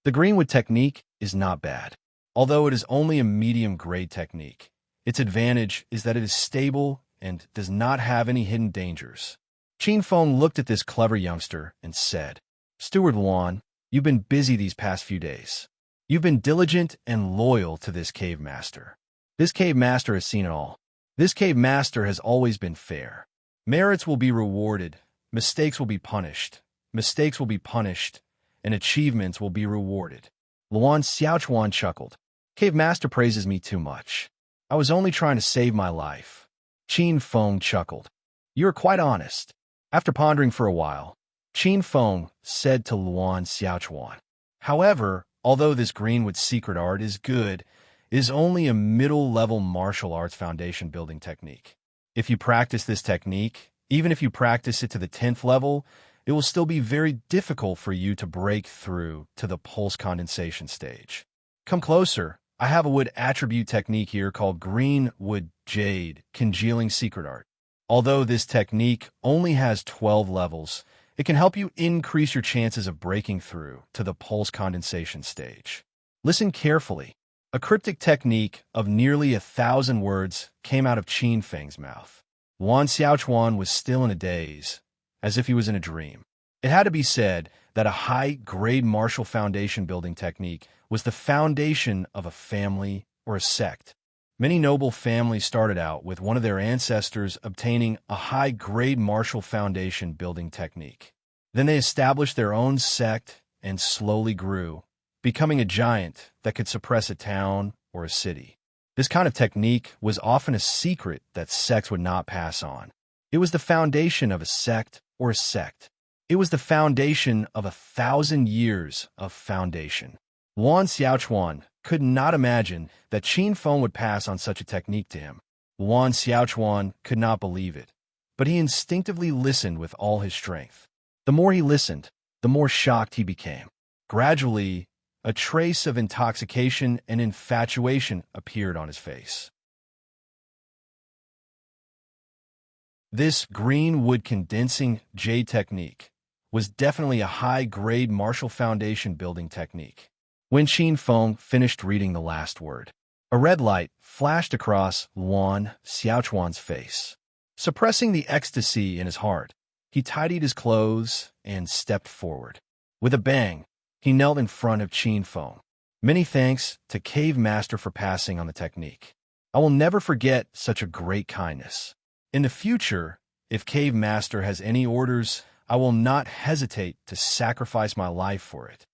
The Greenwood technique is not bad. Although it is only a medium-grade technique, its advantage is that it is stable and does not have any hidden dangers. Qin Feng looked at this clever youngster and said, Steward Luan, you've been busy these past few days. You've been diligent and loyal to this cave master. This cave master has seen it all. This cave master has always been fair. Merits will be rewarded, mistakes will be punished, mistakes will be punished, and achievements will be rewarded. Luan Xiaochuan chuckled. Cave Master praises me too much. I was only trying to save my life. Qin Feng chuckled. You are quite honest. After pondering for a while, Qin Feng said to Luan Xiaochuan, However, although this Greenwood secret art is good, it is only a middle-level martial arts foundation building technique. If you practice this technique, even if you practice it to the 10th level, it will still be very difficult for you to break through to the pulse condensation stage. Come closer. I have a wood attribute technique here called Green Wood Jade Congealing Secret Art. Although this technique only has 12 levels, it can help you increase your chances of breaking through to the pulse condensation stage. Listen carefully. A cryptic technique of nearly 1,000 words came out of Qin Feng's mouth. Luan Xiaochuan was still in a daze, as if he was in a dream. It had to be said that a high-grade martial foundation building technique was the foundation of a family or a sect. Many noble families started out with one of their ancestors obtaining a high-grade martial foundation building technique. Then they established their own sect and slowly grew, becoming a giant that could suppress a town or a city. This kind of technique was often a secret that sects would not pass on. It was the foundation of a sect or a sect. It was the foundation of 1,000 years of foundation. Luan Xiaochuan could not imagine that Qin Feng would pass on such a technique to him. Luan Xiaochuan could not believe it, but he instinctively listened with all his strength. The more he listened, the more shocked he became. Gradually, A trace of intoxication and infatuation appeared on his face. This green wood condensing jade technique was definitely a high-grade Marshall Foundation building technique. When Qin Feng finished reading the last word, a red light flashed across Luan Xiaochuan's face. Suppressing the ecstasy in his heart, he tidied his clothes and stepped forward. With a bang, he knelt in front of Qin Feng. Many thanks to Cave Master for passing on the technique. I will never forget such a great kindness. In the future, if Cave Master has any orders, I will not hesitate to sacrifice my life for it.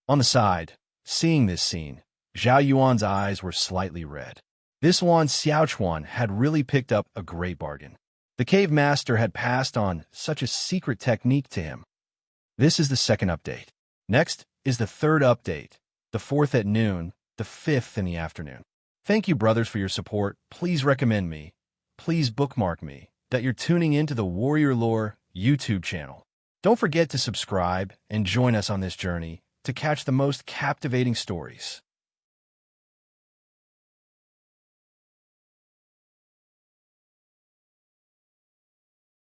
On the side, seeing this scene, Zhao Yuan's eyes were slightly red. This Luan Xiaochuan had really picked up a great bargain. The Cave Master had passed on such a secret technique to him. This is the second update. Next is the third update, the fourth at noon, the fifth in the afternoon. Thank you, brothers, for your support. Please recommend me. Please bookmark me that you're tuning into the Warrior Lore YouTube channel. Don't forget to subscribe and join us on this journey to catch the most captivating stories.